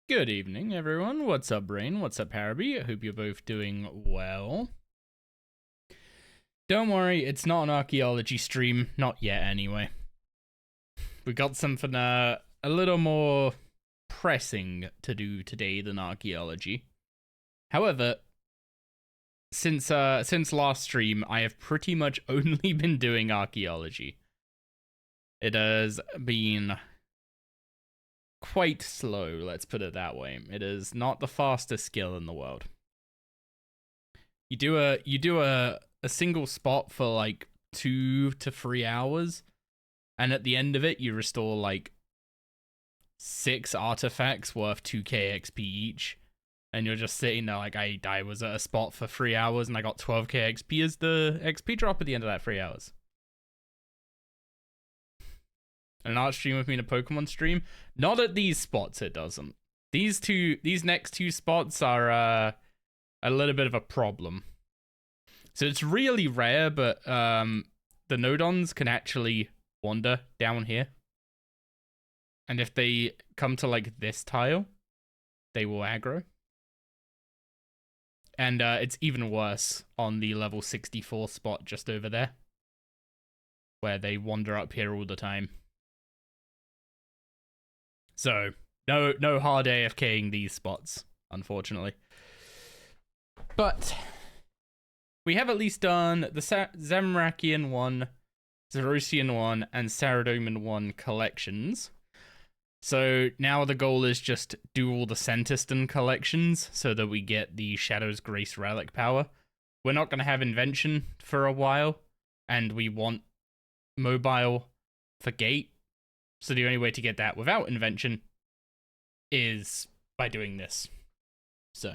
Good evening, everyone. What's up, Brain? What's up, Haraby? I hope you're both doing well. Don't worry, it's not an archaeology stream. Not yet, anyway. We got something a little more pressing to do today than archaeology. However, since last stream, I have pretty much only been doing archaeology. It has been quite slow, let's put it that way. It is not the fastest skill in the world. You do a single spot for like 2 to 3 hours, and at the end of it you restore like 6 artifacts worth 2k XP each, and you're just sitting there like, I was at a spot for 3 hours and I got 12k XP as the XP drop at the end of that 3 hours. An art stream with me in a Pokemon stream? Not at these spots, it doesn't. These next two spots are a little bit of a problem. So it's really rare, but the Nodons can actually wander down here. And if they come to like this tile, they will aggro. And it's even worse on the level 64 spot just over there, where they wander up here all the time. So, no hard AFKing these spots, unfortunately. But we have at least done the Zamrakian 1, Zerosian 1, and Saradomin 1 collections. So now the goal is just do all the Centiston collections so that we get the Shadow's Grace relic power. We're not going to have Invention for a while, and we want Mobile for Gate. So the only way to get that without Invention is by doing this. So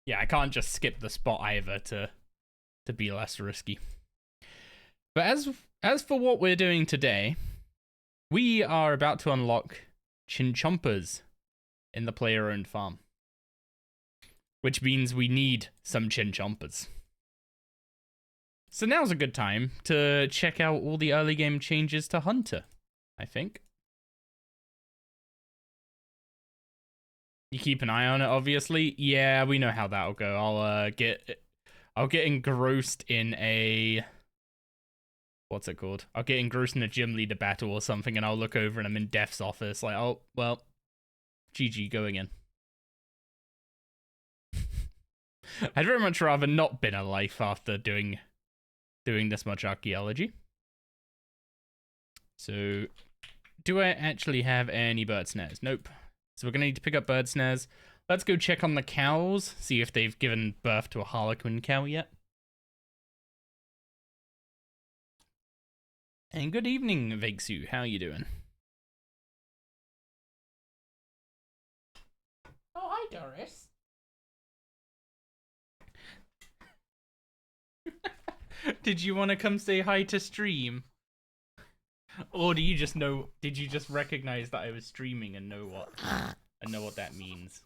yeah, I can't just skip the spot either to be less risky. But as for what we're doing today, we are about to unlock Chinchompas in the player-owned farm, which means we need some Chinchompas. So now's a good time to check out all the early game changes to Hunter, I think. You keep an eye on it, obviously. Yeah, we know how that'll go. I'll get engrossed in a... What's it called? I'll get engrossed in a gym leader battle or something, and I'll look over and I'm in Def's office, like, oh, well, GG, go again. I'd very much rather not been a life after doing this much archaeology. So, do I actually have any bird snares? Nope. So we're going to need to pick up bird snares. Let's go check on the cows, see if they've given birth to a Harlequin cow yet. And good evening, Vexu. How are you doing? Oh, hi, Doris. Did you want to come say hi to stream? Or did you just recognize that I was streaming and know what that means?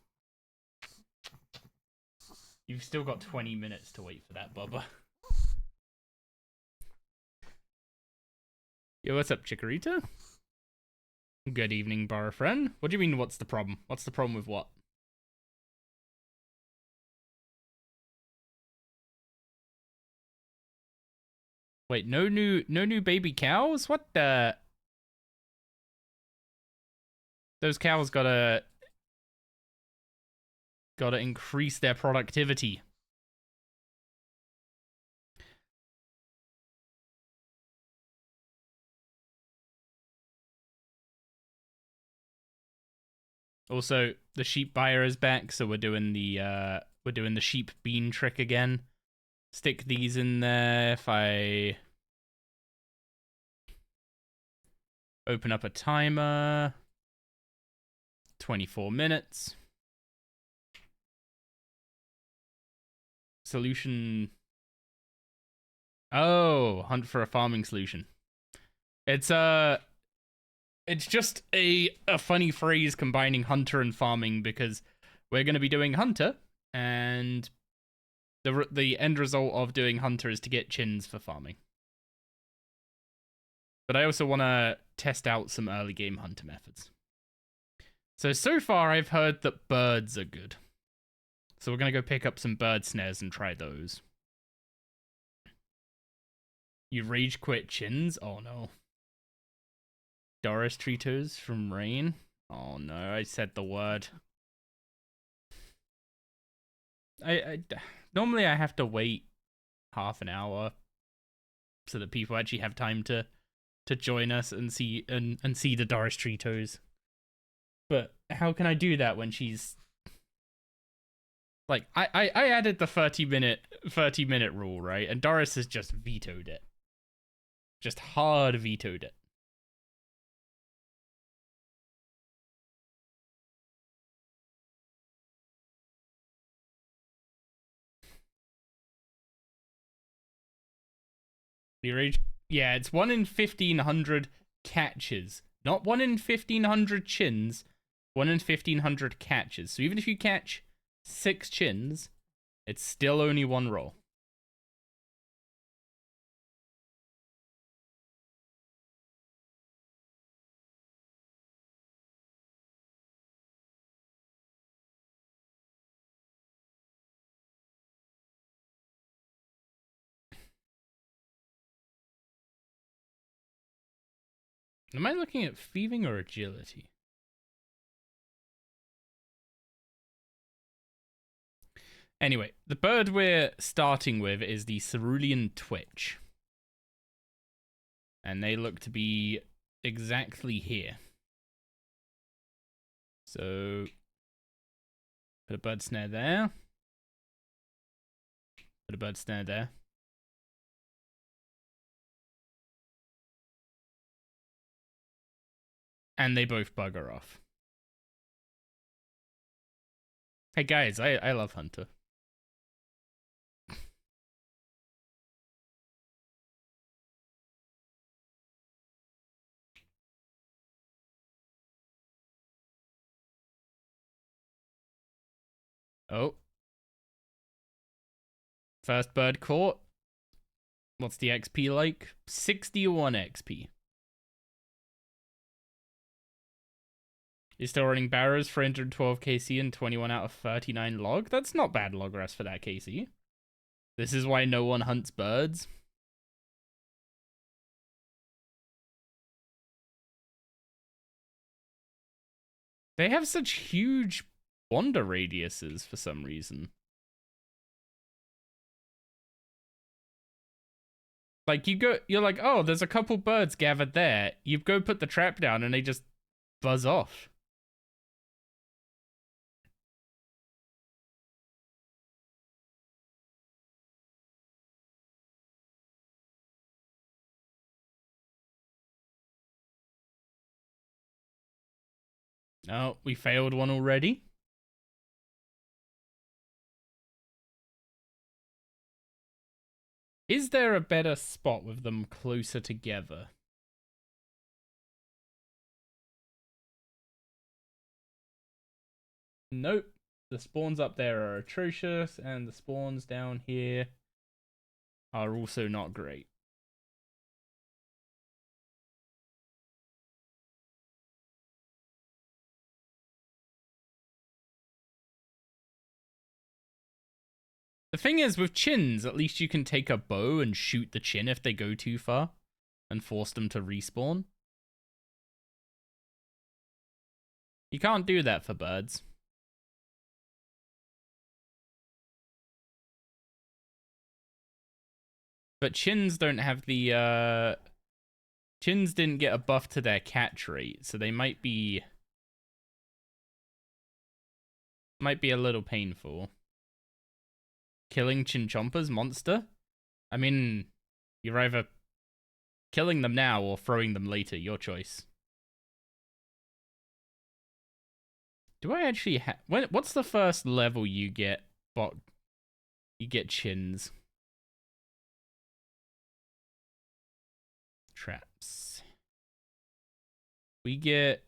You've still got 20 minutes to wait for that, Bubba. Yo, what's up, Chikorita? Good evening, bar friend. What do you mean, what's the problem? What's the problem with what? Wait, no new baby cows? What the? Those cows gotta increase their productivity. Also, the sheep buyer is back, so we're doing the sheep bean trick again. Stick these in there. If I open up a timer, 24 minutes. Solution. Oh, hunt for a farming solution. It's just a funny phrase combining hunter and farming, because we're going to be doing hunter, and the end result of doing hunter is to get chins for farming. But I also want to test out some early game hunter methods. So far I've heard that birds are good. So we're going to go pick up some bird snares and try those. You rage quit chins? Oh no. Doris Tritos from Rain? Oh no, I said the word. Normally I have to wait half an hour so that people actually have time to join us and see and see the Doris Tritos. But how can I do that when she's like I added the 30 minute rule, right? And Doris has just vetoed it. Just hard vetoed it. The rage, yeah, it's 1 in 1,500 catches, not 1 in 1,500 chins. 1 in 1,500 catches. So even if you catch 6 chins, it's still only 1 roll. Am I looking at thieving or agility? Anyway, the bird we're starting with is the Cerulean Twitch. And they look to be exactly here. So, put a bird snare there. Put a bird snare there. And they both bugger off. Hey guys, I love Hunter. Oh. First bird caught. What's the XP like? 61 XP. You're still running barrows for 112 KC and 21 out of 39 log? That's not bad log rest for that KC. This is why no one hunts birds. They have such huge wander radiuses for some reason. Like, you're like, oh, there's a couple birds gathered there. You go put the trap down and they just buzz off. Oh, we failed one already. Is there a better spot with them closer together? Nope. The spawns up there are atrocious, and the spawns down here are also not great. The thing is, with chins, at least you can take a bow and shoot the chin if they go too far and force them to respawn. You can't do that for birds. But chins don't have the, chins didn't get a buff to their catch rate, so they might be a little painful. Killing chinchompas, monster? I mean, you're either killing them now or throwing them later, your choice. Do I actually have... What's the first level you get? You get chins. Traps. We get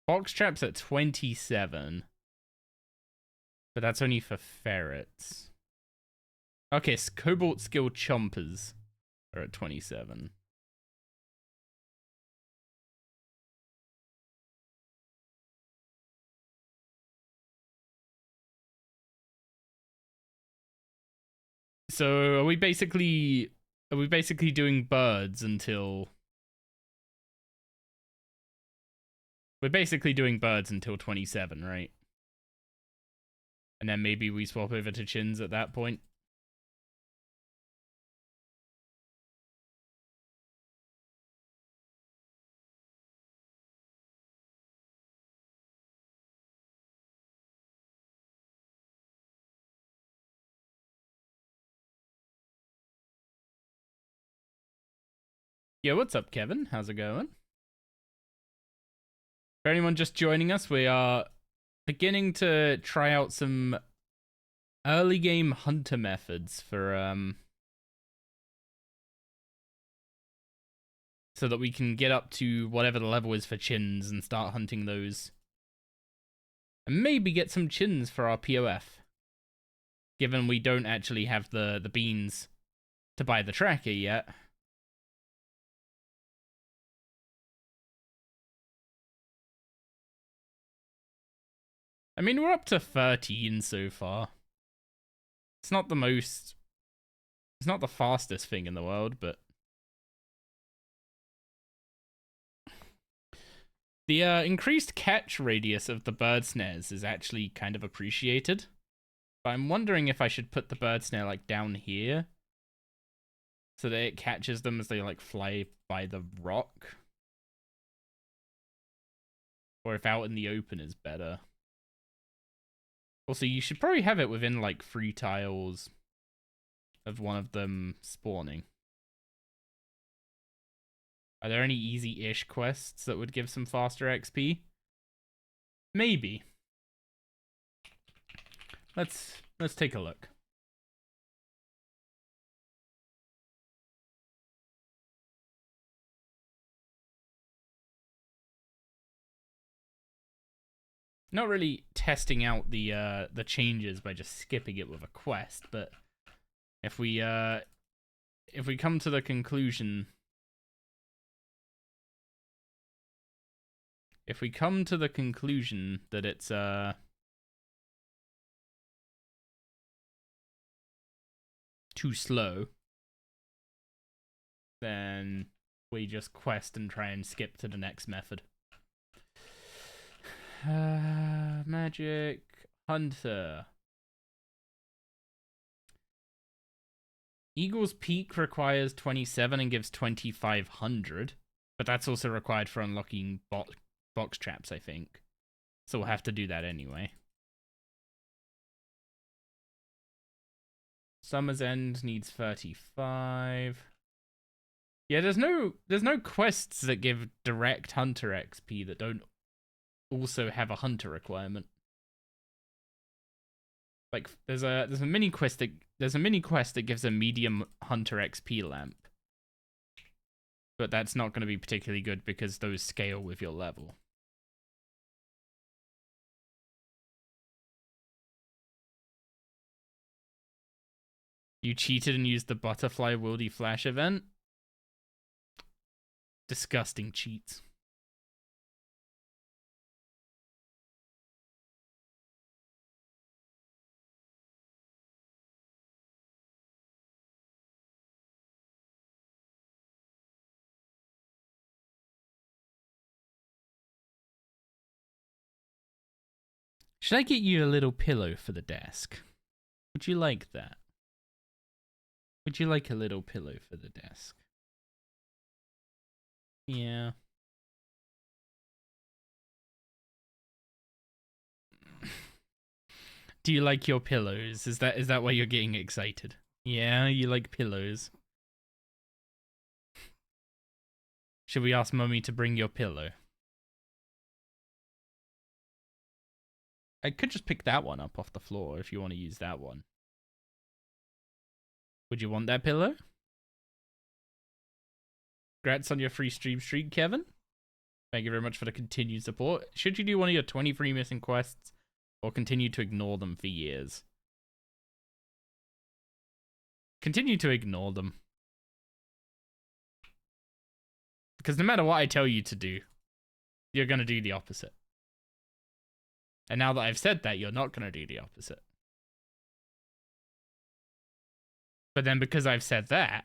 box traps at 27. But that's only for ferrets. Okay, Cobalt Skill Chompers are at 27. So are we basically doing birds until... We're basically doing birds until 27, right? And then maybe we swap over to chins at that point. Yeah, what's up, Kevin? How's it going? For anyone just joining us, we are beginning to try out some early game hunter methods for so that we can get up to whatever the level is for chins and start hunting those. And maybe get some chins for our POF. Given we don't actually have the beans to buy the tracker yet. I mean, we're up to 13 so far. It's not the most... It's not the fastest thing in the world, but... The increased catch radius of the bird snares is actually kind of appreciated. But I'm wondering if I should put the bird snare, like, down here. So that it catches them as they, like, fly by the rock. Or if out in the open is better. Also, you should probably have it within, like, 3 tiles of one of them spawning. Are there any easy-ish quests that would give some faster XP? Maybe. Let's take a look. Not really testing out the changes by just skipping it with a quest, but if we come to the conclusion that it's too slow, then we just quest and try and skip to the next method. Magic Hunter. Eagle's Peak requires 27 and gives 2,500, but that's also required for unlocking box traps, I think. So we'll have to do that anyway. Summer's End needs 35. Yeah, there's no quests that give direct hunter XP that don't also have a hunter requirement. Like there's a mini quest that gives a medium hunter XP lamp. But that's not going to be particularly good because those scale with your level. You cheated and used the butterfly wildy flash event? Disgusting cheats. Should I get you a little pillow for the desk? Would you like that? Would you like a little pillow for the desk? Yeah. Do you like your pillows? Is that why you're getting excited? Yeah, you like pillows. Should we ask Mummy to bring your pillow? I could just pick that one up off the floor if you want to use that one. Would you want that pillow? Congrats on your free stream streak, Kevin. Thank you very much for the continued support. Should you do one of your 23 missing quests, or continue to ignore them for years? Continue to ignore them. Because no matter what I tell you to do, you're going to do the opposite. And now that I've said that, you're not going to do the opposite. But then because I've said that,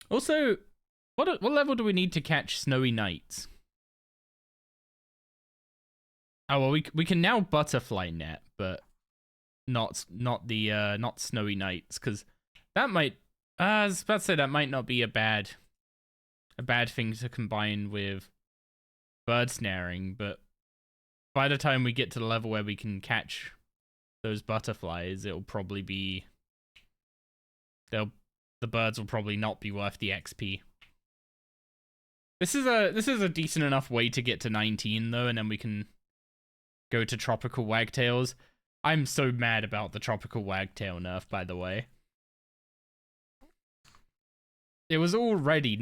also, what level do we need to catch snowy nights? Oh well, we can now butterfly net, but not snowy nights, because that might. I was about to say that might not be a bad thing to combine with bird snaring, but by the time we get to the level where we can catch those butterflies, it'll probably be the birds will probably not be worth the XP. This is a decent enough way to get to 19 though, and then we can go to tropical wagtails. I'm so mad about the tropical wagtail nerf, by the way. It was already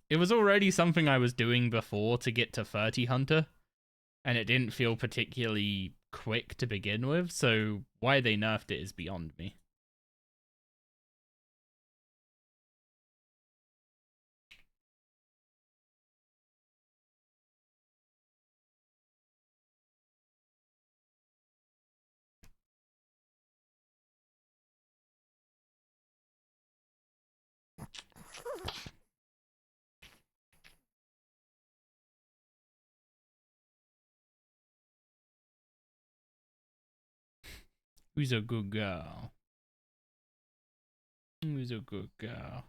it was already something I was doing before to get to 30 Hunter, and it didn't feel particularly quick to begin with, so why they nerfed it is beyond me. Who's a good girl? Who's a good girl?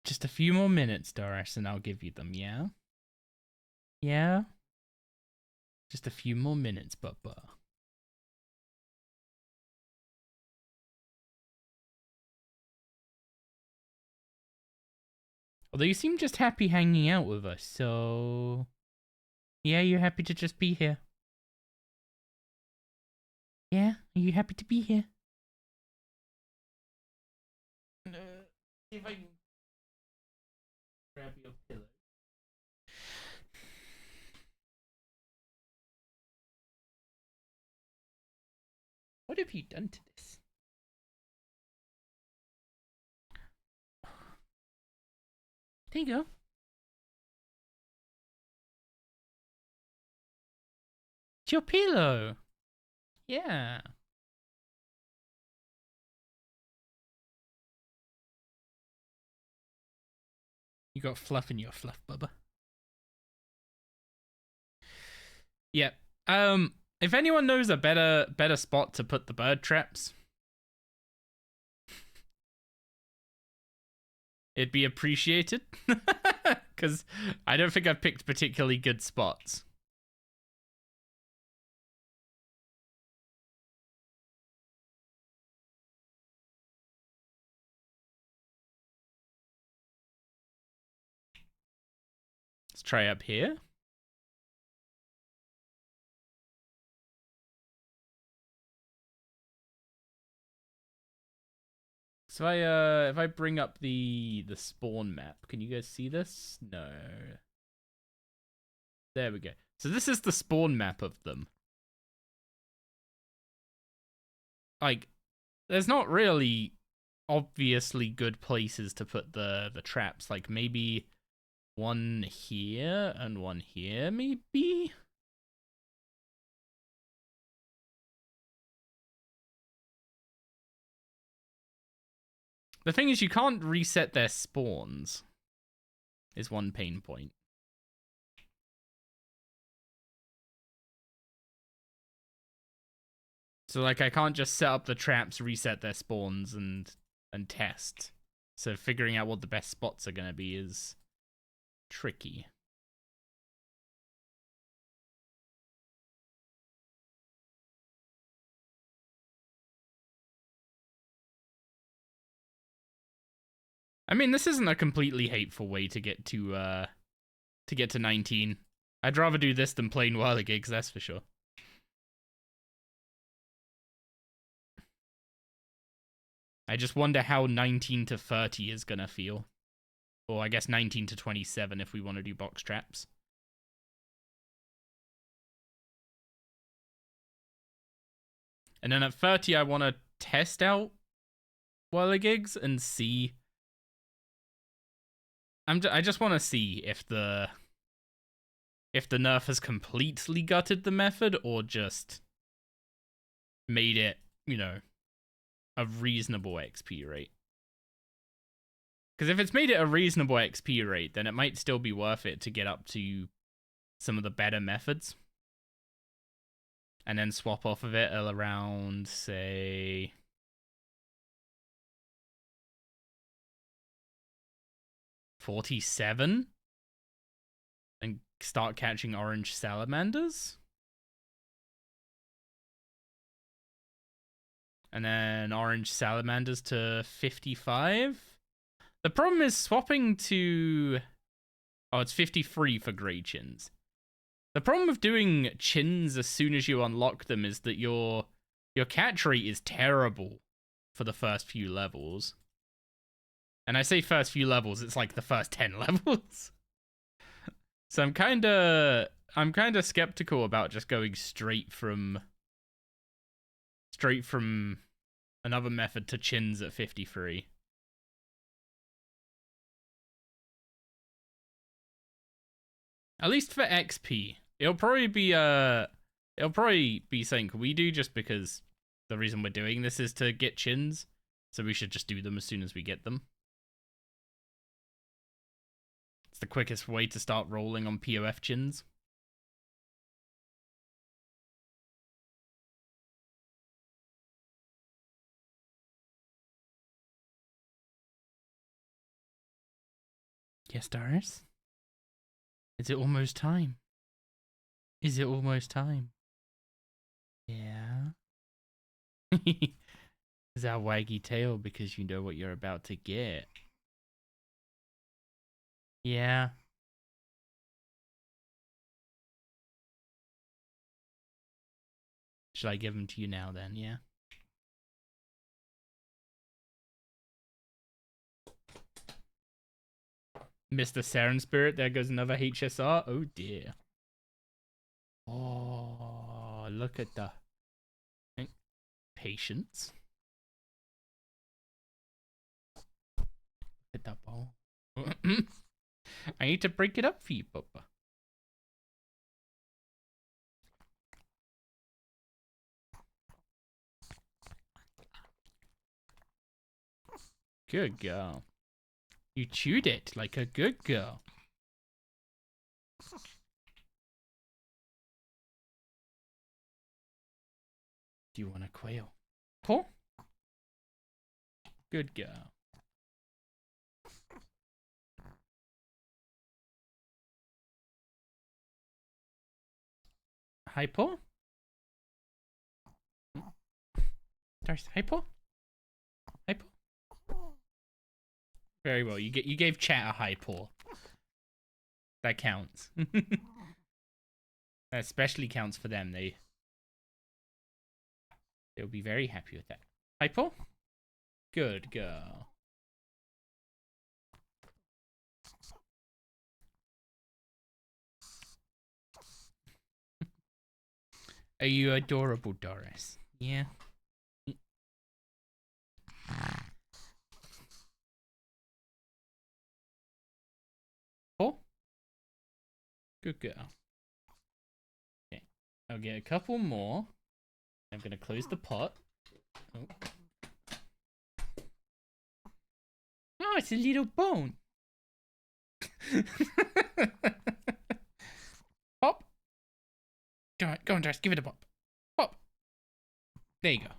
Just a few more minutes, Doris, and I'll give you them, yeah? Yeah? Just a few more minutes, Bubba. Although you seem just happy hanging out with us, so... Yeah, you're happy to just be here. Yeah, are you happy to be here? See if I can grab your pillow. What have you done to this? There you go. It's your pillow. Yeah. You got fluff in your fluff, Bubba. Yep. If anyone knows a better spot to put the bird traps, it'd be appreciated. Because I don't think I've picked particularly good spots. Let's try up here. So if I bring up the spawn map, can you guys see this? No. There we go. So this is the spawn map of them. Like, there's not really obviously good places to put the traps. Like maybe one here and one here, maybe? The thing is, you can't reset their spawns, is one pain point. So, like, I can't just set up the traps, reset their spawns, and test. So figuring out what the best spots are going to be is tricky. I mean, this isn't a completely hateful way to get to 19. I'd rather do this than plain whirligigs, that's for sure. I just wonder how 19 to 30 is gonna feel. Or I guess 19 to 27 if we want to do box traps. And then at 30, I want to test out whirligigs and see I just want to see if the nerf has completely gutted the method or just made it, you know, a reasonable XP rate. Because if it's made it a reasonable XP rate, then it might still be worth it to get up to some of the better methods. And then swap off of it around, say, 47? And start catching orange salamanders? And then orange salamanders to 55? The problem is swapping to... Oh, it's 53 for grey chins. The problem with doing chins as soon as you unlock them is that your catch rate is terrible for the first few levels. And I say first few levels, it's like the first 10 levels. So I'm kind of skeptical about just going straight from another method to chins at 53. At least for XP. It'll probably be something we do just because the reason we're doing this is to get chins. So we should just do them as soon as we get them. It's the quickest way to start rolling on POF chins. Yes, Doris? Is it almost time? Is it almost time? Yeah. Is that waggy tail because you know what you're about to get? Yeah. Should I give them to you now then? Yeah. Mr. Saren Spirit, there goes another HSR. Oh dear. Oh, look at the patience. Look at that ball. I need to break it up for you, Papa. Good girl. You chewed it like a good girl. Do you want a quail? Paw? Good girl. Hi, Paw? Darcy, hi, Paw? Hi, Paw? Very well. You gave chat a high paw. That counts. That especially counts for them. They'll be very happy with that. Hi, paw? Good girl. Are you adorable, Doris? Yeah. Paw? Good girl. Okay. I'll get a couple more. I'm gonna close the pot. Oh, oh, it's a little bone. Pop. Go on, Doris. Give it a pop. Pop. There you go.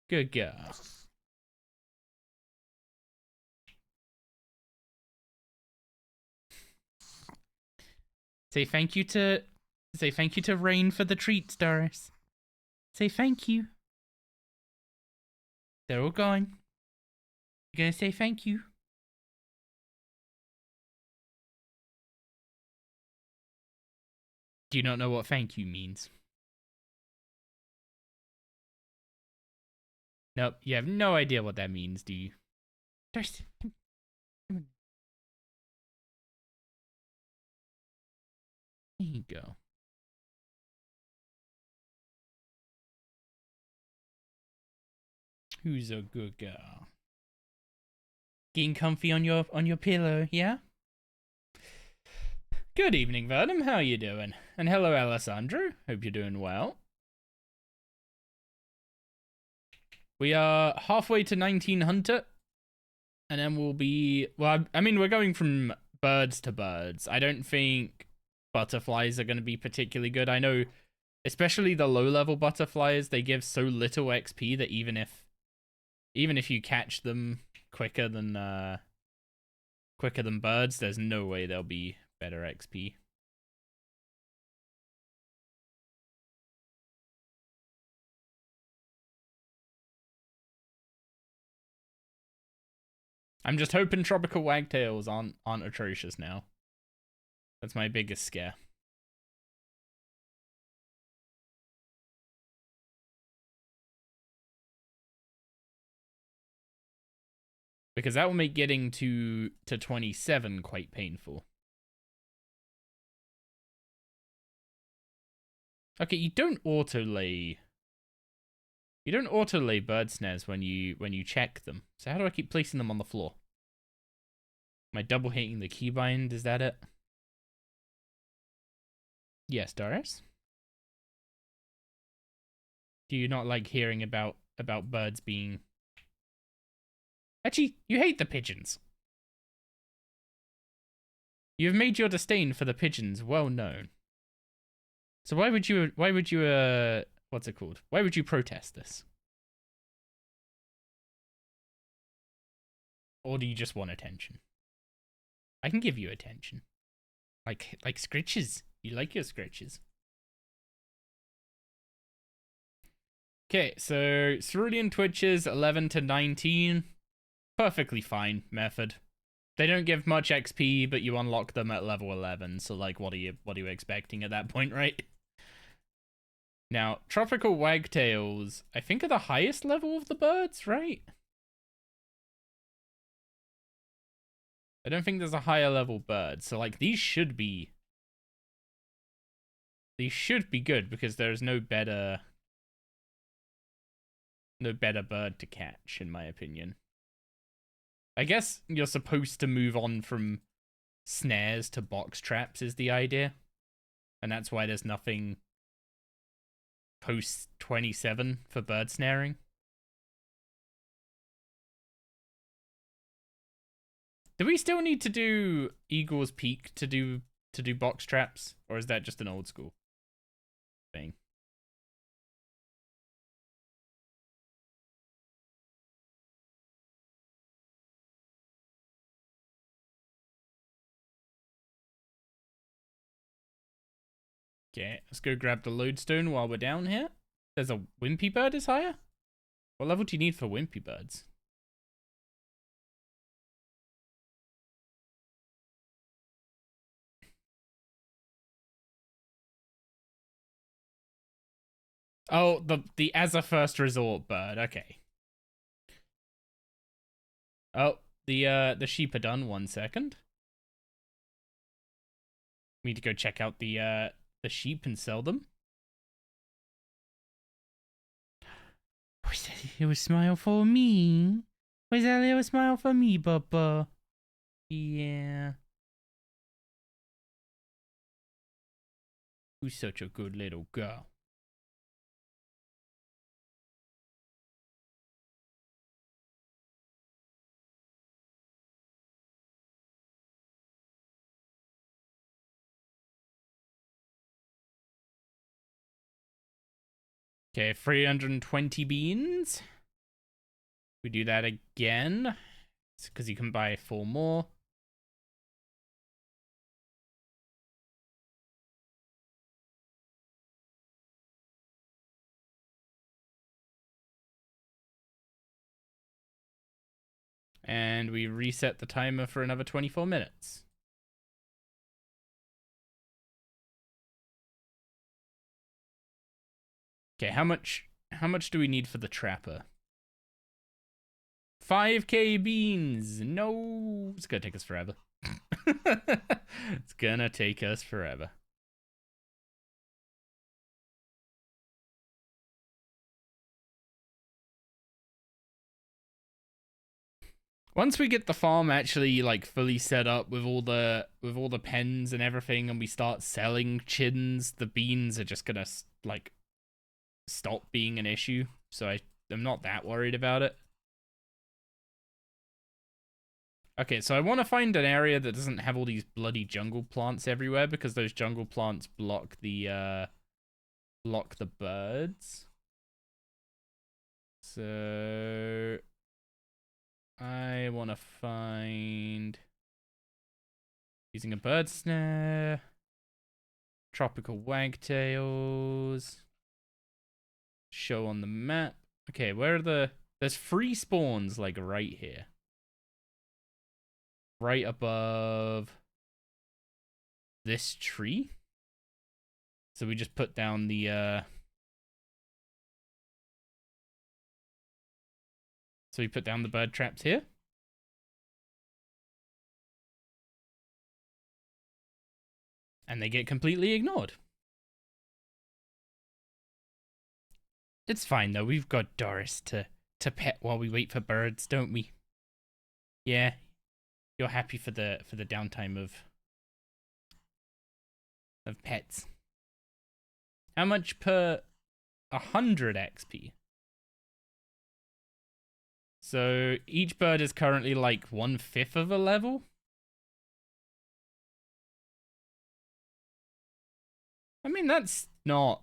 Good girl. Say thank you to Rain for the treats, Doris. Say thank you. They're all gone. You're gonna say thank you. Do you not know what thank you means? Nope, you have no idea what that means, do you? Doris, come on. There you go. Who's a good girl? Getting comfy on your pillow, yeah? Good evening, Verdum. How are you doing? And hello, Alessandro. Hope you're doing well. We are halfway to 19 Hunter. And then we'll be... Well, I mean, we're going from birds to birds. I don't think butterflies are going to be particularly good. I know, especially the low-level butterflies, they give so little XP that even if you catch them quicker than birds, there's no way they'll be better XP. I'm just hoping tropical wagtails aren't atrocious now. That's my biggest scare. Because that will make getting to 27 quite painful. Okay, you don't auto-lay bird snares when you check them. So how do I keep placing them on the floor? Am I double hitting the keybind? Is that it? Yes, Doris. Do you not like hearing about birds being... Actually, you hate the pigeons. You have made your disdain for the pigeons well known. So why would you what's it called? Why would you protest this? Or do you just want attention? I can give you attention. Like scritches. You like your scritches. Okay, so Cerulean Twitches 11 to 19. Perfectly fine method. They don't give much XP, but you unlock them at level 11. So like what are you expecting at that point, right? Now, tropical wagtails, I think are the highest level of the birds, right? I don't think there's a higher level bird. So like these should be good because there's no better bird to catch, in my opinion. I guess you're supposed to move on from snares to box traps is the idea. And that's why there's nothing post 27 for bird snaring. Do we still need to do Eagle's Peak to do box traps? Or is that just an old school thing? Okay, let's go grab the lodestone while we're down here. There's a wimpy bird is higher? What level do you need for wimpy birds? Oh, the as a first resort bird. Okay. Oh, the sheep are done. 1 second. We need to go check out the sheep and sell them. Where's that little smile for me? Where's that little smile for me, Bubba? Yeah. Who's such a good little girl? Okay, 320 beans. We do that again. It's because you can buy 4 more. And we reset the timer for another 24 minutes. Okay, how much do we need for the trapper? 5k beans. No, it's gonna take us forever. It's gonna take us forever. Once we get the farm actually like fully set up with all the pens and everything, and we start selling chins, the beans are just gonna like stop being an issue. So I'm not that worried about it. Okay, so I want to find an area that doesn't have all these bloody jungle plants everywhere, because those jungle plants block the birds. So I want to find, using a bird snare, tropical wagtails, show on the map. Okay, where are there's free spawns like right here. Right above this tree. So we just put down the so we put down the bird traps here. And they get completely ignored. It's fine though, we've got Doris to pet while we wait for birds, don't we? Yeah. You're happy for the downtime of pets. How much per 100 XP? So each bird is currently like 1/5 of a level. I mean, that's not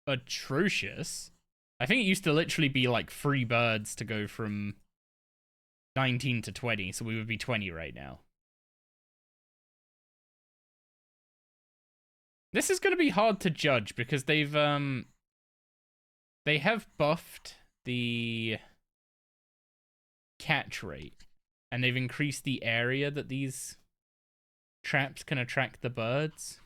atrocious. I think it used to literally be like 3 birds to go from 19 to 20, so we would be 20 right now. This is going to be hard to judge because they have buffed the catch rate, and they've increased the area that these traps can attract the birds.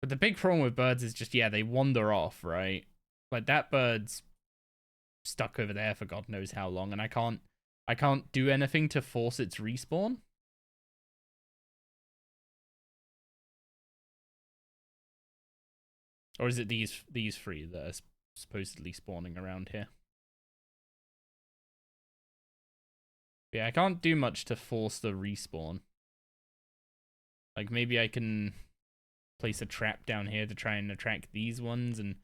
But the big problem with birds is just, yeah, they wander off, right? Like that bird's stuck over there for God knows how long, and I can't do anything to force its respawn. Or is it these 3 that are supposedly spawning around here? Yeah, I can't do much to force the respawn. Like, maybe I can place a trap down here to try and attract these ones and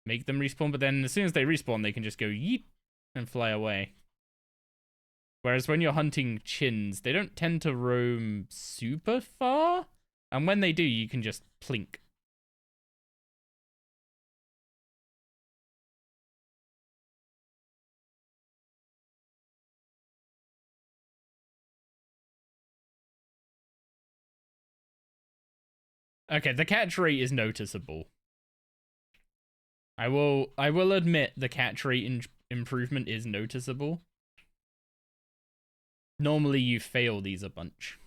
make them respawn, but then as soon as they respawn, they can just go yeet and fly away. Whereas when you're hunting chins, they don't tend to roam super far, and when they do, you can just plink. Okay, the catch rate is noticeable. I will admit the catch rate improvement is noticeable. Normally you fail these a bunch.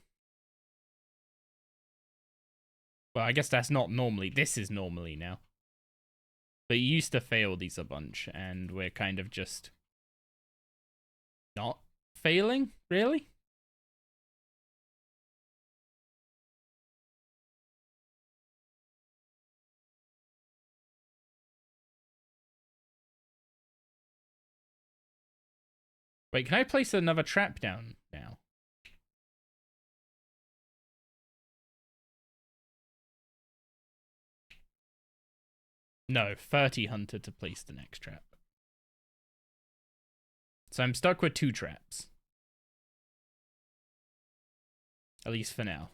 Well, I guess that's not normally. This is normally now. But you used to fail these a bunch, and we're kind of just not failing, really? Wait, can I place another trap down now? No, 30 hunter to place the next trap. So I'm stuck with 2 traps. At least for now.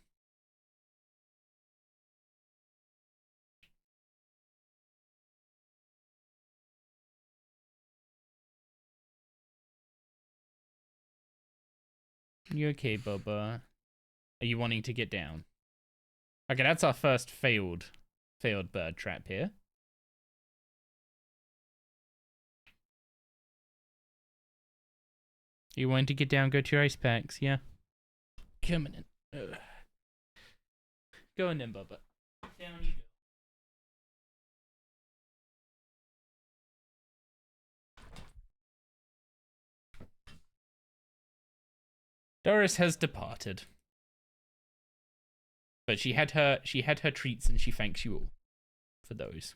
You okay, Bubba? Are you wanting to get down? Okay, that's our first failed bird trap here. You want to get down, go to your ice packs, yeah? Coming in. Ugh. Go on then, Bubba. Down you go. Doris has departed. But she had her treats, and she thanks you all for those.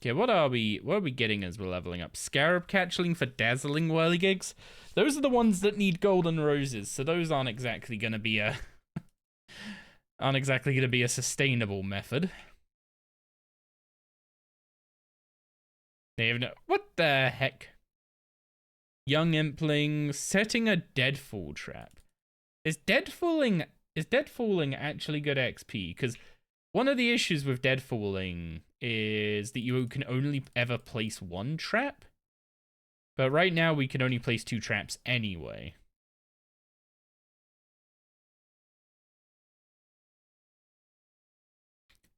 Okay, what are we getting as we're leveling up? Scarab catchling for dazzling whirligigs. Those are the ones that need golden roses, so those aren't exactly gonna be a sustainable method. They have no, what the heck? Young Impling setting a deadfall trap. Is deadfalling actually good XP? Because one of the issues with deadfalling is that you can only ever place one trap. But right now we can only place 2 traps anyway.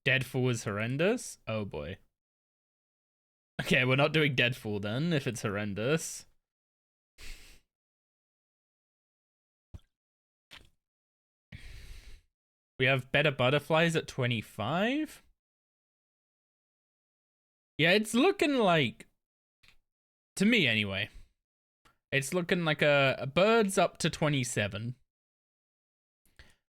Deadfall is horrendous? Oh boy. Okay, we're not doing deadfall then, if it's horrendous. We have better butterflies at 25. Yeah, it's looking like, to me anyway, it's looking like a bird's up to 27.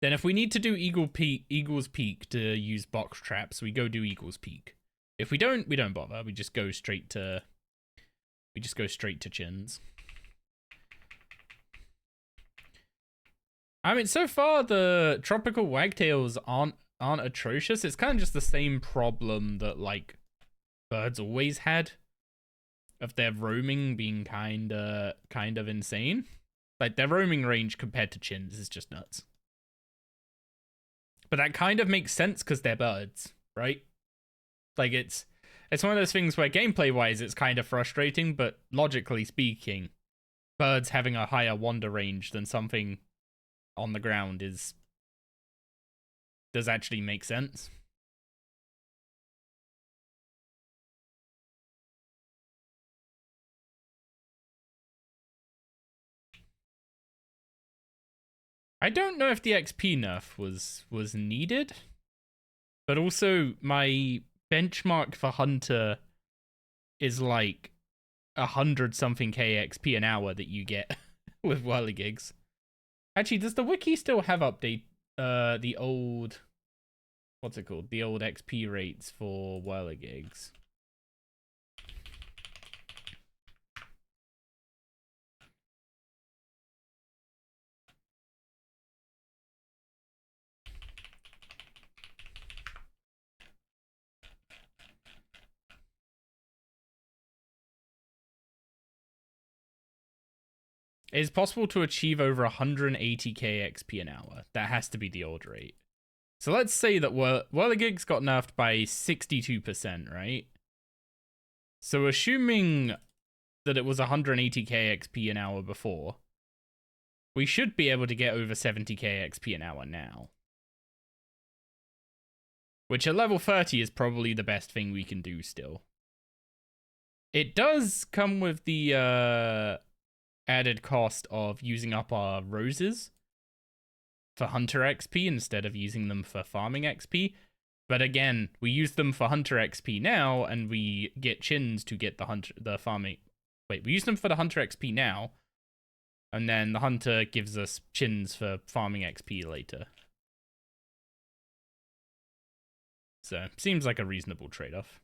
Then if we need to do Eagle's Peak to use box traps, we go do Eagle's Peak. If we don't bother. We just go straight to chins. I mean, so far the tropical wagtails aren't atrocious. It's kind of just the same problem that like birds always had, of their roaming being kind of insane. Like their roaming range compared to chins is just nuts. But that kind of makes sense because they're birds, right? Like it's one of those things where gameplay wise it's kind of frustrating, but logically speaking, birds having a higher wander range than something on the ground does actually make sense. I don't know if the XP nerf was needed, but also my benchmark for Hunter is like 100-something K XP an hour that you get with whirligigs. Actually, does the wiki still have update the old, what's it called? The old XP rates for whirligigs? It is possible to achieve over 180k XP an hour. That has to be the old rate. So let's say that whirligigs got nerfed by 62%, right? So assuming that it was 180k XP an hour before, we should be able to get over 70k XP an hour now. Which at level 30 is probably the best thing we can do still. It does come with the added cost of using up our roses for Hunter XP instead of using them for farming XP. But again, we use them for Hunter XP now, and we get chins to get the farming. Wait, we use them for the Hunter XP now, and then the Hunter gives us chins for farming XP later. So, seems like a reasonable trade-off.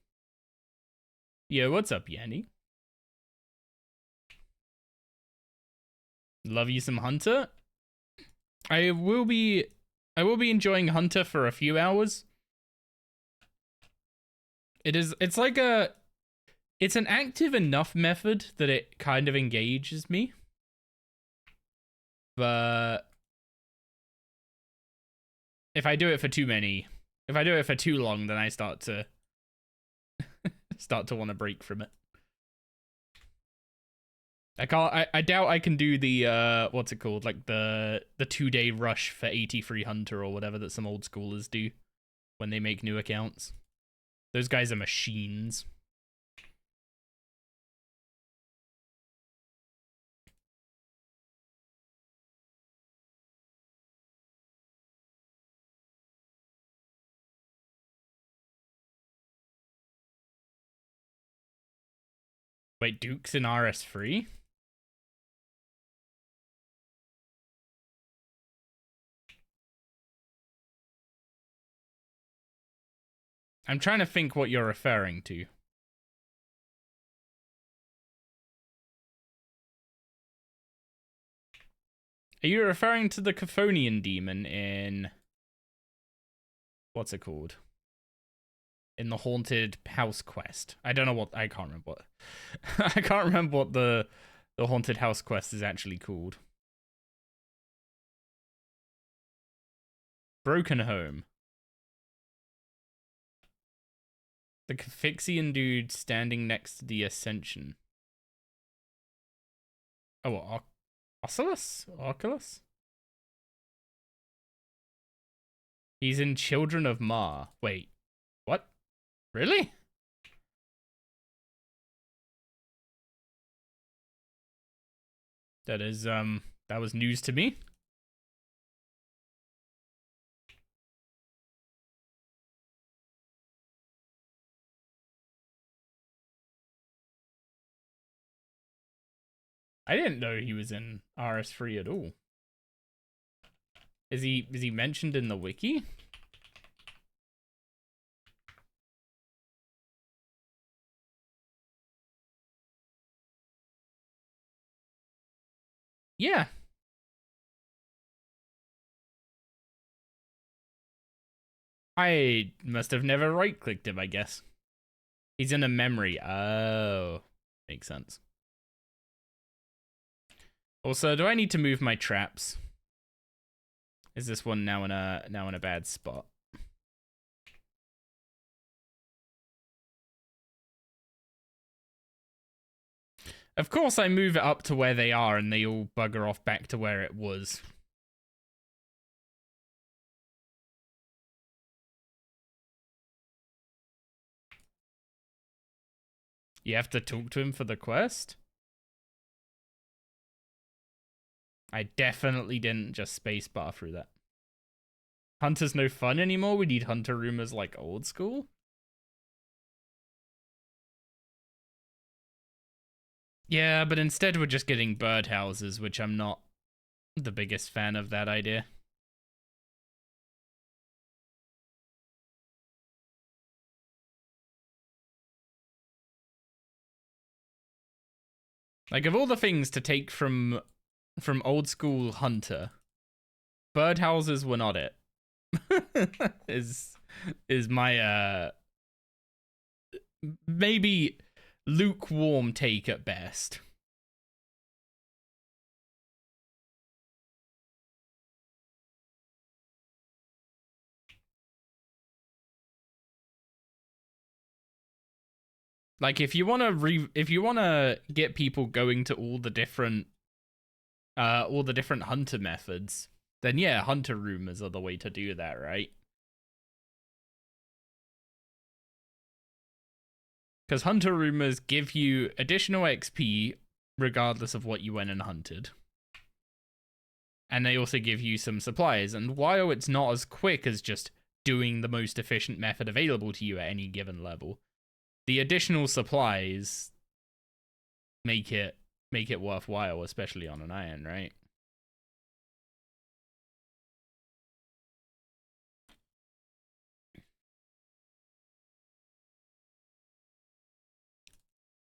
Yo, what's up, Yanni? Love you some Hunter. I will be enjoying Hunter for a few hours. It's like it's an active enough method that it kind of engages me. But if I do it for too long, then I start to want to break from it. I doubt I can do the what's it called, like the 2-day rush for 83 Hunter or whatever that some old schoolers do when they make new accounts. Those guys are machines. Wait, Duke's in RS3? I'm trying to think what you're referring to. Are you referring to the Chthonian demon in... What's it called? In the Haunted House quest. I don't know what... I can't remember what... I can't remember what the Haunted House quest is actually called. Broken Home. The Caphixian dude standing next to the Ascension. Oh, what? Oculus? He's in Children of Ma. Wait. What? Really? That is, that was news to me. I didn't know he was in RS3 at all. Is he mentioned in the wiki? Yeah. I must have never right-clicked him, I guess. He's in a memory. Oh. Makes sense. Also, do I need to move my traps? Is this one now in a bad spot? Of course I move it up to where they are and they all bugger off back to where it was. You have to talk to him for the quest? I definitely didn't just spacebar through that. Hunter's no fun anymore? We need Hunter rumors like old school? Yeah, but instead we're just getting birdhouses, which I'm not the biggest fan of that idea. Like, of all the things to take from old school Hunter, birdhouses were not it. is my maybe lukewarm take at best. Like, if you want to get people going to all the different hunter methods, then yeah, hunter rumors are the way to do that, right? Because hunter rumors give you additional XP regardless of what you went and hunted. And they also give you some supplies. And while it's not as quick as just doing the most efficient method available to you at any given level, the additional supplies make it worthwhile, especially on an iron, right?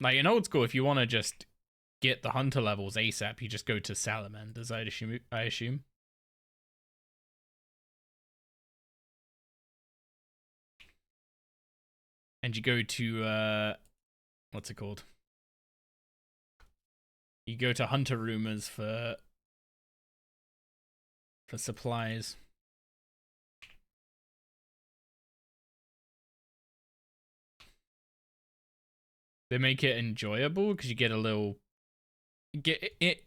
Like in old school, if you want to just get the hunter levels ASAP, you just go to salamanders, I assume. And you go to what's it called? You go to hunter rumors for supplies. They make it enjoyable because you get a little it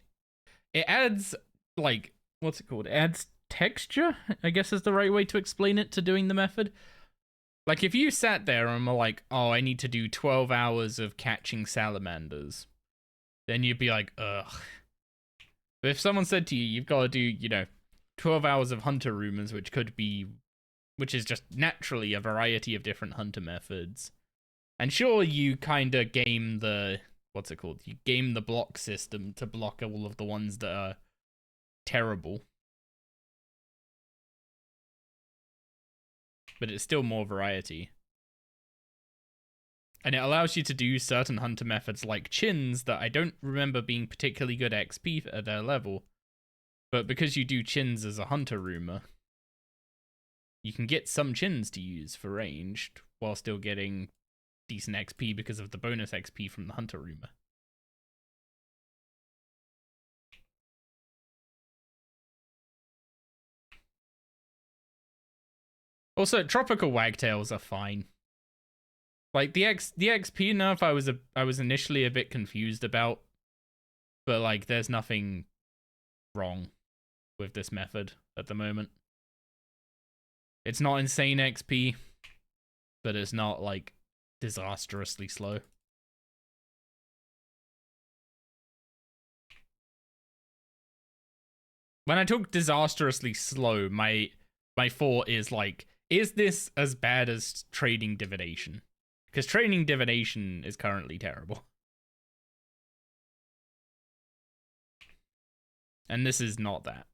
adds, like, what's it called? It adds texture, I guess is the right way to explain it to doing the method. Like, if you sat there and were like, oh, I need to do 12 hours of catching salamanders, then you'd be like, ugh. But if someone said to you, you've got to do, 12 hours of hunter rumors, which is just naturally a variety of different hunter methods. And sure, you kind of game the, what's it called? You game the block system to block all of the ones that are terrible. But it's still more variety. And it allows you to do certain hunter methods like chins that I don't remember being particularly good XP at their level. But because you do chins as a hunter rumor, you can get some chins to use for ranged while still getting decent XP because of the bonus XP from the hunter rumor. Also, tropical wagtails are fine. Like the XP nerf I was initially a bit confused about, but like there's nothing wrong with this method at the moment. It's not insane XP, but it's not like disastrously slow. When I talk disastrously slow, my thought is like, is this as bad as trading divination? Because trading divination is currently terrible. And this is not that.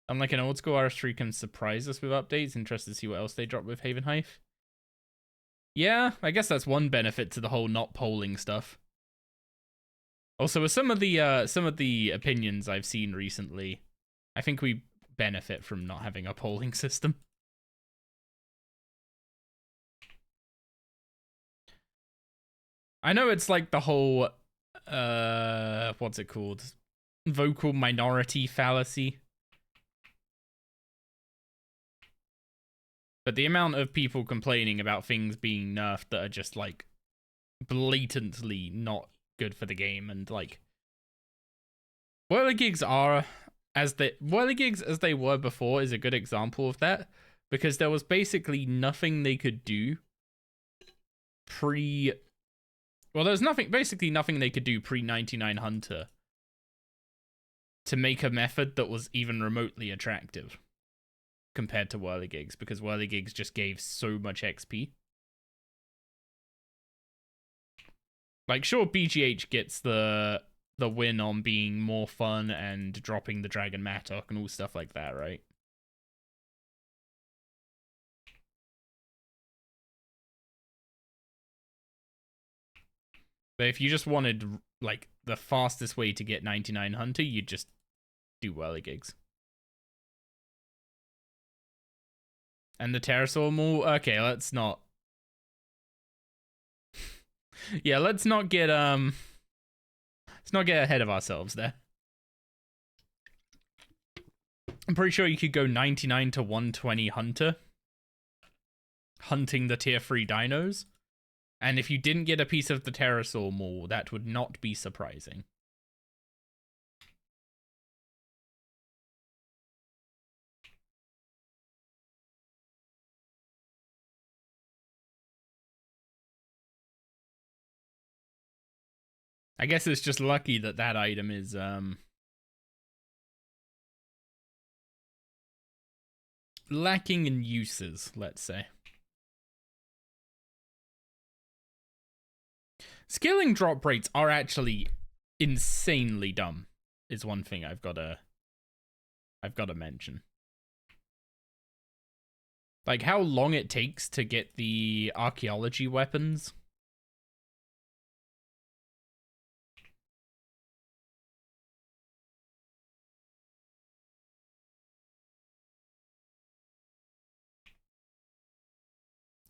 Unlike an old school, RS3 can surprise us with updates. Interested to see what else they drop with Haven Hive. Yeah, I guess that's one benefit to the whole not polling stuff. Also, with some of the opinions I've seen recently, I think we benefit from not having a polling system. I know it's like the whole what's it called? Vocal minority fallacy. But the amount of people complaining about things being nerfed that are just like blatantly not good for the game, and like whirligigs as they were before is a good example of that, because there was basically nothing they could do there's basically nothing they could do pre 99 Hunter to make a method that was even remotely attractive compared to whirligigs, because whirligigs just gave so much XP. Like, sure, BGH gets the win on being more fun and dropping the Dragon Mattock and all stuff like that, right? But if you just wanted, like, the fastest way to get 99 Hunter, you'd just do whirligigs. And the Pterosaur Maul? Okay, let's not... yeah, let's not get ahead of ourselves there. I'm pretty sure you could go 99 to 120 Hunter, hunting the tier 3 dinos. And if you didn't get a piece of the Pterosaur Maul, that would not be surprising. I guess it's just lucky that that item is lacking in uses, let's say. Scaling drop rates are actually insanely dumb, is one thing I've got to mention. Like how long it takes to get the archaeology weapons.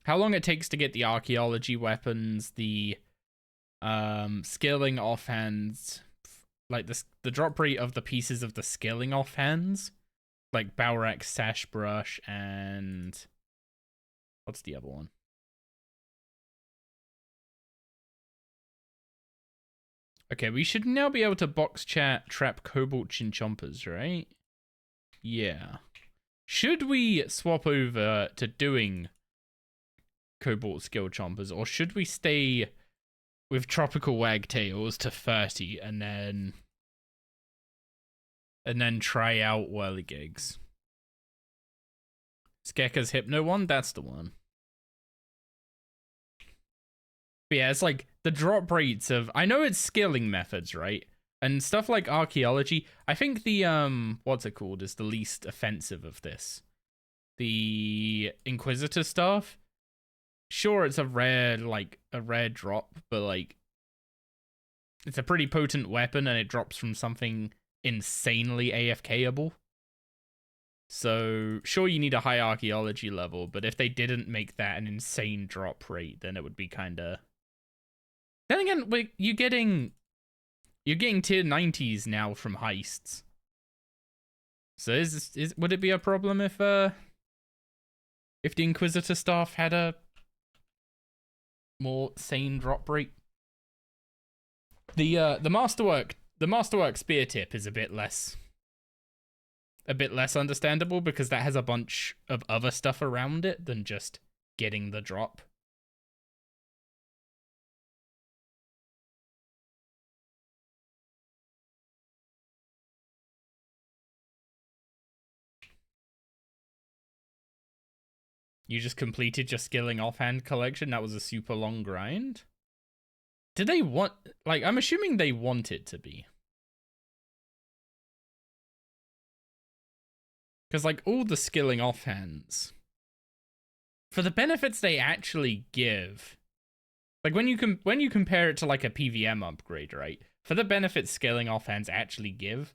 How long it takes to get the archaeology weapons, the skilling offhands, like the drop rate of the pieces of the skilling offhands, like Balrax, Sash Brush, and what's the other one? Okay, we should now be able to box chat trap Cobalt Chinchompas, right? Yeah. Should we swap over to doing Cobalt Skill Chompers, or should we stay with Tropical Wagtails to 30 and then try out Whirligigs? Skeka's Hypno one? That's the one. But yeah, it's like the drop rates of... I know it's skilling methods, right? And stuff like archaeology. I think the, what's it called, is the least offensive of this. The Inquisitor stuff. Sure, it's a rare drop, but like, it's a pretty potent weapon, and it drops from something insanely AFKable. So, sure, you need a high archaeology level, but if they didn't make that an insane drop rate, then it would be kind of... Then again, you're getting tier 90s now from heists. So would it be a problem if the Inquisitor staff had a more sane drop rate? The Masterwork spear tip is a bit less understandable because that has a bunch of other stuff around it than just getting the drop. You just completed your skilling offhand collection. That was a super long grind. Did they want... Like, I'm assuming they want it to be. Because, like, all the skilling offhands, for the benefits they actually give... Like, when you compare it to, like, a PVM upgrade, right? For the benefits scaling offhands actually give,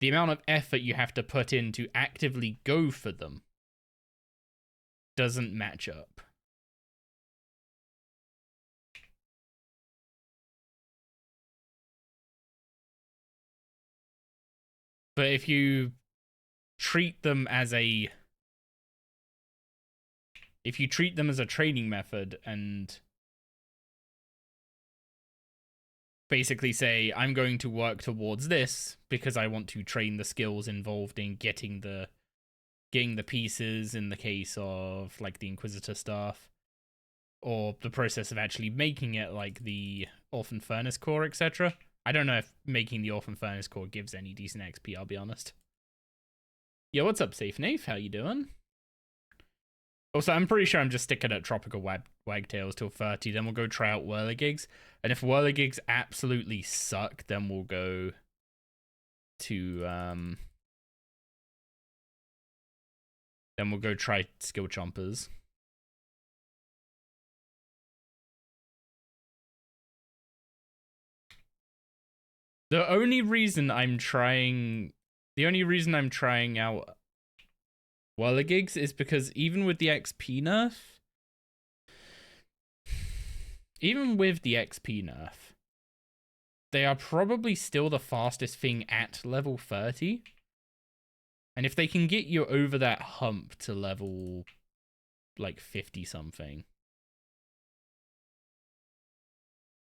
the amount of effort you have to put in to actively go for them doesn't match up. But if you treat them as a training method and basically say, I'm going to work towards this because I want to train the skills involved in getting the pieces in the case of, like, the Inquisitor staff, or the process of actually making it, like the Orphan Furnace core, etc. I don't know if making the Orphan Furnace core gives any decent XP, I'll be honest. Yo, what's up, Safe Nafe? How you doing? Also, I'm pretty sure I'm just sticking at Tropical Wagtails till 30, then we'll go try out Whirligigs. And if Whirligigs absolutely suck, then we'll go to, then we'll go try Skill Chompers. The only reason I'm trying out Whirligigs is because even with the XP nerf, they are probably still the fastest thing at level 30. And if they can get you over that hump to level, like, 50 something,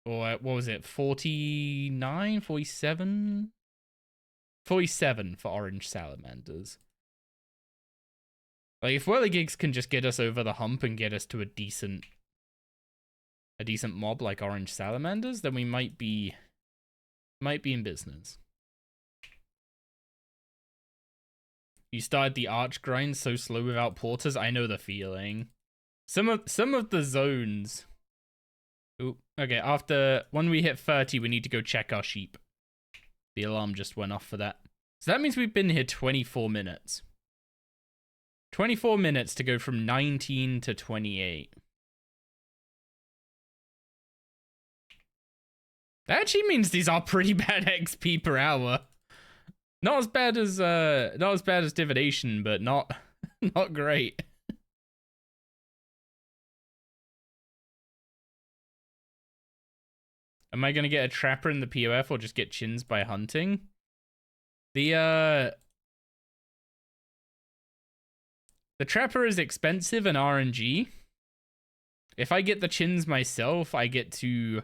or what was it, 49, 47? 47 for orange salamanders. Like, if Whirligigs can just get us over the hump and get us to a decent mob like orange salamanders, then we might be in business. You started the arch grind so slow without porters. I know the feeling. Some of the zones. Ooh, okay, when we hit 30, we need to go check our sheep. The alarm just went off for that. So that means we've been here 24 minutes. 24 minutes to go from 19 to 28. That actually means these are pretty bad XP per hour. Not as bad as divination, but not great. Am I gonna get a trapper in the POF or just get chins by hunting? The trapper is expensive and RNG. If I get the chins myself, I get to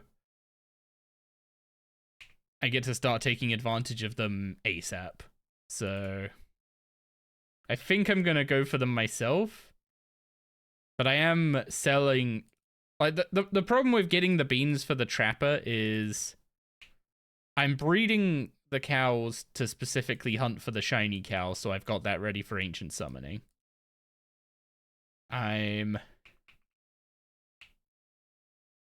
start taking advantage of them ASAP. So I think I'm gonna go for them myself. But I am selling, like, the problem with getting the beans for the trapper is I'm breeding the cows to specifically hunt for the shiny cow, so I've got that ready for ancient summoning. I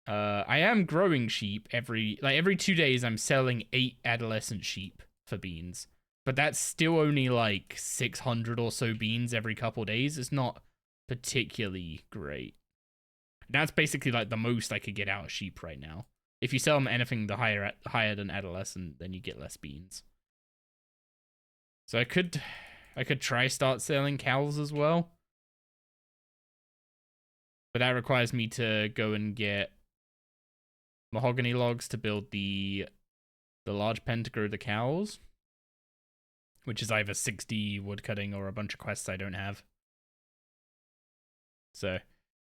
am growing sheep every 2 days. I'm selling 8 adolescent sheep for beans, but that's still only like 600 or so beans every couple days. It's not particularly great. That's basically like the most I could get out of sheep right now. If you sell them anything the higher than adolescent, then you get less beans. So I could try start selling cows as well. But that requires me to go and get mahogany logs to build the large pen to grow the cows, which is either 60 woodcutting or a bunch of quests I don't have. So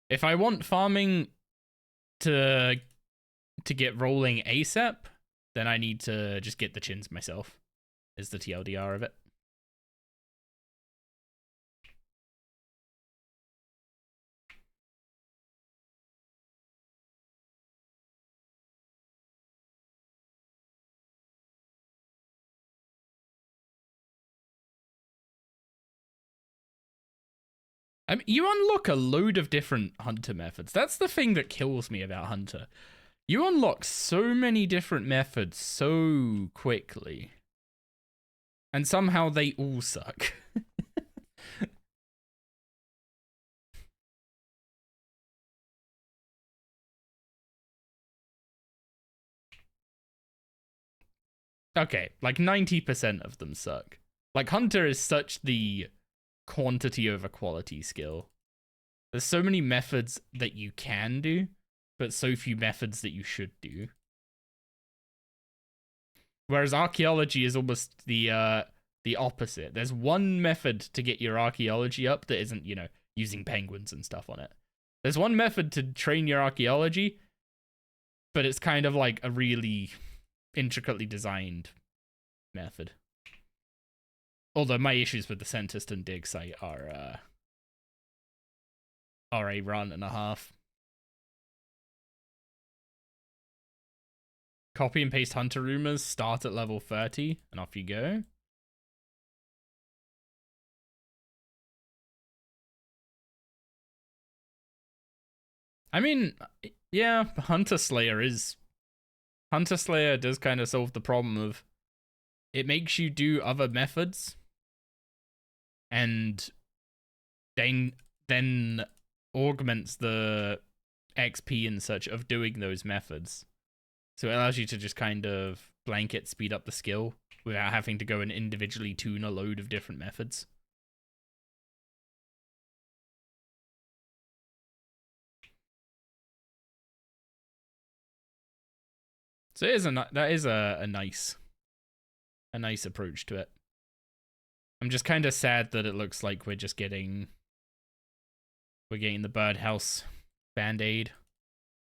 if I want farming to get rolling ASAP, then I need to just get the chins myself, is the TLDR of it. I mean, you unlock a load of different hunter methods. That's the thing that kills me about hunter. You unlock so many different methods so quickly. And somehow they all suck. Okay, like 90% of them suck. Like, hunter is such the quantity over quality skill. There's so many methods that you can do, but so few methods that you should do. Whereas archaeology is almost the opposite. There's one method to get your archaeology up that isn't, you know, using penguins and stuff on it. There's one method to train your archaeology, but it's kind of like a really intricately designed method. Although my issues with the Centist and Dig site are a run and a half. Copy and paste hunter rumors, start at level 30, and off you go. I mean, yeah, Hunter Slayer does kind of solve the problem of it makes you do other methods and then augments the XP and such of doing those methods. So it allows you to just kind of blanket speed up the skill without having to go and individually tune a load of different methods. So that is a nice approach to it. I'm just kind of sad that it looks like we're getting the birdhouse band-aid.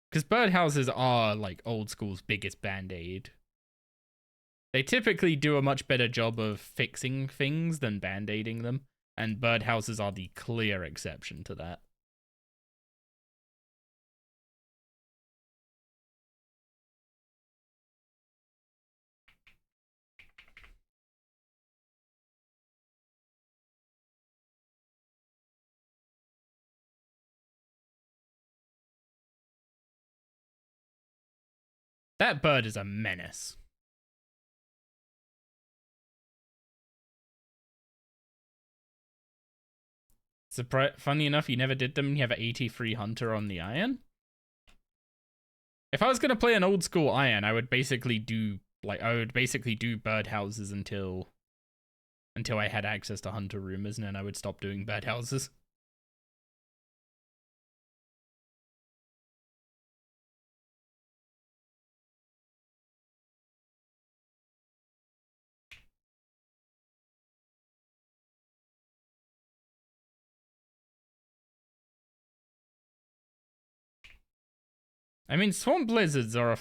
Because birdhouses are like old school's biggest band-aid. They typically do a much better job of fixing things than band-aiding them, and birdhouses are the clear exception to that. That bird is a menace. Funny enough, you never did them. You have an 83 hunter on the iron. If I was gonna play an old school iron, I would basically do birdhouses until I had access to hunter rumors, and then I would stop doing birdhouses. I mean, swamp lizards are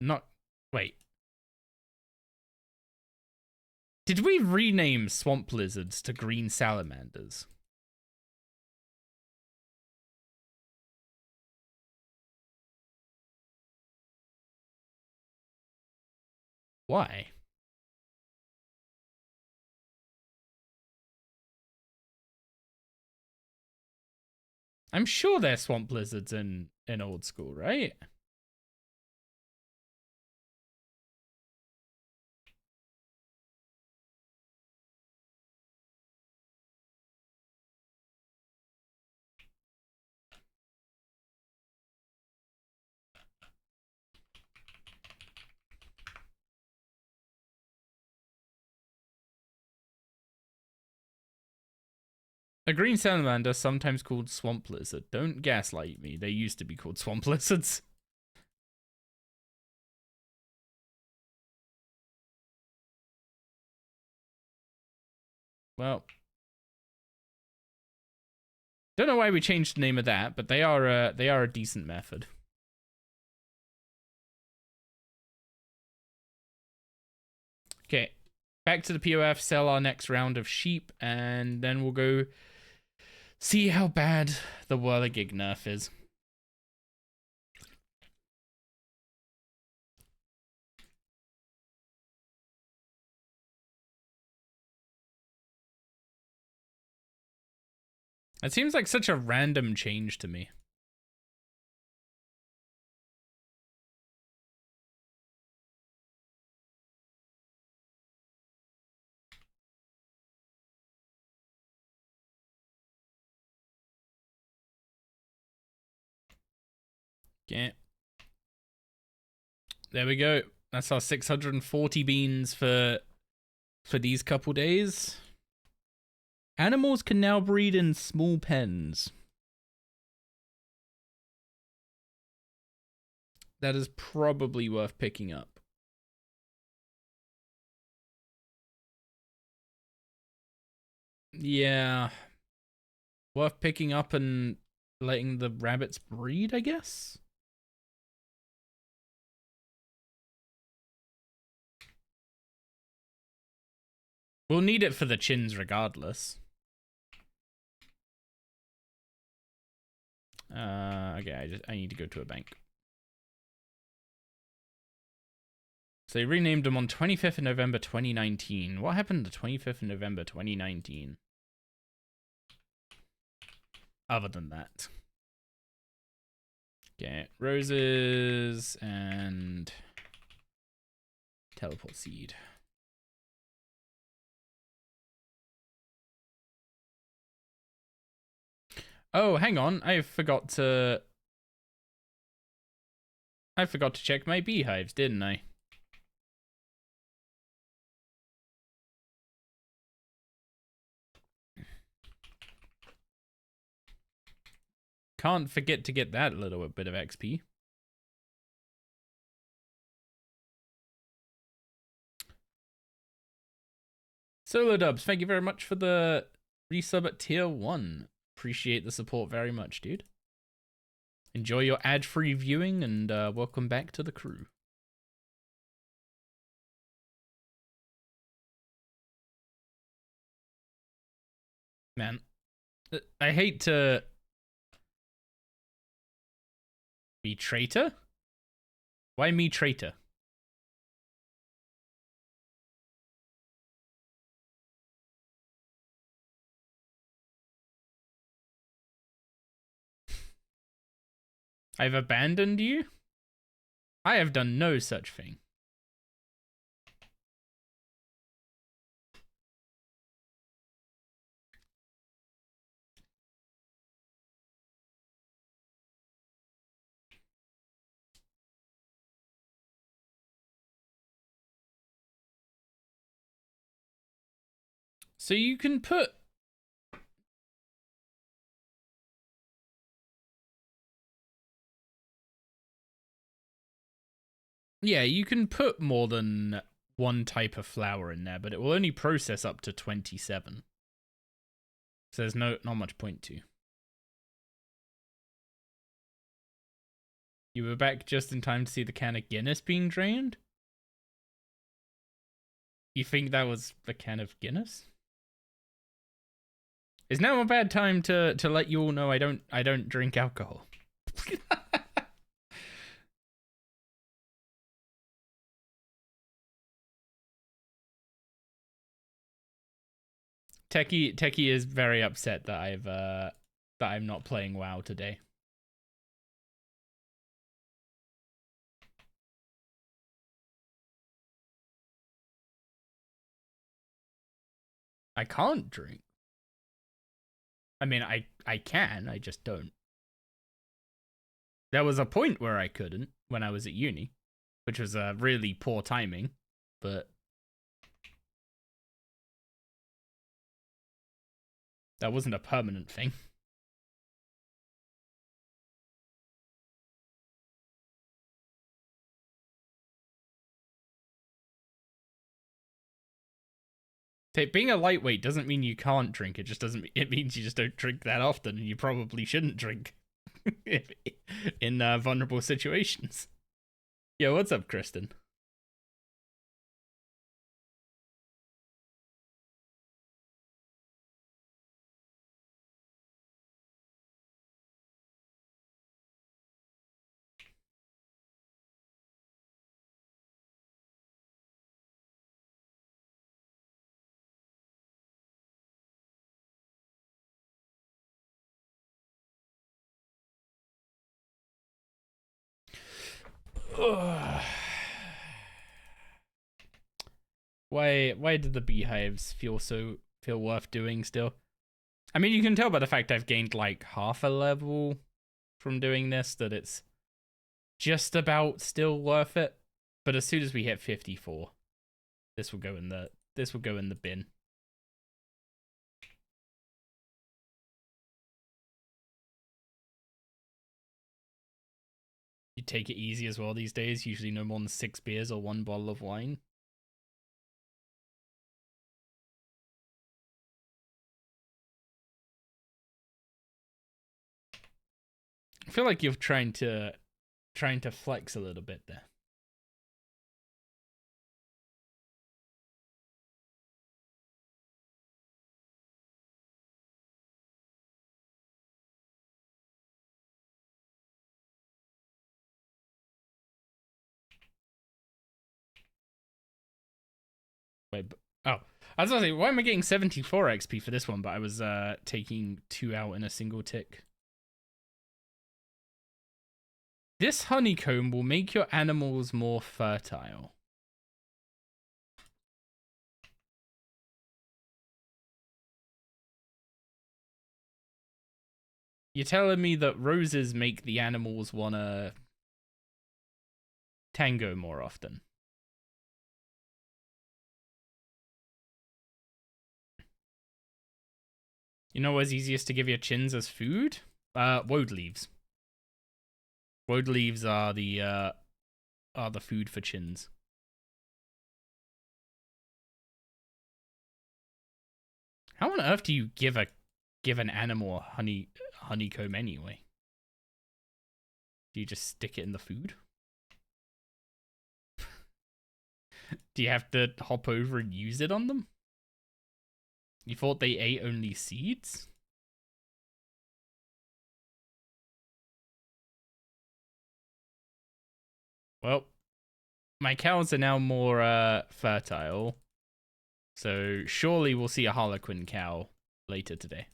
not. Wait. Did we rename swamp lizards to green salamanders? Why? I'm sure they're swamp lizards in old school, right? A green salamander, sometimes called swamp lizard. Don't gaslight me. They used to be called swamp lizards. Well, don't know why we changed the name of that, but they are a decent method. Okay, back to the POF, sell our next round of sheep, and then we'll go see how bad the Whirligig nerf is. It seems like such a random change to me. Okay. There we go. That's our 640 beans for these couple days. Animals can now breed in small pens. That is probably worth picking up. Yeah. Worth picking up and letting the rabbits breed, I guess? We'll need it for the chins regardless. Okay, I need to go to a bank. So they renamed them on 25th of November 2019. What happened to 25th of November 2019? Other than that. Okay, roses and teleport seed. Oh, hang on. I forgot to check my beehives, didn't I? Can't forget to get that little bit of XP. Solo Dubs, thank you very much for the resub at tier 1. Appreciate the support very much, dude. Enjoy your ad-free viewing and welcome back to the crew. Man, I hate to be traitor? Why me traitor? I've abandoned you? I have done no such thing. So you can put... Yeah, you can put more than one type of flower in there, but it will only process up to 27. So there's not much point to. You were back just in time to see the can of Guinness being drained? You think that was the can of Guinness? Is now a bad time to let you all know I don't drink alcohol? Techie is very upset that that I'm not playing WoW today. I can't drink. I mean, I can, I just don't. There was a point where I couldn't when I was at uni, which was really poor timing, but That wasn't a permanent thing. Being a lightweight doesn't mean you can't drink. It just doesn't. It means you just don't drink that often, and you probably shouldn't drink in vulnerable situations. Yo, what's up, Kristen? Why did the beehives feel worth doing still? I mean, you can tell by the fact I've gained like half a level from doing this that it's just about still worth it. But as soon as we hit 54, this will go in the bin. You take it easy as well these days, usually no more than 6 beers or 1 bottle of wine. I feel like you're trying to flex a little bit there. Wait, oh, I was gonna say, why am I getting 74 XP for this one? But I was taking 2 out in a single tick. This honeycomb will make your animals more fertile. You're telling me that roses make the animals wanna tango more often? You know what's easiest to give your chins as food? Woad leaves. Woad leaves are the food for chins. How on earth do you give an animal a honeycomb anyway? Do you just stick it in the food? Do you have to hop over and use it on them? You thought they ate only seeds? Well, my cows are now more fertile. So surely we'll see a Harlequin cow later today.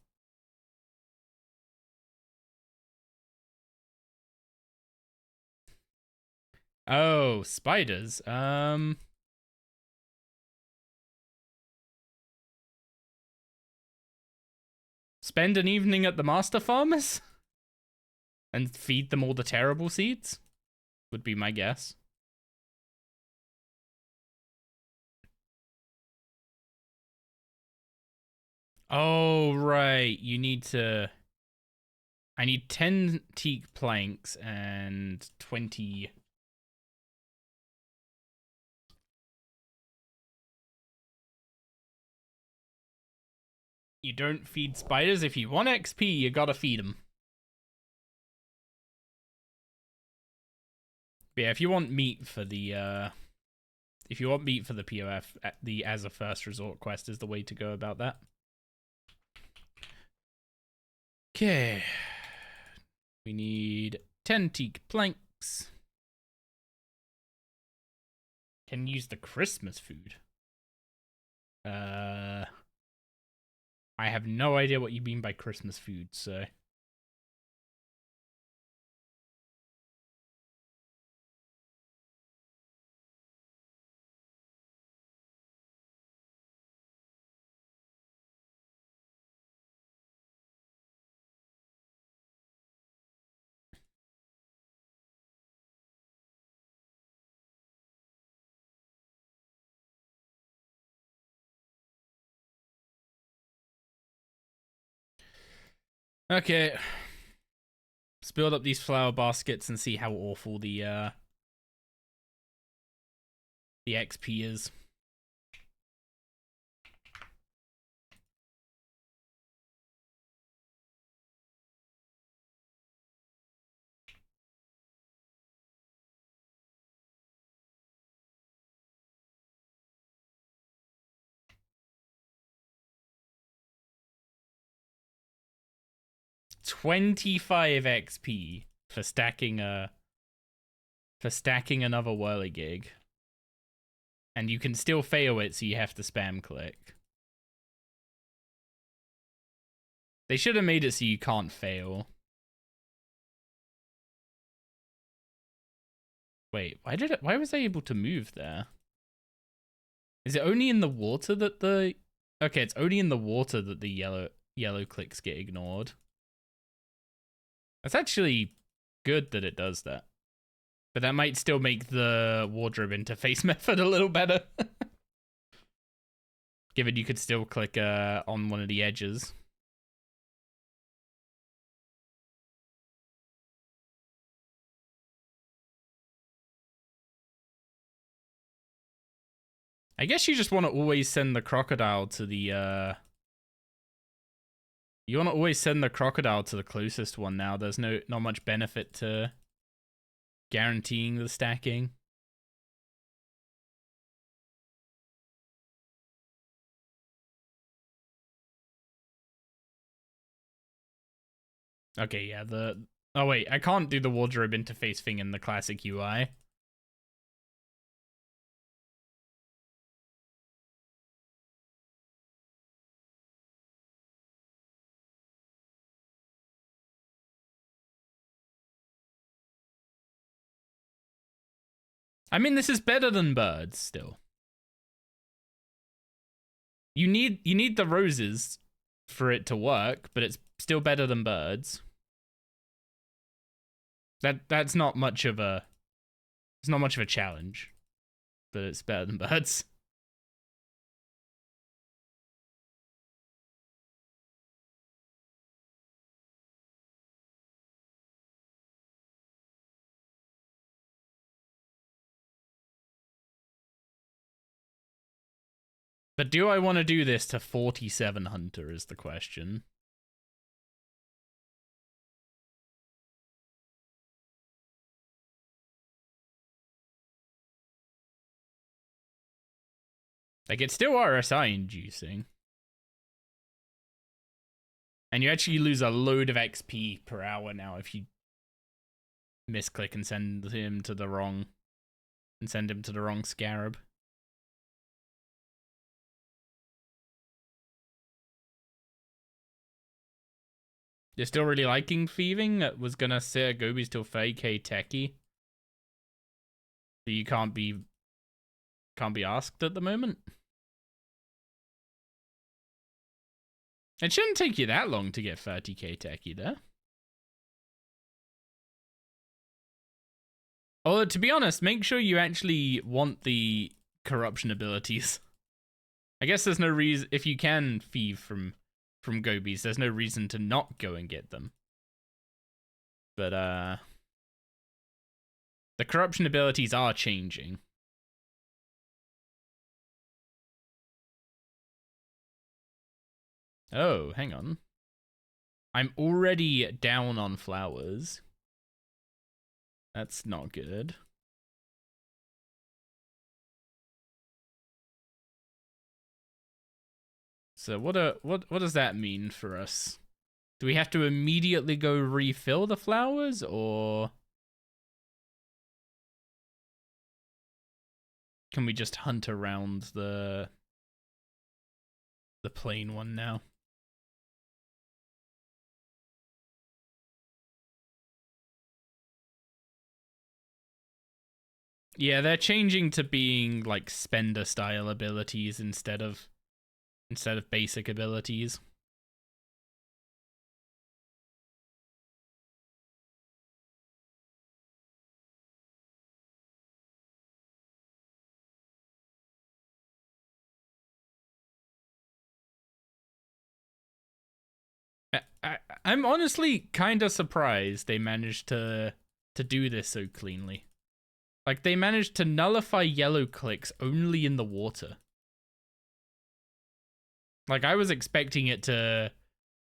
Oh, spiders. Spend an evening at the master farmers and feed them all the terrible seeds would be my guess. Oh, right. I need 10 teak planks and 20. You don't feed spiders. If you want XP, you gotta feed them. But yeah, if you want meat for the POF, the as a first resort quest is the way to go about that. Okay. We need 10 teak planks. Can use the Christmas food. I have no idea what you mean by Christmas food, so. Okay. Let's build up these flower baskets and see how awful the XP is. $25 XP for stacking another whirligig. And you can still fail it, so you have to spam click. They should have made it so you can't fail. Wait, why was I able to move there? Is it only in the water that the... Okay, it's only in the water that the yellow clicks get ignored. That's actually good that it does that. But that might still make the wardrobe interface method a little better. Given you could still click on one of the edges. I guess you just want to always send the crocodile to the you want to always send the crocodile to the closest one now. There's not much benefit to guaranteeing the stacking. Okay, yeah, oh wait, I can't do the wardrobe interface thing in the classic UI. I mean, this is better than birds still. You need the roses for it to work, but it's still better than birds. That's not much of a it's not much of a challenge, but it's better than birds. But do I want to do this to 47 Hunter is the question. Like, it's still RSI inducing. And you actually lose a load of XP per hour now if you misclick and send him to the wrong scarab. You're still really liking thieving? That was gonna say Gobi's still 30k techie. So you can't be asked at the moment. It shouldn't take you that long to get 30k techie there. Although, to be honest, make sure you actually want the corruption abilities. I guess there's no reason, if you can thieve from Gobies, there's no reason to not go and get them. But, the corruption abilities are changing. Oh, hang on. I'm already down on flowers. That's not good. So what does that mean for us? Do we have to immediately go refill the flowers, or can we just hunt around the plain one now? Yeah, they're changing to being like spender style abilities instead of basic abilities. I'm honestly kind of surprised they managed to do this so cleanly. Like, they managed to nullify yellow clicks only in the water. Like, I was expecting it to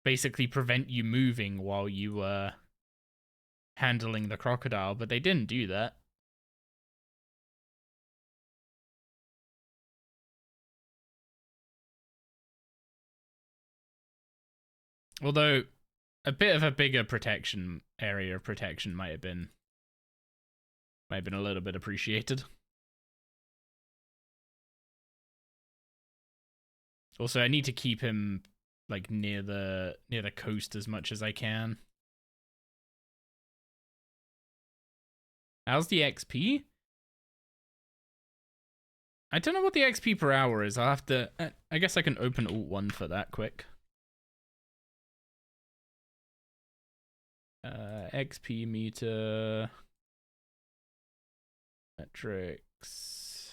basically prevent you moving while you were handling the crocodile, but they didn't do that. Although, a bit of a bigger area of protection might have been a little bit appreciated. Also, I need to keep him like near the coast as much as I can. How's the XP? I don't know what the XP per hour is. I'll have to. I guess I can open Alt 1 for that quick. XP meter. Metrics.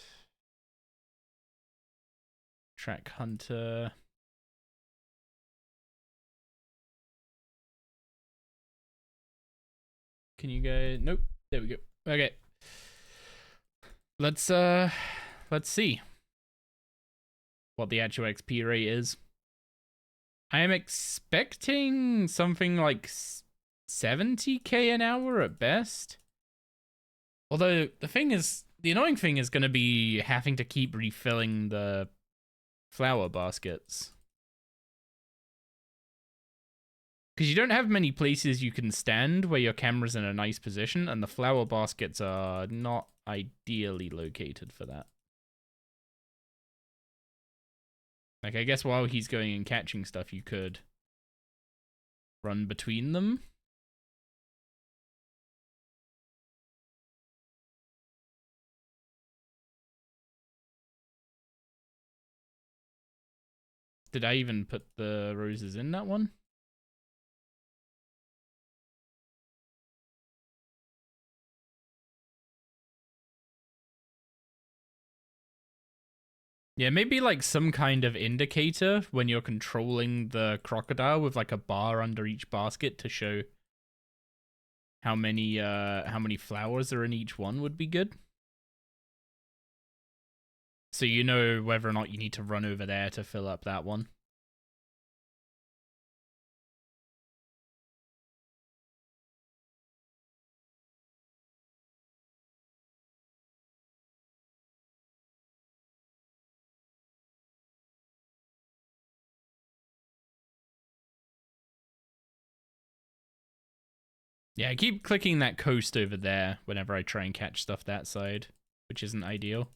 Track Hunter. Can you guys? Nope. There we go. Okay. Let's see what the actual XP rate is. I am expecting something like 70k an hour at best. Although the annoying thing is going to be having to keep refilling the flower baskets. Because you don't have many places you can stand where your camera's in a nice position, and the flower baskets are not ideally located for that. Like, I guess while he's going and catching stuff, you could run between them. Did I even put the roses in that one? Yeah, maybe like some kind of indicator when you're controlling the crocodile with like a bar under each basket to show how many flowers are in each one would be good. So you know whether or not you need to run over there to fill up that one. Yeah, I keep clicking that coast over there whenever I try and catch stuff that side, which isn't ideal.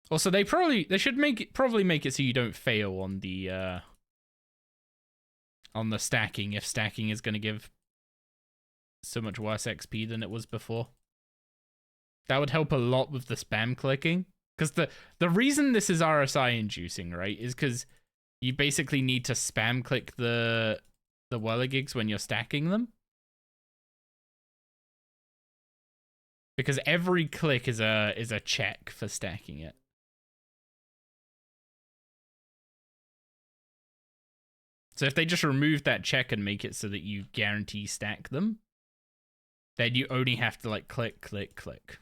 Also, they should probably make it so you don't fail on the stacking, if stacking is going to give so much worse XP than it was before. That would help a lot with the spam clicking. Because the reason this is RSI inducing, right, is because you basically need to spam click the whirligigs when you're stacking them. Because every click is a check for stacking it. So if they just remove that check and make it so that you guarantee stack them, then you only have to like click, click, click.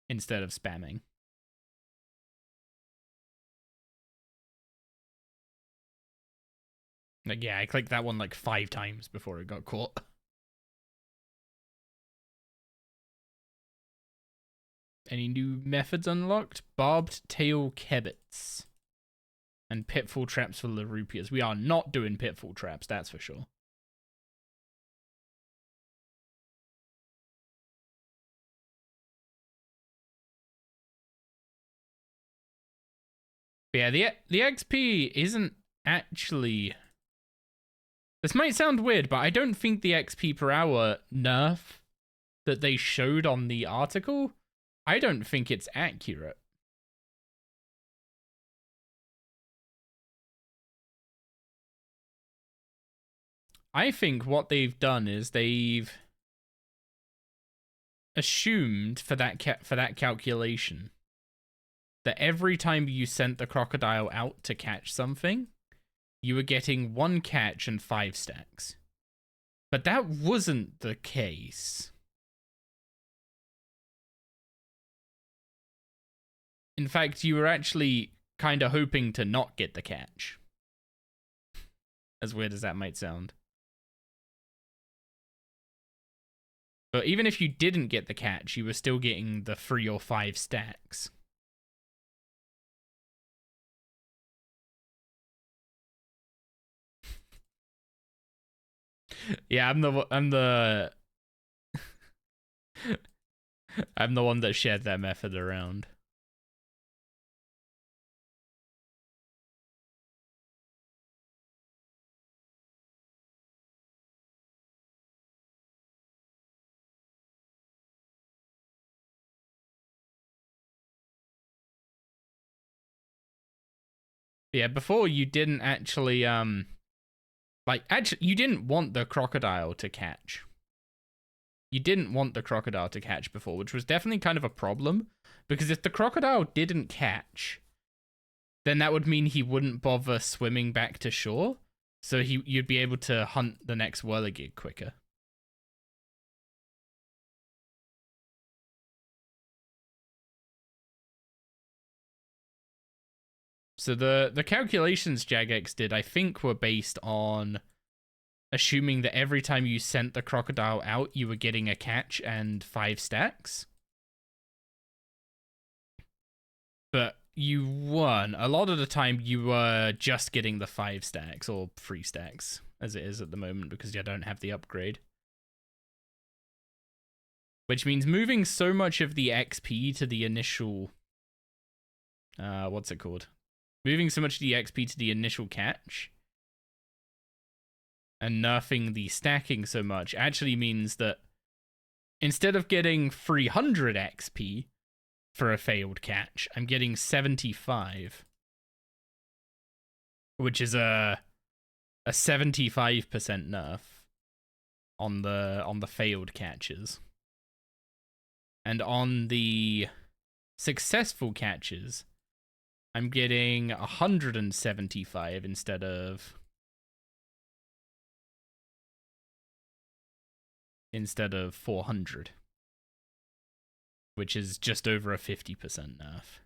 Instead of spamming. Like, yeah, I clicked that one like 5 times before it got caught. Any new methods unlocked? Barbed tail kebbits. And pitfall traps for the rupias. We are not doing pitfall traps, that's for sure. But yeah, the XP isn't actually... This might sound weird, but I don't think the XP per hour nerf that they showed on the article, I don't think it's accurate. I think what they've done is they've assumed for that calculation that every time you sent the crocodile out to catch something, you were getting 1 catch and 5 stacks. But that wasn't the case. In fact, you were actually kind of hoping to not get the catch. As weird as that might sound. But even if you didn't get the catch, you were still getting the 3 or 5 stacks. Yeah, I'm the I'm the one that shared that method around. Yeah, before you didn't actually you didn't want the crocodile to catch. You didn't want the crocodile to catch before, which was definitely kind of a problem. Because if the crocodile didn't catch, then that would mean he wouldn't bother swimming back to shore. So you'd be able to hunt the next whirligig quicker. So the calculations Jagex did, I think, were based on assuming that every time you sent the crocodile out, you were getting a catch and 5 stacks. But you won. A lot of the time, you were just getting the 5 stacks, or 3 stacks, as it is at the moment, because you don't have the upgrade. Which means moving so much of the XP to the initial... what's it called? Moving so much of the XP to the initial catch and nerfing the stacking so much actually means that instead of getting 300 XP for a failed catch, I'm getting 75, which is a 75% nerf on the failed catches. And on the successful catches, I'm getting 175 instead of 400, which is just over a 50% nerf.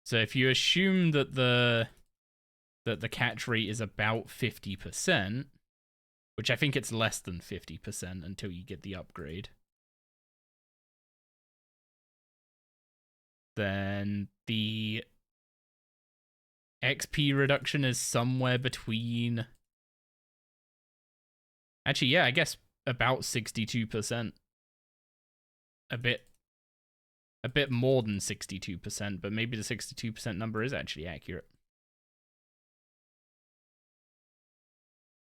So if you assume that the catch rate is about 50%, which I think it's less than 50% until you get the upgrade, then the XP reduction is somewhere between... Actually, yeah, I guess about 62%. A bit more than 62%, but maybe the 62% number is actually accurate.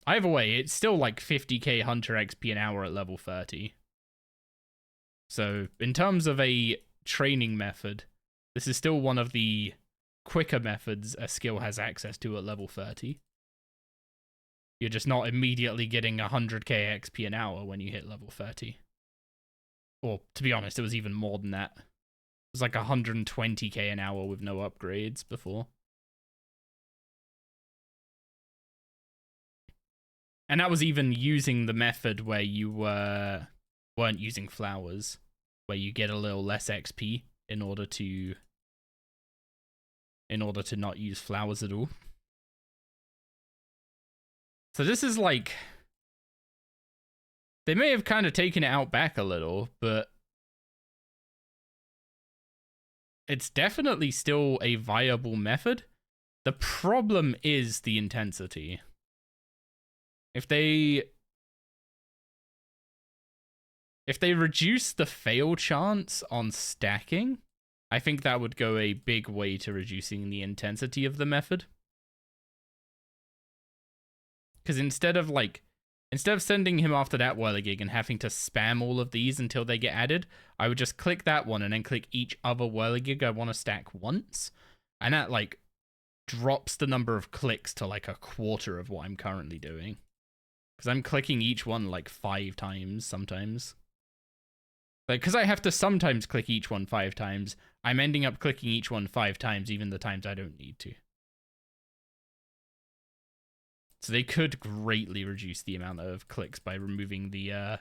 Either way, it's still like 50k Hunter XP an hour at level 30. So, in terms of a training method, this is still one of the quicker methods a skill has access to at level 30. You're just not immediately getting 100k XP an hour when you hit level 30. Or, to be honest, it was even more than that. It was like 120k an hour with no upgrades before. And that was even using the method where you weren't using flowers, where you get a little less XP in order to not use flowers at all. So this is like... They may have kind of taken it out back a little, but... it's definitely still a viable method. The problem is the intensity. If they reduce the fail chance on stacking, I think that would go a big way to reducing the intensity of the method. Because instead of sending him after that whirligig and having to spam all of these until they get added, I would just click that one and then click each other whirligig I want to stack once. And that, like, drops the number of clicks to, like, a quarter of what I'm currently doing. Because I'm clicking each one, like, 5 times sometimes. Like, because I have to sometimes click each one 5 times, I'm ending up clicking each one 5 times, even the times I don't need to. So they could greatly reduce the amount of clicks by removing the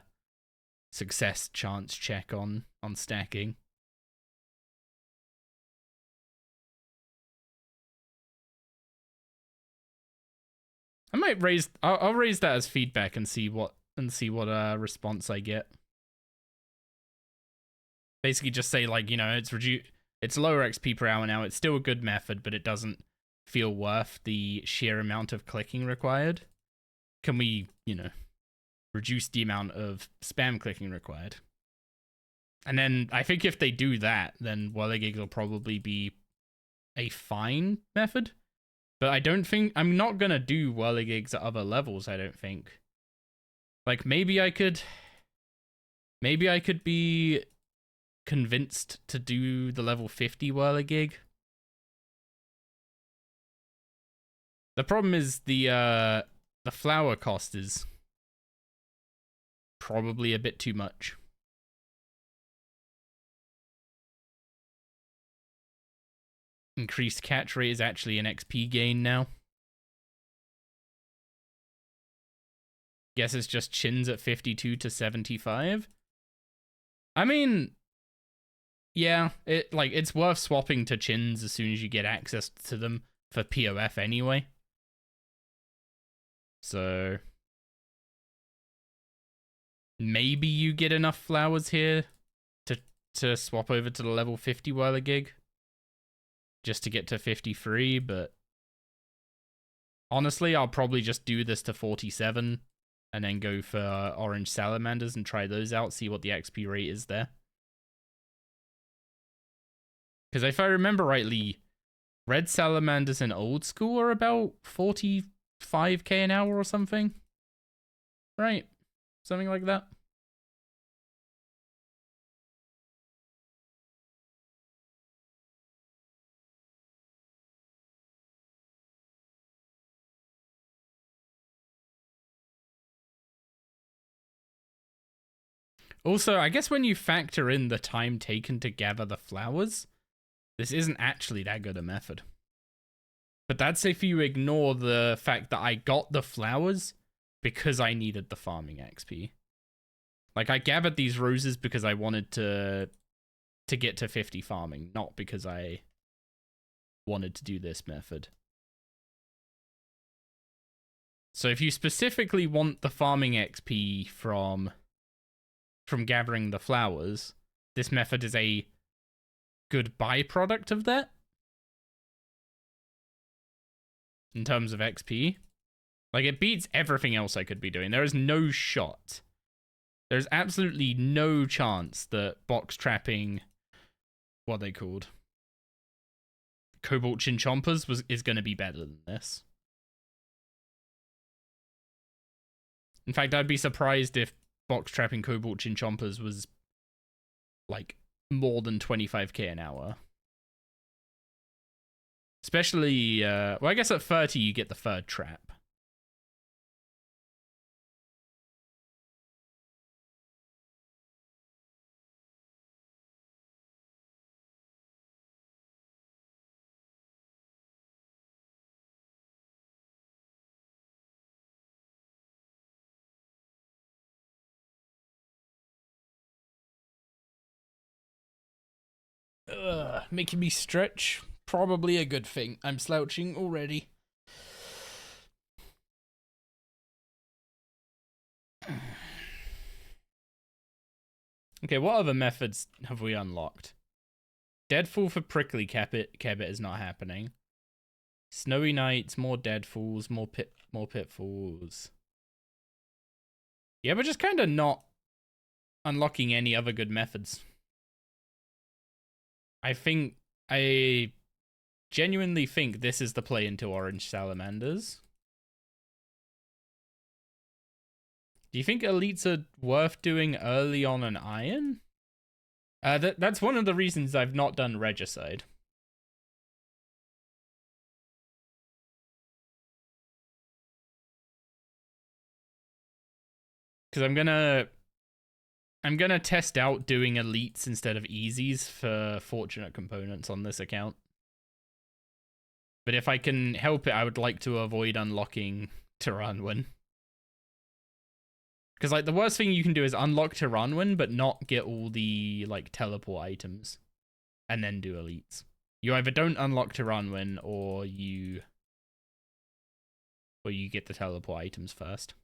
success chance check on stacking. I might raise. I'll raise that as feedback and see what response I get. Basically, just say like, you know, it's lower XP per hour now. It's still a good method, but it doesn't feel worth the sheer amount of clicking required. Can we, you know, reduce the amount of spam clicking required? And then I think if they do that, then Whirligigs will probably be a fine method. But I don't think... I'm not going to do Whirligigs at other levels, I don't think. Like, maybe I could be convinced to do the level 50 Whirligig. The problem is the flower cost is probably a bit too much. Increased catch rate is actually an XP gain now. Guess it's just chins at 52 to 75. I mean, yeah, it's worth swapping to chins as soon as you get access to them for POF anyway. So maybe you get enough flowers here to swap over to the level 50 Whirligig. Just to get to 53, but honestly, I'll probably just do this to 47 and then go for orange salamanders and try those out, see what the XP rate is there. Because if I remember rightly, red salamanders in old school are about 45k an hour or something. Right? Something like that. Also, I guess when you factor in the time taken to gather the flowers, this isn't actually that good a method. But that's if you ignore the fact that I got the flowers because I needed the farming XP. Like, I gathered these roses because I wanted to get to 50 farming, not because I wanted to do this method. So if you specifically want the farming XP from gathering the flowers, this method is a good byproduct of that. In terms of XP. Like, it beats everything else I could be doing. There is no shot. There's absolutely no chance that box trapping, what are they called? Cobalt Chinchompers is going to be better than this. In fact, I'd be surprised if box trapping Cobalt Chinchompers was like more than 25k an hour. Especially, well, I guess at 30 you get the third trap. Making me stretch. Probably a good thing. I'm slouching already. Okay, what other methods have we unlocked? Deadfall for Prickly Kebbit is not happening. Snowy Nights, more Deadfalls, more Pitfalls. Yeah, we're just kind of not unlocking any other good methods. I genuinely think this is the play into orange salamanders. Do you think elites are worth doing early on an iron? That's one of the reasons I've not done regicide. Because I'm gonna I'm gonna test out doing elites instead of easies for fortunate components on this account. But if I can help it, I would like to avoid unlocking Tyranwin. Because, like, the worst thing you can do is unlock Tyranwin, but not get all the, like, teleport items. And then do elites. You either don't unlock Tyranwin, or you get the teleport items first.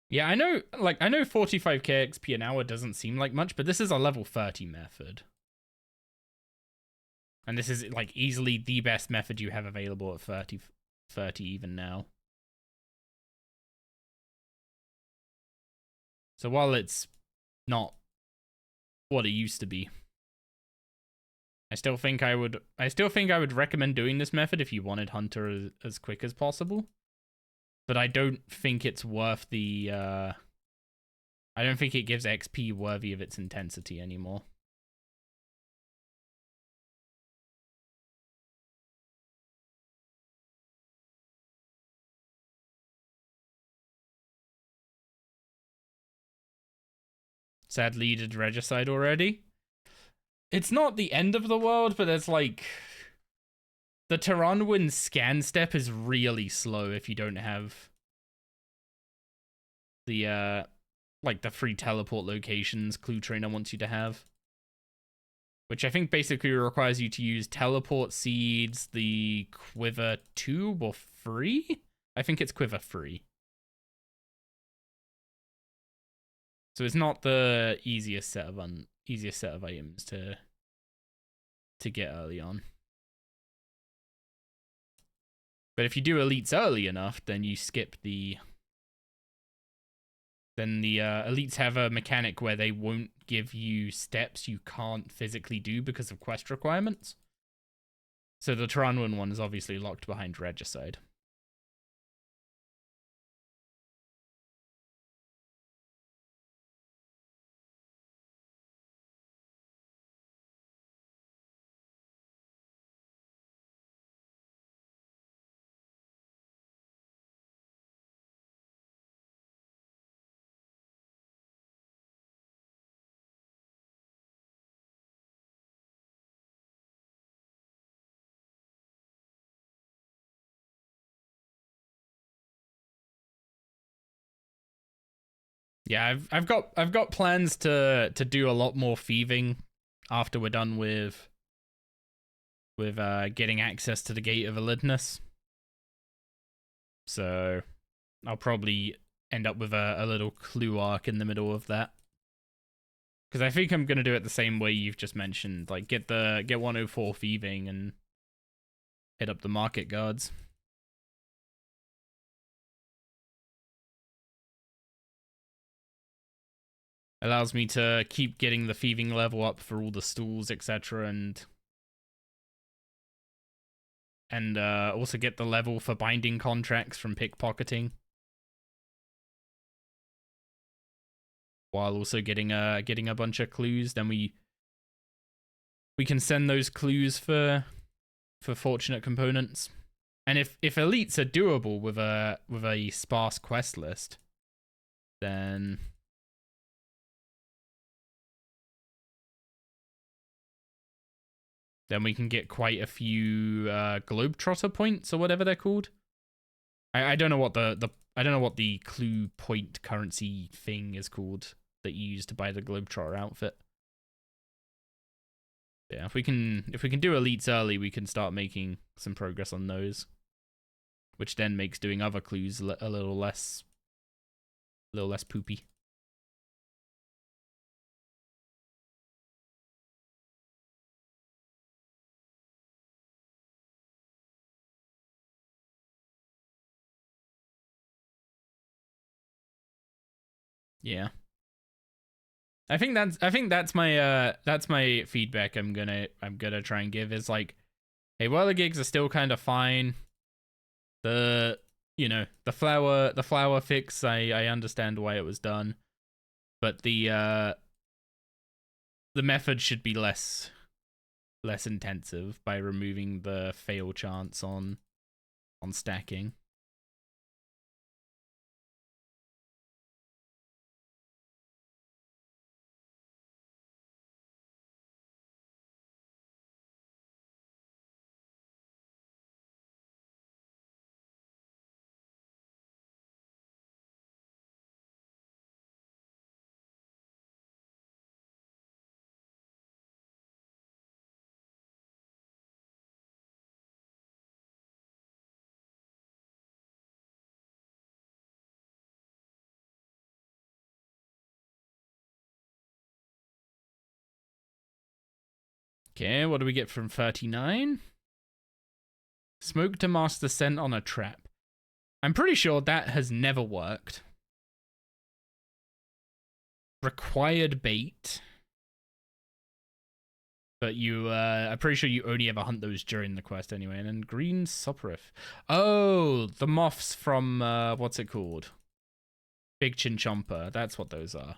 Yeah, I know 45k XP an hour doesn't seem like much, but this is a level 30 method. And this is, like, easily the best method you have available at 30 even now. So while it's not what it used to be, I still think I would recommend doing this method if you wanted Hunter as quick as possible. But I don't think it's worth the, I don't think it gives XP worthy of its intensity anymore. Sadly, did Regicide already. It's not the end of the world, but there's, like, the Tyranwin scan step is really slow if you don't have the, like, the free teleport locations Clue Trainer wants you to have. Which I think basically requires you to use teleport seeds, the Quiver 2 or 3? I think it's Quiver 3. So it's not the easiest set of items to get early on. But if you do elites early enough, then you skip the... Then the elites have a mechanic where they won't give you steps you can't physically do because of quest requirements. So the Tyranwin one is obviously locked behind Regicide. Yeah, I've got plans to do a lot more thieving after we're done with getting access to the Gate of Elidness. So I'll probably end up with a little clue arc in the middle of that. Because I think I'm gonna do it the same way you've just mentioned, like get 104 thieving and hit up the market guards. Allows me to keep getting the thieving level up for all the stools, etc., and also get the level for binding contracts from pickpocketing, while also getting a bunch of clues. Then we can send those clues for fortunate components. And if elites are doable with a sparse quest list, then we can get quite a few Globetrotter points or whatever they're called. I don't know what the clue point currency thing is called that you use to buy the Globetrotter outfit. Yeah, if we can do elites early, we can start making some progress on those, which then makes doing other clues a little less poopy. Yeah. I think that's my feedback I'm gonna try and give is like, hey, while the gigs are still kind of fine, the you know, the flower fix, I understand why it was done, but the method should be less intensive by removing the fail chance on stacking. Okay, what do we get from 39? Smoke to mask the scent on a trap. I'm pretty sure that has never worked. Required bait. But I'm pretty sure you only ever hunt those during the quest anyway. And then green soporific. Oh, the moths from, what's it called? Big Chinchompa. That's what those are.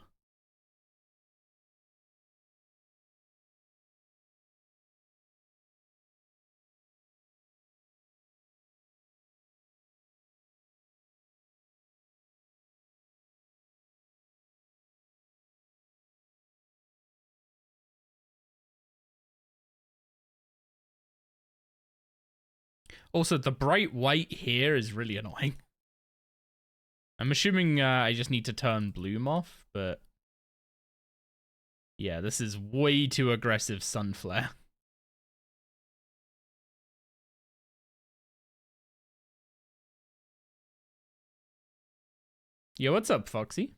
Also, the bright white here is really annoying. I'm assuming I just need to turn bloom off, but yeah, this is way too aggressive sun flare. Yo, what's up, Foxy?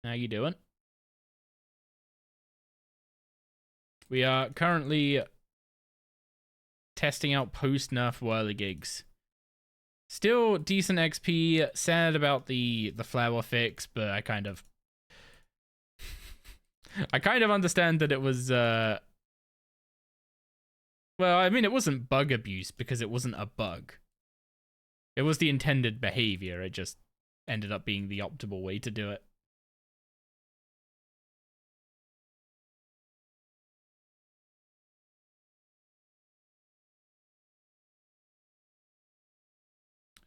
How you doing? We are currently testing out post-nerf whirligigs. Still decent XP, sad about the flower fix, but I kind of understand that it was well, I mean, it wasn't bug abuse because it wasn't a bug. It was the intended behavior. It just ended up being the optimal way to do it.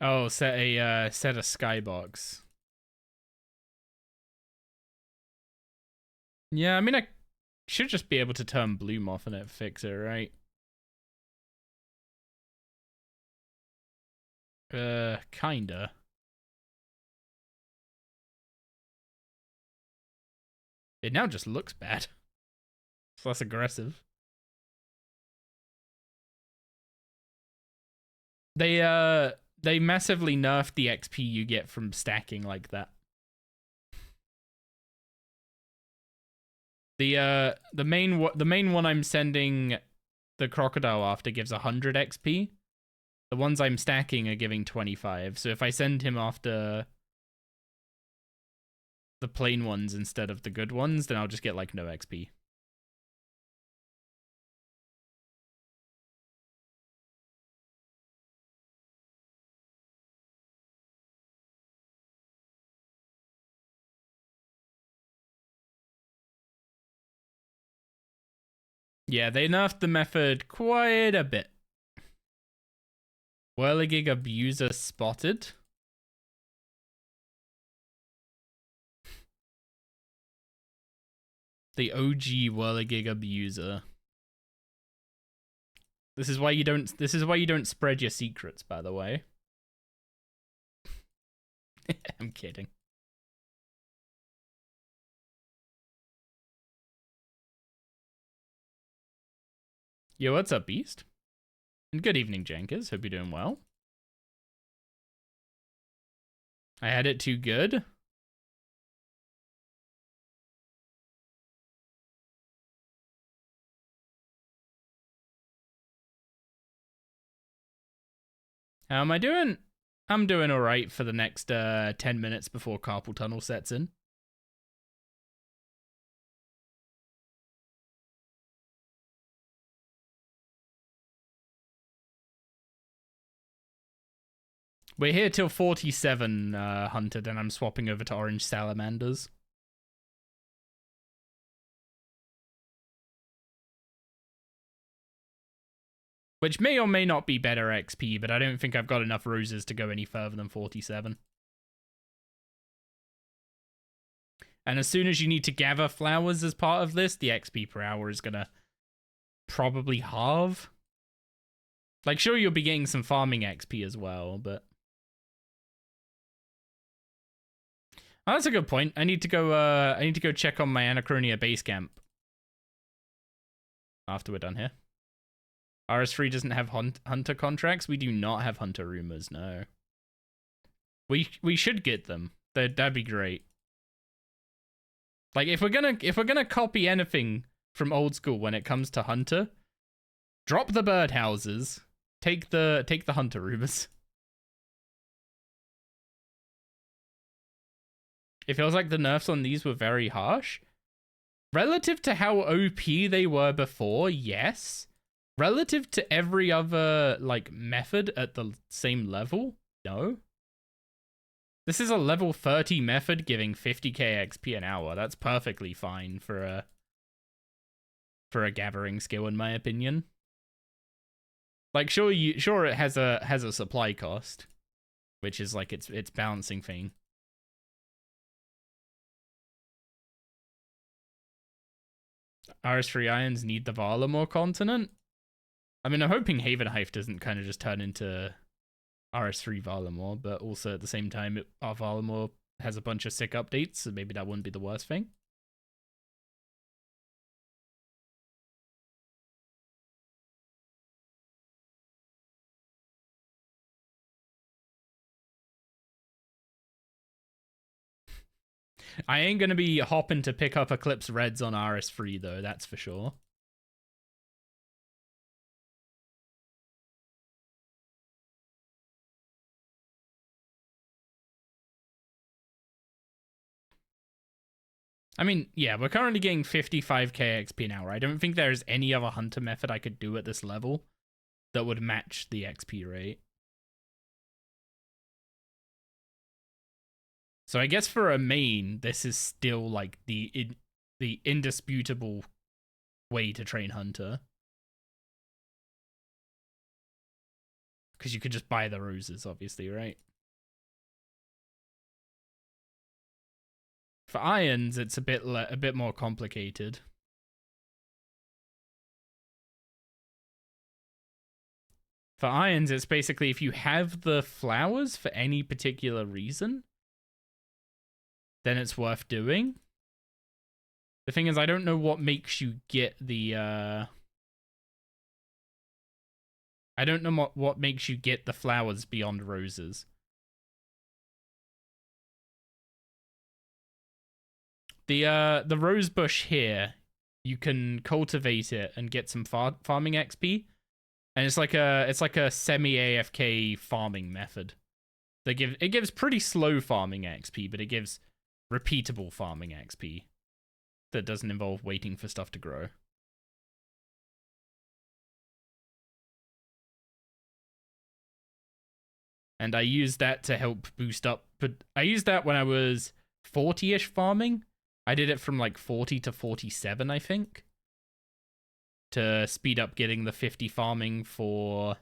Oh, set a skybox. Yeah, I mean, I should just be able to turn bloom off and it fix it, right? Kinda. It now just looks bad. It's less aggressive. They massively nerfed the XP you get from stacking like that. The main one I'm sending the crocodile after gives 100 XP. The ones I'm stacking are giving 25. So if I send him after the plain ones instead of the good ones, then I'll just get like no XP. Yeah, they nerfed the method quite a bit. Whirligig abuser spotted. The OG Whirligig abuser. This is why you don't spread your secrets, by the way. I'm kidding. Yo, what's up, Beast? And good evening, Jenkins. Hope you're doing well. I had it too good. How am I doing? I'm doing alright for the next 10 minutes before carpal tunnel sets in. We're here till 47 hunted, and I'm swapping over to orange salamanders. Which may or may not be better XP, but I don't think I've got enough roses to go any further than 47. And as soon as you need to gather flowers as part of this, the XP per hour is gonna probably halve. Like, sure, you'll be getting some farming XP as well, but... Oh, that's a good point. I need to go check on my Anachronia base camp. After we're done here. RS3 doesn't have hunter contracts. We do not have hunter rumors, no. We should get them. That'd be great. Like, if we're gonna copy anything from old school when it comes to hunter, drop the birdhouses, take the hunter rumors. It feels like the nerfs on these were very harsh. Relative to how OP they were before, yes. Relative to every other, like, method at the same level, no. This is a level 30 method giving 50k XP an hour. That's perfectly fine for a gathering skill, in my opinion. Like, sure it has a supply cost, which is like its balancing thing. RS3 Irons need the Varlamore continent. I mean, I'm hoping Havenhive doesn't kind of just turn into RS3 Varlamore, but also at the same time, our Varlamore has a bunch of sick updates, so maybe that wouldn't be the worst thing. I ain't gonna be hopping to pick up Eclipse Reds on RS3 though, that's for sure. I mean, yeah, we're currently getting 55k XP an hour. I don't think there's any other hunter method I could do at this level that would match the XP rate. So I guess for a main, this is still like the indisputable way to train hunter. Because you could just buy the roses, obviously, right? For irons, it's a bit more complicated. For irons, it's basically if you have the flowers for any particular reason, then it's worth doing. The thing is, I don't know what makes you get the, I don't know what makes you get the flowers beyond roses. The rose bush here, you can cultivate it and get some farming XP, and it's like a semi AFK farming method. It gives pretty slow farming XP, but it gives repeatable farming XP that doesn't involve waiting for stuff to grow. And I used that to help boost up, but I used that when I was 40-ish farming. I did it from like 40 to 47, I think, to speed up getting the 50 farming for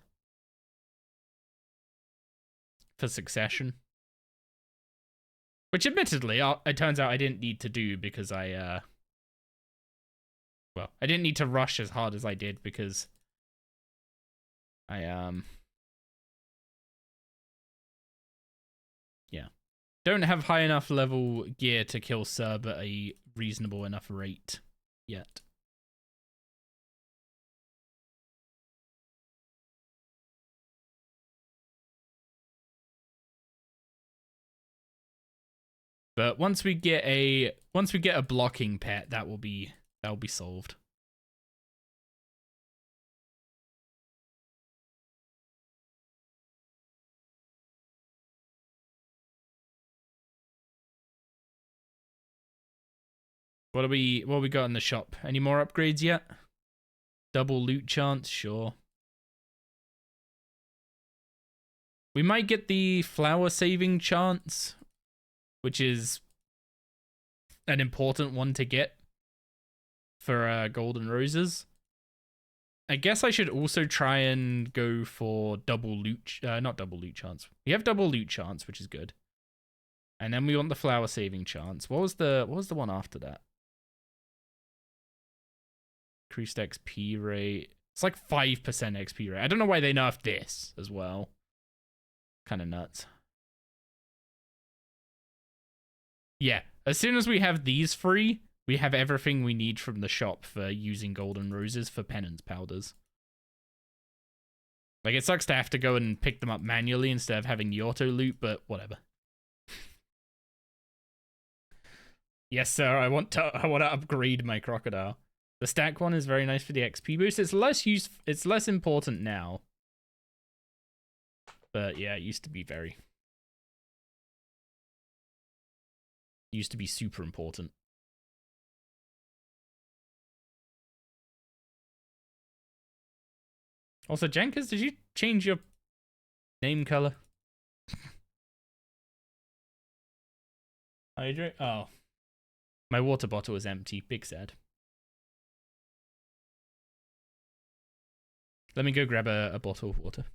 Succession. Which admittedly, it turns out I didn't need to do because I didn't need to rush as hard as I did because I yeah. Don't have high enough level gear to kill Serb at a reasonable enough rate yet. But once we get a blocking pet, that will be solved. What we got in the shop? Any more upgrades yet? Double loot chance, sure. We might get the flower saving chance, which is an important one to get for golden roses. I guess I should also try and go for double loot, not double loot chance. We have double loot chance, which is good. And then we want the flower saving chance. What was the one after that? Increased XP rate. It's like 5% XP rate. I don't know why they nerfed this as well. Kind of nuts. Yeah, as soon as we have these free, we have everything we need from the shop for using golden roses for penance powders. Like, it sucks to have to go and pick them up manually instead of having the auto loot, but whatever. Yes, sir, I want to upgrade my crocodile. The stack one is very nice for the XP boost. It's less important now. But yeah, it used to be super important. Also, Jenkins, did you change your name color? Hydrate? Oh. My water bottle is empty. Big sad. Let me go grab a bottle of water.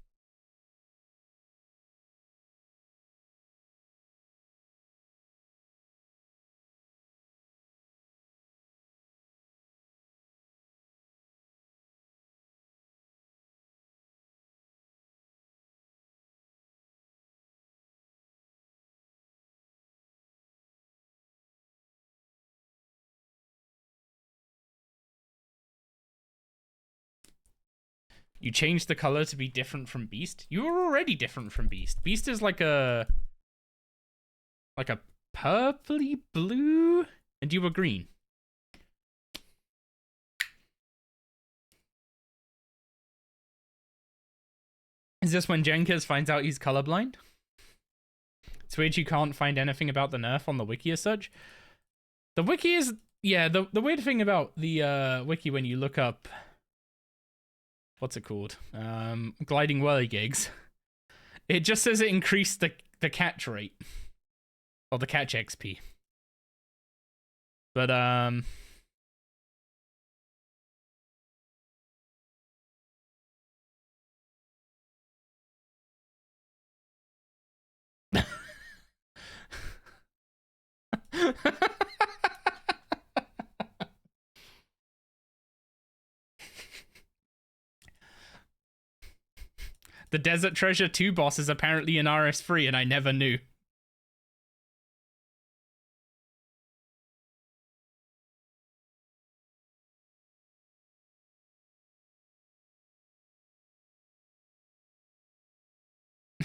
You changed the color to be different from Beast? You were already different from Beast. Beast is like a purpley blue, and you were green. Is this when Jenkins finds out he's colorblind? It's weird you can't find anything about the nerf on the wiki as such. The wiki is... Yeah, the weird thing about the wiki when you look up... What's it called? Gliding whirligigs. It just says it increased the catch rate. Or the catch XP. But, the Desert Treasure 2 boss is apparently an RS3 and I never knew.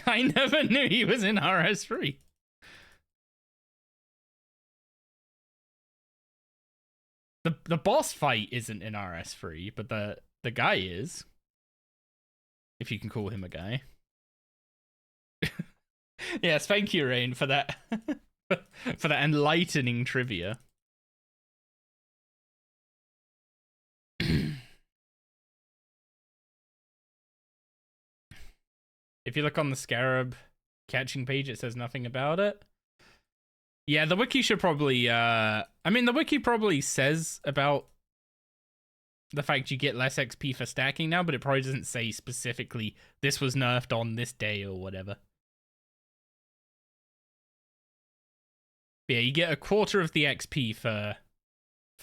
I never knew he was in RS3. The boss fight isn't in RS3, but the guy is. If you can call him a guy. Yes, thank you, Rain, for that for that enlightening trivia. If you look on the Scarab catching page, it says nothing about it. Yeah, the wiki should probably, I mean, the wiki probably says about the fact you get less XP for stacking now, but it probably doesn't say specifically this was nerfed on this day or whatever. But yeah, you get a quarter of the XP for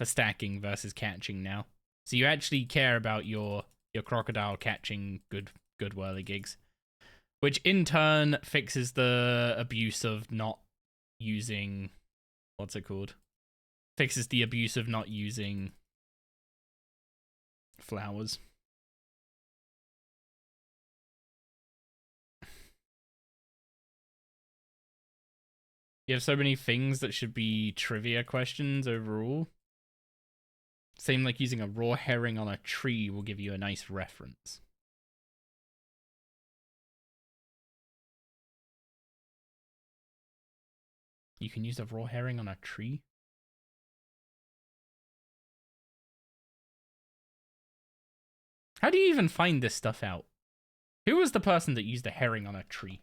stacking versus catching now. So you actually care about your crocodile catching good whirligigs. Which in turn fixes the abuse of not using... What's it called? Fixes the abuse of not using flowers. You have so many things that should be trivia questions overall. Same like using a raw herring on a tree will give you a nice reference. You can use a raw herring on a tree? How do you even find this stuff out? Who was the person that used a herring on a tree?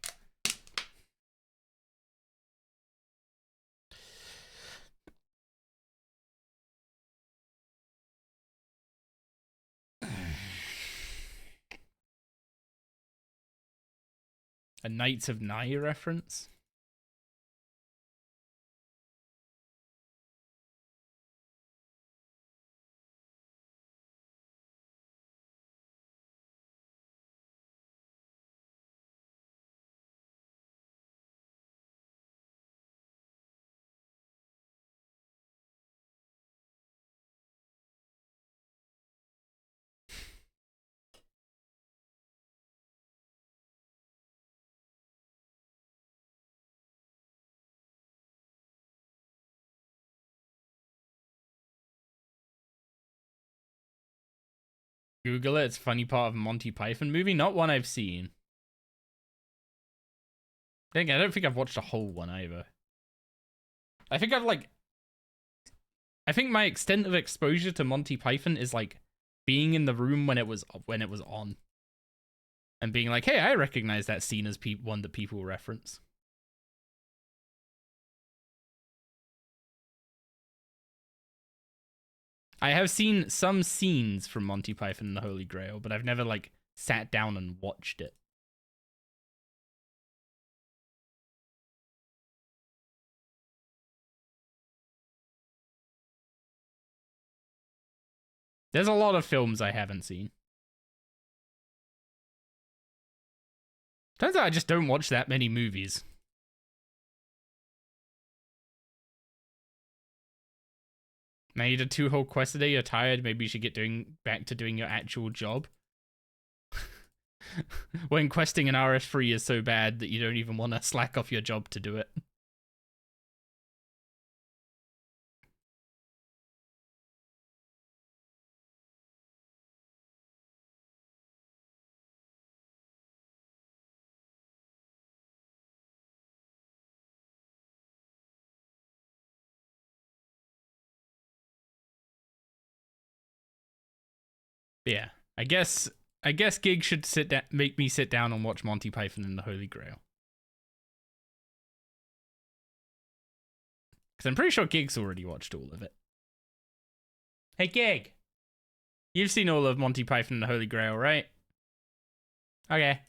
A Knights of Nye reference? Google it. It's a funny part of a Monty Python movie. Not one I've seen. I don't think I've watched a whole one either. I think I think my extent of exposure to Monty Python is like being in the room when it was on. And being like, hey, I recognize that scene as one that people reference. I have seen some scenes from Monty Python and the Holy Grail, but I've never, like, sat down and watched it. There's a lot of films I haven't seen. Turns out I just don't watch that many movies. Now you did 2 whole quests a day, you're tired, maybe you should get back to doing your actual job. When questing an RS3 is so bad that you don't even want to slack off your job to do it. Yeah, I guess Gig should make me sit down and watch Monty Python and the Holy Grail. Because I'm pretty sure Gig's already watched all of it. Hey, Gig! You've seen all of Monty Python and the Holy Grail, right? Okay.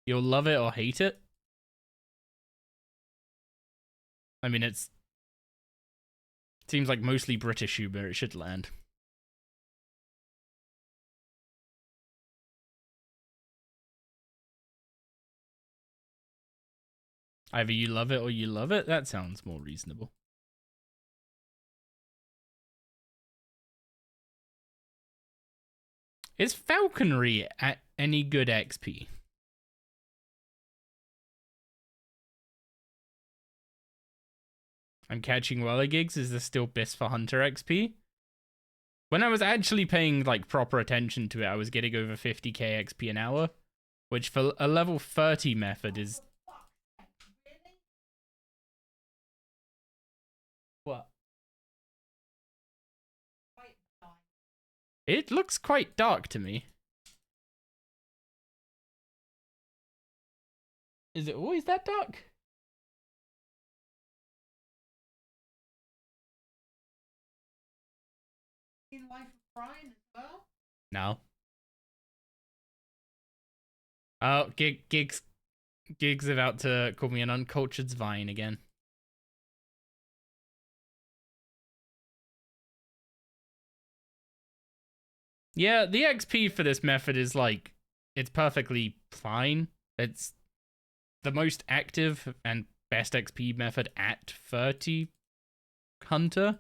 You'll love it or hate it. I mean, it seems like mostly British humor. It should land. Either you love it or you love it. That sounds more reasonable. Is falconry at any good XP? I'm catching Weller gigs. Is this still best for Hunter XP? When I was actually paying like proper attention to it, I was getting over 50k XP an hour, which for a level 30 method is... What? It looks quite dark to me. Is it always that dark? In Life of Brian as well? No. Oh, Gig's about to call me an uncultured Zvine again. Yeah, the XP for this method is like, it's perfectly fine. It's the most active and best XP method at 30 Hunter,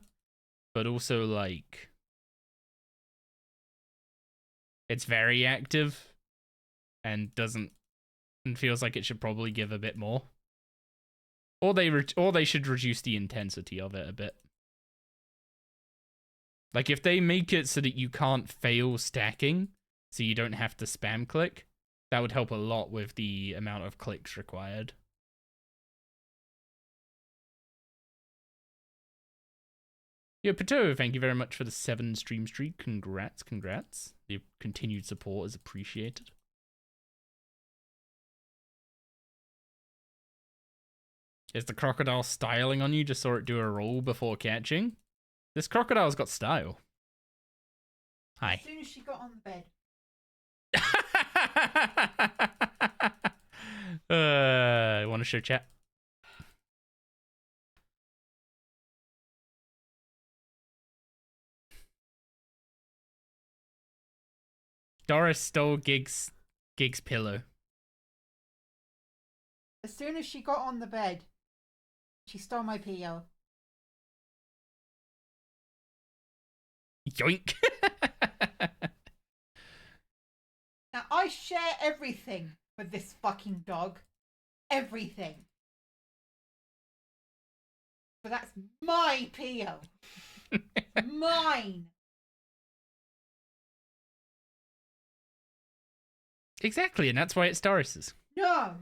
but also like, it's very active and feels like it should probably give a bit more. Or they should reduce the intensity of it a bit. Like, if they make it so that you can't fail stacking, so you don't have to spam click, that would help a lot with the amount of clicks required. Yo, Pato, thank you very much for the 7 stream streak. Congrats. The continued support is appreciated. Is the crocodile styling on you? Just saw it do a roll before catching. This crocodile's got style. Hi. As soon as she got on the bed. Want to show chat? Doris stole Gig's pillow. As soon as she got on the bed, she stole my PO. Yoink. Now, I share everything with this fucking dog. Everything. But that's my PO. Mine. Exactly, and that's why it's Doris's. No.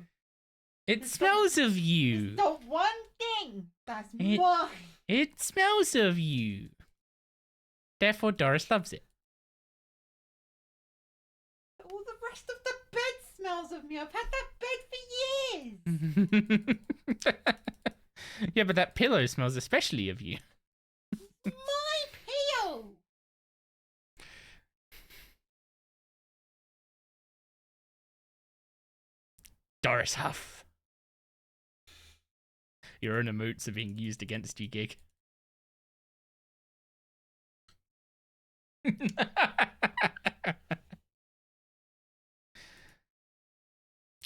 It smells of you. The one thing that's mine. It smells of you. Therefore, Doris loves it. All the rest of the bed smells of me. I've had that bed for years. Yeah, but that pillow smells especially of you. My pillow. Doris Huff. Your own emotes are being used against you, Gig.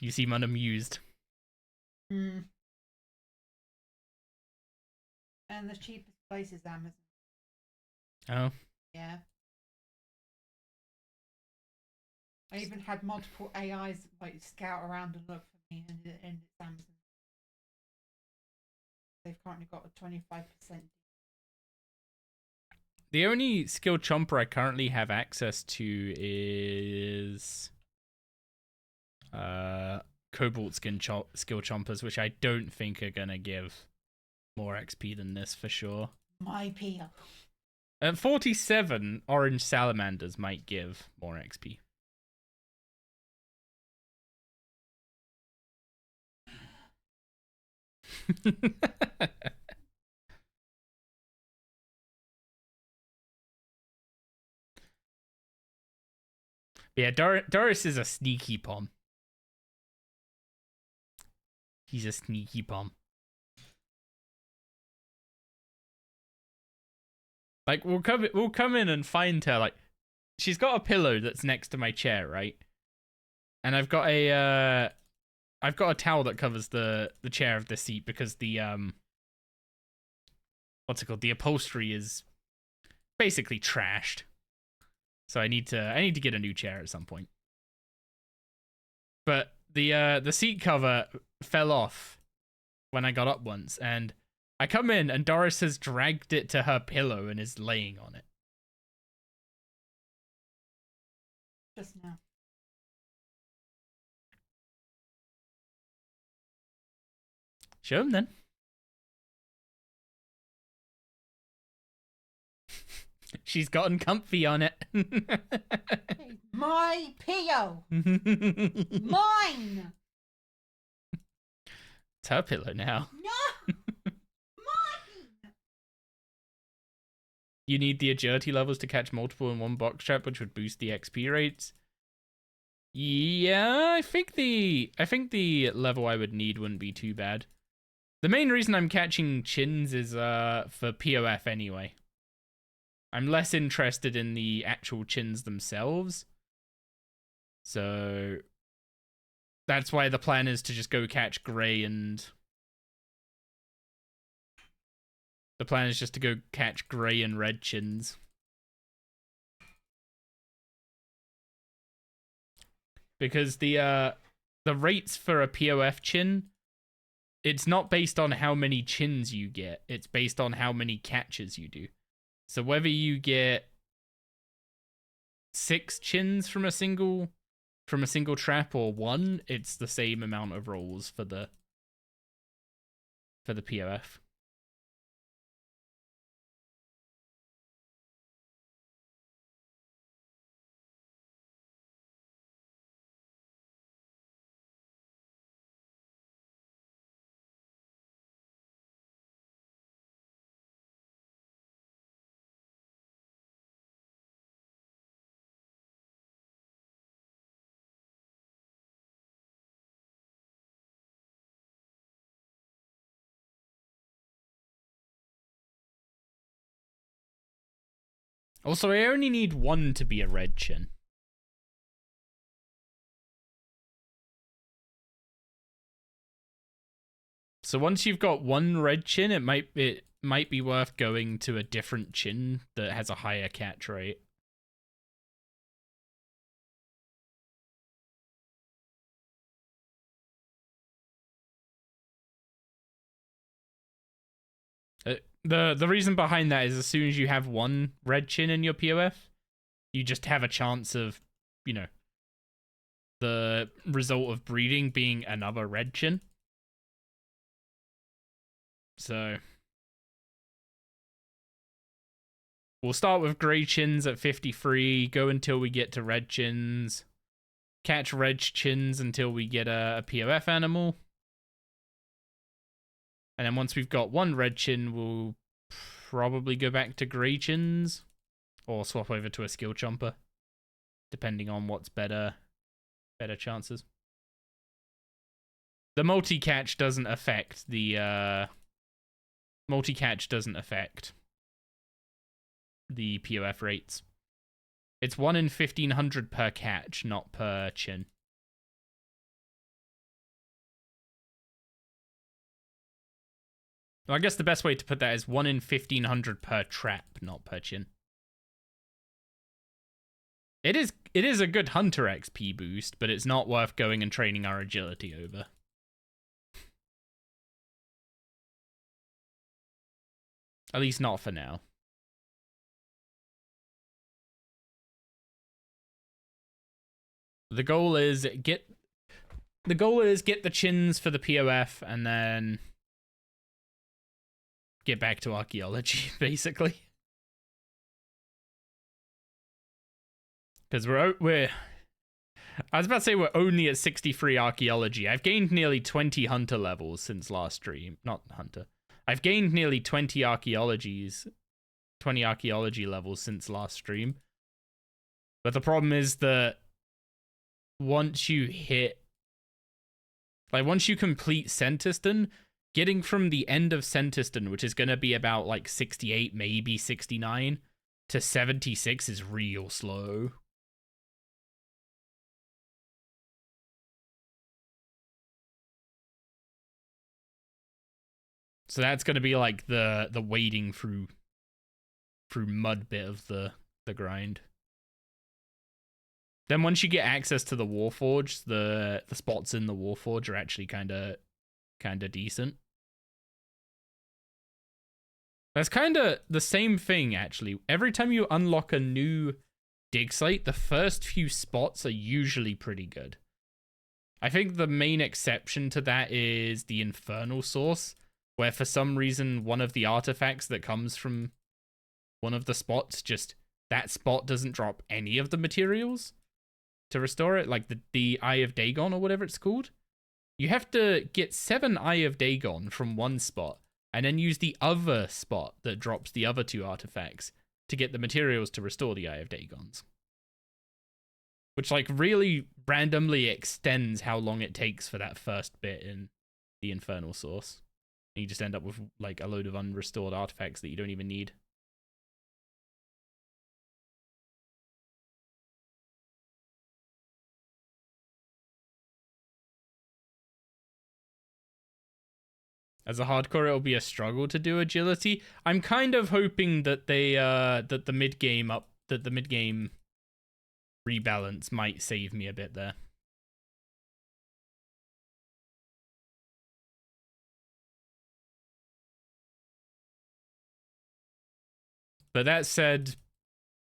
You seem unamused. And the cheapest place is Amazon. Oh. Yeah. I even had multiple AIs like scout around and look for me, and it's Amazon. They've currently got a 25%. The only skill chomper I currently have access to is Cobalt skill chompers, which I don't think are gonna give more XP than this for sure. My PO. At 47, orange salamanders might give more XP. Yeah, Doris is a sneaky pom. He's a sneaky pom. Like, we'll come in and find her, like, she's got a pillow that's next to my chair, right? And I've got a towel that covers the chair of the seat because the what's it called? The upholstery is basically trashed. So I need to get a new chair at some point. But the seat cover fell off when I got up once, and I come in and Doris has dragged it to her pillow and is laying on it. Just now. Show him then. She's gotten comfy on it. My PO. Mine. It's her pillow now. No. Mine. You need the agility levels to catch multiple in one box trap, which would boost the XP rates. Yeah, I think the level I would need wouldn't be too bad. The main reason I'm catching chins is for POF anyway. I'm less interested in the actual chins themselves. So that's why the plan is to just go catch Grey and... The plan is just to go catch Grey and Red chins. Because the rates for a POF chin, it's not based on how many chins you get. It's based on how many catches you do. So whether you get 6 chins from a single trap or 1, it's the same amount of rolls for the POF. Also, I only need one to be a red chin. So once you've got one red chin, it might be worth going to a different chin that has a higher catch rate. The reason behind that is as soon as you have one red chin in your POF, you just have a chance of, you know, the result of breeding being another red chin. So we'll start with grey chins at 53, go until we get to red chins, catch red chins until we get a POF animal. And then once we've got one red chin, we'll probably go back to grey chins or swap over to a skill chomper, depending on what's better chances. The multi-catch doesn't affect the POF rates. It's 1 in 1500 per catch, not per chin. Well, I guess the best way to put that is 1 in 1500 per trap, not per chin. It is a good hunter XP boost, but it's not worth going and training our agility over. At least not for now. The goal is get the chins for the POF and then get back to archaeology, basically. Because I was about to say we're only at 63 archaeology. I've gained nearly 20 hunter levels since last stream. Not hunter. I've gained nearly 20 archaeology levels since last stream. But the problem is that once you complete Centiston, getting from the end of Centiston, which is going to be about like 68, maybe 69, to 76 is real slow. So that's going to be like the wading through mud bit of the grind. Then once you get access to the Warforge, the spots in the Warforge are actually kind of decent. That's kind of the same thing, actually. Every time you unlock a new dig site, the first few spots are usually pretty good. I think the main exception to that is the Infernal Source, where for some reason one of the artifacts that comes from one of the spots, just that spot doesn't drop any of the materials to restore it, like the Eye of Dagon or whatever it's called. You have to get 7 Eye of Dagon from one spot, and then use the other spot that drops the other 2 artifacts to get the materials to restore the Eye of Dagons. Which, like, really randomly extends how long it takes for that first bit in the Infernal Source. And you just end up with, like, a load of unrestored artifacts that you don't even need. As a hardcore, it'll be a struggle to do agility. I'm kind of hoping that that the mid game rebalance might save me a bit there. But that said,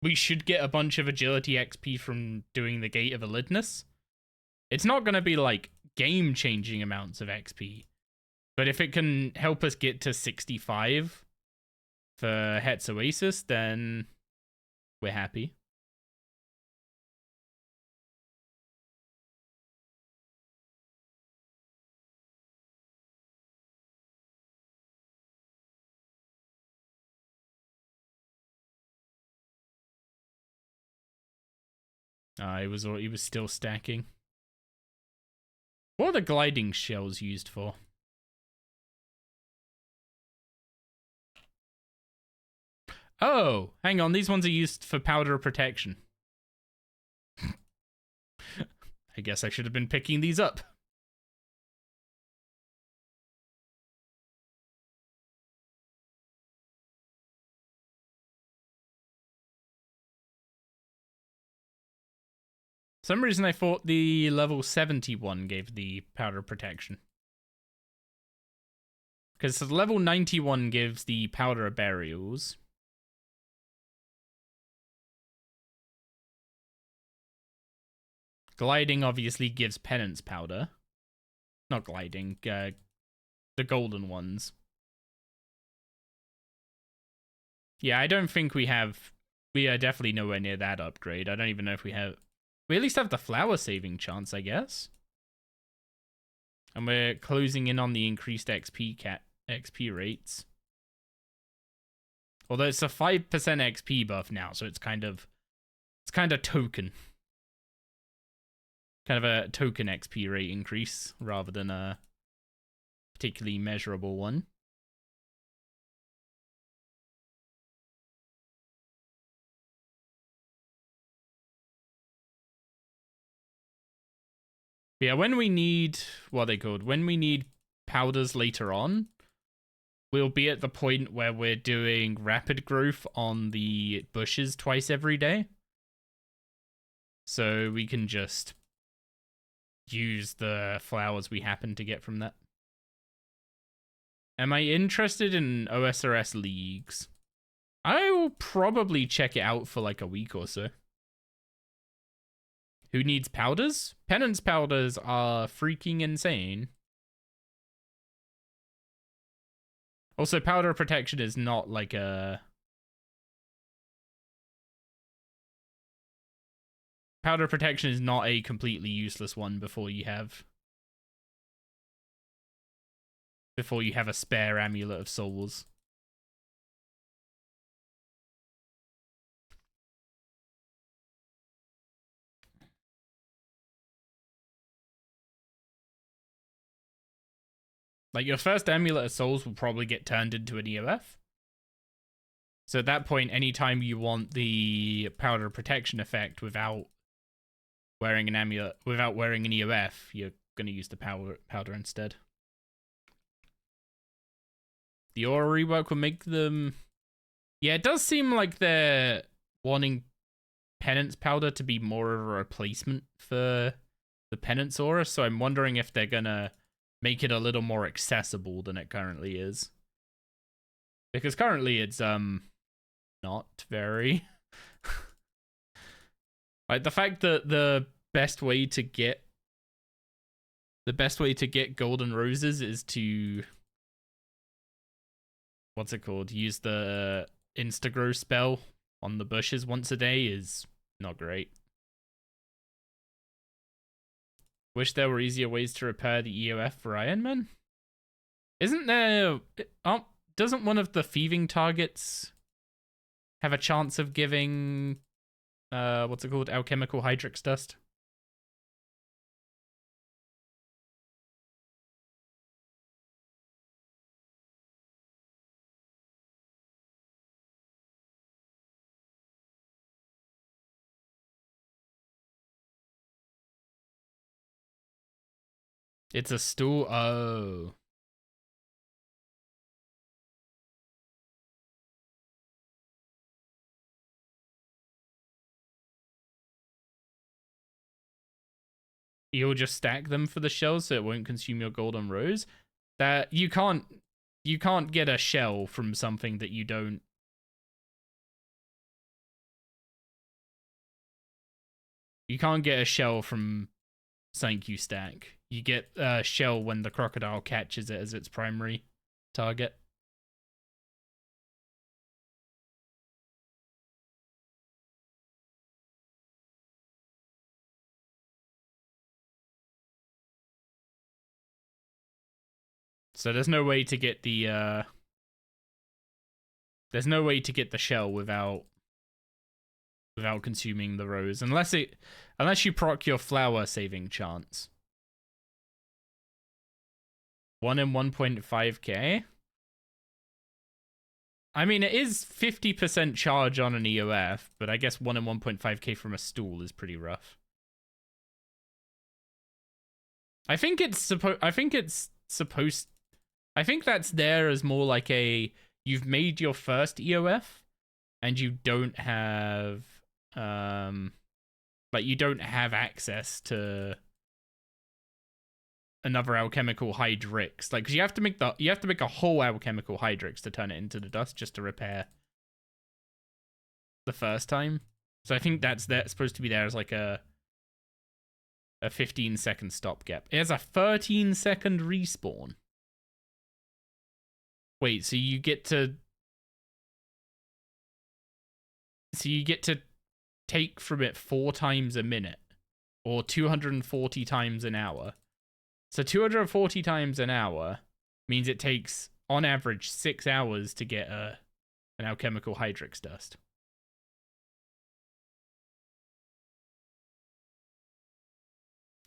we should get a bunch of agility XP from doing the Gate of Elidness. It's not going to be like game-changing amounts of XP. But if it can help us get to 65 for Het's Oasis, then we're happy. He was still stacking. What are the gliding shells used for? Oh, hang on. These ones are used for powder protection. I guess I should have been picking these up. For some reason I thought the level 71 gave the powder protection. Because level 91 gives the powder burials. Gliding obviously gives penance powder. Not gliding, the golden ones. Yeah, I don't think we have... We are definitely nowhere near that upgrade. I don't even know if we have... We at least have the flower saving chance, I guess. And we're closing in on the increased XP rates. Although it's a 5% XP buff now, so it's kind of token. Kind of a token XP rate increase rather than a particularly measurable one. But yeah, when we need when we need powders later on, we'll be at the point where we're doing rapid growth on the bushes twice every day. So we can just use the flowers we happen to get from that. Am I interested in OSRS leagues? I will probably check it out for like a week or so. Who needs powders? Penance powders are freaking insane. Also, powder protection is not like a... Powder protection is not a completely useless one before you have a spare Amulet of Souls. Like, your first Amulet of Souls will probably get turned into an EOF. So at that point, anytime you want the powder protection effect without wearing an amulet, without wearing an EOF, you're going to use the powder instead. The aura rework will make them... Yeah, it does seem like they're wanting penance powder to be more of a replacement for the penance aura, so I'm wondering if they're going to make it a little more accessible than it currently is. Because currently it's, not very... Like, the fact that the best way to get golden roses is to... What's it called? Use the Instagrow spell on the bushes once a day is not great. Wish there were easier ways to repair the EOF for Ironman? Isn't there... doesn't one of the thieving targets have a chance of giving... what's it called? Alchemical Hydrix Dust? It's a stool. Oh. You'll just stack them for the shells so it won't consume your golden rose. That you can't get a shell from something that you don't. You can't get a shell from something you stack. You get a shell when the crocodile catches it as its primary target. So there's no way to get the shell without consuming the rose, unless you proc your flower saving chance. 1 in 1.5k. I mean, it is 50% charge on an EOF, but I guess 1 and 1.5k from a stool is pretty rough. I think that's there as more like a, you've made your first EOF and you don't have like you don't have access to another alchemical hydrix. Like, 'cause you have to make a whole alchemical hydrix to turn it into the dust just to repair the first time. So I think that's supposed to be there as like a 15-second stopgap. It has a 13-second respawn. Wait, so you get to take from it 4 times a minute, or 240 times an hour. So 240 times an hour means it takes, on average, 6 hours to get an alchemical hydrix dust.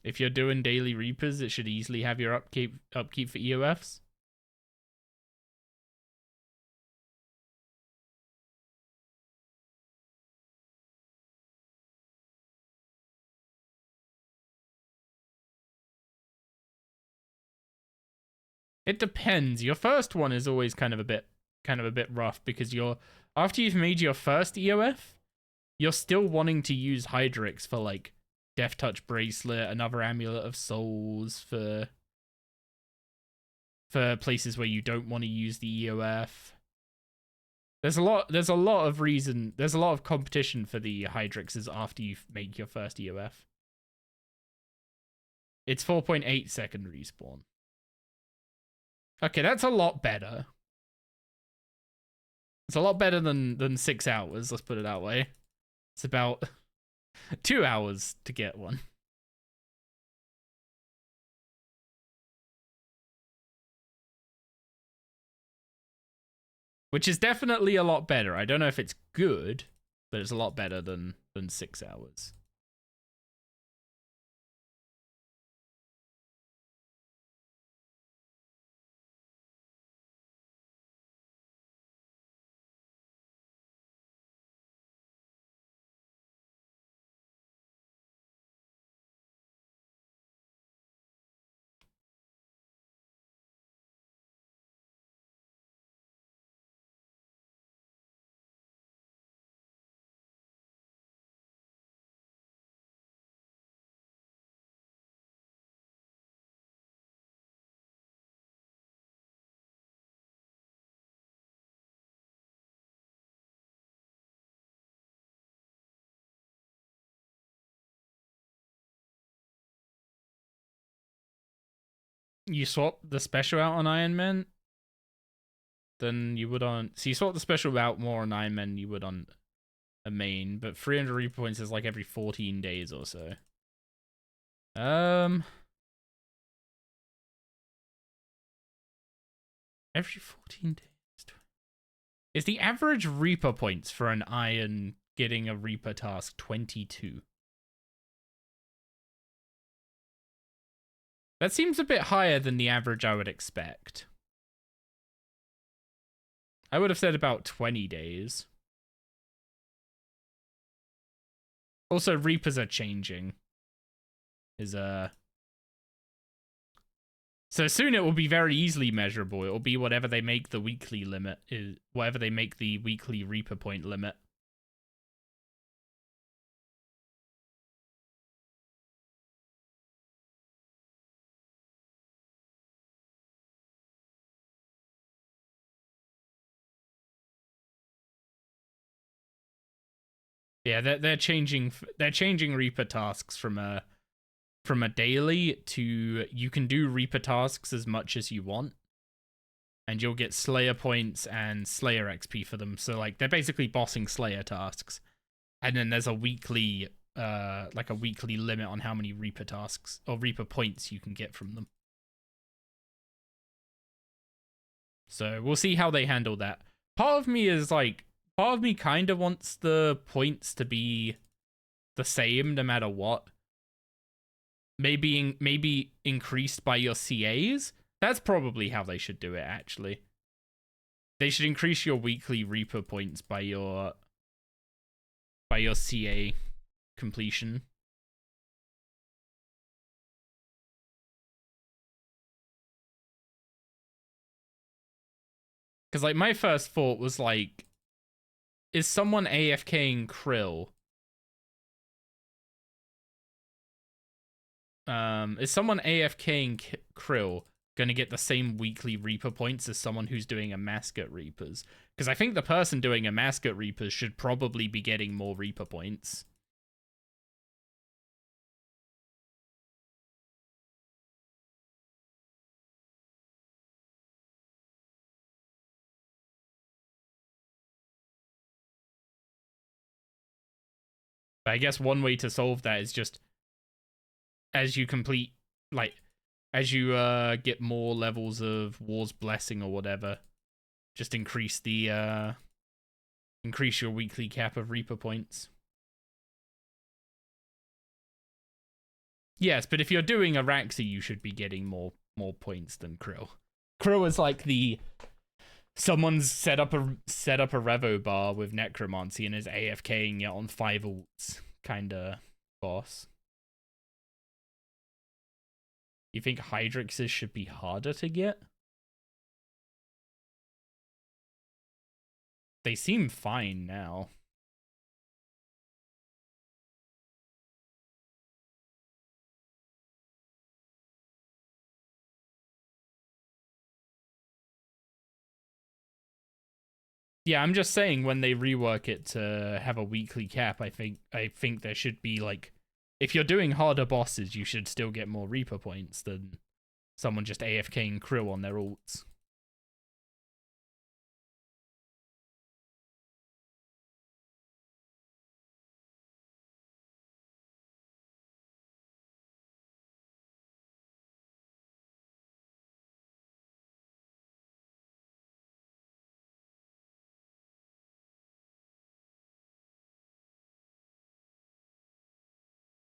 If you're doing daily reapers, it should easily have your upkeep for EOFs. It depends. Your first one is always kind of a bit rough, because after you've made your first EOF, you're still wanting to use hydrix for like Death Touch Bracelet, another Amulet of Souls for places where you don't want to use the EOF. There's a lot of competition for the hydrixes after you make your first EOF. It's 4.8 second respawn. Okay, that's a lot better. It's a lot better than 6 hours, let's put it that way. It's about 2 hours to get one. Which is definitely a lot better. I don't know if it's good, but it's a lot better than 6 hours. You swap the special out on Ironman than you would on... So you swap the special out more on Ironman than you would on a main, but 300 Reaper points is like every 14 days or so. Every 14 days. Is the average Reaper points for an Iron getting a Reaper task 22? That seems a bit higher than the average I would expect. I would have said about 20 days. Also, Reapers are changing. So soon it will be very easily measurable. It will be whatever they make the weekly limit is, whatever they make the weekly Reaper point limit. Yeah, they're changing Reaper tasks from a daily to, you can do Reaper tasks as much as you want, and you'll get Slayer points and Slayer XP for them. So like, they're basically bossing Slayer tasks, and then there's a weekly like a weekly limit on how many Reaper tasks or Reaper points you can get from them. So we'll see how they handle that. Part of me kind of wants the points to be the same no matter what. Maybe increased by your CAs. That's probably how they should do it, actually. They should increase your weekly Reaper points by your CA completion. Because, like, my first thought was, like, is someone AFKing Krill? Is someone AFKing Krill going to get the same weekly Reaper points as someone who's doing a mask at Reapers? Because I think the person doing a mask at Reapers should probably be getting more Reaper points. But I guess one way to solve that is just as you complete, like, as you get more levels of War's Blessing or whatever, just increase the increase your weekly cap of Reaper points. Yes, but if you're doing Araxi, you should be getting more points than Krill. Krill is like the someone's set up a Revo bar with Necromancy and is AFKing it on 5 ults kinda boss. You think Hydrixes should be harder to get? They seem fine now. Yeah, I'm just saying when they rework it to have a weekly cap, I think there should be, like, if you're doing harder bosses, you should still get more Reaper points than someone just AFKing Krill on their ults.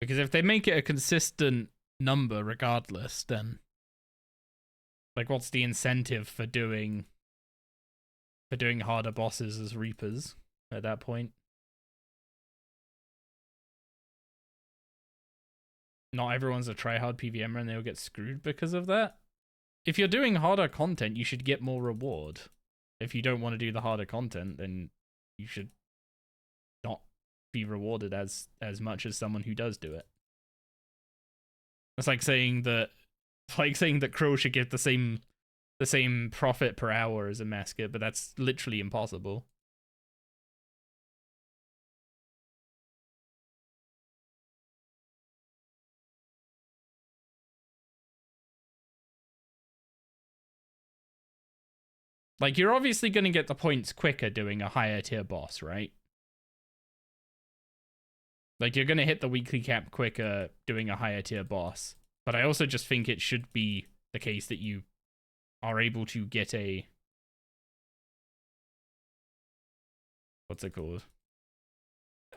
Because if they make it a consistent number regardless, then, like, what's the incentive for doing harder bosses as Reapers at that point? Not everyone's a tryhard PVMer and they'll get screwed because of that. If you're doing harder content, you should get more reward. If you don't want to do the harder content, then you should not be rewarded as much as someone who does do it. It's like saying that Crow should get the same profit per hour as a mascot, but that's literally impossible. Like, you're obviously going to get the points quicker doing a higher tier boss, right? Like, you're going to hit the weekly cap quicker doing a higher tier boss. But I also just think it should be the case that you are able to get a... What's it called?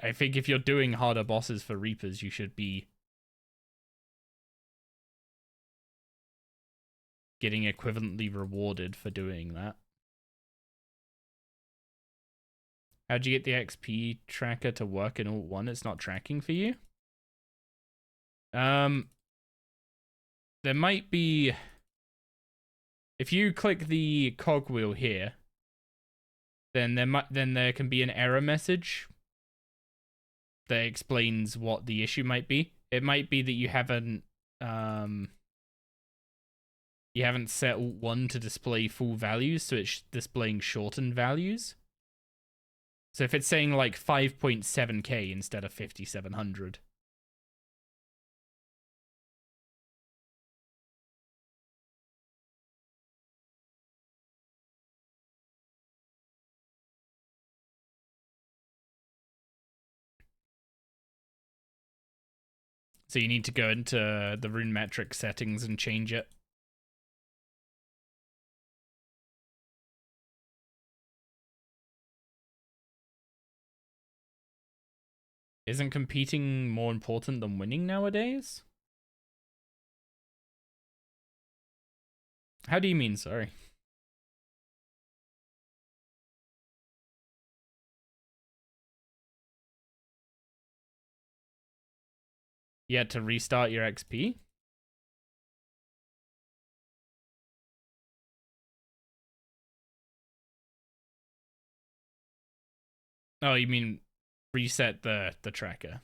I think if you're doing harder bosses for Reapers, you should be getting equivalently rewarded for doing that. How'd you get the XP tracker to work in Alt 1? It's not tracking for you? There might be... If you click the cogwheel here, then there can be an error message that explains what the issue might be. It might be that you haven't set Alt 1 to display full values, so it's displaying shortened values. So if it's saying like 5.7k instead of 5700. So you need to go into the rune metric settings and change it. Isn't competing more important than winning nowadays? How do you mean, sorry? You had to restart your XP? Oh, you mean reset the tracker?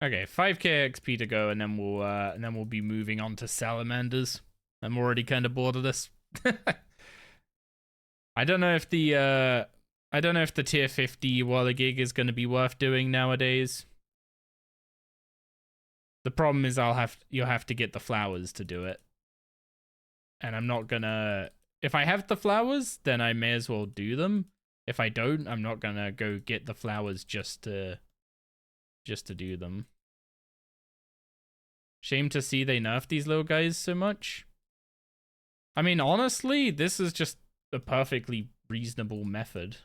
Okay, 5k XP to go, and then we'll be moving on to salamanders. I'm already kind of bored of this. I don't know if the tier 50 Whirligig is going to be worth doing nowadays. The problem is you'll have to get the flowers to do it. And I'm not gonna, if I have the flowers, then I may as well do them. If I don't, I'm not gonna go get the flowers just to do them. Shame to see they nerf these little guys so much. I mean, honestly, this is just a perfectly reasonable method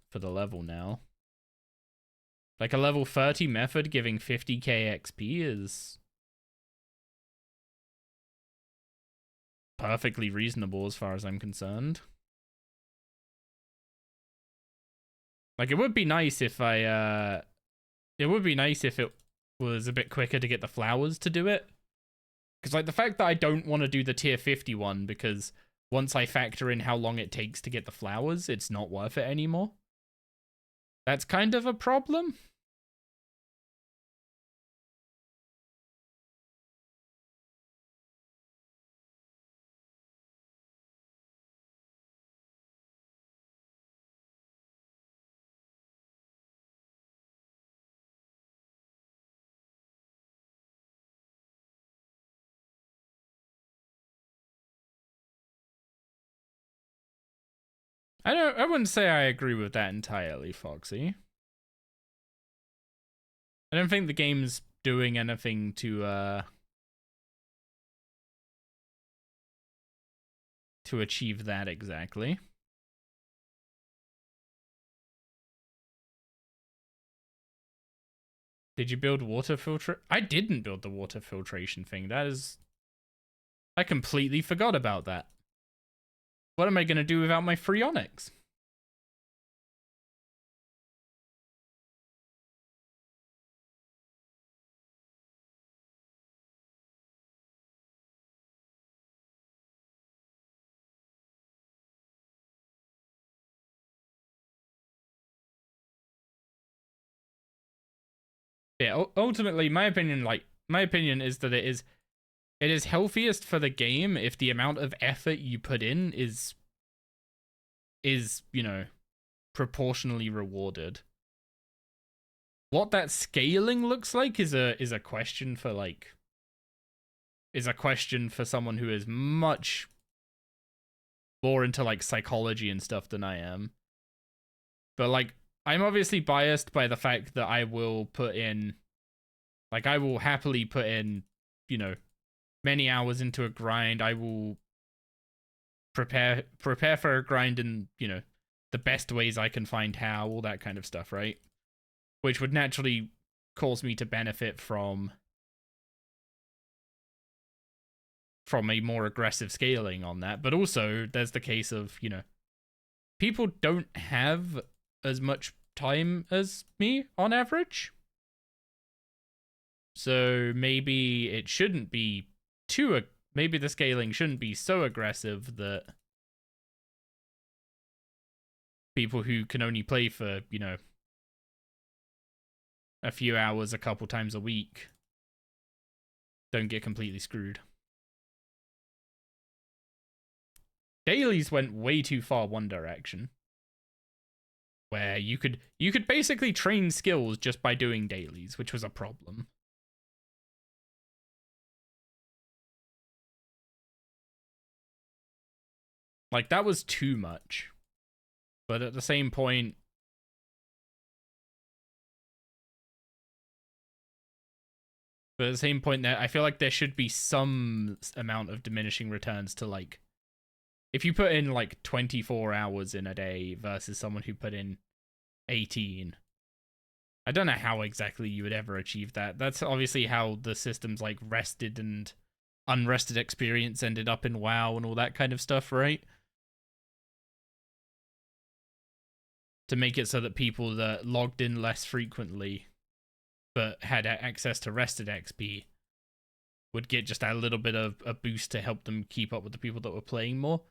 for the level now. Like a level 30 method giving 50k XP is perfectly reasonable as far as I'm concerned. Like, it would be nice if it was a bit quicker to get the flowers to do it. Because, like, the fact that I don't want to do the tier 50 one because once I factor in how long it takes to get the flowers, it's not worth it anymore. That's kind of a problem. I wouldn't say I agree with that entirely, Foxy. I don't think the game's doing anything to achieve that exactly. Did you build water filter? I didn't build the water filtration thing. I completely forgot about that. What am I going to do without my free onyx? Yeah, ultimately, my opinion is that it is healthiest for the game if the amount of effort you put in is, you know, proportionally rewarded. What that scaling looks like is a question for someone who is much more into like psychology and stuff than I am. But like, I'm obviously biased by the fact that I will happily put in, you know, many hours into a grind. I will prepare for a grind in, you know, the best ways I can find how, all that kind of stuff, right? Which would naturally cause me to benefit from a more aggressive scaling on that. But also, there's the case of, you know, people don't have as much time as me on average. So maybe it shouldn't be maybe the scaling shouldn't be so aggressive that people who can only play for, you know, a few hours a couple times a week don't get completely screwed. Dailies went way too far one direction, where you could basically train skills just by doing dailies, which was a problem. Like, that was too much. But at the same point, I feel like there should be some amount of diminishing returns to, like, if you put in like 24 hours in a day versus someone who put in 18. I don't know how exactly you would ever achieve that. That's obviously how the systems like rested and unrested experience ended up in WoW and all that kind of stuff, right? To make it so that people that logged in less frequently but had access to rested XP would get just a little bit of a boost to help them keep up with the people that were playing more.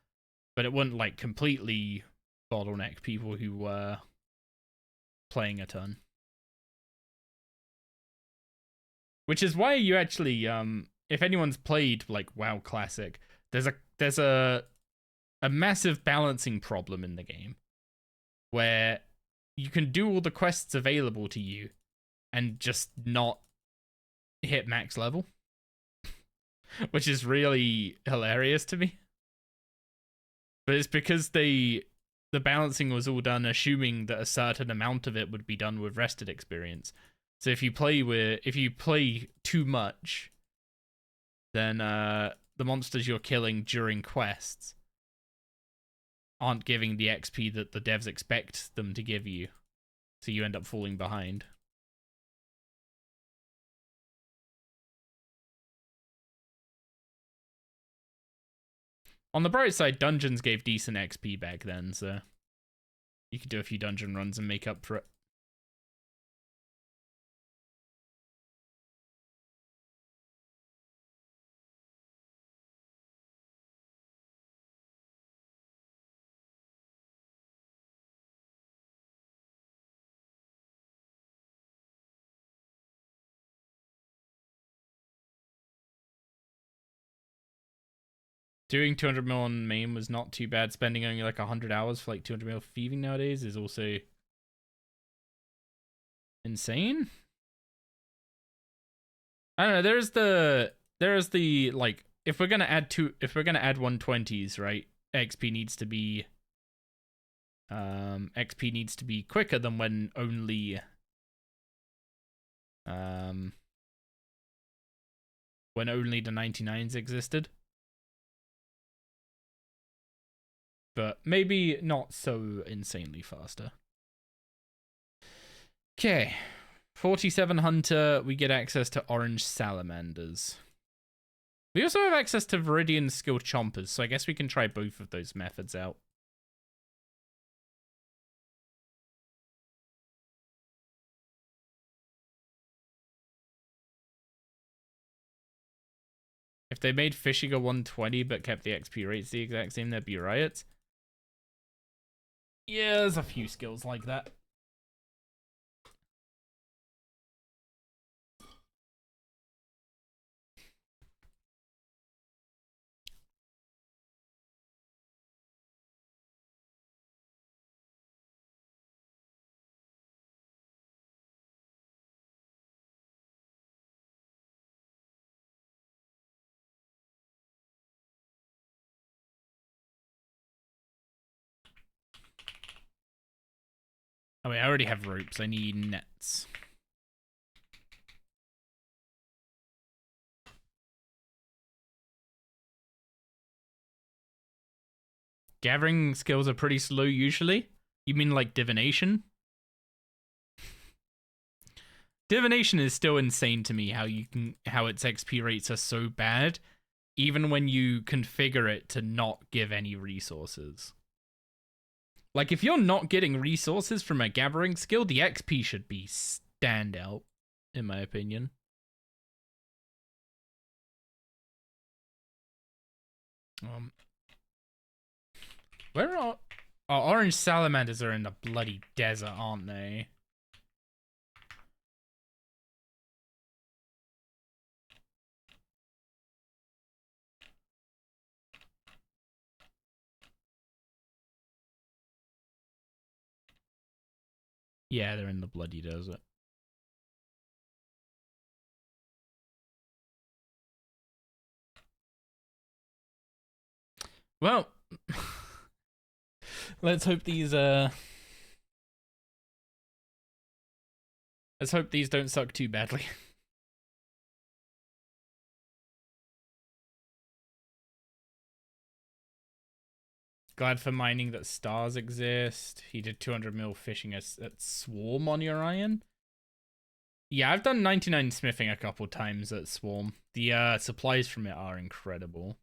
But it wouldn't like completely bottleneck people who were playing a ton. Which is why you actually, if anyone's played like WoW Classic, there's a massive balancing problem in the game where you can do all the quests available to you and just not hit max level, which is really hilarious to me. But it's because the balancing was all done assuming that a certain amount of it would be done with rested experience. So if you play too much, then the monsters you're killing during quests aren't giving the XP that the devs expect them to give you. So you end up falling behind. On the bright side, dungeons gave decent XP back then, so you could do a few dungeon runs and make up for it. Doing 200 mil on main was not too bad. Spending only like 100 hours for like 200 mil thieving nowadays is also insane. I don't know. There's the like if we're gonna add 120s, right? XP needs to be quicker than when only the 99s existed. But maybe not so insanely faster. Okay. 47 Hunter, we get access to Orange Salamanders. We also have access to Viridian Skill Chompers, so I guess we can try both of those methods out. If they made fishing a 120 but kept the XP rates the exact same, there'd be riots. Yeah, there's a few skills like that. Oh wait, I already have ropes. I need nets. Gathering skills are pretty slow usually. You mean like divination? Divination is still insane to me how its XP rates are so bad, even when you configure it to not give any resources. Like, if you're not getting resources from a gathering skill, the XP should be standout, in my opinion. Where are... Oh, orange salamanders are in the bloody desert, aren't they? Yeah, they're in the bloody desert. Well, let's hope these don't suck too badly. Glad for mining that stars exist. He did 200 mil fishing at Swarm on Orion. Yeah, I've done 99 smithing a couple times at Swarm. The supplies from it are incredible.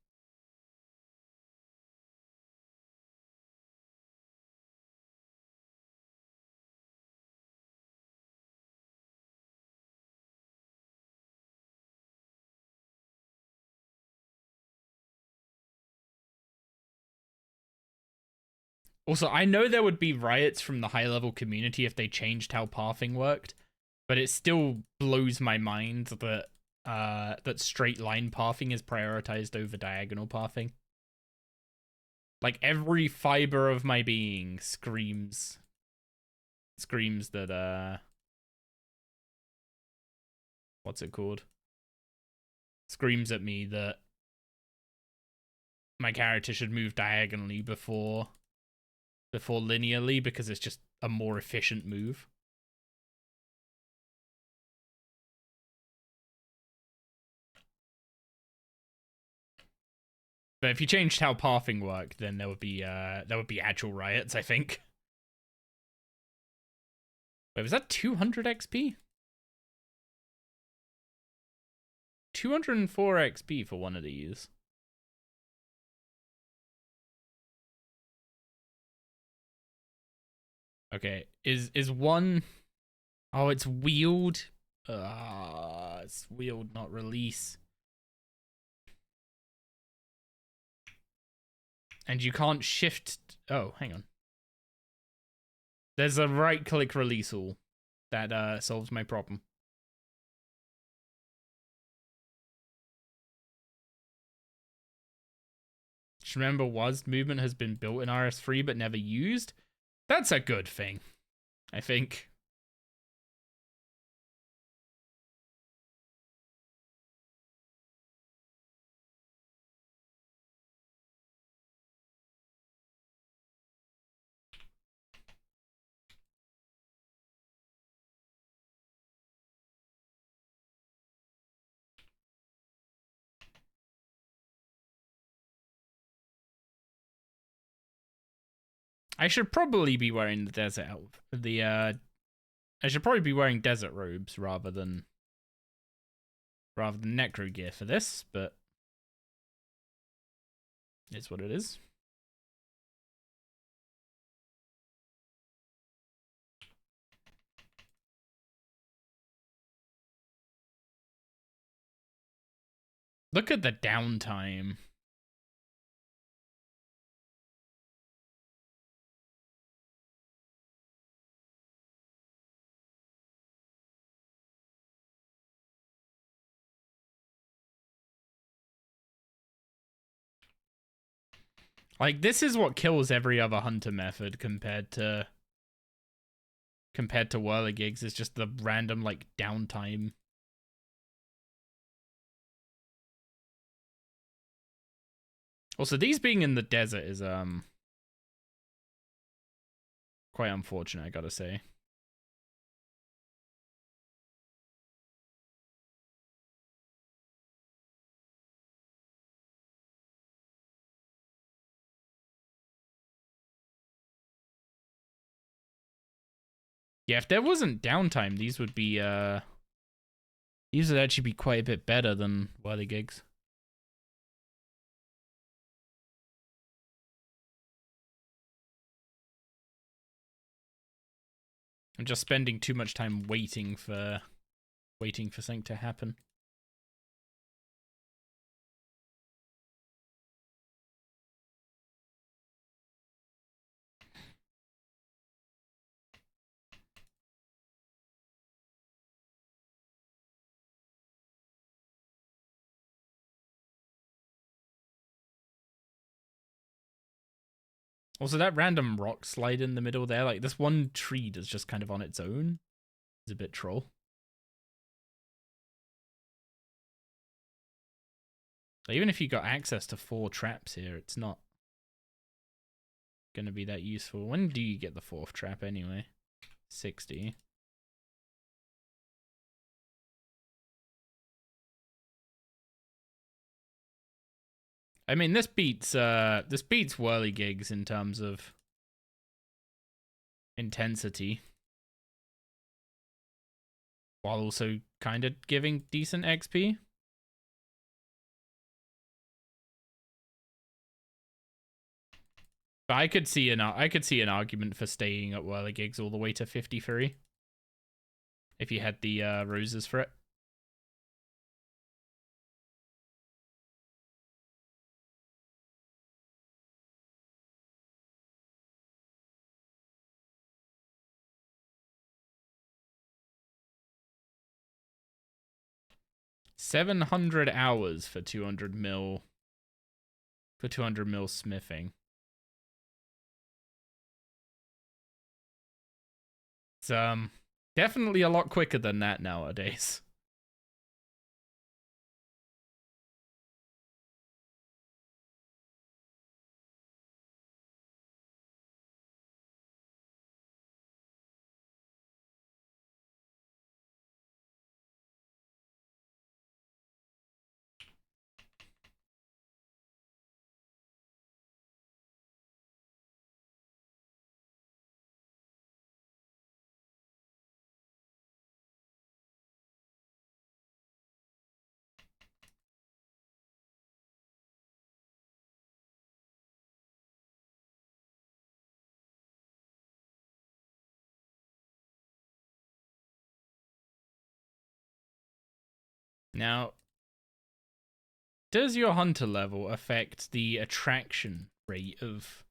Also, I know there would be riots from the high-level community if they changed how pathing worked, but it still blows my mind that that straight line pathing is prioritized over diagonal pathing. Like, every fiber of my being screams that what's it called? Screams at me that my character should move diagonally before linearly, because it's just a more efficient move. But if you changed how pathing worked, then there would be actual riots, I think. Wait, was that 200 XP? 204 XP for one of these. Okay, is one... Oh, it's wheeled. It's wheeled, not release. And you can't shift... Oh, hang on. There's a right-click release all that solves my problem. Just remember, WASD movement has been built in RS3 but never used. That's a good thing, I think. I should probably be wearing the desert elf. I should probably be wearing desert robes rather than necro gear for this, but it's what it is. Look at the downtime. Like, this is what kills every other hunter method compared to whirligigs. It's just the random, like, downtime. Also, these being in the desert is quite unfortunate, I gotta say. Yeah, if there wasn't downtime, these would actually be quite a bit better than whirligigs. I'm just spending too much time waiting for something to happen. Also, that random rock slide in the middle there, like, this one tree that's just kind of on its own is a bit troll. Even if you got access to 4 traps here, it's not going to be that useful. When do you get the 4th trap anyway? 60. I mean, this beats whirligigs in terms of intensity, while also kind of giving decent XP. But I could see an argument for staying at whirligigs all the way to 53 if you had the roses for it. $700 for 200 mil smithing. It's definitely a lot quicker than that nowadays. Now, does your hunter level affect the attraction rate of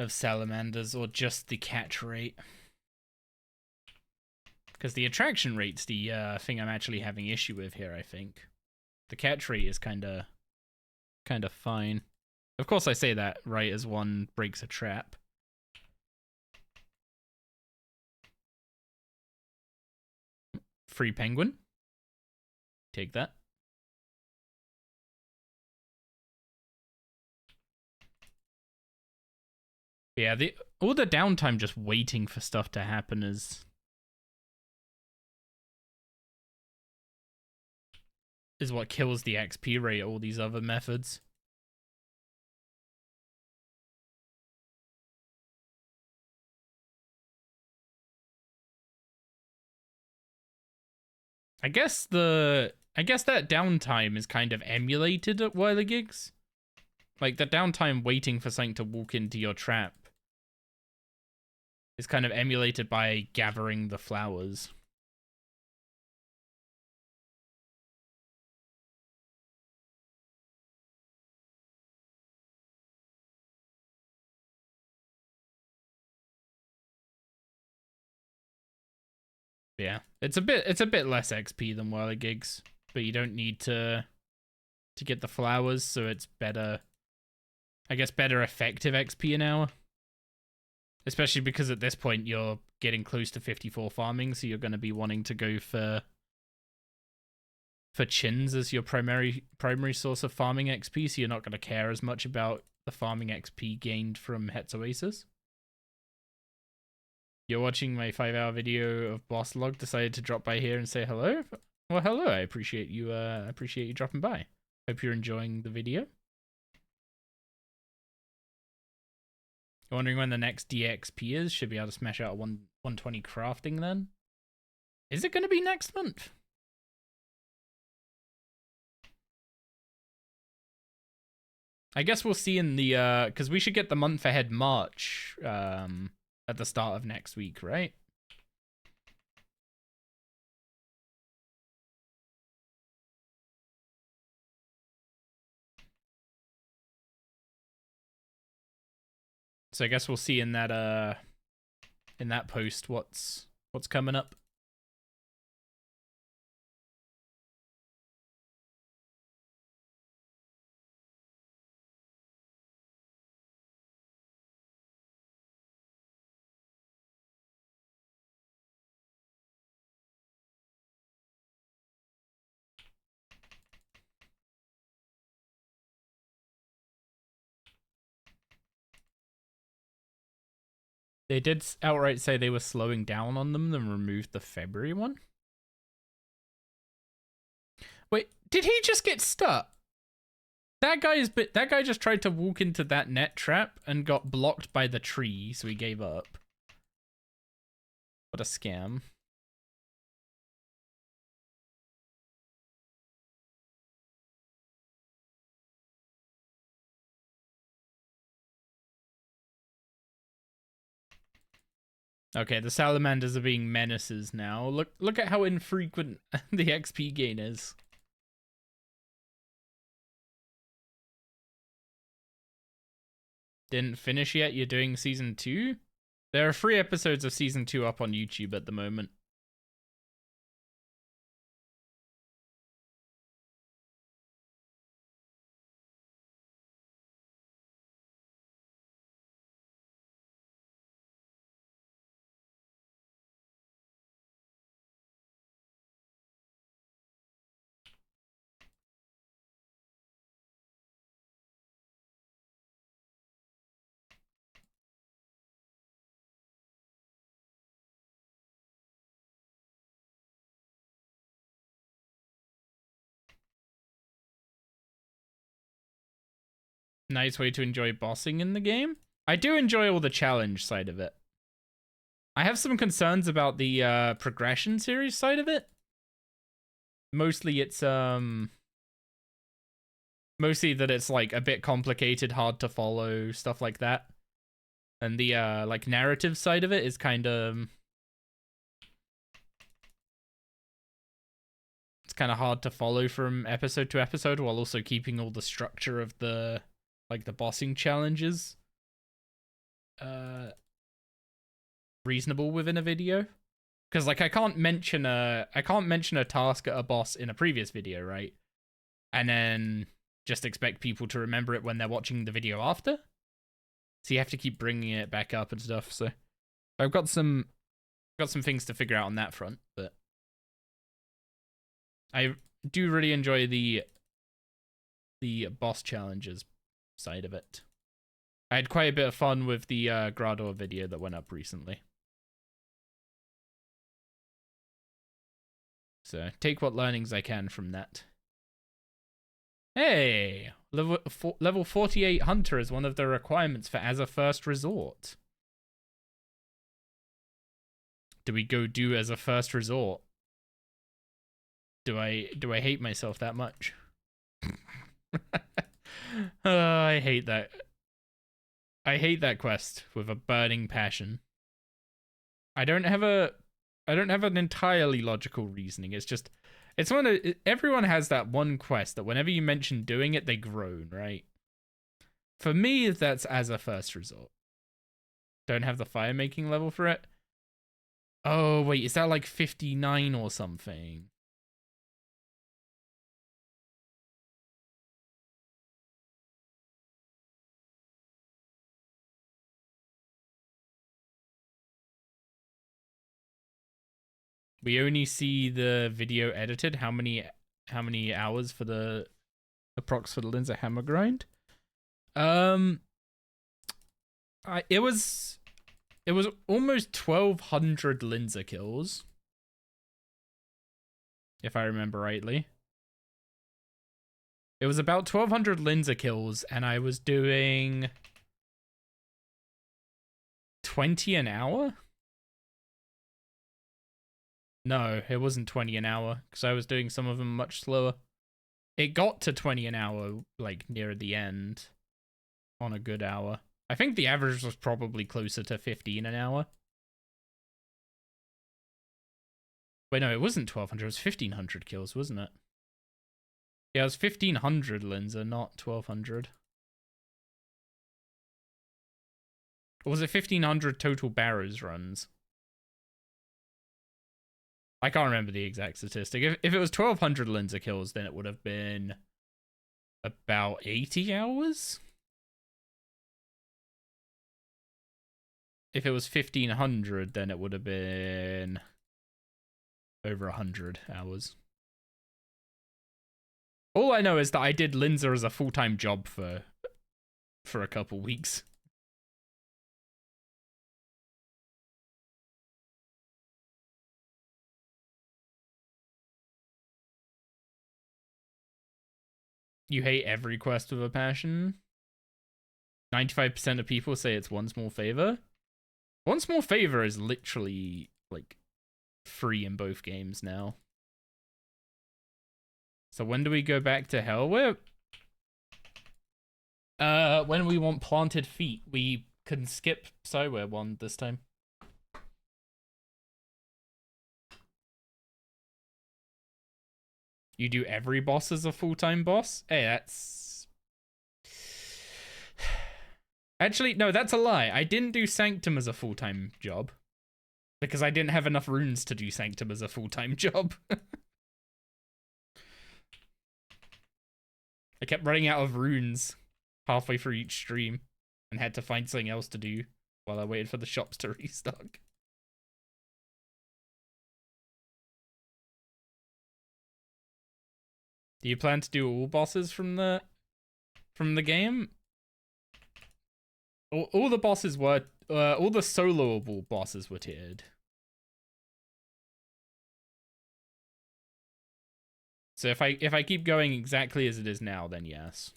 salamanders, or just the catch rate? Because the attraction rate's the thing I'm actually having issue with here, I think. The catch rate is kind of fine. Of course I say that right as one breaks a trap. Free penguin. Take that. Yeah, all the downtime just waiting for stuff to happen is what kills the XP rate, all these other methods. I guess that downtime is kind of emulated at whirligigs. Like, the downtime waiting for something to walk into your trap is kind of emulated by gathering the flowers. Yeah, it's a bit less XP than whirligigs, but you don't need to get the flowers, so it's better. I guess better effective XP an hour. Especially because at this point you're getting close to 54 farming, so you're going to be wanting to go for chins as your primary source of farming XP, so you're not going to care as much about the farming XP gained from Het's Oasis. You're watching my 5-hour video of Boss Log, decided to drop by here and say hello? Well, hello, I appreciate you dropping by. Hope you're enjoying the video. Wondering when the next DXP is? Should be able to smash out a 120 crafting then? Is it going to be next month? I guess we'll see in the, because we should get the month ahead March at the start of next week, right? So I guess we'll see in that post what's coming up. They did outright say they were slowing down on them and removed the February one. Wait, did he just get stuck? That guy just tried to walk into that net trap and got blocked by the tree, so he gave up. What a scam. Okay, the salamanders are being menaces now. Look at how infrequent the XP gain is. Didn't finish yet? You're doing season 2? There are 3 episodes of season 2 up on YouTube at the moment. Nice way to enjoy bossing in the game. I do enjoy all the challenge side of it. I have some concerns about the progression series side of it. Mostly it's mostly that it's like a bit complicated, hard to follow, stuff like that. And the like narrative side of it is kind of it's kind of hard to follow from episode to episode while also keeping all the structure of the like the bossing challenges reasonable within a video. Because like I can't mention a task at a boss in a previous video, right? And then just expect people to remember it when they're watching the video after. So you have to keep bringing it back up and stuff. So I've got some things to figure out on that front, but I do really enjoy the boss challenges side of it. I had quite a bit of fun with the Grador video that went up recently. So take what learnings I can from that. Hey, level 48 Hunter is one of the requirements for as a first resort. Do we go do as a first resort? Do I hate myself that much? I hate that. I hate that quest with a burning passion. I don't have an entirely logical reasoning. It's just, it's one of, everyone has that one quest that whenever you mention doing it, they groan, right? For me, that's as a first resort. Don't have the fire making level for it. Oh, wait, is that like 59 or something? We only see the video edited. How many hours for the approx for the Linzer hammer grind? It was almost 1,200 Linzer kills, if I remember rightly. It was about 1,200 Linzer kills, and I was doing 20 an hour. No, it wasn't 20 an hour, because I was doing some of them much slower. It got to 20 an hour, like, near the end, on a good hour. I think the average was probably closer to 15 an hour. Wait, no, it wasn't 1,200, it was 1,500 kills, wasn't it? Yeah, it was 1,500 Linzer, not 1,200. Or was it 1,500 total Barrows runs? I can't remember the exact statistic. If it was 1,200 Linzer kills, then it would have been about 80 hours? If it was 1,500, then it would have been over 100 hours. All I know is that I did Linzer as a full-time job for a couple weeks. You hate every quest with a passion. 95% of people say it's one small favor. One small favor is literally like free in both games now. So when do we go back to hell? When we want planted feet, we can skip Cyware 1 this time. You do every boss as a full-time boss? Hey, that's... Actually, no, that's a lie. I didn't do Sanctum as a full-time job. Because I didn't have enough runes to do Sanctum as a full-time job. I kept running out of runes halfway through each stream and had to find something else to do while I waited for the shops to restock. Do you plan to do all bosses from the game? All the bosses were all the soloable bosses were tiered. So if I keep going exactly as it is now, then yes.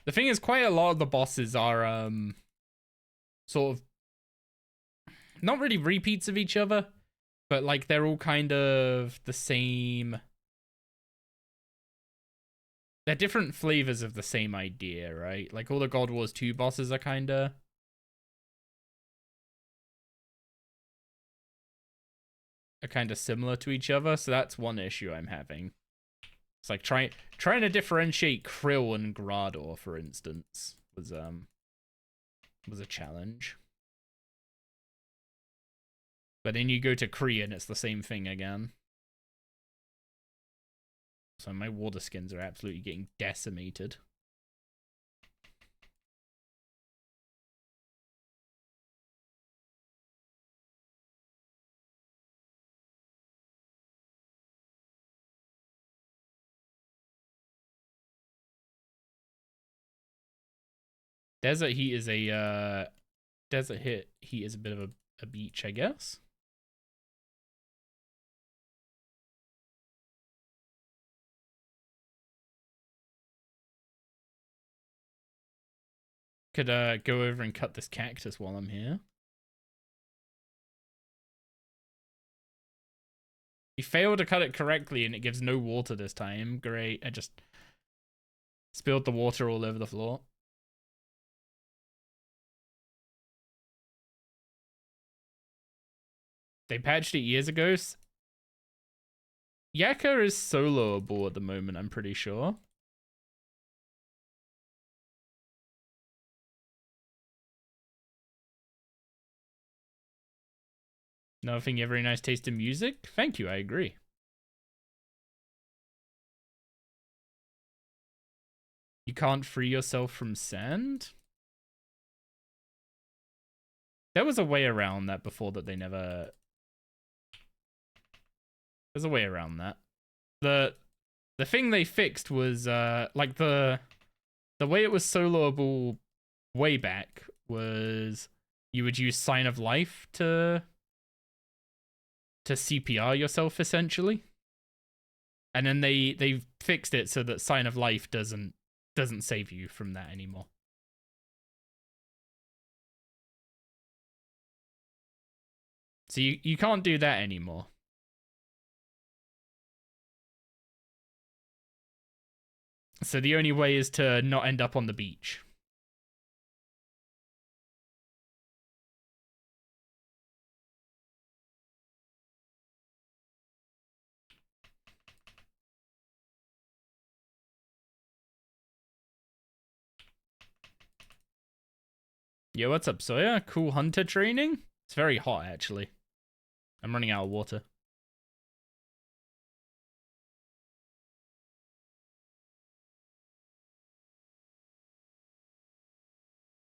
The thing is, quite a lot of the bosses are sort of not really repeats of each other, but like they're all kind of the same. They're different flavors of the same idea, right? Like all the God Wars 2 bosses are kind of similar to each other, so that's one issue I'm having. It's like trying to differentiate Krill and Grador, for instance, was a challenge. But then you go to Kree and it's the same thing again. So my water skins are absolutely getting decimated. Desert heat is a heat is a bit of a beach, I guess. Could go over and cut this cactus while I'm here. You failed to cut it correctly and it gives no water this time. Great. I just spilled the water all over the floor. They patched it years ago. Yakka is soloable at the moment, I'm pretty sure. Another thing, you have very nice taste in music. Thank you, I agree. You can't free yourself from sand? There was a way around that before that they never... There's a way around that. The thing they fixed was, like, the way it was soloable way back was you would use Sign of Life to CPR yourself, essentially. And then they fixed it so that Sign of Life doesn't save you from that anymore. So you can't do that anymore. So the only way is to not end up on the beach. Yo, what's up, Sawyer? Cool hunter training? It's very hot, actually. I'm running out of water.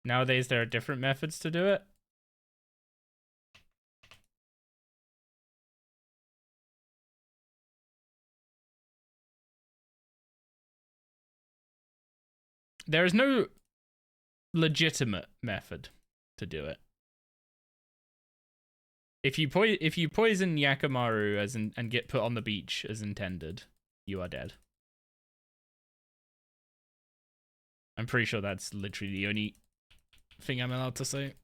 Nowadays, there are different methods to do it. There is no legitimate method to do it. If you poison Yakamaru and get put on the beach as intended, you are dead. I'm pretty sure that's literally the only thing I'm allowed to say.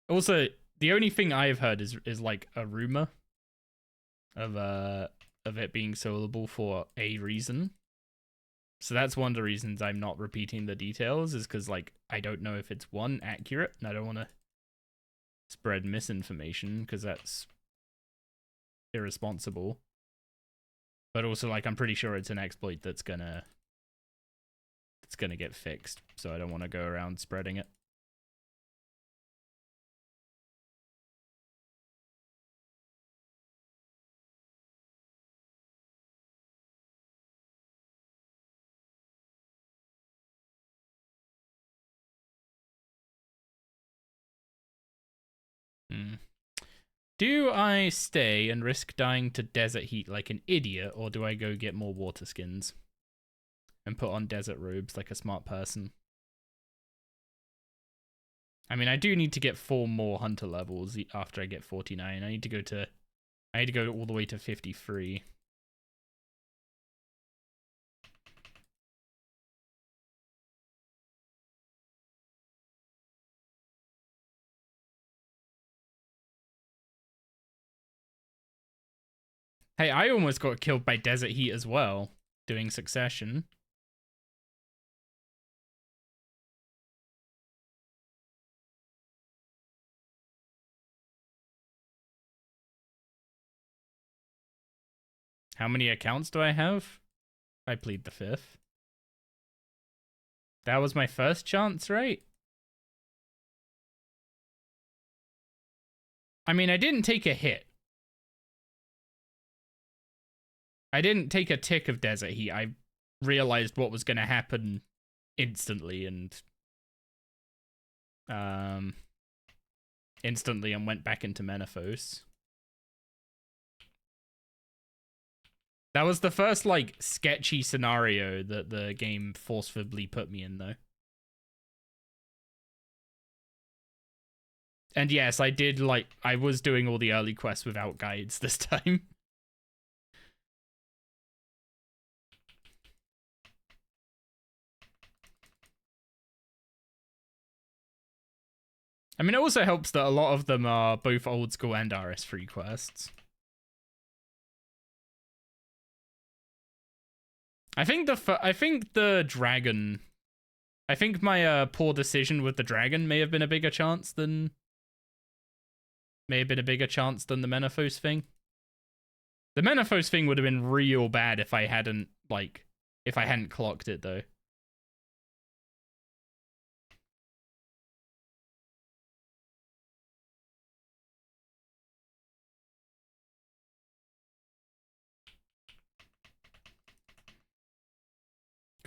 Also, the only thing I've heard is like a rumor of it being soloable for a reason. So that's one of the reasons I'm not repeating the details, is because like I don't know if it's one accurate, and I don't want to spread misinformation because that's irresponsible. But also, like, I'm pretty sure it's an exploit that's gonna get fixed, so I don't want to go around spreading it. Do I stay and risk dying to desert heat like an idiot, or do I go get more water skins and put on desert robes like a smart person? I mean, I do need to get 4 more hunter levels after I get 49. I need to go all the way to 53. Hey, I almost got killed by desert heat as well, doing Succession. How many accounts do I have? I plead the 5th. That was my first chance, right? I mean, I didn't take a hit. I didn't take a tick of desert heat. I realized what was going to happen instantly and went back into Menaphos. That was the first like sketchy scenario that the game forcefully put me in, though. And yes, I did, like, I was doing all the early quests without guides this time. I mean, it also helps that a lot of them are both old school and RS3 quests. I think the dragon... I think my poor decision with the dragon may have been a bigger chance than... the Menaphos thing. The Menaphos thing would have been real bad if I hadn't clocked it, though.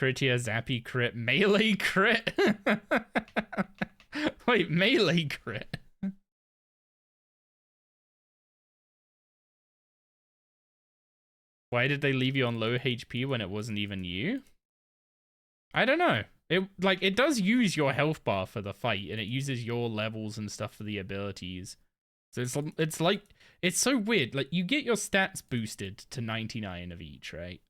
Kritya, Zappy crit, melee crit? Wait, melee crit? Why did they leave you on low HP when it wasn't even you? I don't know. It does use your health bar for the fight, and it uses your levels and stuff for the abilities. So it's so weird. Like, you get your stats boosted to 99 of each, right?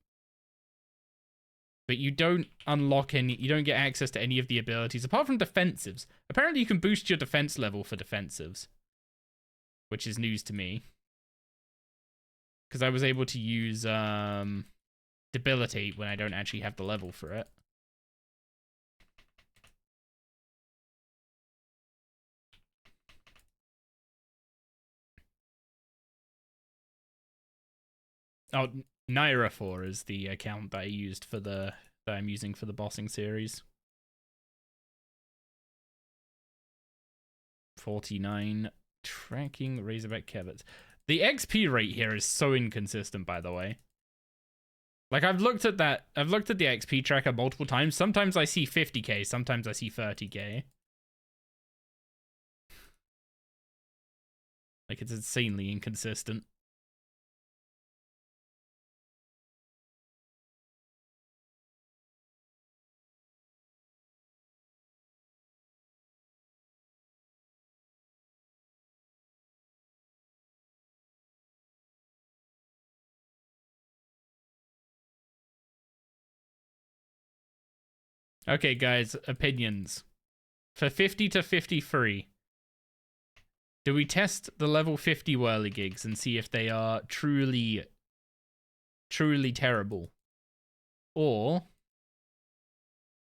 But you don't get access to any of the abilities apart from defensives. Apparently you can boost your defense level for defensives, which is news to me. Because I was able to use debilitate when I don't actually have the level for it. Oh, Naira4 is the account that I used that I'm using for the bossing series. 49 tracking Razorback Kevets. The XP rate here is so inconsistent, by the way. Like, I've looked at the XP tracker multiple times. Sometimes I see 50k, sometimes I see 30k. Like, it's insanely inconsistent. Okay, guys, opinions. For 50 to 53, do we test the level 50 whirligigs and see if they are truly, truly terrible? Or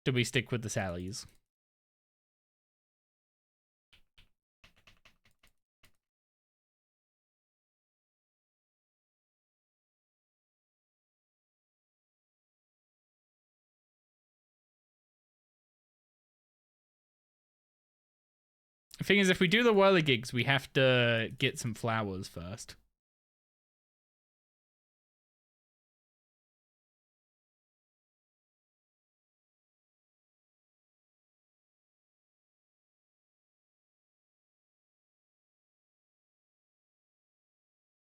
do we stick with the Sallies? The thing is, if we do the whirligigs, we have to get some flowers first.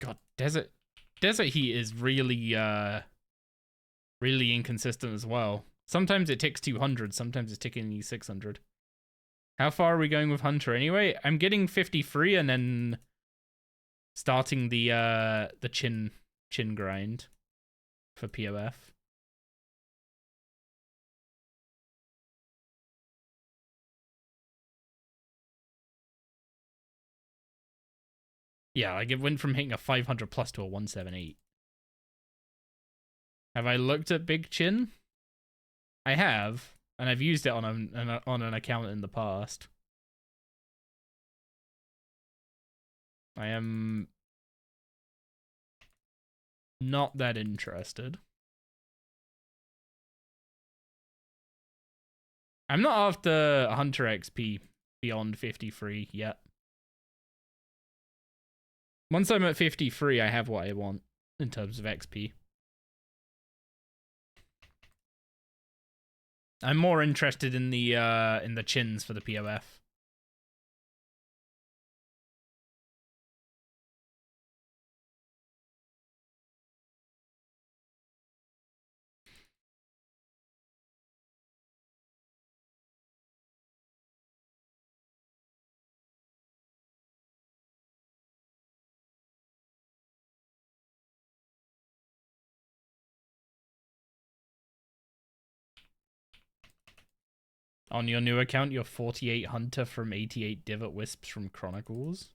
God, desert heat is really really inconsistent as well. Sometimes it ticks 200, sometimes it's ticking 600. How far are we going with Hunter anyway? I'm getting 53 and then starting the chin grind for POF. Yeah, like it went from hitting a 500 plus to a 178. Have I looked at Big Chin? I have, and I've used it on an account in the past. I am not that interested. I'm not after Hunter XP beyond 53 yet. Once I'm at 53, I have what I want in terms of XP. I'm more interested in the chins for the POF. On your new account, you're 48 Hunter from 88 Divot Wisps from Chronicles.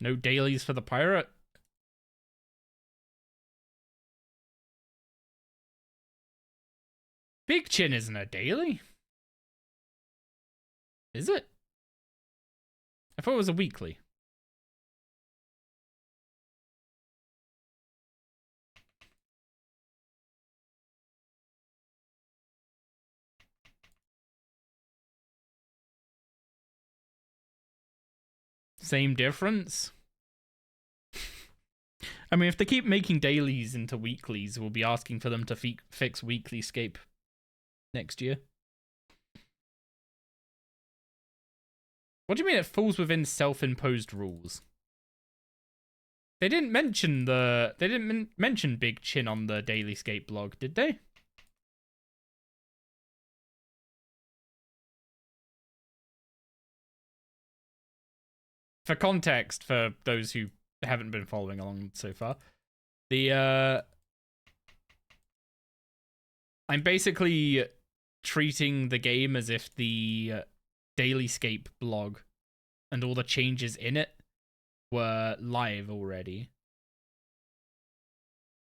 No dailies for the pirate. Big Chin isn't a daily. Is it? I thought it was a weekly. Same difference? I mean, if they keep making dailies into weeklies, we'll be asking for them to fix weekly scape next year. What do you mean it falls within self-imposed rules? They didn't mention mention Big Chin on the Daily Scape blog, did they? For context, for those who haven't been following along so far, I'm basically treating the game as if the Daily Scape blog and all the changes in it were live already.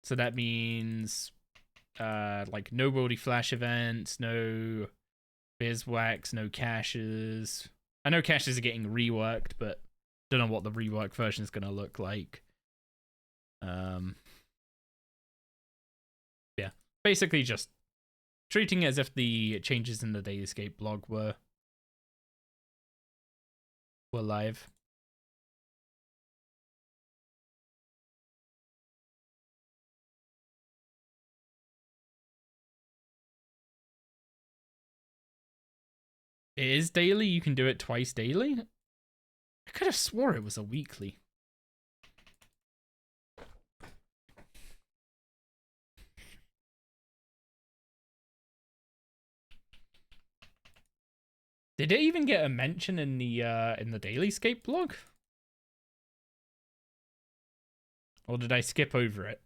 So that means like no Worldy Flash events, no Bizwax, no caches. I know caches are getting reworked, but don't know what the reworked version is going to look like. Yeah, basically just treating it as if the changes in the Dailyscape blog were live. It is daily. You can do it twice daily. I could have swore it was a weekly. Did it even get a mention in the Dailyscape blog? Or did I skip over it?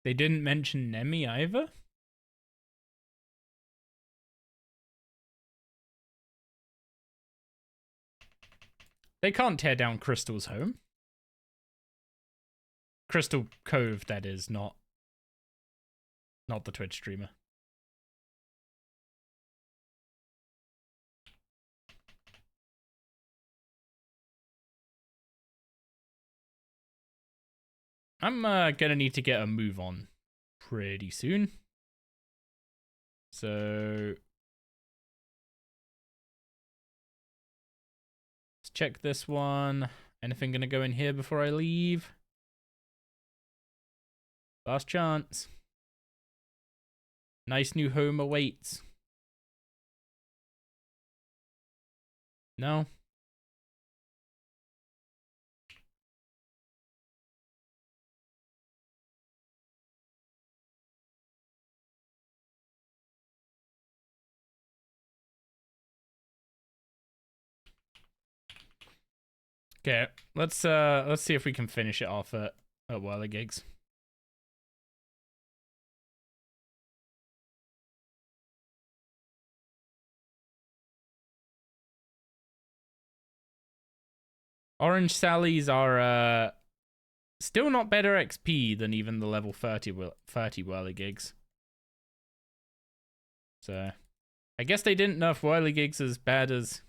They didn't mention Nemi either? They can't tear down Crystal's home. Crystal Cove, that is, not the Twitch streamer. I'm gonna need to get a move on pretty soon. So let's check this one. Anything gonna go in here before I leave? Last chance. Nice new home awaits. No? Okay, let's see if we can finish it off at Whirligigs. Orange Sallies are still not better XP than even the level 30 Whirligigs. So I guess they didn't nerf Whirligigs as bad as,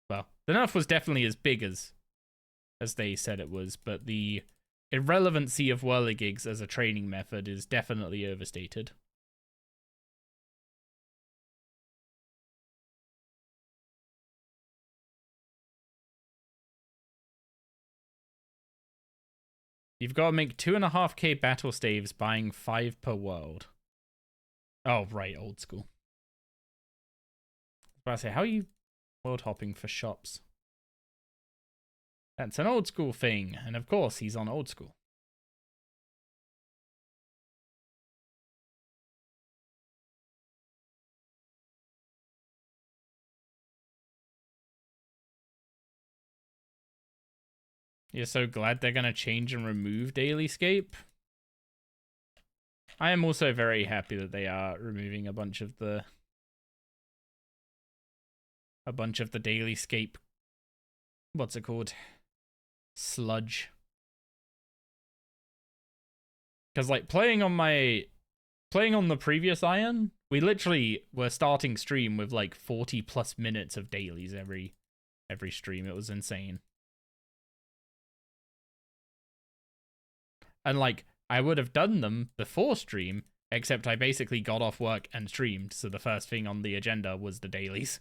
well, the nerf was definitely as big as they said it was, but the irrelevancy of Whirligigs as a training method is definitely overstated. You've got to make 2.5k battle staves buying 5 per world. Oh, right, old school. I was about to say, how are you world hopping for shops? That's an old school thing, and of course he's on old school. You're so glad they're gonna change and remove DailyScape? I am also very happy that they are removing a bunch of the DailyScape, what's it called? Sludge. Because like playing on the previous Iron, we literally were starting stream with like 40 plus minutes of dailies every stream. It was insane. And like I would have done them before stream, except I basically got off work and streamed, so the first thing on the agenda was the dailies.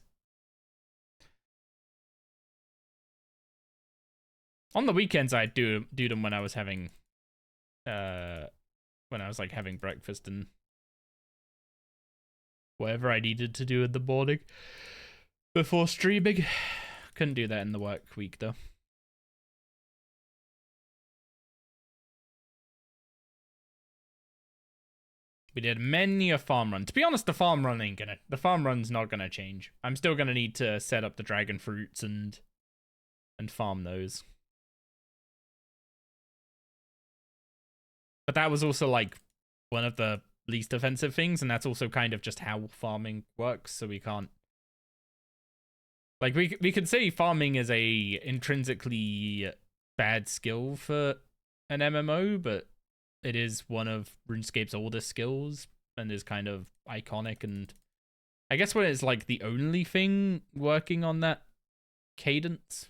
On the weekends I'd do them when I was having like having breakfast and whatever I needed to do in the morning before streaming. Couldn't do that in the work week though. We did many a farm run. To be honest, the farm run's not gonna change. I'm still gonna need to set up the dragon fruits and farm those. But that was also like one of the least offensive things, and that's also kind of just how farming works, so we can't, like, we could say farming is a intrinsically bad skill for an MMO, but it is one of RuneScape's oldest skills and is kind of iconic, and I guess when it's like the only thing working on that cadence,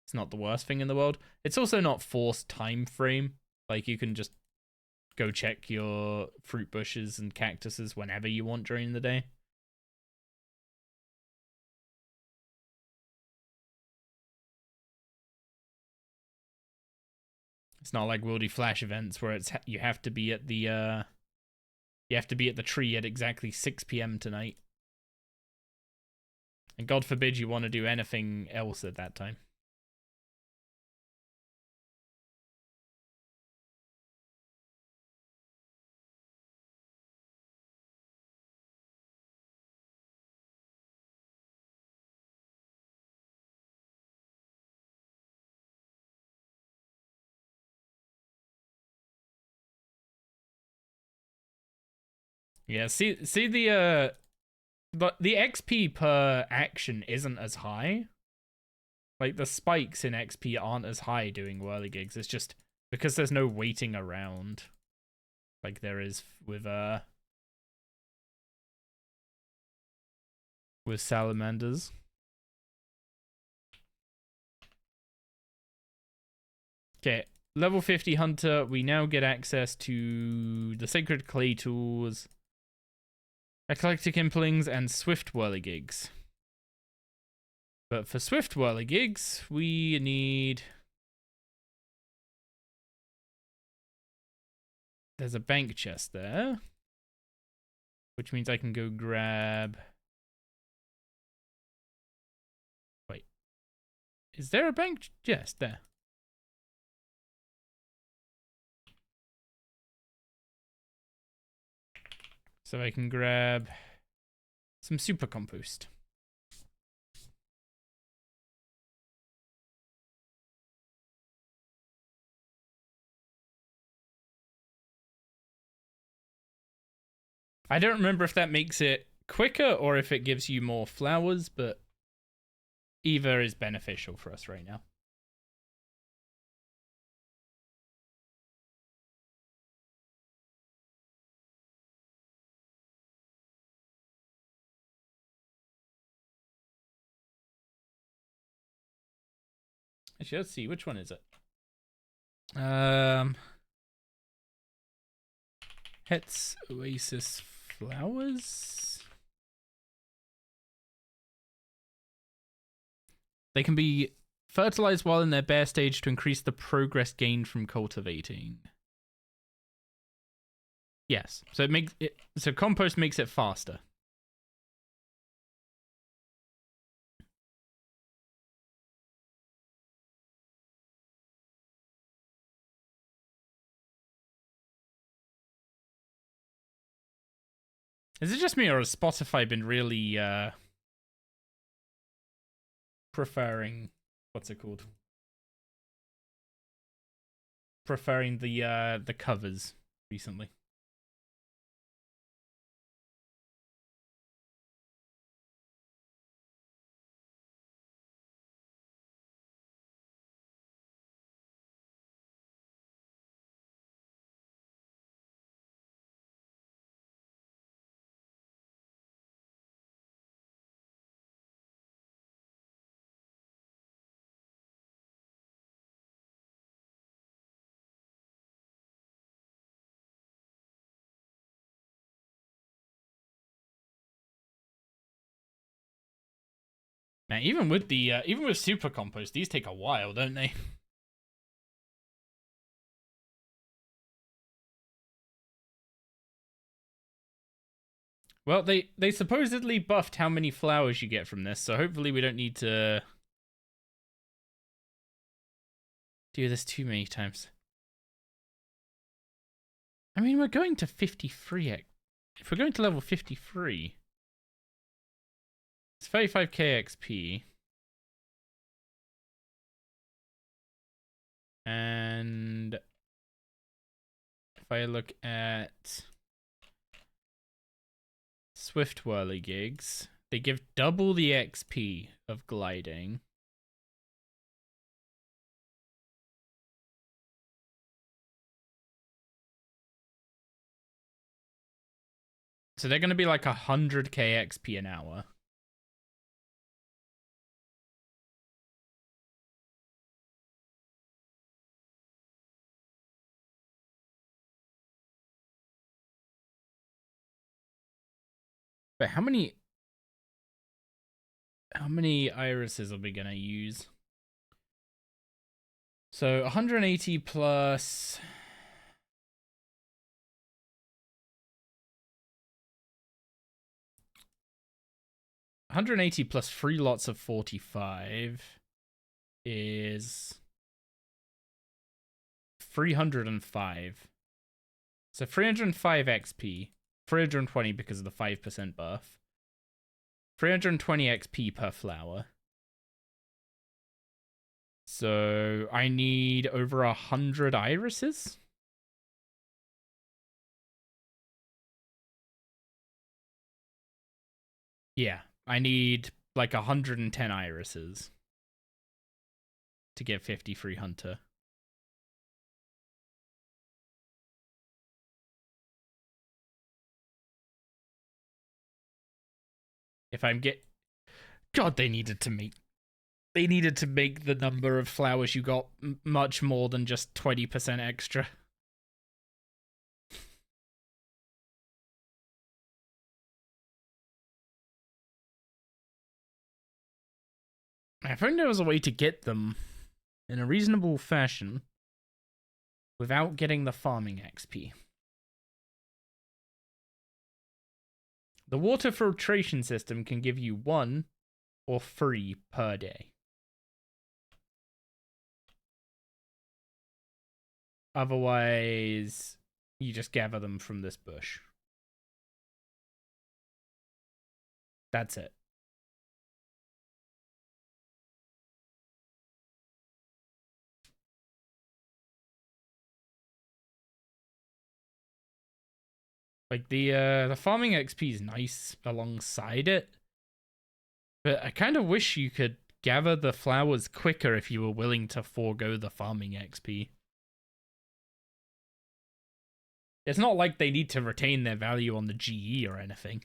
it's not the worst thing in the world. It's also not forced time frame. Like, you can just go check your fruit bushes and cactuses whenever you want during the day. It's not like Wildy Flash events where it's you have to be at the tree at exactly 6 p.m. tonight. And God forbid you want to do anything else at that time. Yeah, see the XP per action isn't as high. Like, the spikes in XP aren't as high doing whirligigs. It's just because there's no waiting around like there is with salamanders. Okay, level 50 hunter, we now get access to the sacred clay tools, eclectic implings, and swift whirligigs. But for swift whirligigs, we need... There's a bank chest there, which means I can go grab... Wait. Is there a bank chest there? So I can grab some super compost. I don't remember if that makes it quicker or if it gives you more flowers, but either is beneficial for us right now. Actually, let's see. Which one is it? Het's Oasis Flowers. They can be fertilized while in their bare stage to increase the progress gained from cultivating. Yes. So it makes it so compost makes it faster. Is it just me, or has Spotify been really preferring what's it called? Preferring the covers recently? Man, even with super compost, these take a while, don't they? Well, they supposedly buffed how many flowers you get from this, so hopefully we don't need to do this too many times. I mean, we're going to 53. If we're going to level 53, it's 35k XP. And if I look at Swift Whirligigs, they give double the XP of gliding. So they're going to be like 100k XP an hour. But how many irises are we going to use? So 180 plus... 180 plus 3 lots of 45 is 305. So 305 XP, 320 because of the 5% buff, 320 XP per flower. So I need over 100 irises. Yeah, I need like 110 irises to get 50 free hunter. If I'm God, they needed to make the number of flowers you got much more than just 20% extra. I think there was a way to get them in a reasonable fashion without getting the farming XP. The water filtration system can give you 1 or 3 per day. Otherwise, you just gather them from this bush. That's it. Like the farming XP is nice alongside it, but I kind of wish you could gather the flowers quicker if you were willing to forego the farming XP. It's not like they need to retain their value on the GE or anything.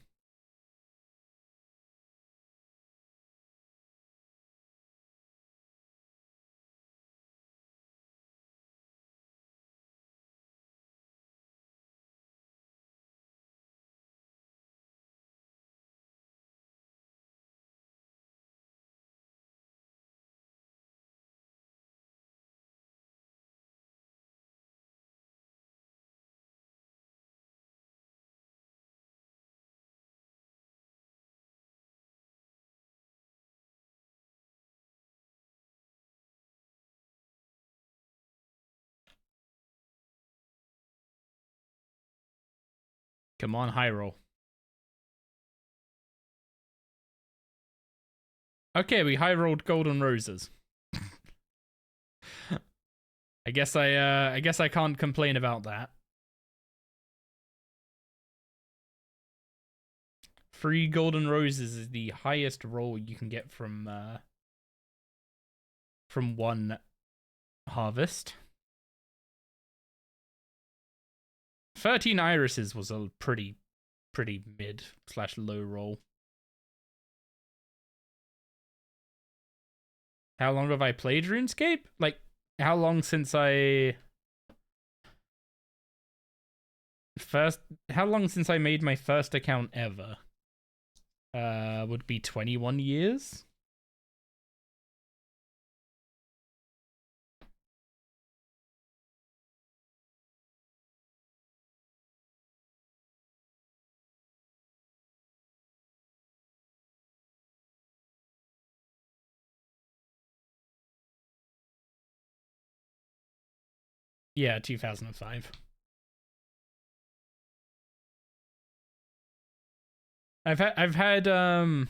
Come on, high roll. Okay, we high rolled golden roses. I guess I can't complain about that. 3 golden roses is the highest roll you can get from one harvest. 13 irises was a pretty mid/low roll. How long have I played RuneScape? Like, how long since I made my first account ever? Would be 21 years. Yeah, 2005. I've had I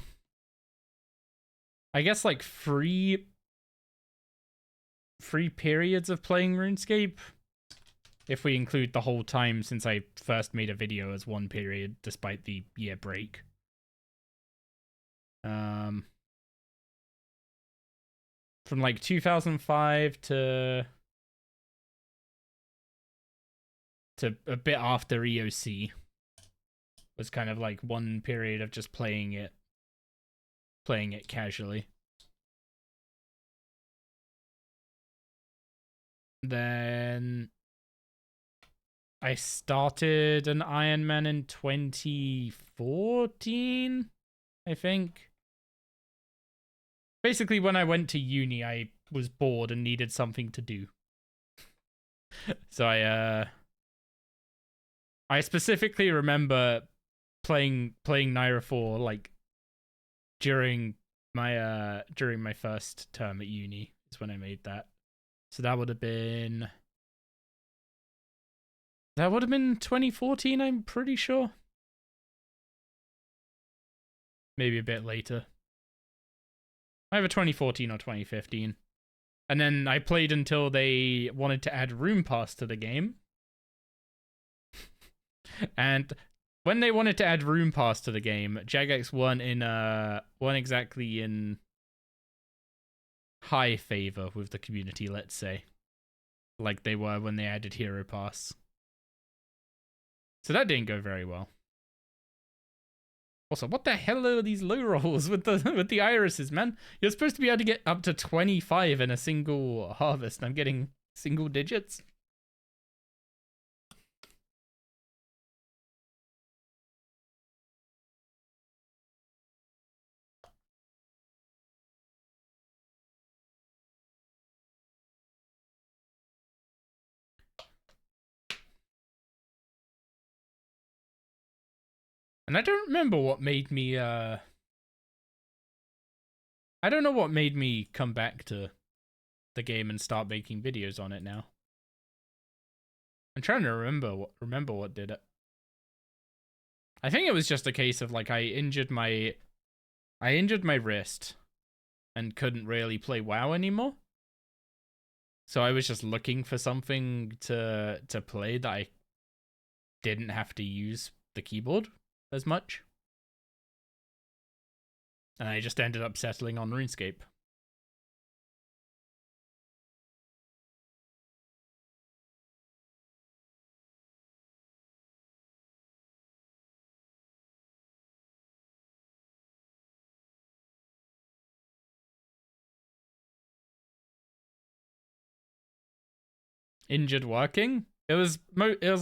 guess like free periods of playing RuneScape, if we include the whole time since I first made a video as one period despite the year break. From like 2005 to a bit after EOC was kind of like one period of just playing it casually. Then I started an Ironman in 2014, I think. Basically, when I went to uni, I was bored and needed something to do. So I specifically remember playing Naira 4 like during my first term at uni is when I made that. So that would have been 2014, I'm pretty sure. Maybe a bit later. Either 2014 or 2015. And then I played until they wanted to add Room Pass to the game. And when they wanted to add Rune Pass to the game, Jagex weren't exactly in high favor with the community, let's say, like they were when they added Hero Pass. So that didn't go very well. Also, what the hell are these low rolls with the irises, man? You're supposed to be able to get up to 25 in a single harvest. I'm getting single digits. And I don't remember what made me, I don't know what made me come back to the game and start making videos on it now. I'm trying to remember what did it. I think it was just a case of, like, I injured my wrist and couldn't really play WoW anymore. So I was just looking for something to play that I didn't have to use the keyboard as much. And I just ended up settling on RuneScape. Injured working? It was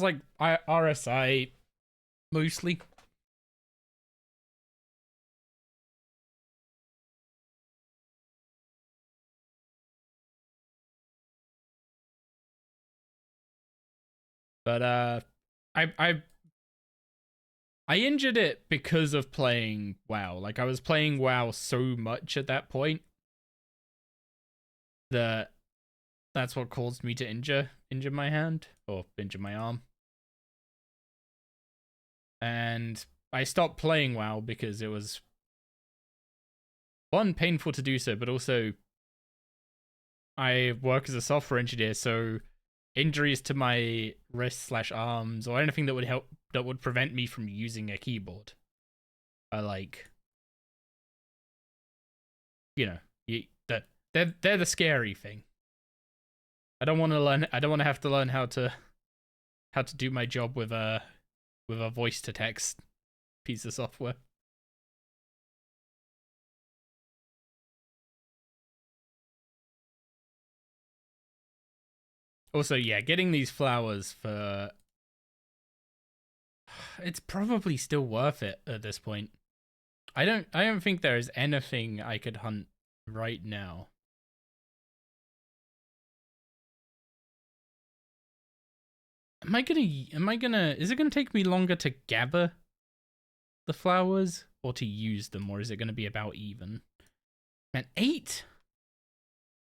like RSI mostly. But I injured it because of playing WoW. Like, I was playing WoW so much at that point that that's what caused me to injure my hand or injure my arm. And I stopped playing WoW because it was, one, painful to do so, but also I work as a software engineer, so injuries to my wrists/arms or anything that would prevent me from using a keyboard are, like, you know, they're the scary thing. I don't want to have to learn how to do my job with a voice to text piece of software. Also, yeah, getting these flowers for, it's probably still worth it at this point. I don't think there is anything I could hunt right now. Is it gonna take me longer to gather the flowers or to use them, or is it gonna be about even? Man, 8?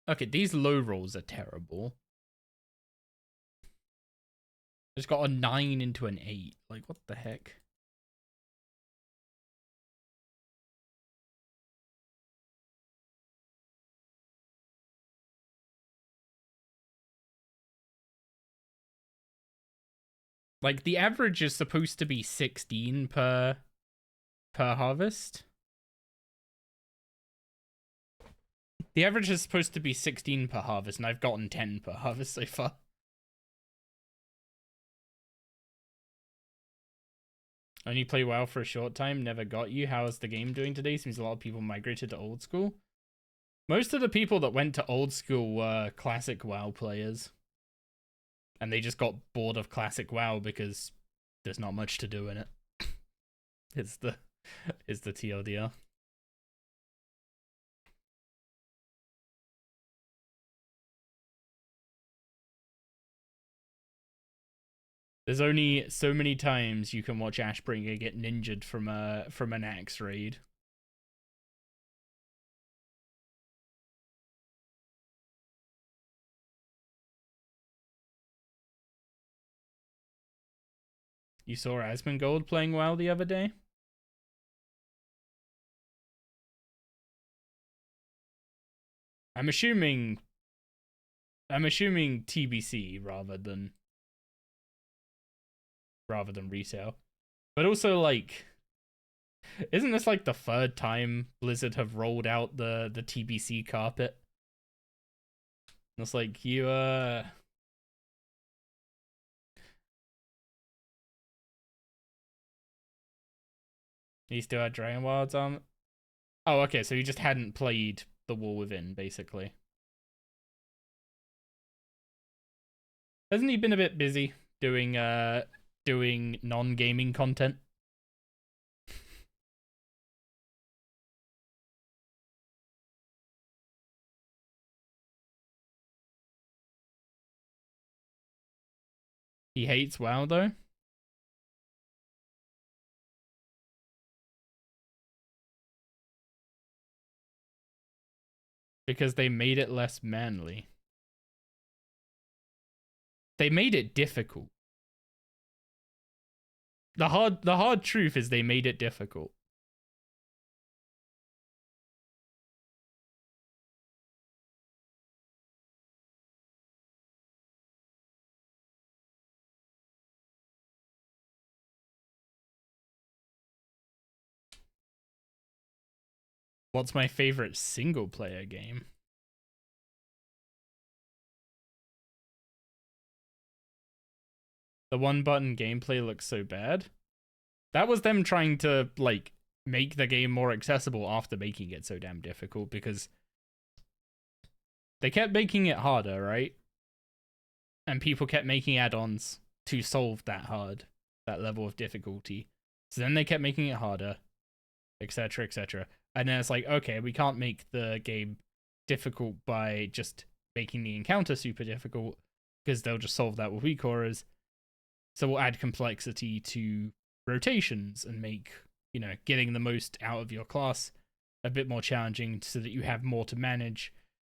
Okay, these low rolls are terrible. Just got a 9 into an 8. Like, what the heck? Like, the average is supposed to be 16 per harvest. The average is supposed to be 16 per harvest, and I've gotten 10 per harvest so far. Only play WoW for a short time, never got you. How is the game doing today? Seems a lot of people migrated to old school. Most of the people that went to old school were classic WoW players. And they just got bored of classic WoW because there's not much to do in it. It's the TLDR. There's only so many times you can watch Ashbringer get ninjaed from an axe raid. You saw Asmongold playing WoW the other day? I'm assuming TBC rather than resale. But also, like, isn't this like the third time Blizzard have rolled out the TBC carpet? It's like you still had Dragon Wilds on. Oh, okay, so you just hadn't played The War Within, basically. Hasn't he been a bit busy doing non-gaming content? He hates WoW though. Because they made it less manly. They made it difficult. The hard truth is they made it difficult. What's my favorite single player game? The one button gameplay looks so bad. That was them trying to like make the game more accessible after making it so damn difficult, because they kept making it harder, right? And people kept making add-ons to solve that level of difficulty. So then they kept making it harder, etc., etc. And then it's like, okay, we can't make the game difficult by just making the encounter super difficult, because they'll just solve that with weak auras. So we'll add complexity to rotations and make, you know, getting the most out of your class a bit more challenging so that you have more to manage.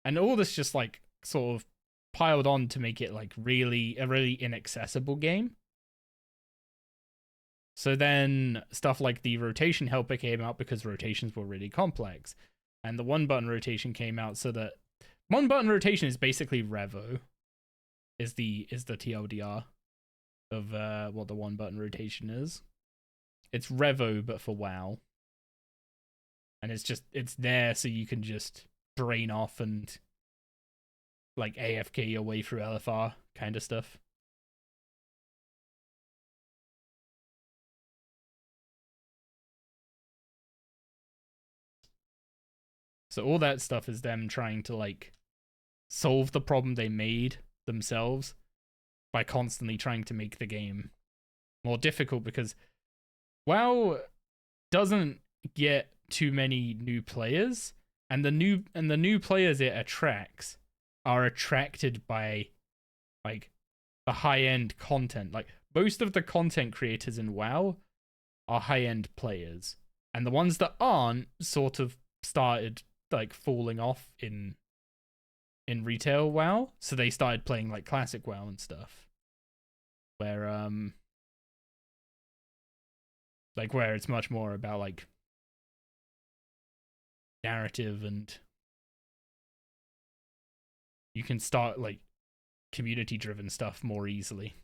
And all this just like sort of piled on to make it like a really inaccessible game. So then stuff like the rotation helper came out because rotations were really complex. And the one button rotation came out so that one button rotation is basically Revo, is the TLDR of what the one button rotation is. It's Revo but for WoW. And it's there so you can just brain off and like AFK your way through LFR kind of stuff. So all that stuff is them trying to like solve the problem they made themselves by constantly trying to make the game more difficult, because WoW doesn't get too many new players, and the new players it attracts are attracted by like the high-end content. Like most of the content creators in WoW are high-end players, and the ones that aren't sort of started like falling off in retail WoW, so they started playing like classic WoW and stuff, where where it's much more about like narrative, and you can start like community driven stuff more easily.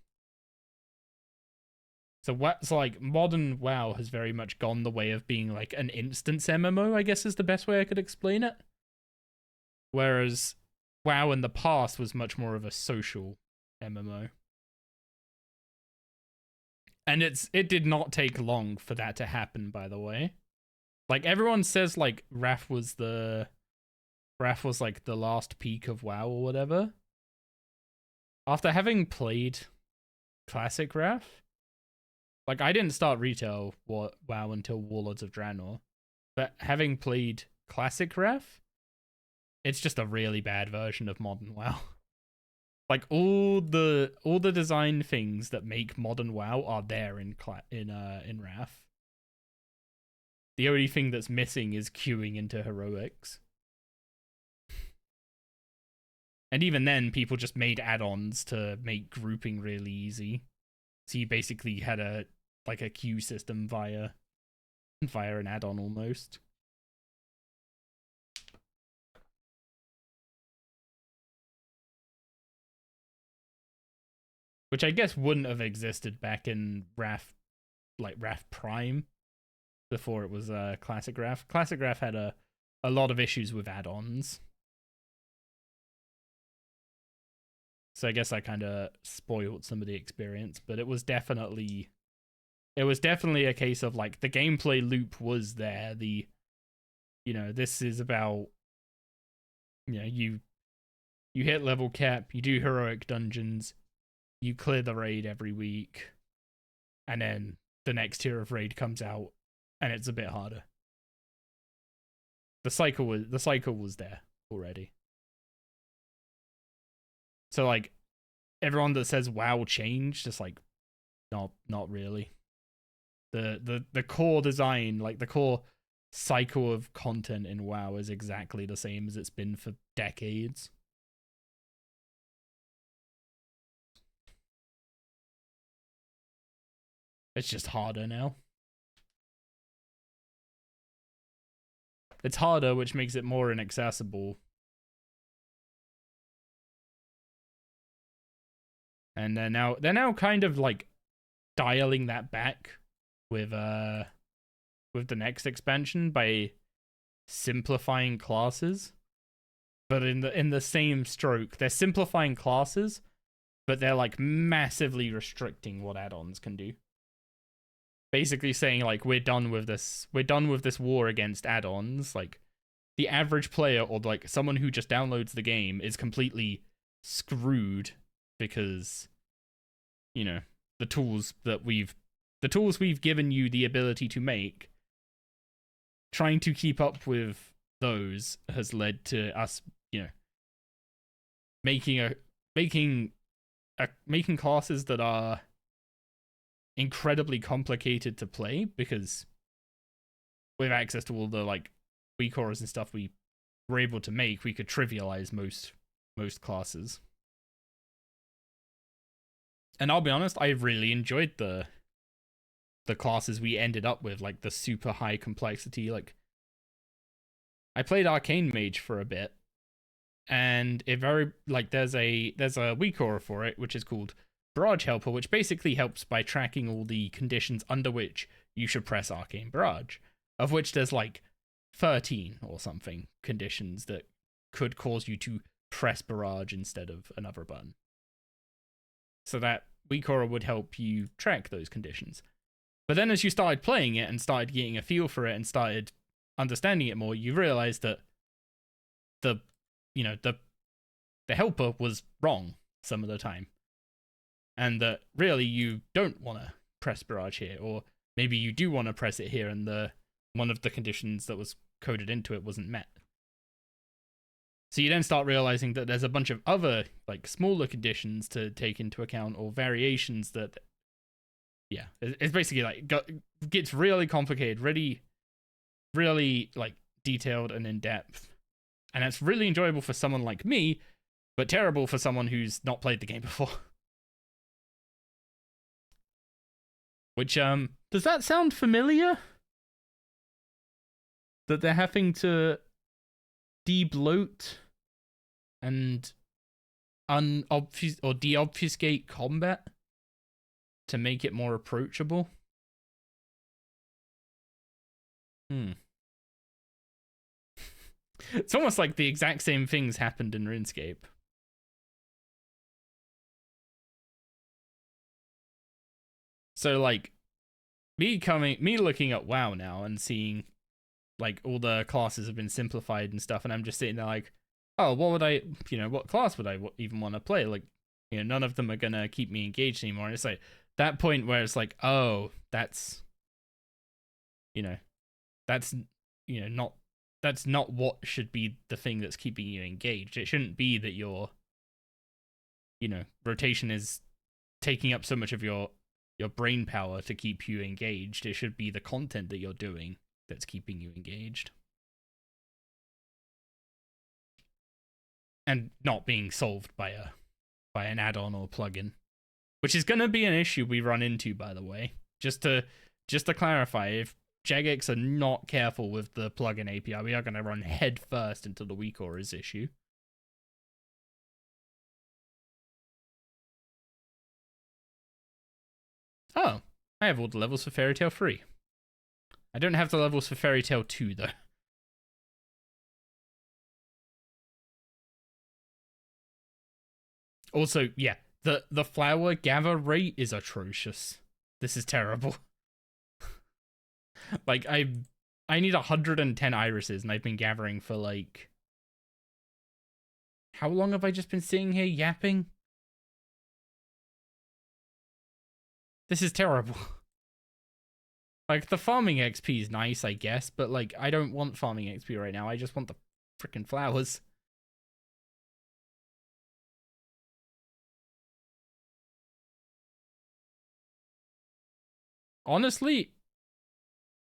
So what's like modern WoW has very much gone the way of being like an instance MMO, I guess is the best way I could explain it. Whereas WoW in the past was much more of a social MMO. And it did not take long for that to happen, by the way. Like everyone says like Wrath was like the last peak of WoW or whatever. After having played classic Wrath, like I didn't start retail WoW until Warlords of Draenor, but having played classic Wrath, it's just a really bad version of modern WoW. Like all the design things that make modern WoW are there in Wrath. The only thing that's missing is queuing into heroics. And even then, people just made add-ons to make grouping really easy. So you basically had a queue system via an add-on almost. Which I guess wouldn't have existed back in Wrath like Wrath Prime before it was Classic Wrath. Classic Wrath had a lot of issues with add-ons. So I guess I kind of spoiled some of the experience, but it was definitely a case of like the gameplay loop was there. This is about, you hit level cap, you do heroic dungeons, you clear the raid every week, and then the next tier of raid comes out, and it's a bit harder. The cycle was there already. So like everyone that says WoW changed, just like not really. The core design, like the core cycle of content in WoW is exactly the same as it's been for decades. It's just harder now. It's harder, which makes it more inaccessible. And they're now kind of like dialing that back with the next expansion by simplifying classes. But in the same stroke, they're simplifying classes, but they're like massively restricting what add-ons can do. Basically saying like we're done with this war against add-ons. Like the average player or like someone who just downloads the game is completely screwed because the tools we've given you the ability to make, trying to keep up with those has led to us making classes that are incredibly complicated to play, because with access to all the like recores and stuff we were able to make, we could trivialize most classes. And I'll be honest, I really enjoyed the classes we ended up with, like the super high complexity. Like I played Arcane Mage for a bit, and it very like there's a recore for it, which is called Barrage Helper, which basically helps by tracking all the conditions under which you should press Arcane Barrage, of which there's like 13 or something conditions that could cause you to press Barrage instead of another button. So that WeCora would help you track those conditions. But then as you started playing it and started getting a feel for it and started understanding it more, you realized that the helper was wrong some of the time. And that really you don't want to press Barrage here, or maybe you do want to press it here and one of the conditions that was coded into it wasn't met. So you then start realizing that there's a bunch of other like smaller conditions to take into account, or variations that, it's basically like gets really complicated, really, really like detailed and in depth, and it's really enjoyable for someone like me, but terrible for someone who's not played the game before. Which does that sound familiar? That they're having to de-bloat and deobfuscate combat to make it more approachable. It's almost like the exact same things happened in RuneScape. So like me looking at WoW now and seeing like all the classes have been simplified and stuff, and I'm just sitting there like, oh, what class would I even want to play? Like, none of them are gonna keep me engaged anymore. And it's like that point where it's like, oh, that's not what should be the thing that's keeping you engaged. It shouldn't be that your rotation is taking up so much of your brain power to keep you engaged. It should be the content that you're doing that's keeping you engaged, and not being solved by an add-on or plugin, which is going to be an issue we run into, by the way. Just to clarify, if Jagex are not careful with the plugin API, we are going to run head first into the WeCore's issue. Oh, I have all the levels for Fairy Tale 3. I don't have the levels for Fairy Tale 2, though. Also, yeah, the flower gather rate is atrocious. This is terrible. Like, I need 110 irises, and I've been gathering for, like... How long have I just been sitting here yapping? This is terrible. Like, the farming XP is nice, I guess, but, like, I don't want farming XP right now. I just want the freaking flowers. Honestly,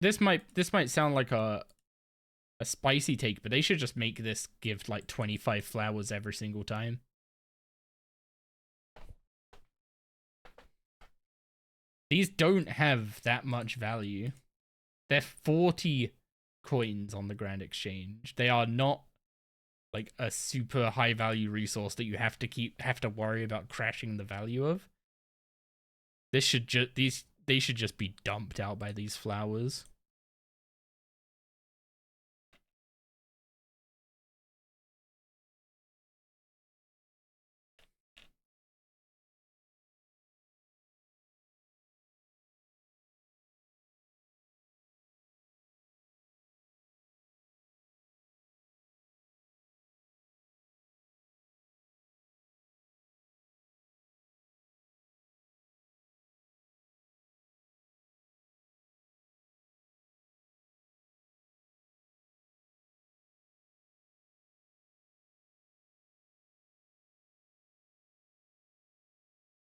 this might sound like a spicy take, but they should just make this give, like, 25 flowers every single time. These don't have that much value. They're 40 coins on the Grand Exchange. They are not like a super high value resource that you have to worry about crashing the value of. This should they should just be dumped out by these flowers.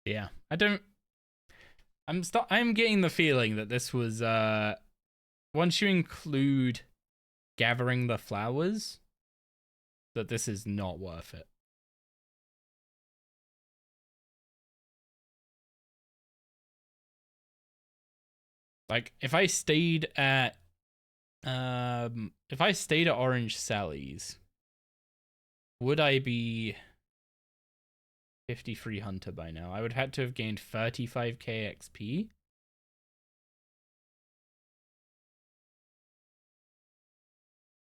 Yeah, I'm getting the feeling that this was once you include gathering the flowers, that this is not worth it. Like, if I stayed at Orange Sally's, would I be 53 Hunter by now? I would have to have gained 35k XP.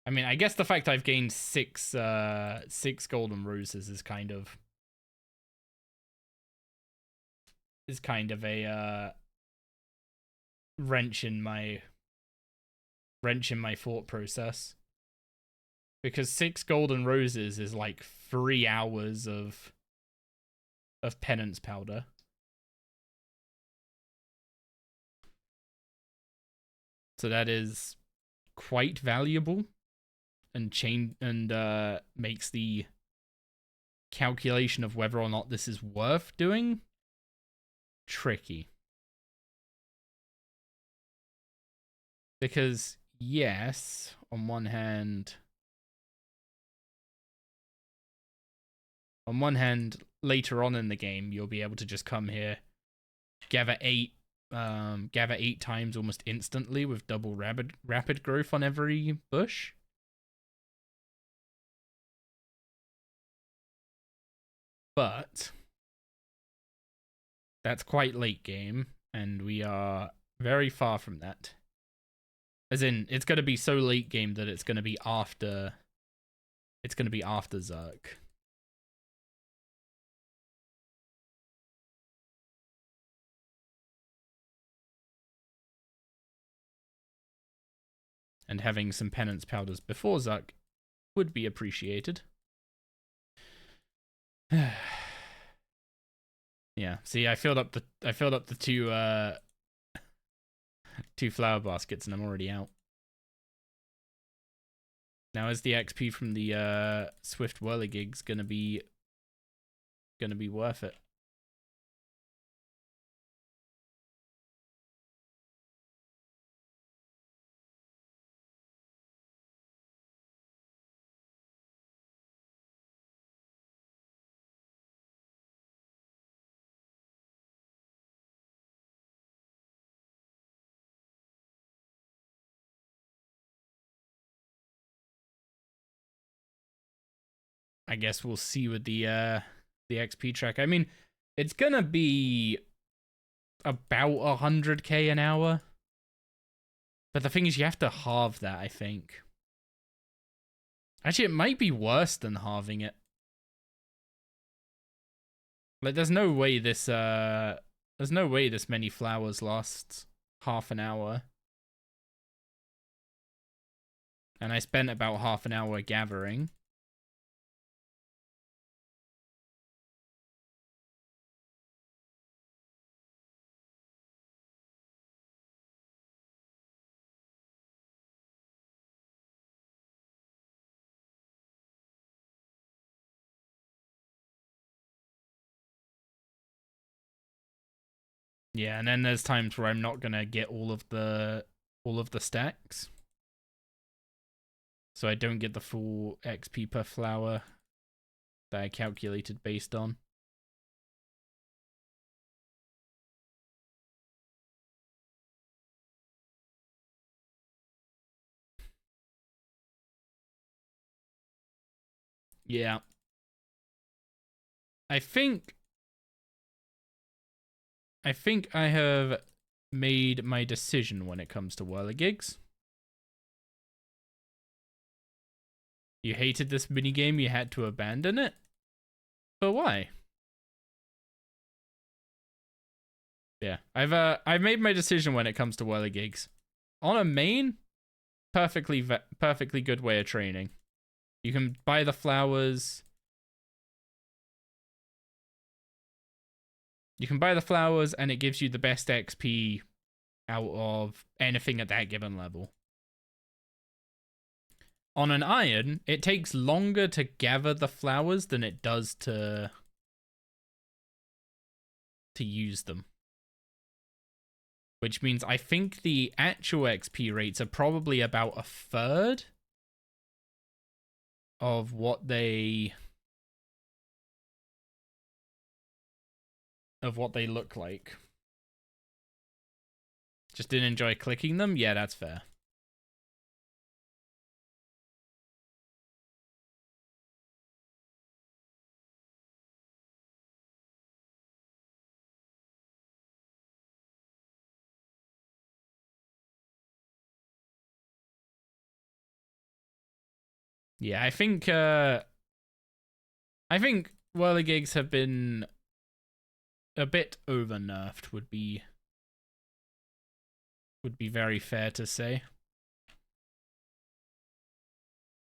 I mean, I guess the fact I've gained six golden roses is kind of a wrench in my thought process, because 6 golden roses is like 3 hours of penance powder. So that is quite valuable, and makes the calculation of whether or not this is worth doing tricky. Because, yes, on one hand, later on in the game, you'll be able to just come here, gather 8 times almost instantly with double rapid growth on every bush. But that's quite late game, and we are very far from that. As in, it's going to be so late game that it's going to be after Zerk. And having some penance powders before Zerk would be appreciated. Yeah, see, I filled up the two flower baskets, and I'm already out. Now, is the XP from the Swift Whirligigs gonna be worth it? I guess we'll see with the XP track. I mean, it's gonna be about 100k an hour. But the thing is, you have to halve that, I think. Actually, it might be worse than halving it. Like, there's no way this many flowers lasts half an hour. And I spent about half an hour gathering. Yeah, and then there's times where I'm not gonna get all of the stacks. So I don't get the full XP per flower that I calculated based on. Yeah. I think I have made my decision when it comes to whirligigs. You hated this minigame, you had to abandon it? But why? Yeah, I've made my decision when it comes to whirligigs. On a main, perfectly good way of training. You can buy the flowers. You can buy the flowers and it gives you the best XP out of anything at that given level. On an iron, it takes longer to gather the flowers than it does to use them. Which means I think the actual XP rates are probably about a third of what they look like. Just didn't enjoy clicking them? Yeah, that's fair. Yeah, I think whirligigs have been a bit over nerfed would be very fair to say.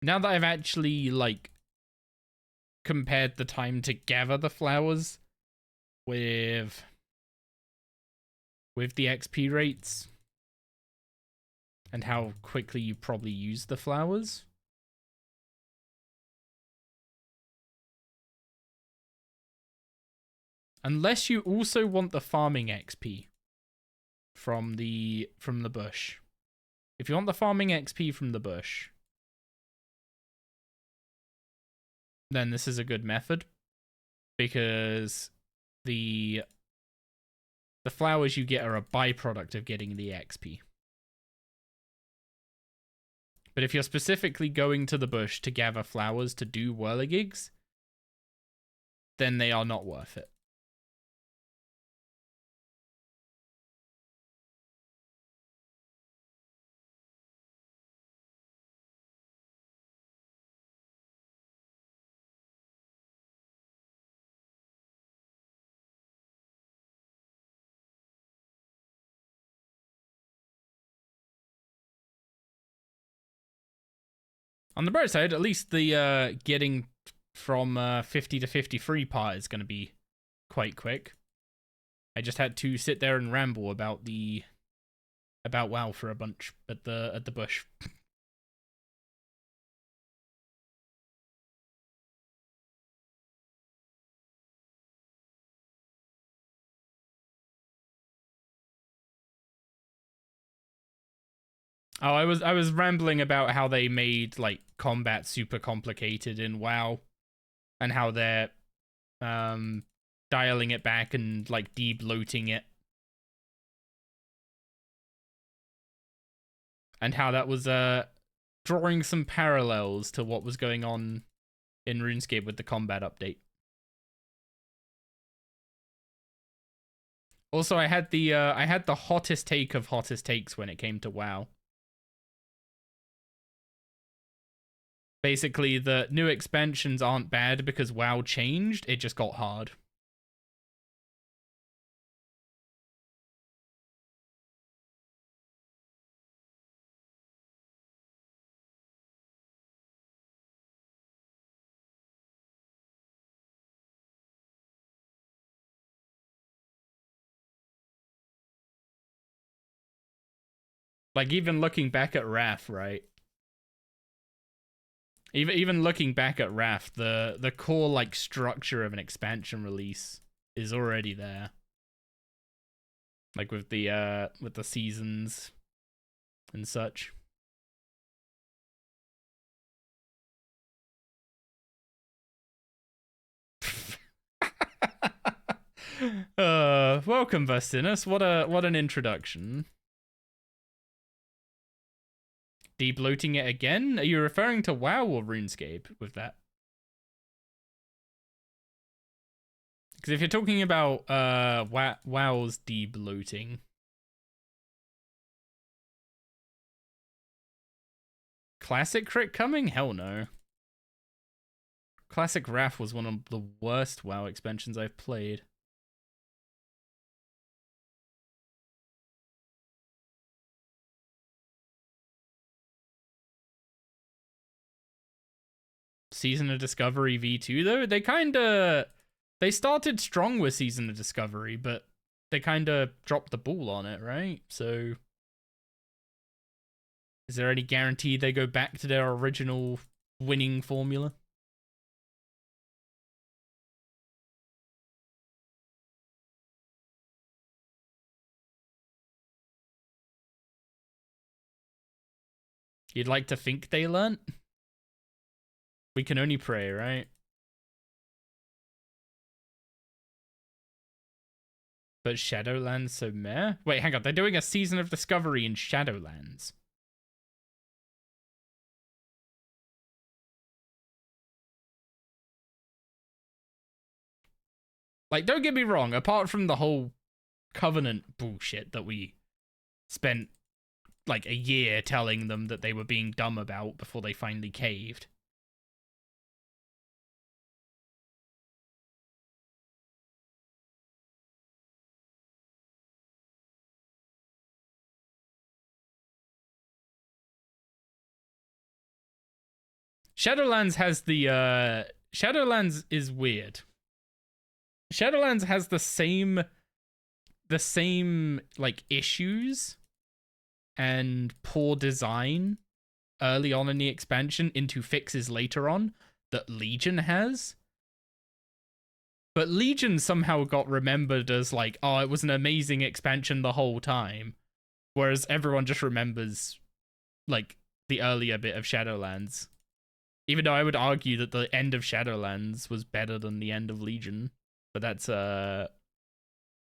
Now that I've actually like compared the time to gather the flowers with the XP rates and how quickly you probably use the flowers. Unless you also want the farming XP from the bush. If you want the farming XP from the bush, then this is a good method because the flowers you get are a byproduct of getting the XP. But if you're specifically going to the bush to gather flowers to do whirligigs, then they are not worth it. On the bright side, at least the getting from 50 to 53 part is going to be quite quick. I just had to sit there and ramble about WoW for a bunch at the bush. Oh, I was rambling about how they made like combat super complicated in WoW, and how they're dialing it back and like de-bloating it, and how that was drawing some parallels to what was going on in RuneScape with the combat update. Also, I had the hottest take of hottest takes when it came to WoW. Basically, the new expansions aren't bad because WoW changed, it just got hard. Like, even looking back at Wrath, right? Even looking back at Wrath, the core, like, structure of an expansion release is already there. Like, with the seasons and such. Welcome, Vastinus. What an introduction. De-bloating it again? Are you referring to WoW or RuneScape with that? Because if you're talking about WoW's de-bloating, Classic crit coming? Hell no. Classic Wrath was one of the worst WoW expansions I've played. Season of Discovery V2 though, they started strong with Season of Discovery, but they kind of dropped the ball on it, right? So is there any guarantee they go back to their original winning formula? You'd like to think they learnt? We can only pray, right? But Shadowlands so meh? Wait, hang on. They're doing a Season of Discovery in Shadowlands. Like, don't get me wrong. Apart from the whole Covenant bullshit that we spent like a year telling them that they were being dumb about before they finally caved. Shadowlands has the Shadowlands is weird. Shadowlands has the same like issues and poor design early on in the expansion into fixes later on that Legion has. But Legion somehow got remembered as like, oh, it was an amazing expansion the whole time. Whereas everyone just remembers like the earlier bit of Shadowlands. Even though I would argue that the end of Shadowlands was better than the end of Legion. But that's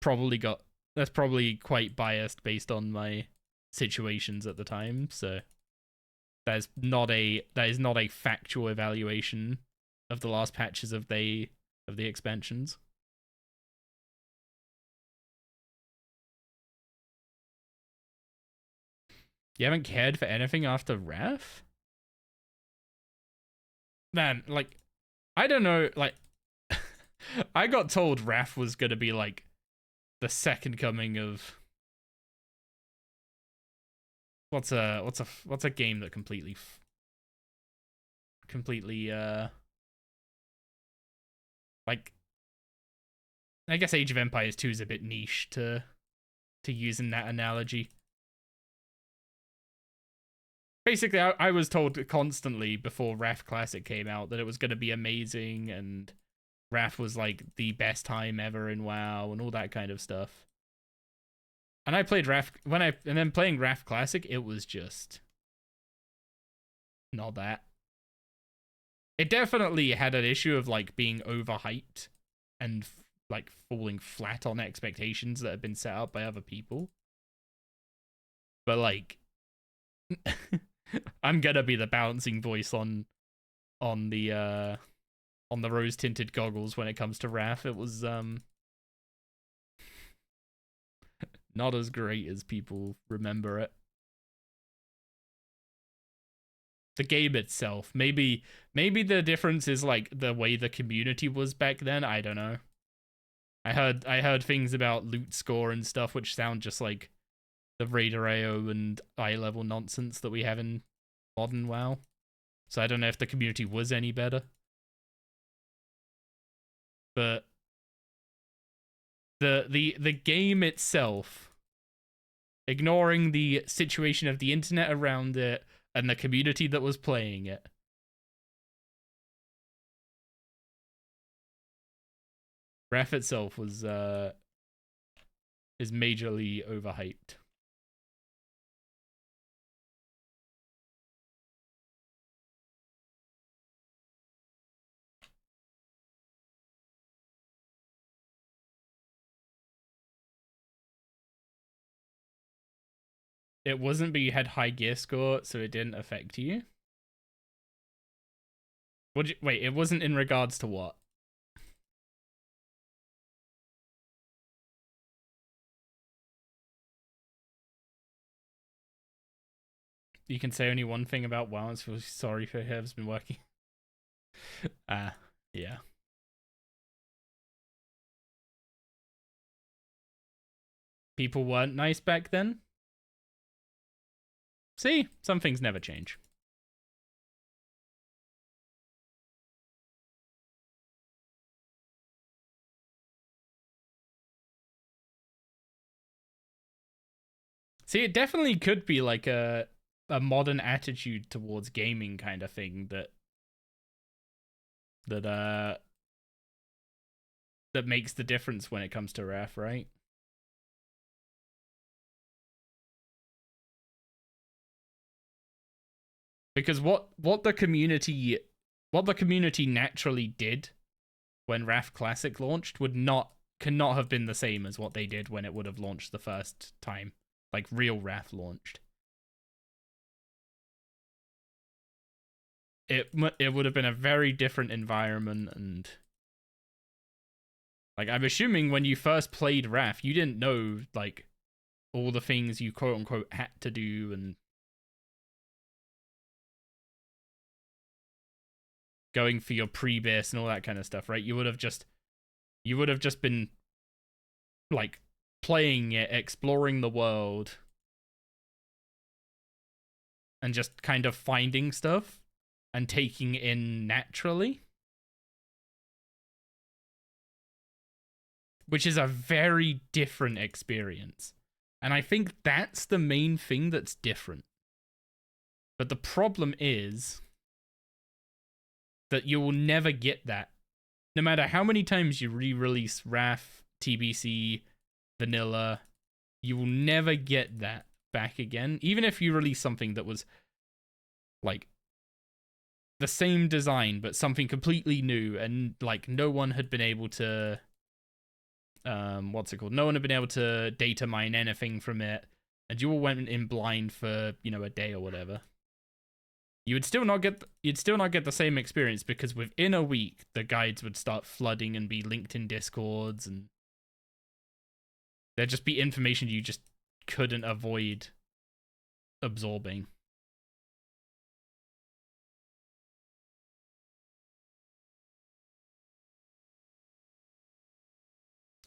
probably quite biased based on my situations at the time, so that is not a factual evaluation of the last patches of the expansions. You haven't cared for anything after Wrath? Man, like, I don't know, like, I got told Wrath was gonna be like the second coming of what's a game that completely like, I guess Age of Empires 2 is a bit niche to use in that analogy. Basically, I was told constantly before Wrath Classic came out that it was going to be amazing and Wrath was like the best time ever in WoW and all that kind of stuff. And I played Wrath and then playing Wrath Classic, it was just not that. It definitely had an issue of like being overhyped and like falling flat on expectations that had been set up by other people. But like I'm gonna be the bouncing voice on the rose tinted goggles when it comes to Wrath. It was Not as great as people remember it. The game itself, maybe the difference is like the way the community was back then. I don't know. I heard things about loot score and stuff which sound just like the Raider AO and eye level nonsense that we have in modern WoW. So I don't know if the community was any better. But the game itself, ignoring the situation of the internet around it and the community that was playing it, Wrath itself was is majorly overhyped. It wasn't, but you had high gear score, so it didn't affect you. Wait, it wasn't in regards to what? You can say only one thing about WoW and feel sorry for whoever's been working. Yeah. People weren't nice back then. See, some things never change. See, it definitely could be like a modern attitude towards gaming kind of thing that makes the difference when it comes to Wrath, right? Because what the community naturally did when Wrath Classic launched cannot have been the same as what they did when it would have launched the first time, like real Wrath launched. It would have been a very different environment, and like I'm assuming when you first played Wrath, you didn't know like all the things you quote unquote had to do and going for your pre-base and all that kind of stuff, right? You would have just been like playing it, exploring the world, and just kind of finding stuff and taking in naturally. Which is a very different experience. And I think that's the main thing that's different. But the problem is that you will never get that. No matter how many times you re-release Wrath, TBC, Vanilla, you will never get that back again. Even if you release something that was like the same design but something completely new, and like no one had been able to what's it called? No one had been able to data mine anything from it, and you all went in blind for, you know, a day or whatever. You'd still not get the same experience, because within a week the guides would start flooding and be linked in discords, and there'd just be information you just couldn't avoid absorbing.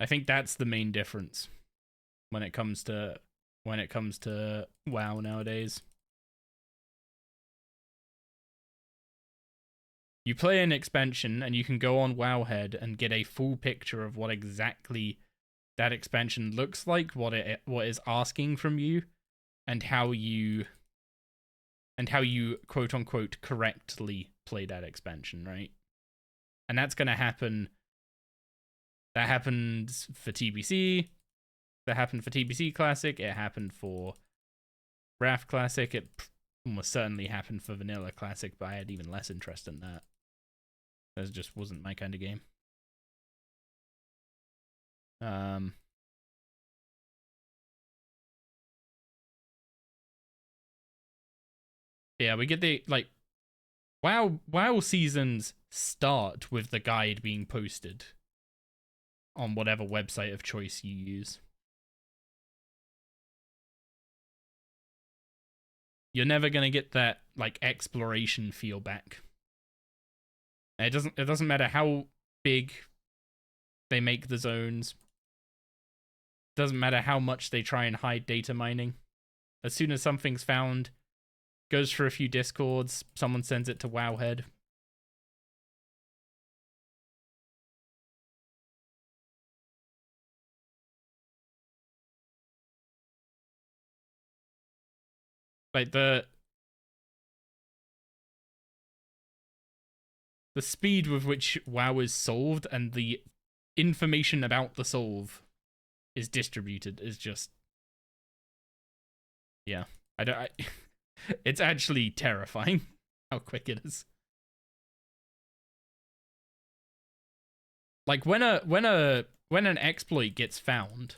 I think that's the main difference when it comes to WoW nowadays. You play an expansion and you can go on Wowhead and get a full picture of what exactly that expansion looks like, what is asking from you, and how you quote unquote correctly play that expansion, right? And that's going to happen. That happened for TBC. That happened for TBC Classic. It happened for Wrath Classic. It almost certainly happened for Vanilla Classic, but I had even less interest in that. That just wasn't my kind of game. Yeah, we get the like WoW seasons start with the guide being posted on whatever website of choice you use. you're never gonna get that like exploration feel back. It doesn't matter how big they make the zones. Doesn't matter how much they try and hide data mining. As soon as something's found, goes for a few discords, someone sends it to Wowhead. Like the speed with which WoW is solved and the information about the solve is distributed is just, yeah. It's actually terrifying how quick it is. Like when an exploit gets found,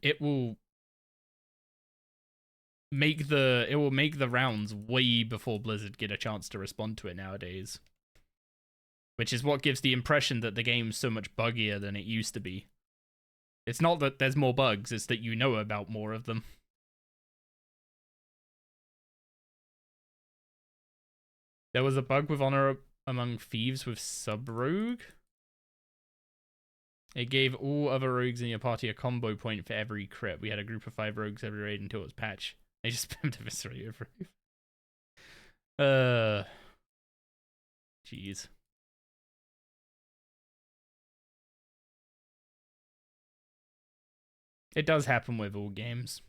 it will make the rounds way before Blizzard get a chance to respond to it nowadays. Which is what gives the impression that the game's so much buggier than it used to be. It's not that there's more bugs, it's that you know about more of them. There was a bug with Honor Among Thieves with Sub-Rogue. It gave all other rogues in your party a combo point for every crit. We had a group of 5 rogues every raid until it was patched. They just spammed Eviscerate over. Jeez. It does happen with all games.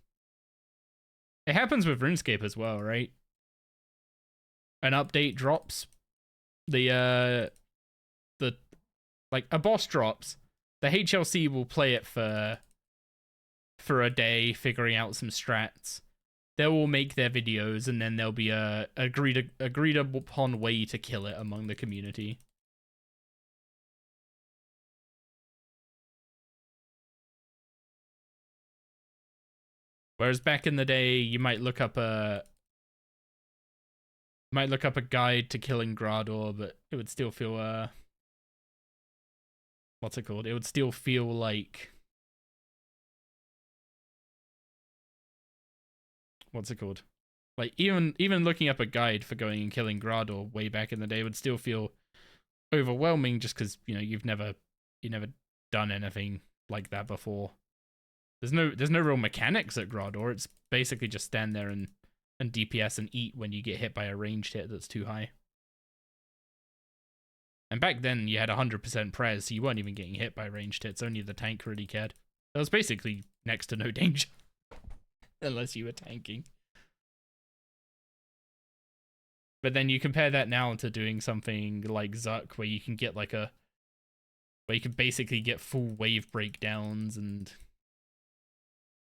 It happens with RuneScape as well, right? An update drops. A boss drops. The HLC will play it for a day, figuring out some strats. They will make their videos, and then there'll be a agreed upon way to kill it among the community. Whereas back in the day, you might look up a guide to killing Grador, but it would still feel what's it called? It would still feel like, what's it called? Like even looking up a guide for going and killing Grador way back in the day would still feel overwhelming, just because you've never done anything like that before. There's no real mechanics at Grador. It's basically just stand there and DPS and eat when you get hit by a ranged hit that's too high. And back then you had 100% pres, so you weren't even getting hit by ranged hits. Only the tank really cared. There was basically next to no danger, unless you were tanking. But then you compare that now to doing something like Zuck, where you can get where you can basically get full wave breakdowns and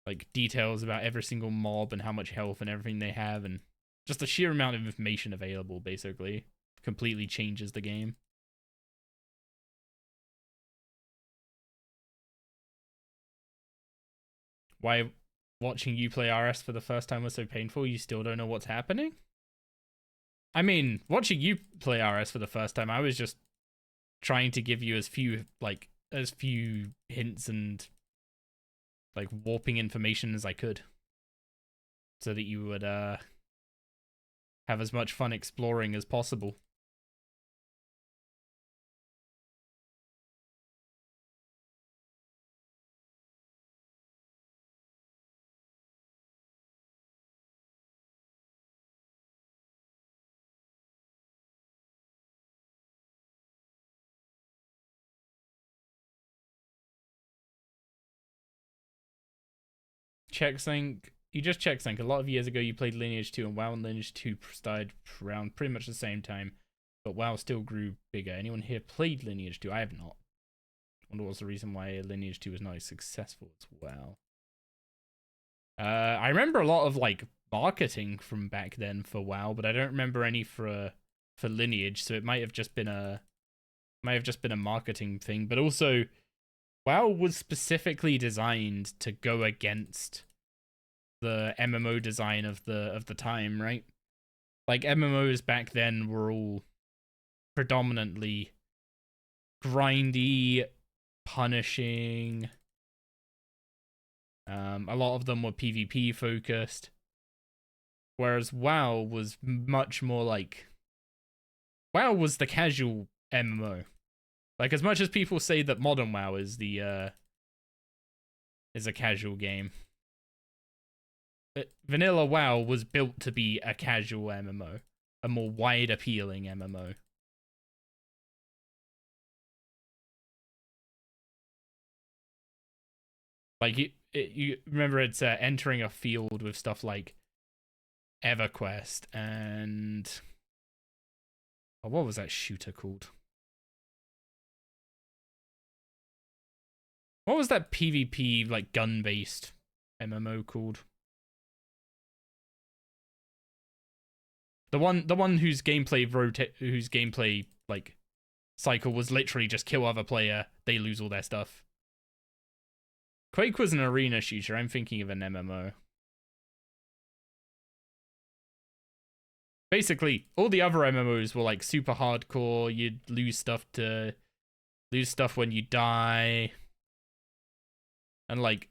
like details about every single mob and how much health and everything they have, and just the sheer amount of information available basically completely changes the game. Why watching you play RS for the first time was so painful? You still don't know what's happening? I mean, watching you play RS for the first time, I was just trying to give you as few hints and like warping information as I could, so that you would have as much fun exploring as possible. CheckSync. You just CheckSync. A lot of years ago, you played Lineage 2, and WoW and Lineage 2 started around pretty much the same time, but WoW still grew bigger. Anyone here played Lineage 2? I have not. I wonder what's the reason why Lineage 2 was not as successful as WoW. I remember a lot of like marketing from back then for WoW, but I don't remember any for Lineage. So it might have just been a marketing thing. But also, WoW was specifically designed to go against the MMO design of the time, right? Like MMOs back then were all predominantly grindy, punishing. A lot of them were PvP focused. Whereas WoW was much more like... WoW was the casual MMO. Like, as much as people say that modern WoW is the, is a casual game, vanilla WoW was built to be a casual MMO. A more wide appealing MMO. Like, you remember it's entering a field with stuff like EverQuest and... Oh, what was that shooter called? What was that PvP, like, gun-based MMO called? The one whose gameplay, like, cycle was literally just kill other player, they lose all their stuff. Quake was an arena shooter, I'm thinking of an MMO. Basically, all the other MMOs were like super hardcore. You'd lose stuff when you die. And like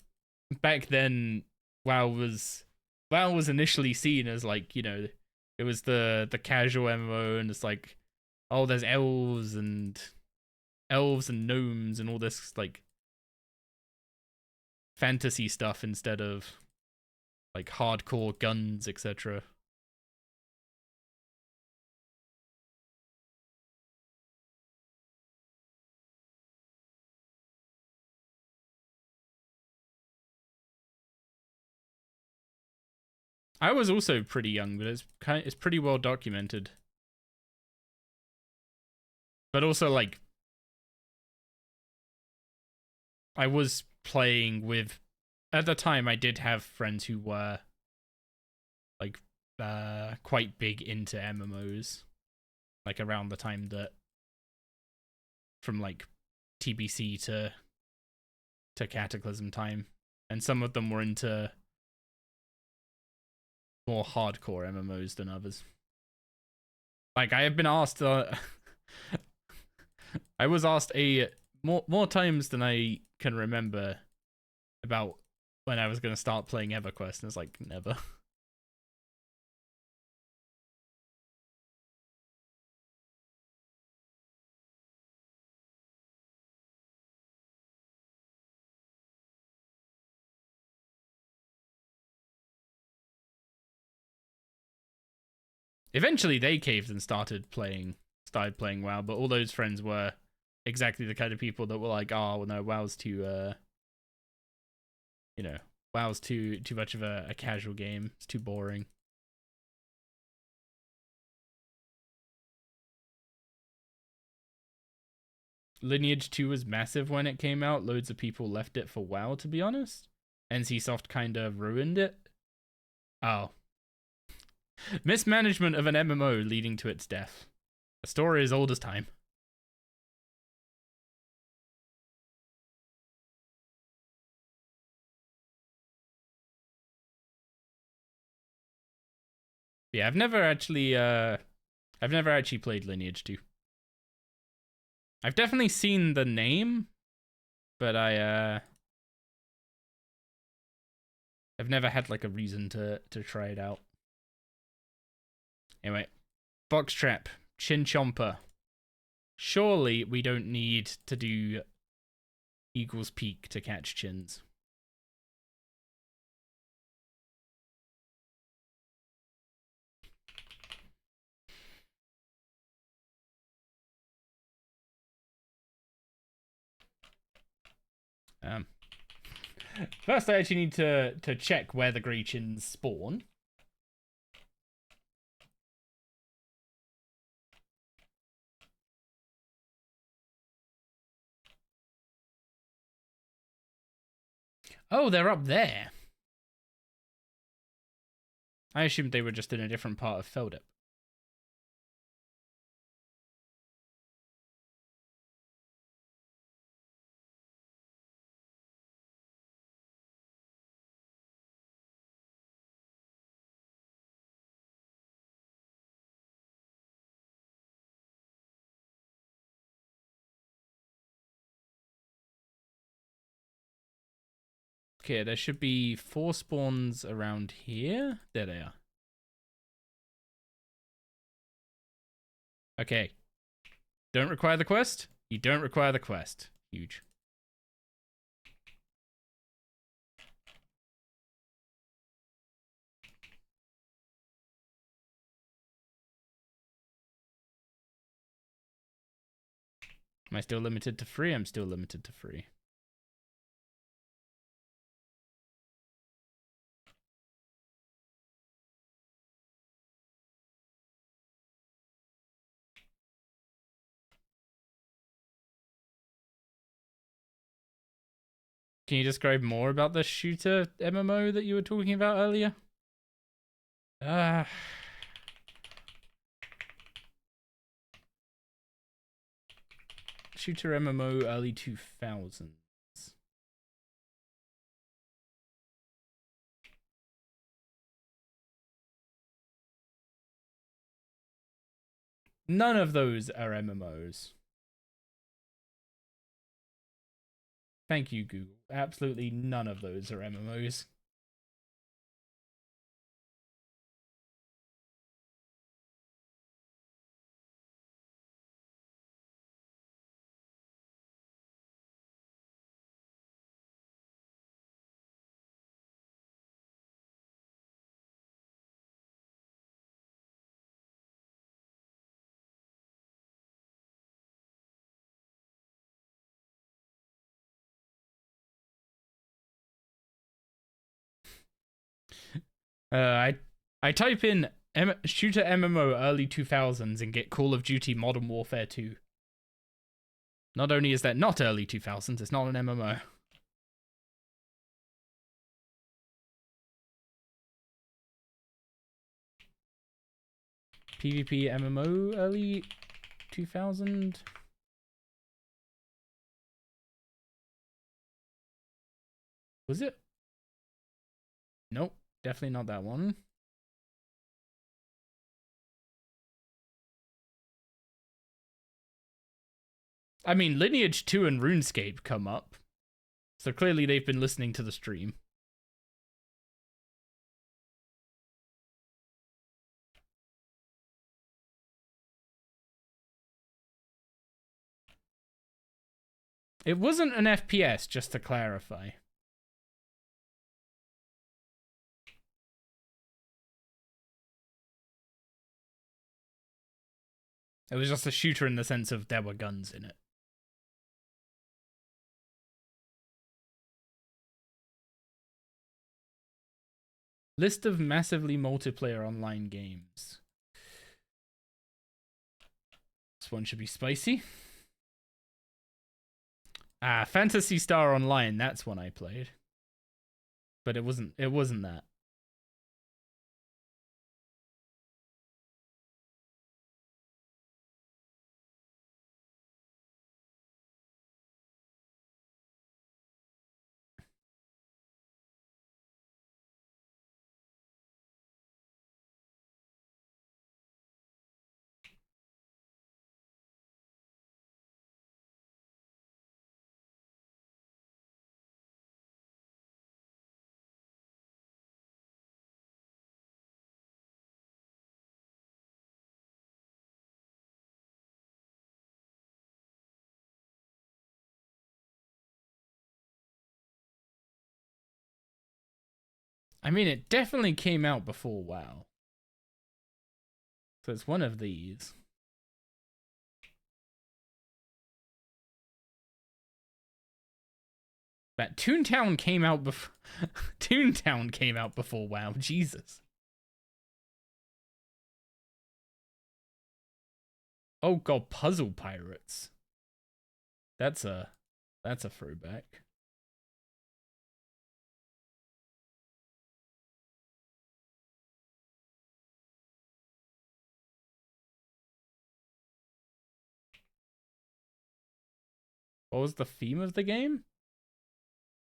back then, WoW was initially seen as like, you know, it was the casual MMO, and it's like, oh, there's elves and gnomes and all this like fantasy stuff instead of like hardcore guns, etc. I was also pretty young, but it's pretty well documented. But also, like, I was playing with... At the time, I did have friends who were, like, quite big into MMOs. Like, around the time that... From, like, TBC to Cataclysm time. And some of them were into more hardcore MMOs than others. Like, I have been asked... I was asked more times than I can remember about when I was going to start playing EverQuest, and it's like, never. Eventually they caved and started playing WoW, but all those friends were exactly the kind of people that were like, oh, well, no, WoW's too, you know, WoW's too much of a casual game. It's too boring. Lineage 2 was massive when it came out. Loads of people left it for WoW, to be honest. NCSoft kind of ruined it. Oh. Mismanagement of an MMO leading to its death. A story as old as time. Yeah, I've never actually played Lineage 2. I've definitely seen the name, but I've never had like a reason to try it out. Anyway, Box Trap, Chin Chomper. Surely we don't need to do Eagle's Peak to catch chins. First I actually need to check where the grey chins spawn. Oh, they're up there. I assumed they were just in a different part of Feldip. Okay, there should be 4 spawns around here. There they are. Okay. Don't require the quest? You don't require the quest. Huge. Am I still limited to 3? I'm still limited to 3. Can you describe more about the shooter MMO that you were talking about earlier? Shooter MMO early 2000s. None of those are MMOs. Thank you, Google. Absolutely none of those are MMOs. I type in shooter MMO early 2000s and get Call of Duty Modern Warfare 2. Not only is that not early 2000s, it's not an MMO. PvP MMO early 2000. Was it? Nope, definitely not that one. I mean, Lineage 2 and RuneScape come up. So clearly they've been listening to the stream. It wasn't an FPS, just to clarify. It was just a shooter in the sense of there were guns in it. List of massively multiplayer online games. This one should be spicy. Phantasy Star Online, that's one I played. But it wasn't that. I mean, it definitely came out before WoW. So it's one of these. But Toontown came out before Toontown came out before WoW. Jesus. Oh god, Puzzle Pirates. That's a throwback. What was the theme of the game?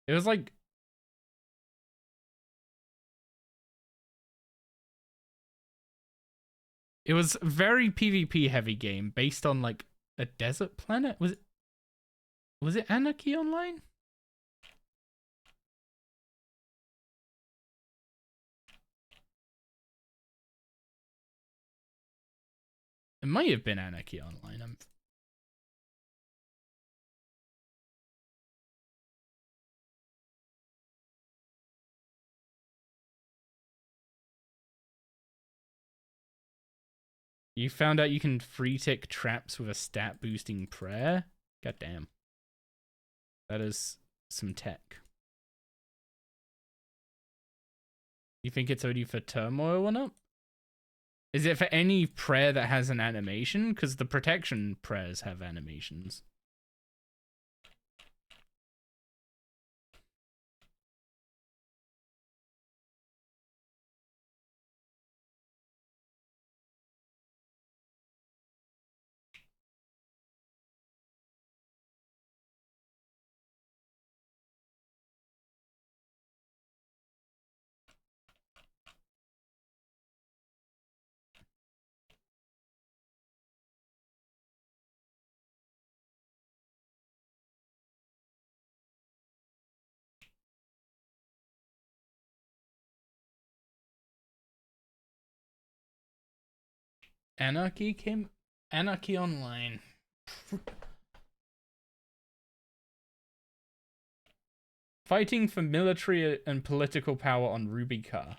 It was like it was a very PvP heavy game based on like a desert planet. Was it Anarchy Online? It might have been Anarchy Online. You found out you can free tick traps with a stat boosting prayer? God damn. That is some tech. You think it's only for Turmoil or not? Is it for any prayer that has an animation? Because the protection prayers have animations. Anarchy Online. Fighting for military and political power on Ruby Car.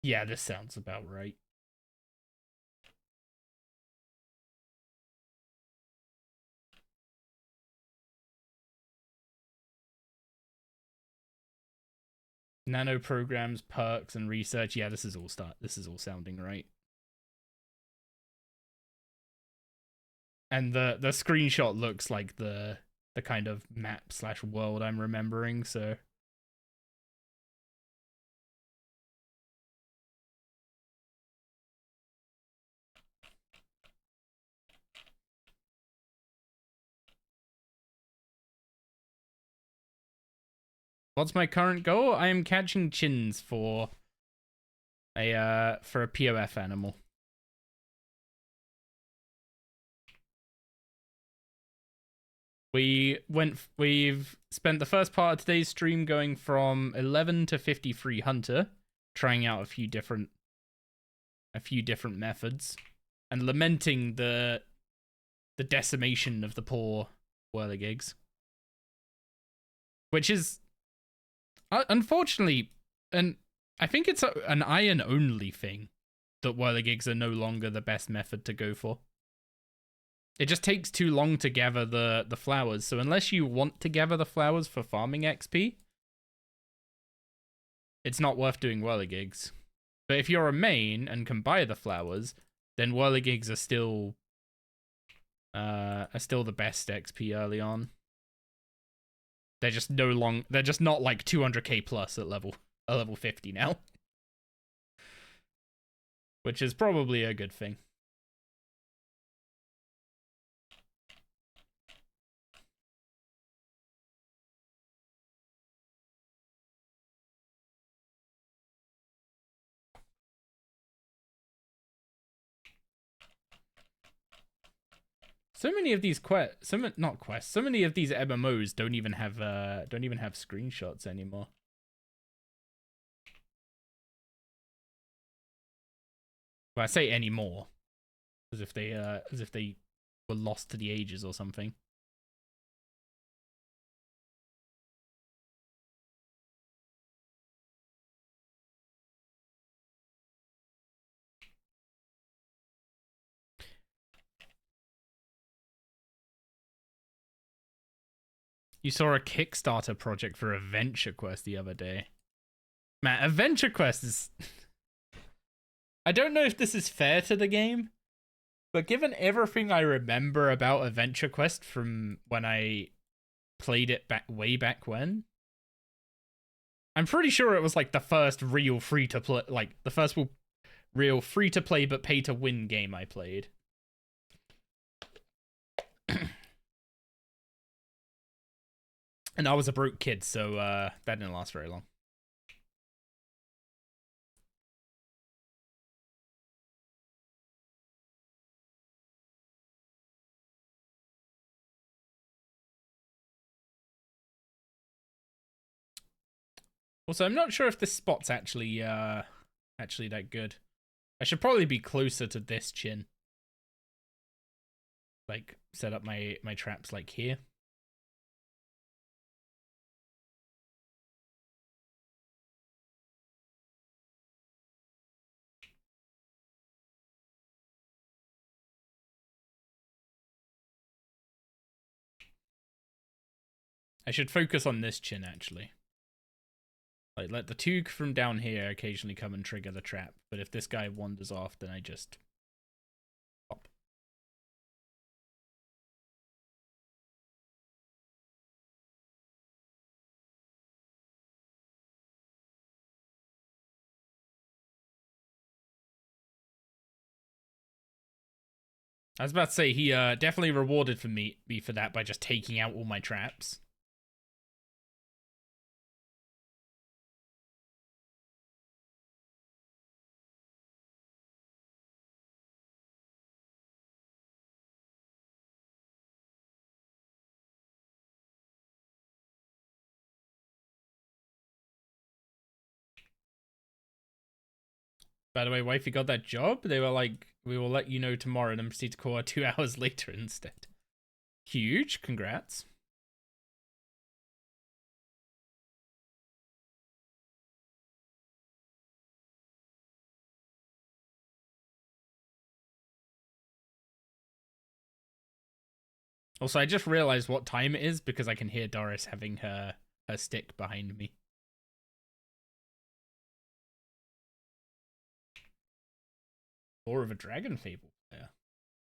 Yeah, this sounds about right. Nano programs, perks, and research. Yeah, this is all sounding right. And the screenshot looks like the kind of map / world I'm remembering, so. What's my current goal? I am catching chins for a POF animal. We've spent the first part of today's stream going from 11 to 53 hunter, trying out a few different methods, and lamenting the decimation of the poor whirligigs, which is unfortunately, and I think it's an iron only thing that whirligigs are no longer the best method to go for. It just takes too long to gather the flowers, so unless you want to gather the flowers for farming XP, it's not worth doing whirligigs. But if you're a main and can buy the flowers, then whirligigs are still the best XP early on. They're just they're just not like 200k plus at level 50 now. Which is probably a good thing. So many of these so many of these MMOs don't even have screenshots anymore. Well, I say anymore, as if they were lost to the ages or something. You saw a Kickstarter project for Adventure Quest the other day. Man, Adventure Quest is... I don't know if this is fair to the game, but given everything I remember about Adventure Quest from when I played it way back when, I'm pretty sure it was like the first real free-to-play, like the first real free-to-play but pay-to-win game I played. And I was a broke kid, so that didn't last very long. Also, I'm not sure if this spot's actually that good. I should probably be closer to this chin. like set up my traps like here. I should focus on this chin, actually. Like, let the two from down here occasionally come and trigger the trap, but if this guy wanders off, then I just pop. I was about to say, he definitely rewarded me for that by just taking out all my traps. By the way, wifey got that job. They were like, we will let you know tomorrow, and then proceed to call her 2 hours later instead. Huge. Congrats. Also, I just realized what time it is because I can hear Doris having her stick behind me. Lore of a Dragon Fable player.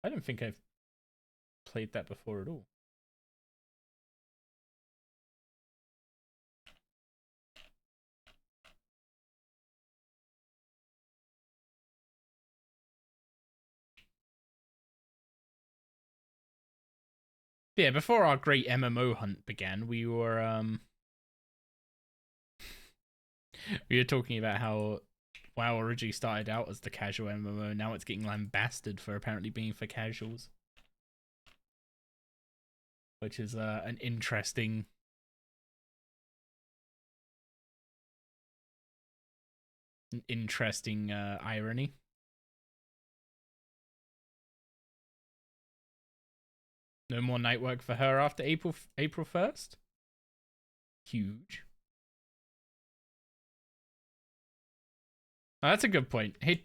I don't think I've played that before at all. Yeah, before our great MMO hunt began, we were we were talking about how WoW originally started out as the casual MMO, now it's getting lambasted for apparently being for casuals. Which is an interesting irony. No more night work for her after April 1st? Huge. Oh, that's a good point. Hey,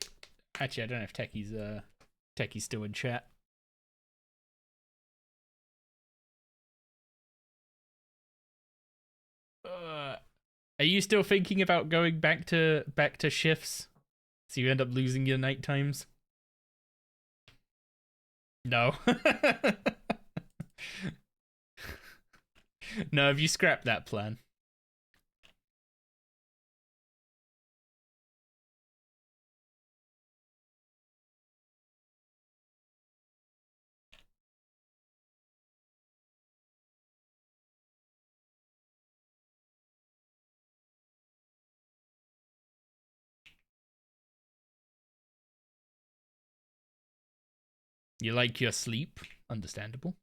actually, I don't know if Techie's still in chat. Are you still thinking about going back to shifts? So you end up losing your night times? No. No, have you scrapped that plan? You like your sleep? Understandable.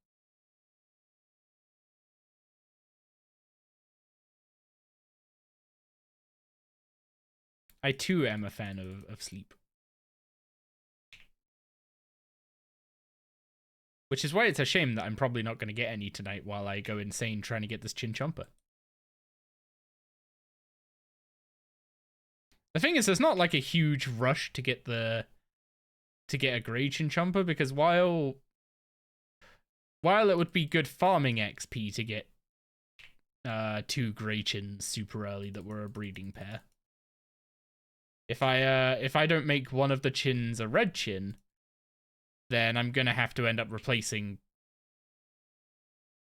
I too am a fan of sleep. Which is why it's a shame that I'm probably not going to get any tonight while I go insane trying to get this Chinchomper. The thing is, there's not like a huge rush to get a grey Chinchomper, because while it would be good farming XP to get 2 grey chins super early that were a breeding pair, if I don't make one of the chins a red chin, then I'm gonna have to end up replacing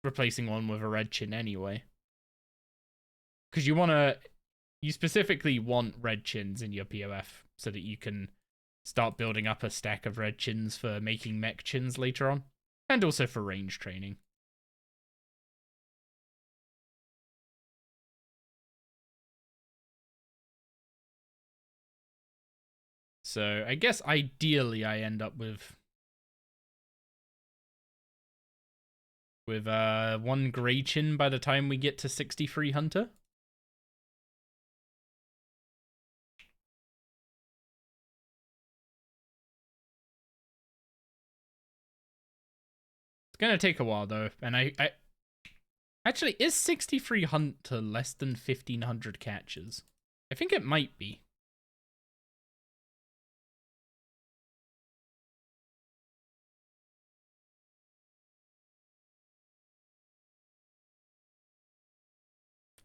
one with a red chin anyway. Because you specifically want red chins in your POF so that you can start building up a stack of red chins for making mech chins later on, and also for range training. So I guess ideally I end up with 1 grey chin by the time we get to 63 Hunter. gonna take a while though, and I actually, is 63 hunt to less than 1500 catches? I think it might be.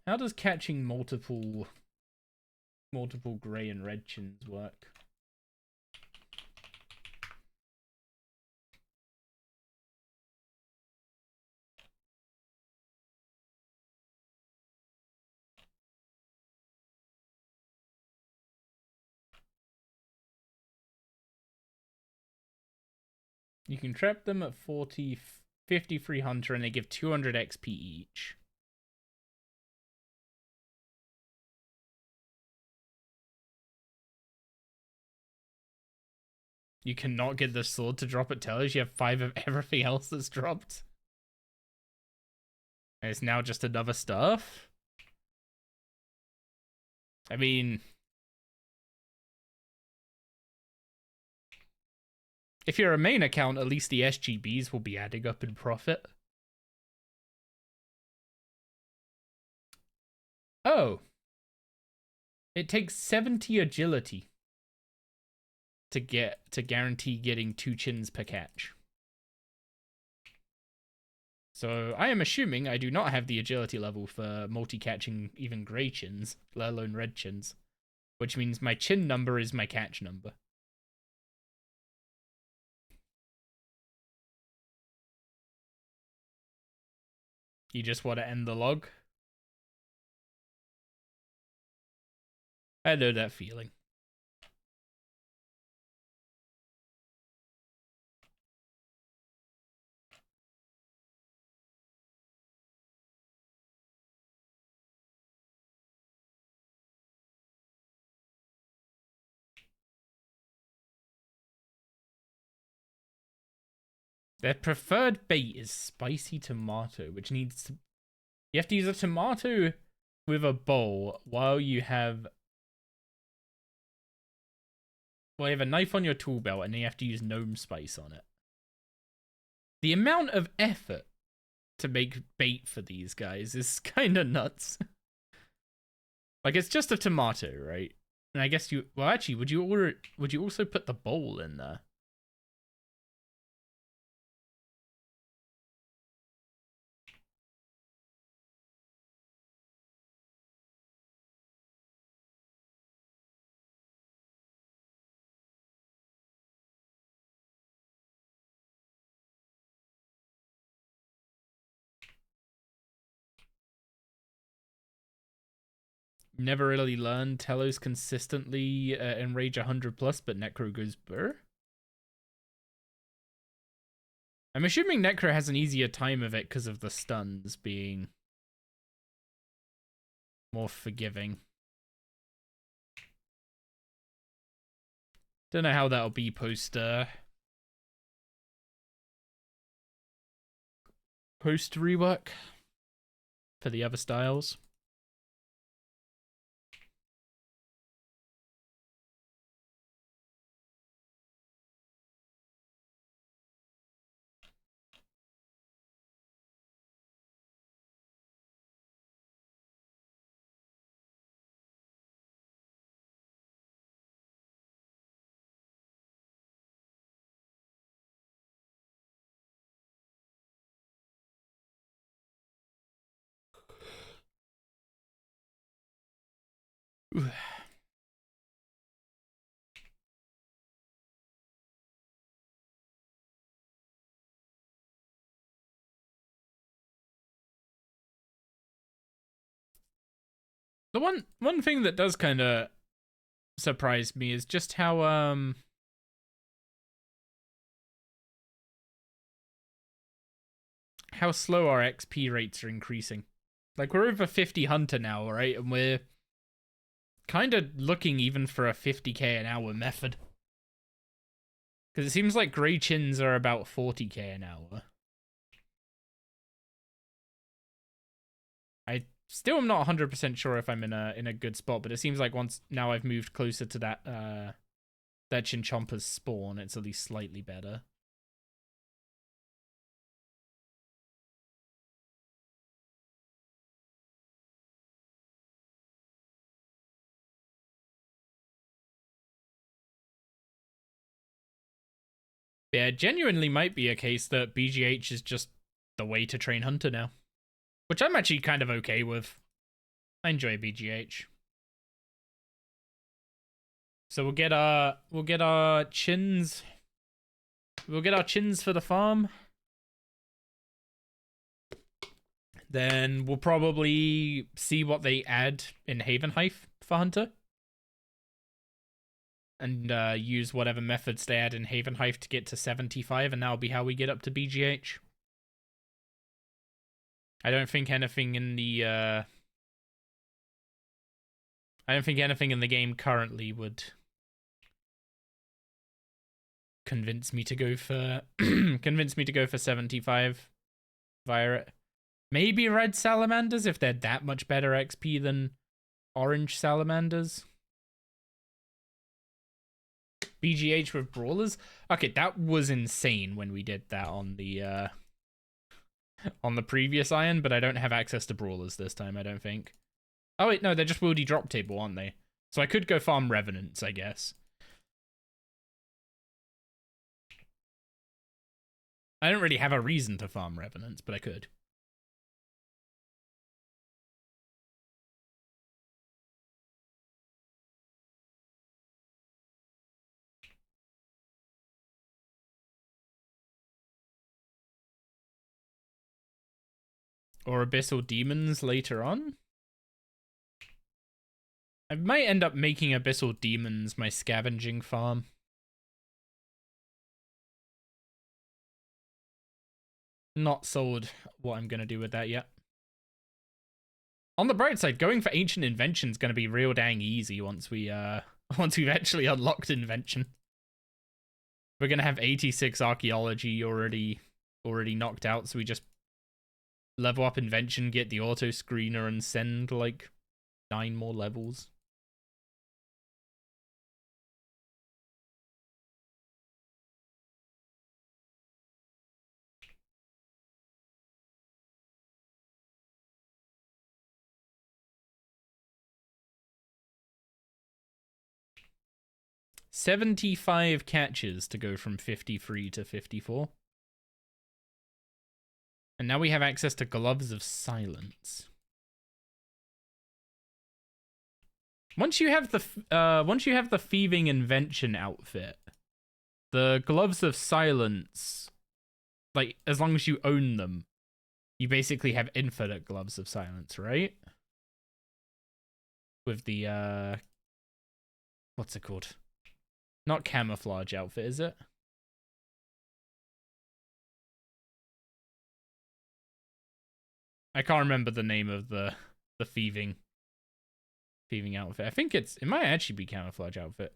How does catching multiple grey and red chins work? You can trap them at 53 hunter and they give 200 XP each. You cannot get the sword to drop at Tellers. You have 5 of everything else that's dropped. And it's now just another stuff. I mean, if you're a main account, at least the SGBs will be adding up in profit. Oh. It takes 70 agility to guarantee getting 2 chins per catch. So I am assuming I do not have the agility level for multi-catching even grey chins, let alone red chins. Which means my chin number is my catch number. You just want to end the log? I know that feeling. Their preferred bait is spicy tomato, which needs to... You have to use a tomato with a bowl while you have... Well, you have a knife on your tool belt and then you have to use gnome spice on it. The amount of effort to make bait for these guys is kind of nuts. Like, it's just a tomato, right? And I guess you... Well, actually, would you also put the bowl in there? Never really learned Telos consistently enrage 100 plus, but Necro goes burr. I'm assuming Necro has an easier time of it because of the stuns being more forgiving. Don't know how that'll be post rework for the other styles. The one thing that does kind of surprise me is just how slow our XP rates are increasing. Like, we're over 50 hunter now, right? And we're kind of looking even for a 50k an hour method. Because it seems like grey chins are about 40k an hour. I still am not 100% sure if I'm in a good spot, but it seems like now I've moved closer to that Chinchomper's spawn, it's at least slightly better. Yeah, genuinely might be a case that BGH is just the way to train Hunter now. Which I'm actually kind of okay with. I enjoy BGH. So we'll get our chins. We'll get our chins for the farm. Then we'll probably see what they add in Havenhive for Hunter. And use whatever methods they add in Havenhive to get to 75, and that'll be how we get up to BGH. I don't think anything in the game currently would convince me to go for 75 via it. Maybe red salamanders if they're that much better XP than orange salamanders. BGH with brawlers. Okay, that was insane when we did that on the previous iron, but I don't have access to brawlers this time, I don't think. Oh wait, no, they're just wildy drop table, aren't they? So I could go farm revenants, I guess. I don't really have a reason to farm revenants, but I could. Or abyssal demons later on. I might end up making abyssal demons my scavenging farm. Not sold what I'm going to do with that yet. On the bright side, going for ancient invention is going to be real dang easy once we've actually unlocked invention. We're going to have 86 archaeology already knocked out, so we just level up invention, get the auto screener, and send like 9 more levels. $75 catches to go from 53 to 54. And now we have access to Gloves of Silence. Once you have the Thieving Invention outfit, the Gloves of Silence, like, as long as you own them, you basically have infinite Gloves of Silence, right? With the, what's it called? Not camouflage outfit, is it? I can't remember the name of the thieving outfit. I think it might actually be camouflage outfit.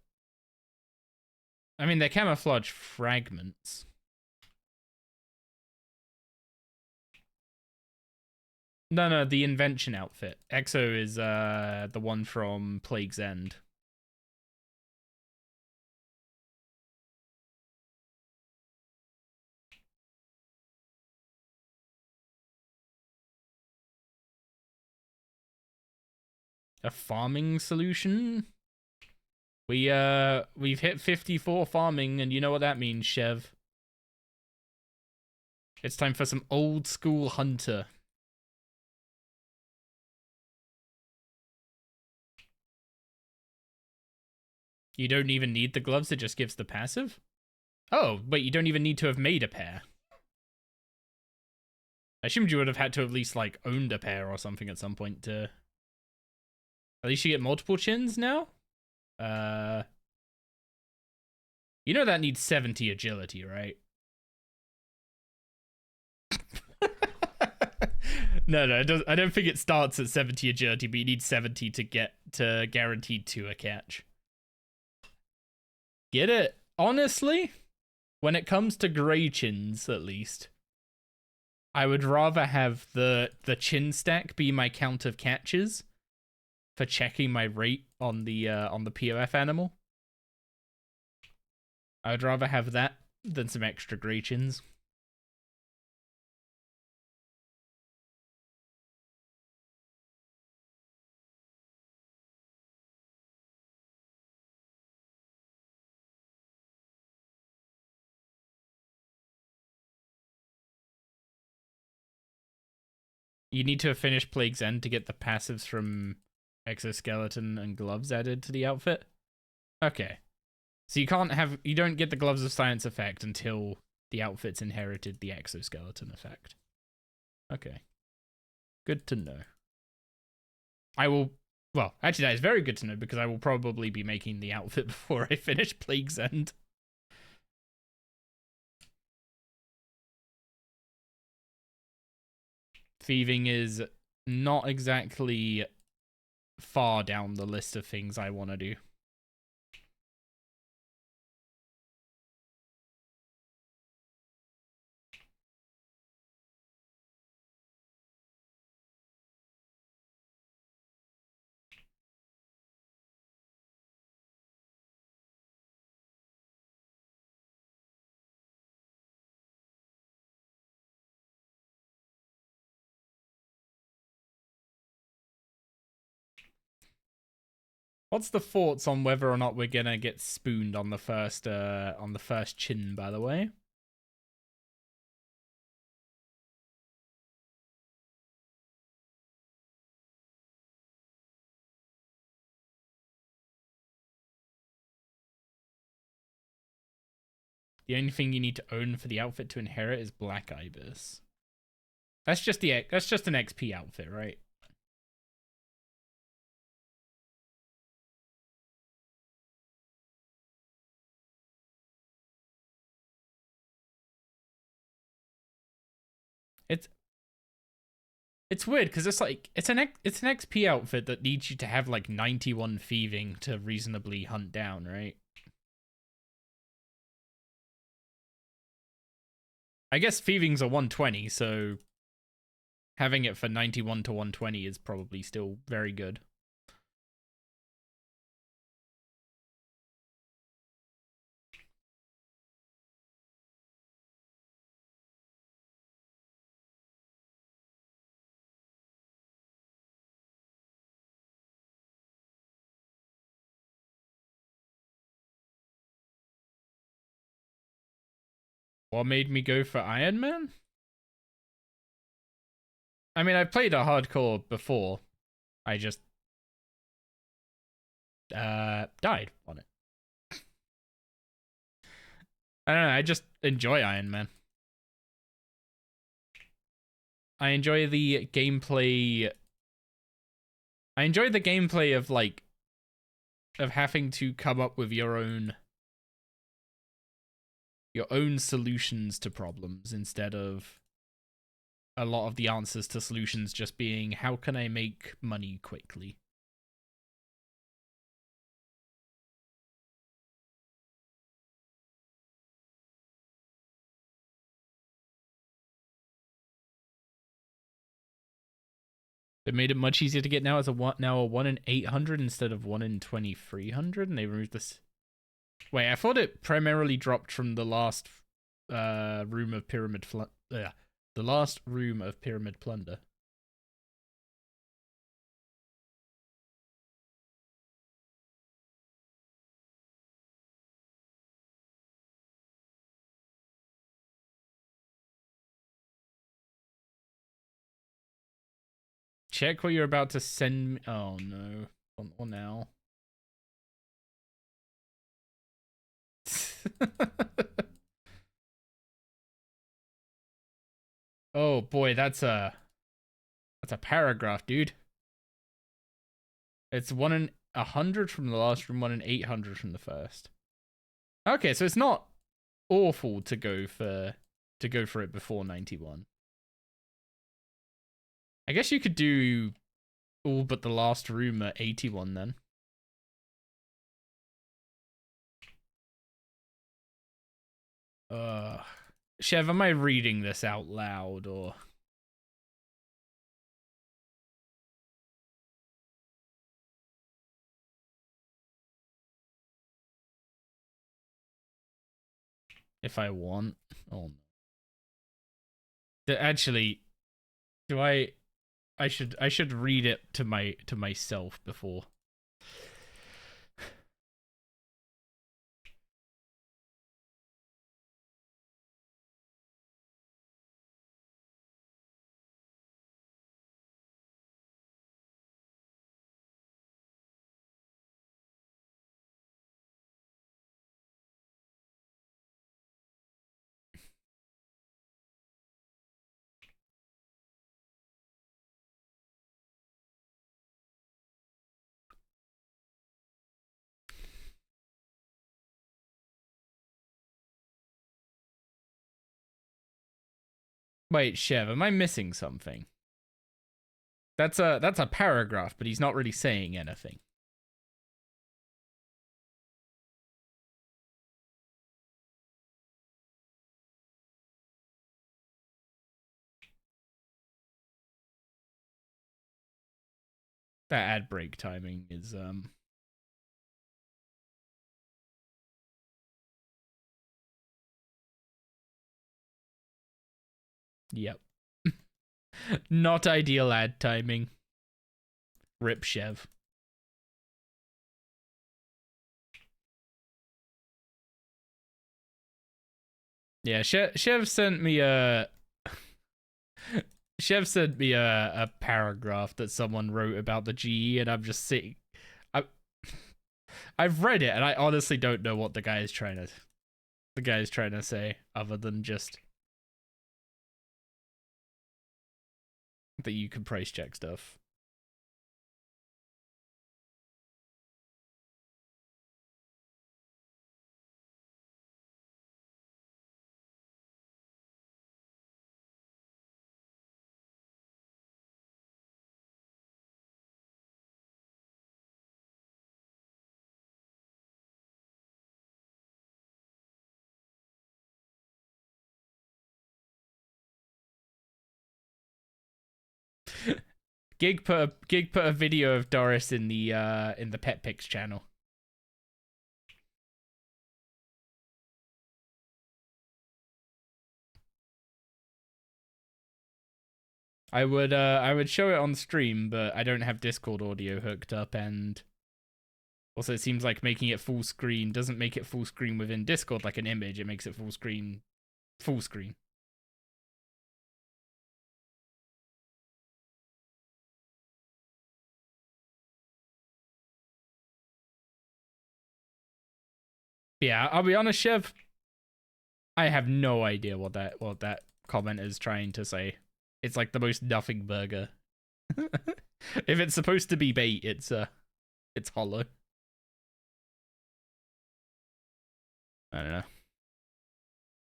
I mean, they're camouflage fragments. No, the invention outfit. Exo is the one from Plague's End. A farming solution? We've hit 54 farming, and you know what that means, Chev. It's time for some old school hunter. You don't even need the gloves, it just gives the passive? Oh, but you don't even need to have made a pair. I assumed you would have had to at least, like, owned a pair or something at some point to... At least you get multiple chins now? You know that needs 70 agility, right? No, I don't think it starts at 70 agility, but you need 70 to get to guaranteed 2 a catch. Get it? Honestly, when it comes to grey chins, at least, I would rather have the chin stack be my count of catches for checking my rate on the POF animal. I would rather have that than some extra grey chins. You need to finish Plague's End to get the passives from Exoskeleton and Gloves added to the outfit? Okay. So you don't get the Gloves of Science effect until the outfit's inherited the Exoskeleton effect. Okay. Good to know. Well, actually that is very good to know because I will probably be making the outfit before I finish Plague's End. Thieving is not exactly far down the list of things I want to do. What's the thoughts on whether or not we're gonna get spooned on the first chin, by the way? The only thing you need to own for the outfit to inherit is Black Ibis. That's just an XP outfit, right? It's weird because it's like it's an XP outfit that needs you to have like 91 thieving to reasonably hunt down, right? I guess thieving's a 120, so having it for 91 to 120 is probably still very good. What made me go for Ironman? I mean, I've played a hardcore before. I just died on it. I don't know, I just enjoy Ironman. I enjoy the gameplay. I enjoy the gameplay of like of having to come up with your own solutions to problems instead of a lot of the answers to solutions just being how can I make money quickly. It made it much easier to get now as a 1 in 800 instead of 1 in 2300, and they removed this. Wait, I thought it primarily dropped from the last room of pyramid the last room of pyramid plunder. Check what you're about to send me. Oh no. Or now. Oh boy, that's a paragraph, dude. It's 1 in 100 from the last room, 1 in 800 from the first. Okay, so it's not awful to go for it before 91. I guess you could do all but the last room at 81 then. Chev, am I reading this out loud or? If I want. Oh no. Actually, do I should read it to myself before. Wait, Chev, am I missing something? That's a paragraph, but he's not really saying anything. That ad break timing is Yep. Not ideal ad timing. Rip Chev. Yeah, Chev sent me a Chev sent me a paragraph that someone wrote about the GE, and I'm just sitting. I've read it, and I honestly don't know what the guy is trying to say, other than just that you can price check stuff. Gig put a video of Doris in the Pet Pics channel. I would show it on stream, but I don't have Discord audio hooked up, and also it seems like making it full screen doesn't make it full screen within Discord like an image. It makes it full screen. Yeah, I'll be honest, Chev. I have no idea what that comment is trying to say. It's like the most nothing burger. If it's supposed to be bait, it's hollow. I don't know.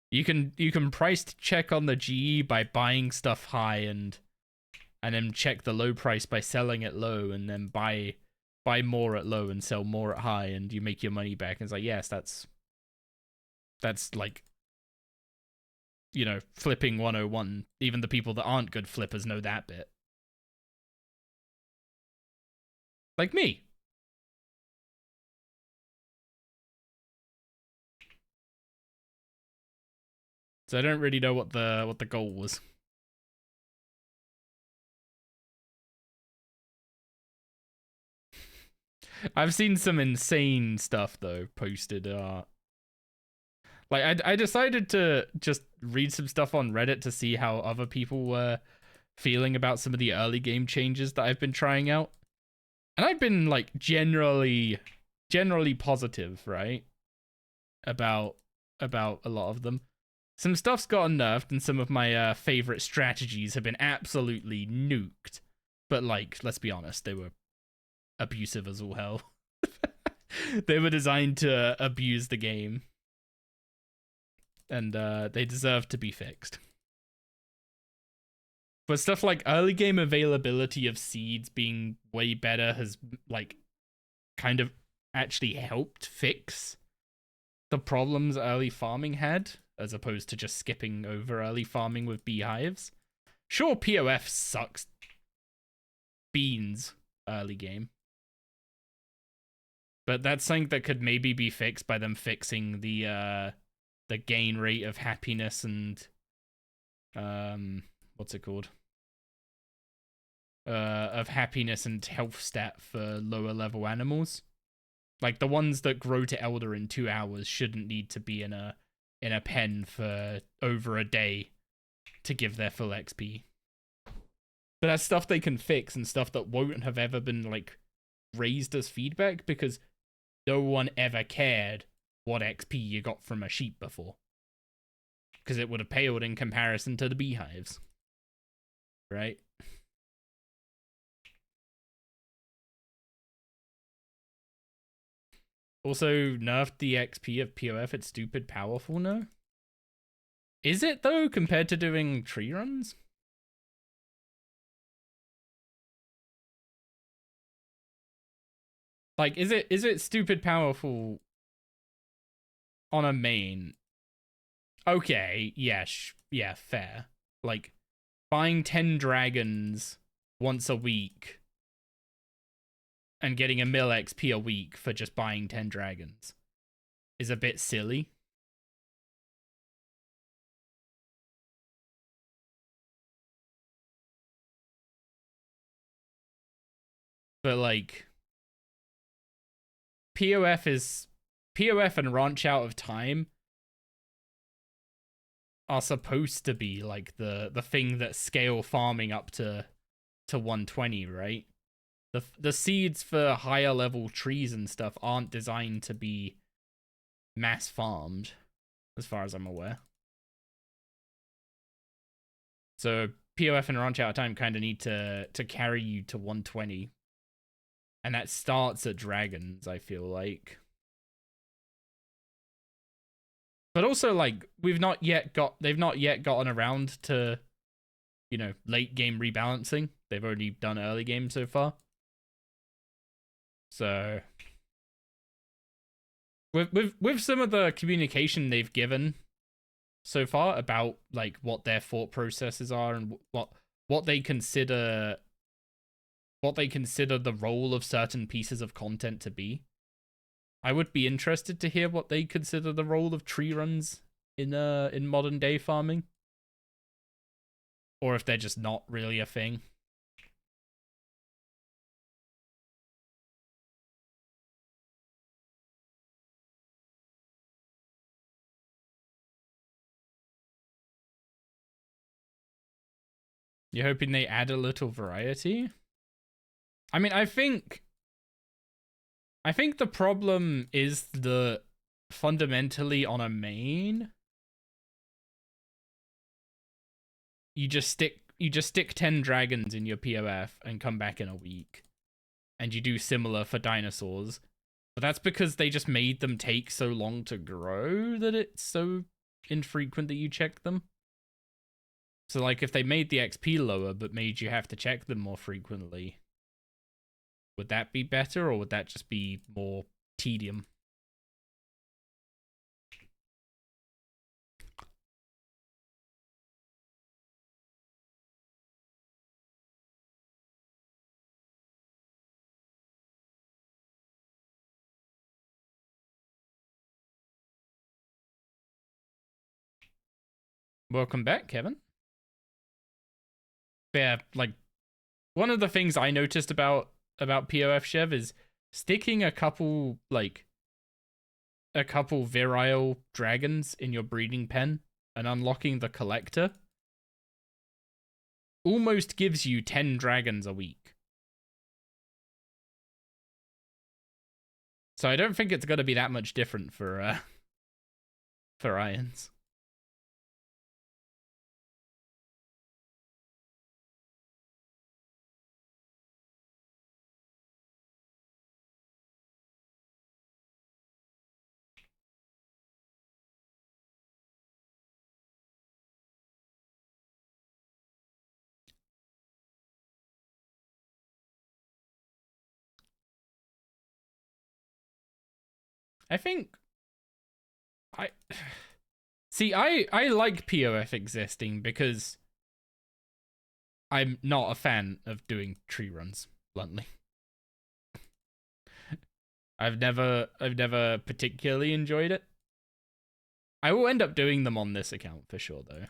You can price check on the GE by buying stuff high and then check the low price by selling it low, and then buy more at low and sell more at high, and you make your money back. And it's like, yes, that's like, you know, flipping 101. Even the people that aren't good flippers know that bit. Like me. So I don't really know what the goal was. I've seen some insane stuff though posted. Like I decided to just read some stuff on Reddit to see how other people were feeling about some of the early game changes that I've been trying out. And I've been like generally positive, right? About a lot of them. Some stuff's gotten nerfed, and some of my favorite strategies have been absolutely nuked. But like, let's be honest, they were abusive as all hell. They were designed to abuse the game, and they deserve to be fixed. But stuff like early game availability of seeds being way better has like kind of actually helped fix the problems early farming had, as opposed to just skipping over early farming with beehives. Sure, POF sucks beans early game, but that's something that could maybe be fixed by them fixing the gain rate of happiness and what's it called? Of happiness and health stat for lower level animals. Like the ones that grow to elder in 2 hours shouldn't need to be in a pen for over a day to give their full XP. But that's stuff they can fix, and stuff that won't have ever been like raised as feedback, because no one ever cared what XP you got from a sheep before, because it would have paled in comparison to the beehives, right? Also, nerfed the XP of POF. It's stupid powerful now. Is it though, compared to doing tree runs? Like, is it stupid powerful on a main? Okay, yeah, yeah, fair. Like, buying 10 dragons once a week and getting a mil XP a week for just buying 10 dragons is a bit silly. But like, POF and Ranch Out of Time are supposed to be like the thing that scale farming up to 120, right? The seeds for higher level trees and stuff aren't designed to be mass farmed, as far as I'm aware. So POF and Ranch Out of Time kind of need to carry you to 120, and that starts at dragons, I feel like. But also, like, they've not yet gotten around to, you know, late game rebalancing. They've only done early game so far. So with some of the communication they've given so far about like what their thought processes are and what they consider the role of certain pieces of content to be, I would be interested to hear what they consider the role of tree runs in modern day farming, or if they're just not really a thing. You're hoping they add a little variety? I mean, I think the problem is that fundamentally on a main, you just stick 10 dragons in your POF and come back in a week. And you do similar for dinosaurs. But that's because they just made them take so long to grow that it's so infrequent that you check them. So like if they made the XP lower but made you have to check them more frequently, would that be better, or would that just be more tedium? Welcome back, Kevin. Yeah, like one of the things I noticed about POF Chev is sticking a couple virile dragons in your breeding pen and unlocking the collector almost gives you 10 dragons a week. So I don't think it's going to be that much different for irons. I think I like POF existing because I'm not a fan of doing tree runs, bluntly. I've never particularly enjoyed it. I will end up doing them on this account for sure though.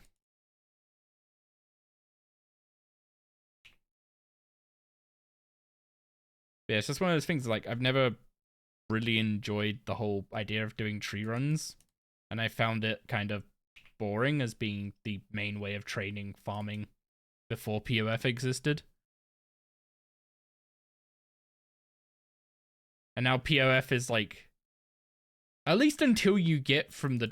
But yeah, it's just one of those things like I've never really enjoyed the whole idea of doing tree runs, and I found it kind of boring as being the main way of training farming before POF existed. And now POF is like, at least until you get to the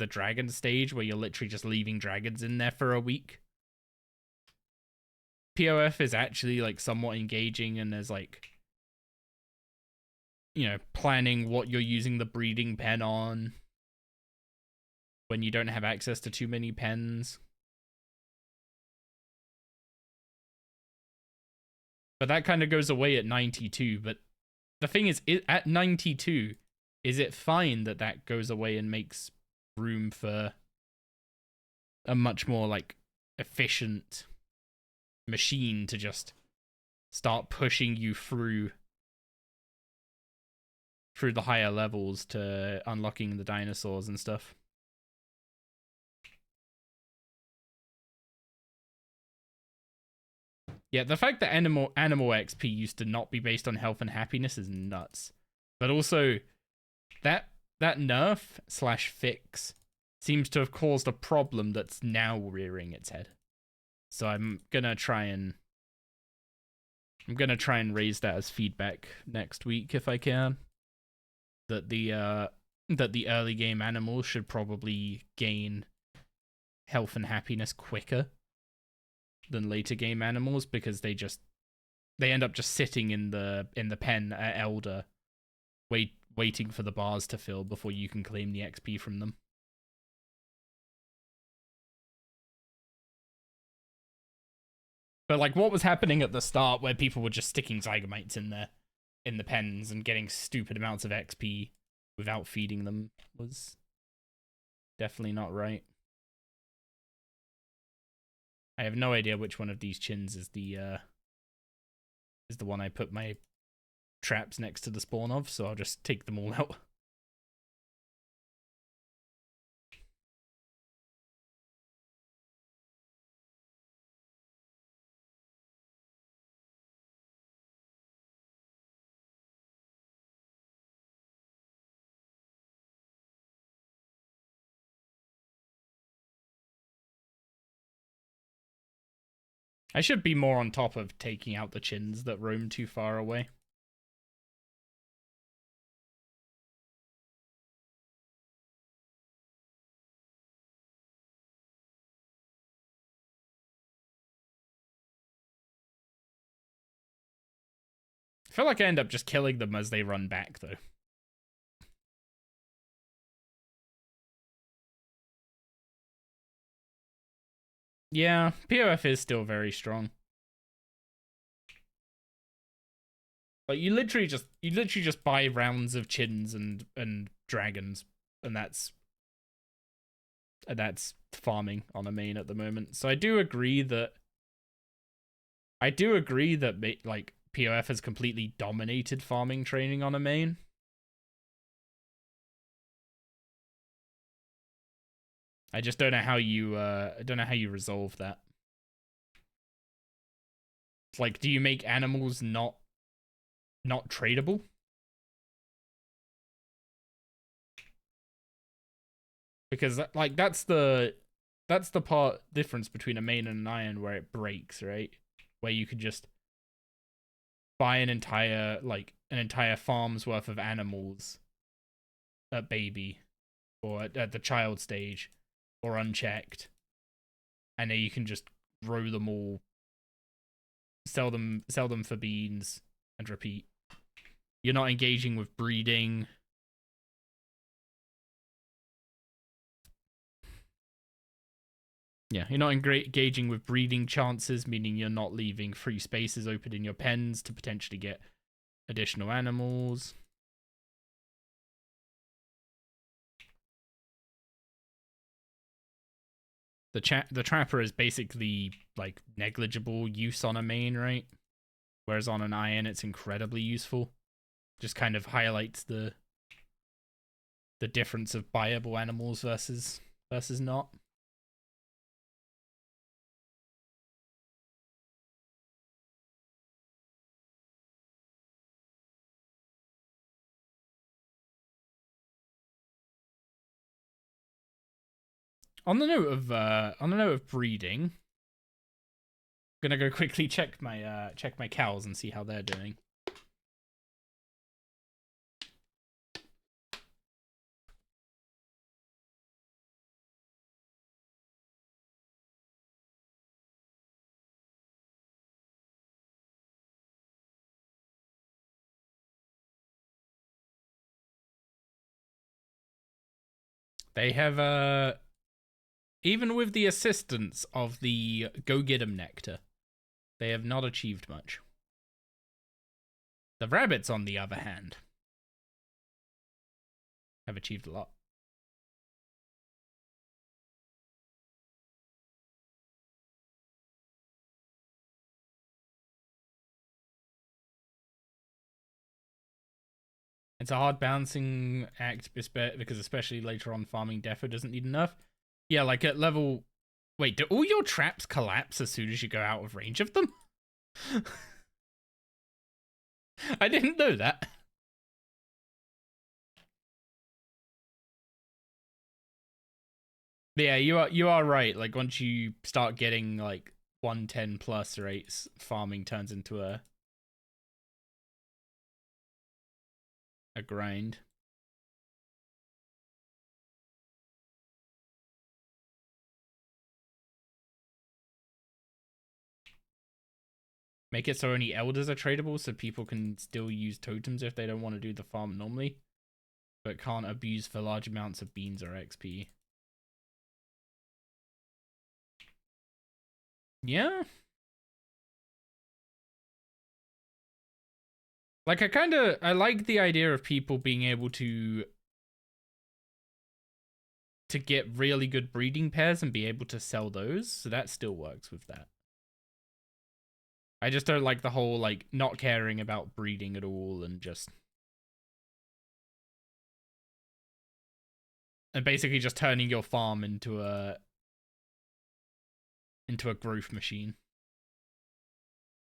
dragon stage where you're literally just leaving dragons in there for a week, POF is actually like somewhat engaging, and there's like, you know, planning what you're using the breeding pen on. when you don't have access to too many pens. But that kind of goes away at 92. But the thing is, at 92, is it fine that that goes away and makes room for a much more, like, efficient machine to just start pushing you through the higher levels to unlocking the dinosaurs and stuff? Yeah, the fact that animal XP used to not be based on health and happiness is nuts. But also, that nerf / fix seems to have caused a problem that's now rearing its head. So I'm gonna try and raise that as feedback next week if I can. That the early game animals should probably gain health and happiness quicker than later game animals, because they end up just sitting in the pen at Elder, waiting for the bars to fill before you can claim the XP from them. But like what was happening at the start, where people were just sticking Zygomites in the pens and getting stupid amounts of XP without feeding them, was definitely not right. I have no idea which one of these chins is the one I put my traps next to the spawn of, so I'll just take them all out. I should be more on top of taking out the chins that roam too far away. I feel like I end up just killing them as they run back, though. Yeah, POF is still very strong. Like you literally just buy rounds of chins and dragons, and that's farming on a main at the moment. So I do agree that like POF has completely dominated farming training on a main. I just don't know how you resolve that. Like, do you make animals not tradable? Because like that's the part difference between a main and an iron, where it breaks, right? Where you could just buy an entire farm's worth of animals at baby or at the child stage or unchecked, and then you can just grow them all, sell them for beans, and repeat. You're not engaging with breeding. Yeah, you're not engaging with breeding chances, meaning you're not leaving free spaces open in your pens to potentially get additional animals. The trapper is basically like negligible use on a main, right? Whereas on an iron, it's incredibly useful. Just kind of highlights the difference of buyable animals versus not. On the note of breeding, I'm gonna go quickly check my cows and see how they're doing. They have, even with the assistance of the Go Get 'em nectar, they have not achieved much. The rabbits, on the other hand, have achieved a lot. It's a hard balancing act because especially later on farming defo doesn't need enough. Yeah, like at level... Wait, do all your traps collapse as soon as you go out of range of them? I didn't know that. Yeah, you are right. Like once you start getting like 110 plus rates, farming turns into a grind. Make it so only elders are tradable, so people can still use totems if they don't want to do the farm normally, but can't abuse for large amounts of beans or XP. Yeah. Like I like the idea of people being able to get really good breeding pairs and be able to sell those, so that still works with that. I just don't like the whole like not caring about breeding at all and just basically just turning your farm into a growth machine.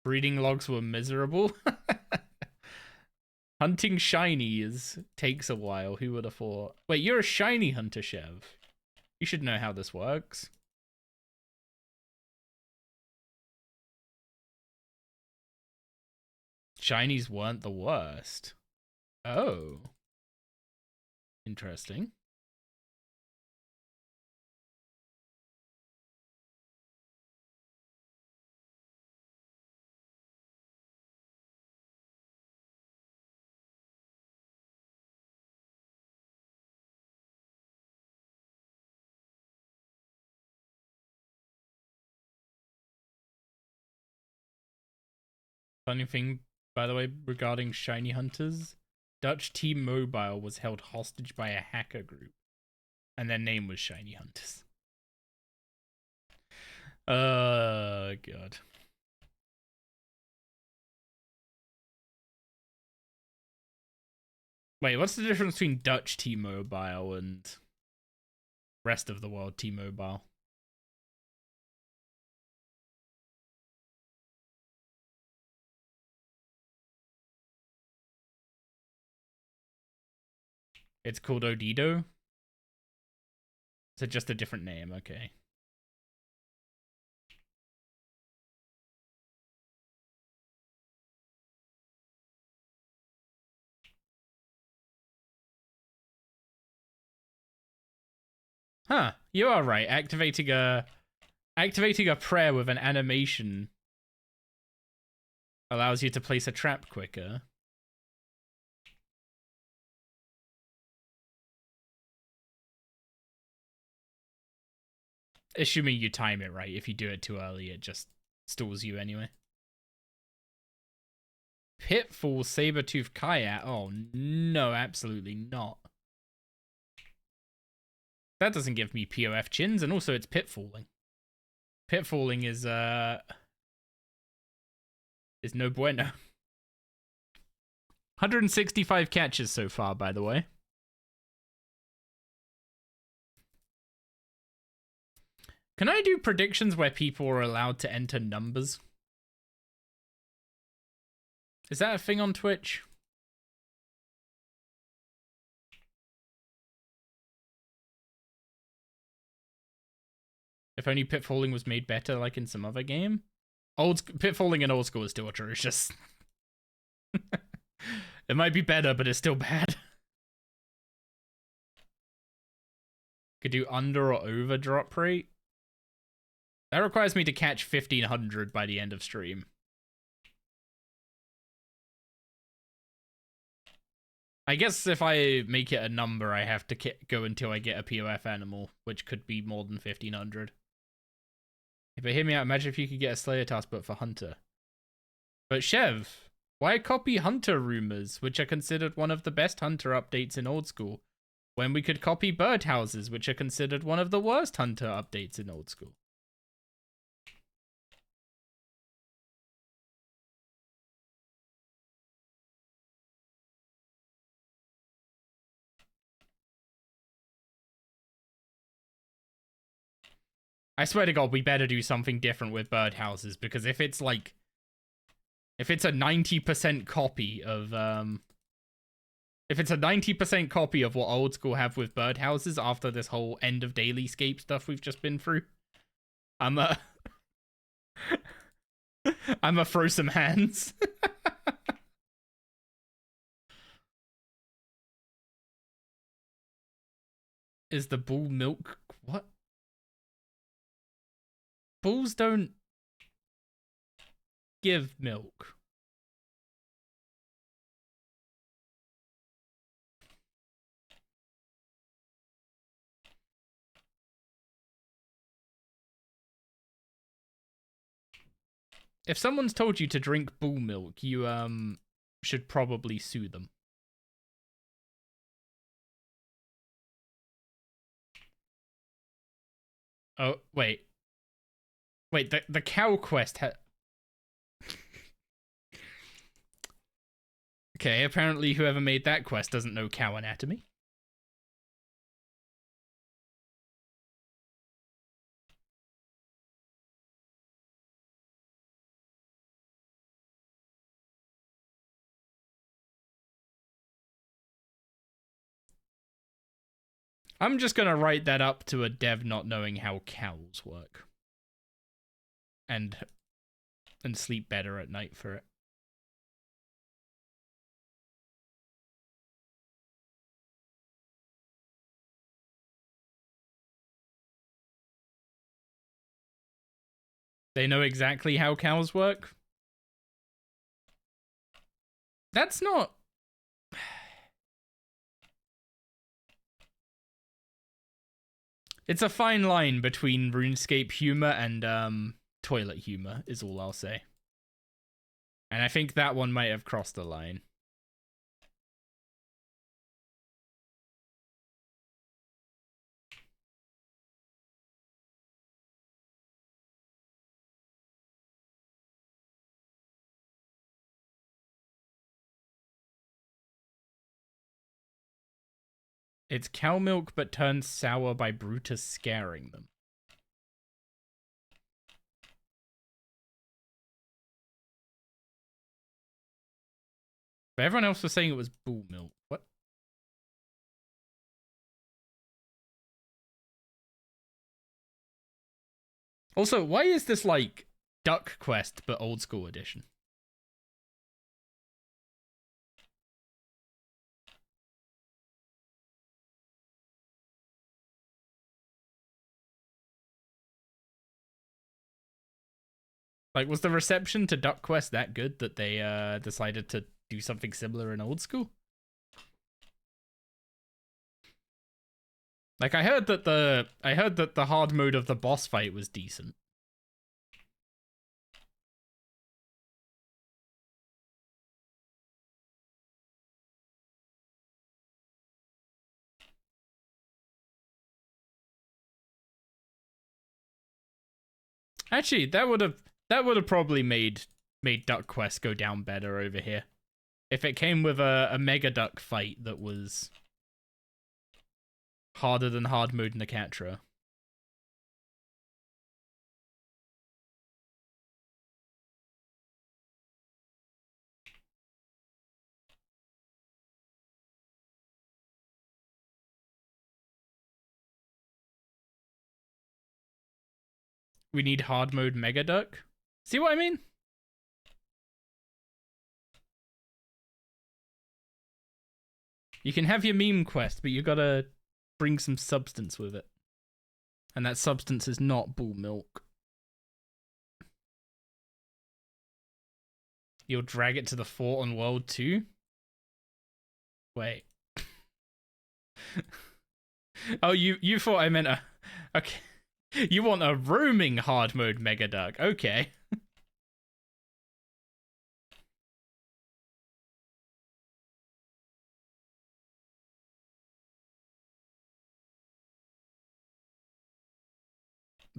Breeding logs were miserable. Hunting shinies takes a while. Who would have thought? Wait, you're a shiny hunter, Chev. You should know how this works. Shinies weren't the worst. Oh. Interesting. Funny thing, by the way, regarding shiny hunters, Dutch T-Mobile was held hostage by a hacker group, and their name was Shiny Hunters. God. Wait, what's the difference between Dutch T-Mobile and rest of the world T-Mobile? It's called Odido? Is it just a different name? Okay. Huh, you are right. Activating a prayer with an animation allows you to place a trap quicker. Assuming you time it right. If you do it too early, it just stalls you anyway. Pitfall Sabertooth Kayak. Oh no, absolutely not. That doesn't give me POF chins, and also it's pitfalling. Pitfalling is no bueno. 165 catches so far, by the way. Can I do predictions where people are allowed to enter numbers? Is that a thing on Twitch? If only pitfalling was made better like in some other game? Pitfalling in old school is still atrocious. It might be better, but it's still bad. Could do under or over drop rate. That requires me to catch 1500 by the end of stream. I guess if I make it a number, I have to go until I get a POF animal, which could be more than 1500. But hear me out, imagine if you could get a Slayer task but for Hunter. But Chev, why copy Hunter rumors, which are considered one of the best Hunter updates in old school, when we could copy birdhouses, which are considered one of the worst Hunter updates in old school? I swear to God, we better do something different with birdhouses, because if it's like, if it's a 90% copy of, if it's a 90% copy of what old school have with birdhouses after this whole end of dailyscape stuff we've just been through, I'm a throw some hands. Is the bull milk? What? Bulls don't give milk. If someone's told you to drink bull milk, you should probably sue them. Oh, wait. Wait, the cow quest Okay, apparently whoever made that quest doesn't know cow anatomy. I'm just gonna write that up to a dev not knowing how cows work. And sleep better at night for it. They know exactly how cows work? That's not... It's a fine line between RuneScape humor and toilet humor, is all I'll say. And I think that one might have crossed the line. It's cow milk but turns sour by Brutus scaring them. But everyone else was saying it was bull milk. What? Also, why is this like Duck Quest but old school edition? Like, was the reception to Duck Quest that good that they decided to do something similar in old school? Like, I heard that the hard mode of the boss fight was decent. Actually, that would have probably made Duck Quest go down better over here. If it came with a Mega Duck fight that was harder than hard mode Nakatra. We need hard mode Mega Duck. See what I mean? You can have your meme quest, but you gotta bring some substance with it. And that substance is not bull milk. You'll drag it to the fort on World 2? Wait. Oh, you thought I meant a... Okay. You want a roaming hard mode Mega Duck. Okay.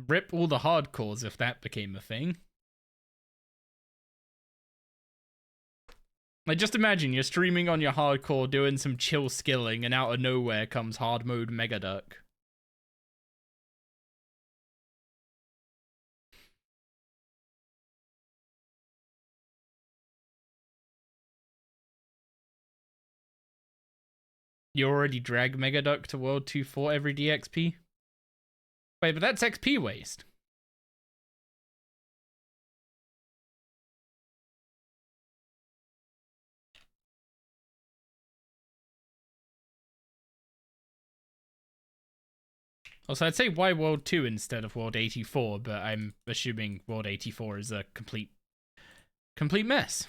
Rip all the hardcores if that became a thing. Like, just imagine you're streaming on your hardcore doing some chill skilling and out of nowhere comes hard mode Mega Duck. You already drag Mega Duck to World 2-4 every DXP? Wait, but that's XP waste. Also, I'd say why World 2 instead of World 84, but I'm assuming World 84 is a complete mess.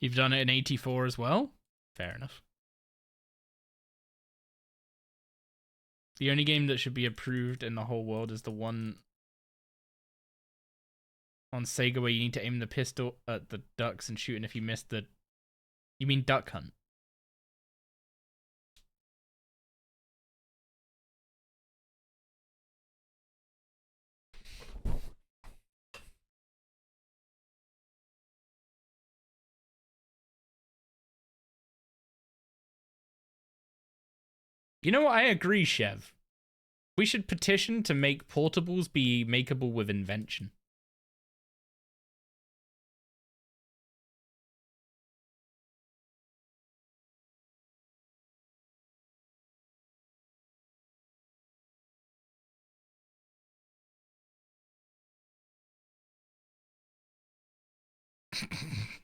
You've done it in 84 as well? Fair enough. The only game that should be approved in the whole world is the one on Sega where you need to aim the pistol at the ducks and shoot, and if you miss the... You mean Duck Hunt? You know what? I agree, Chev. We should petition to make portables be makeable with invention.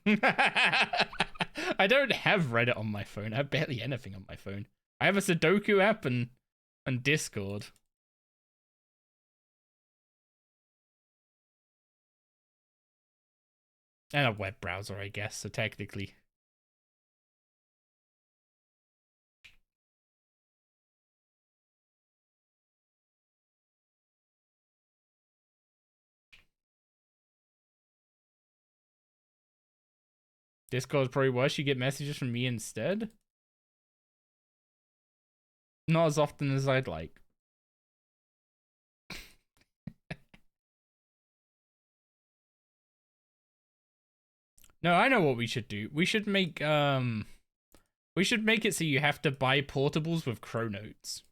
I don't have Reddit on my phone. I have barely anything on my phone. I have a Sudoku app and Discord. And a web browser, I guess, so technically. Discord's probably worse. You get messages from me instead. Not as often as I'd like. No, I know what we should do. We should make it so you have to buy portables with chronotes.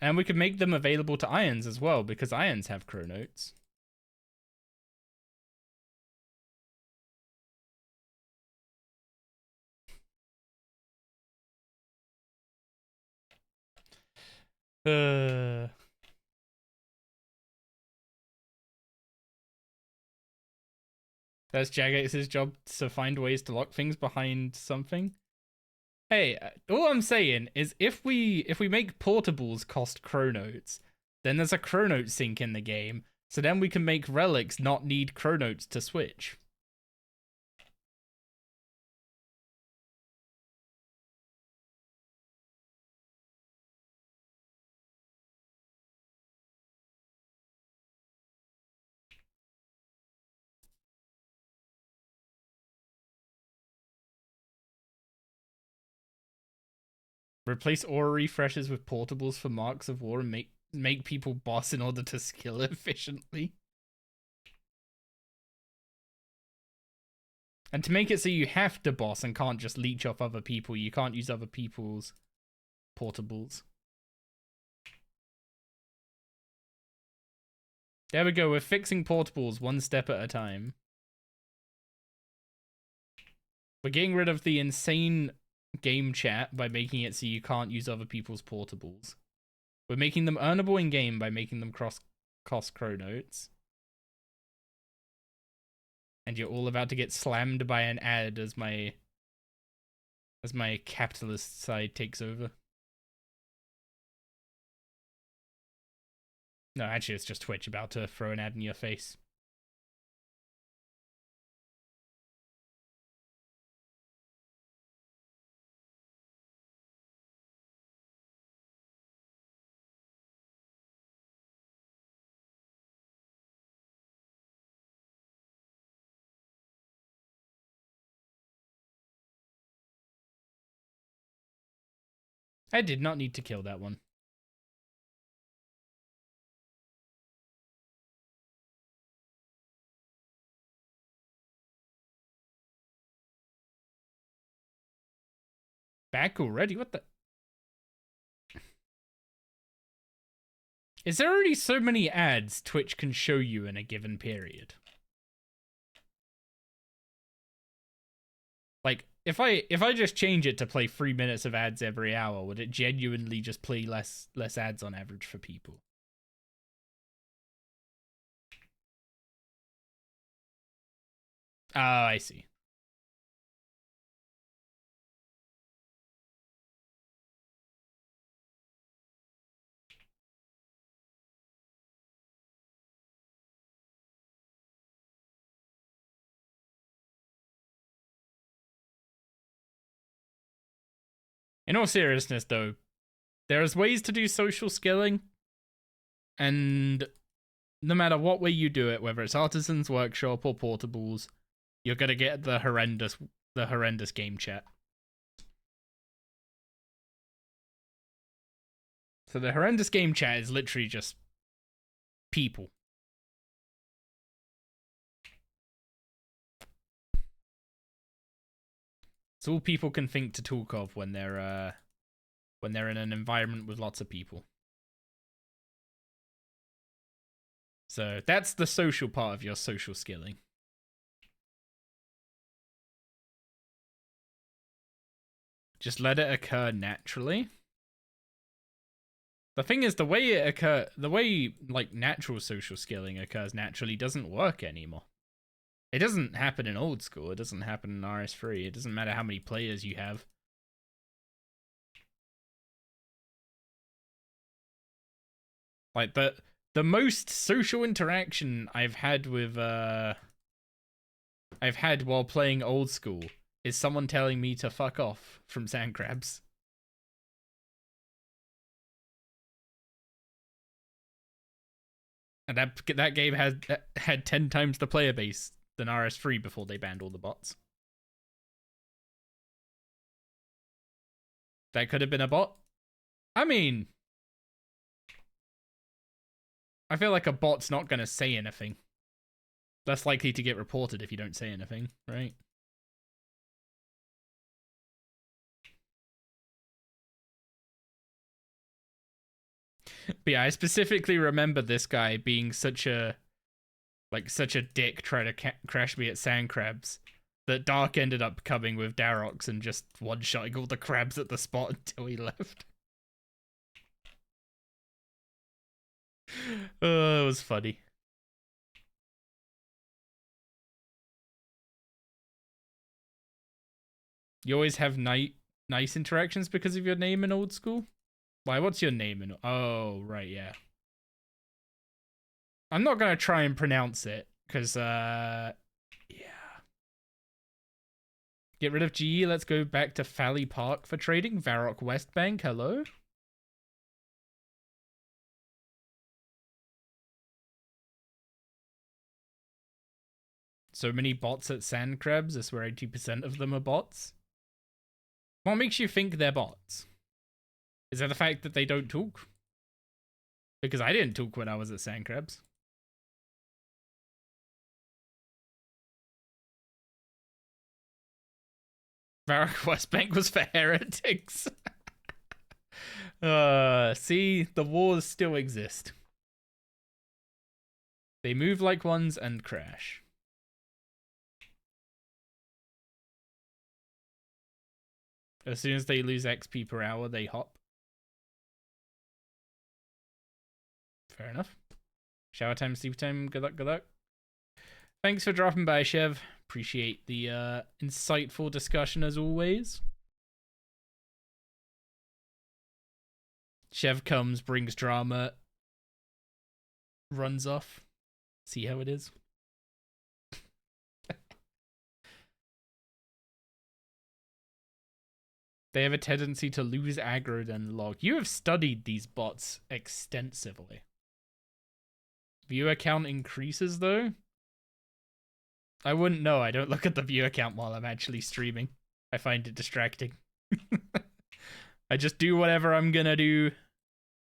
And we could make them available to Irons as well, because Irons have chronotes. That's Jagex' job to find ways to lock things behind something. Hey, all I'm saying is if we make portables cost chronotes, then there's a chronote sink in the game, so then we can make relics not need chronotes to switch. Replace aura refreshes with portables for marks of war and make people boss in order to skill efficiently. And to make it so you have to boss and can't just leech off other people, you can't use other people's portables. There we go, we're fixing portables one step at a time. We're getting rid of the insane game chat by making it so you can't use other people's portables. We're making them earnable in game by making them cost chronotes. And you're all about to get slammed by an ad as my capitalist side takes over. No, actually, it's just Twitch about to throw an ad in your face. I did not need to kill that one. Back already? What the? Is there already so many ads Twitch can show you in a given period? Like, if I just change it to play 3 minutes of ads every hour, would it genuinely just play less ads on average for people? Oh, I see. In all seriousness, though, there's ways to do social skilling, and no matter what way you do it, whether it's Artisan's Workshop or Portables, you're gonna get the horrendous game chat. So the horrendous game chat is literally just people. It's all people can think to talk of when they're in an environment with lots of people. So that's the social part of your social skilling. Just let it occur naturally. The thing is, the way like natural social skilling occurs naturally doesn't work anymore. It doesn't happen in old school. It doesn't happen in RS3. It doesn't matter how many players you have. Like the most social interaction I've had while playing old school is someone telling me to fuck off from sand crabs. And that game had 10 times the player base than RS3 before they banned all the bots. That could have been a bot. I mean, I feel like a bot's not going to say anything. Less likely to get reported if you don't say anything, right? But yeah, I specifically remember this guy being such a dick trying to crash me at sand crabs that Dark ended up coming with Darox and just one-shotting all the crabs at the spot until he left. Oh, it was funny. You always have nice interactions because of your name in old school? Why, what's your name in... Oh, right, yeah. I'm not gonna try and pronounce it, because, yeah. Get rid of GE, let's go back to Fally Park for trading. Varrock Westbank, hello? So many bots at sand crabs, I swear 80% of them are bots. What makes you think they're bots? Is that the fact that they don't talk? Because I didn't talk when I was at sand crabs. Varrock Westbank was for heretics. See, the wars still exist. They move like ones and crash. As soon as they lose XP per hour, they hop. Fair enough. Shower time, sleep time. Good luck, good luck. Thanks for dropping by, Chev. Appreciate the insightful discussion as always. Chev comes, brings drama, runs off. See how it is. They have a tendency to lose aggro then log. You have studied these bots extensively. Viewer count increases though? I wouldn't know. I don't look at the viewer count while I'm actually streaming. I find it distracting. I just do whatever I'm gonna do.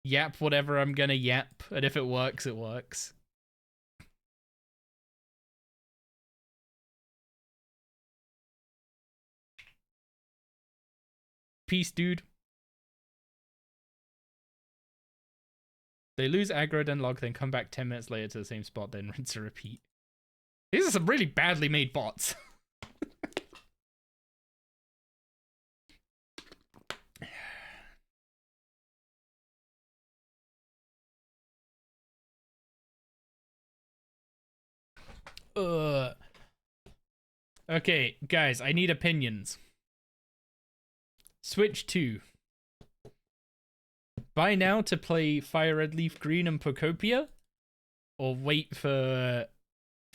Yap whatever I'm gonna yap. And if it works, it works. Peace, dude. They lose aggro, then log, then come back 10 minutes later to the same spot, then rinse and repeat. These are some really badly made bots. Okay, guys, I need opinions. Switch 2. Buy now to play Fire Red Leaf Green and Procopia? Or wait for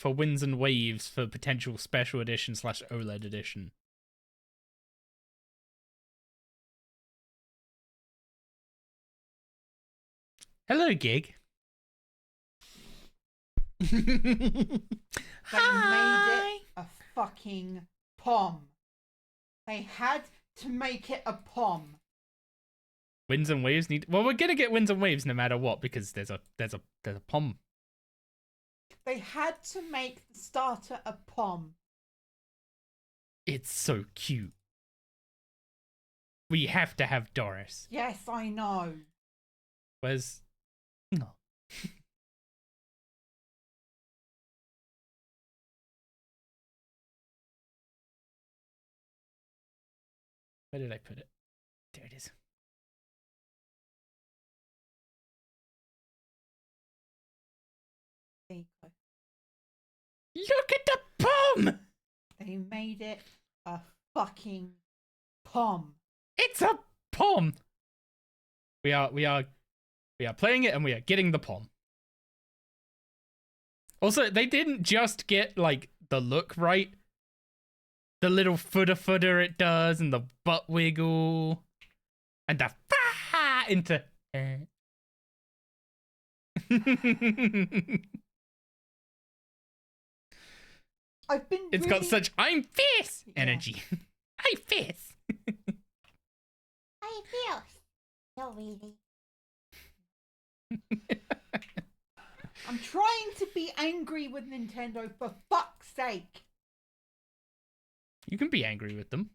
Winds and Waves for potential special edition / OLED edition? Hello, Gig. They made it a fucking POM. They had to make it a POM. Winds and Waves need. Well, we're gonna get Winds and Waves no matter what because there's a POM. They had to make the starter a POM. It's so cute. We have to have Doris. Yes, I know. Where's no? Where did I put it? There it is. There you go. Look at the POM! They made it a fucking POM. It's a POM! We are playing it and we are getting the POM. Also, they didn't just get, like, the look right. The little footer it does, and the butt wiggle, and the fa into. I've been. It's got such I'm fierce energy. I'm fierce. I feel. No, really. I'm trying to be angry with Nintendo for fuck's sake. You can be angry with them.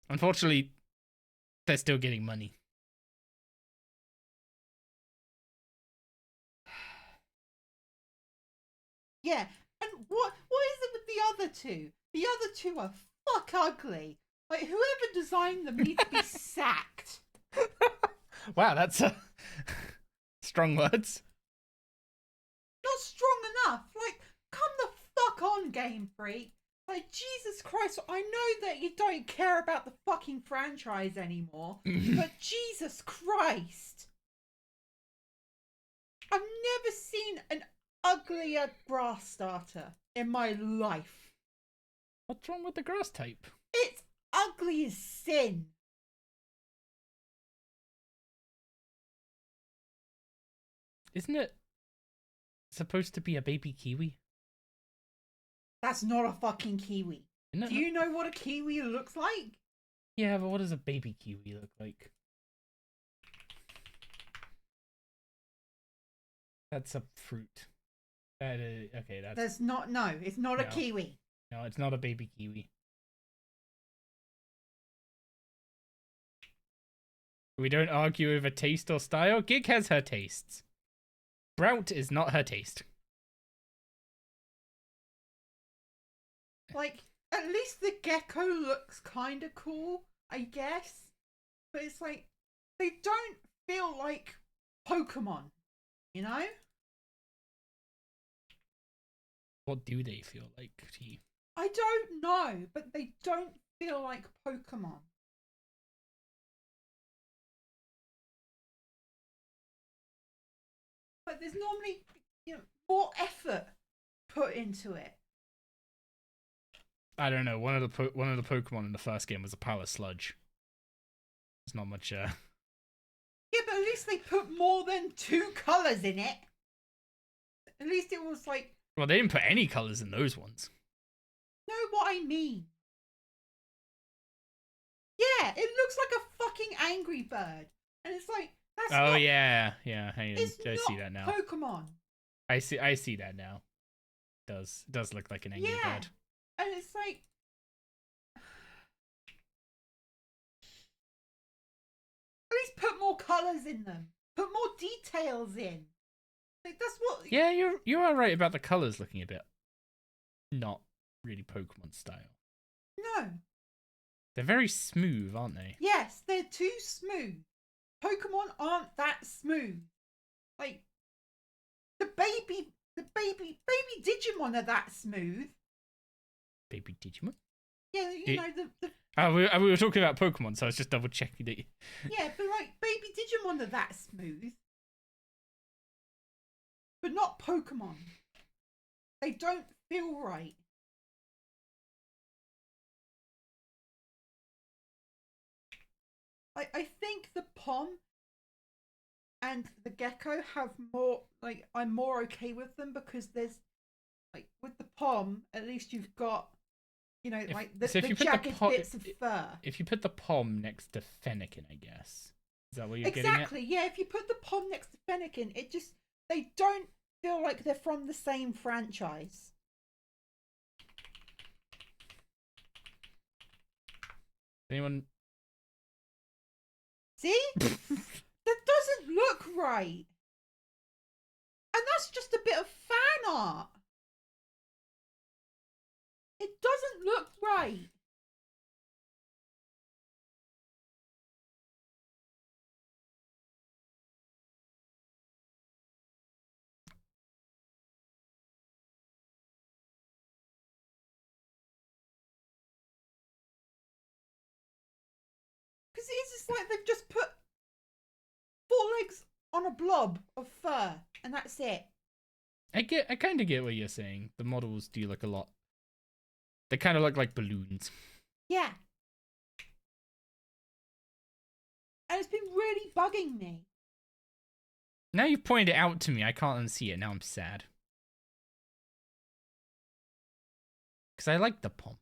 Unfortunately, they're still getting money. Yeah, and what is it with the other two? The other two are fuck ugly. Like, whoever designed them needs to be sacked. Wow, that's strong words. Not strong enough. Like, come the fuck on, Game Freak. Like, Jesus Christ, I know that you don't care about the fucking franchise anymore, but Jesus Christ. I've never seen an uglier grass starter in my life. What's wrong with the grass type? It's ugly as sin. Isn't it supposed to be a baby kiwi? That's not a fucking kiwi. Do you know what a kiwi looks like? Yeah, but what does a baby kiwi look like? That's a fruit. That is okay. It's not a kiwi. No, it's not a baby kiwi. We don't argue over taste or style. Gig has her tastes. Brout is not her taste. Like, at least the gecko looks kind of cool, I guess. But it's like, they don't feel like Pokemon, you know? What do they feel like to you? I don't know, but they don't feel like Pokemon. But there's normally, more effort put into it. I don't know. One of the Pokemon in the first game was a Power Sludge. There's not much. Yeah, but at least they put more than 2 colors in it. At least it was like. Well, they didn't put any colors in those ones. Know what I mean? Yeah, it looks like a fucking Angry Bird, and it's like that's. Oh not, yeah. I see that now. Pokemon. I see that now. It does look like an Angry Bird. And it's like, at least put more colors in them. Put more details in. Like that's what. Yeah, you are right about the colors looking a bit not really Pokemon style. No. They're very smooth, aren't they? Yes, they're too smooth. Pokemon aren't that smooth. Like the baby Digimon are that smooth. Baby Digimon? Yeah, you know the. We were talking about Pokemon, so I was just double checking that. Yeah, but like baby Digimon are that smooth, but not Pokemon. They don't feel right. I think the Pom and the Gecko have more, like, I'm more okay with them because there's, like, with the Pom, at least you've got, like, the jagged bits of fur. If you put the Pom next to Fennekin, I guess. Is that what you're getting at? Exactly, yeah, if you put the Pom next to Fennekin, they don't feel like they're from the same franchise. Anyone... See? That doesn't look right. And that's just a bit of fan art. It doesn't look right. Because it's just like they've just put 4 legs on a blob of fur, and that's it. I kind of get what you're saying. The models do look a lot. They kind of look like balloons. Yeah. And it's been really bugging me. Now you've pointed it out to me, I can't unsee it. Now I'm sad. Because I like the Pom.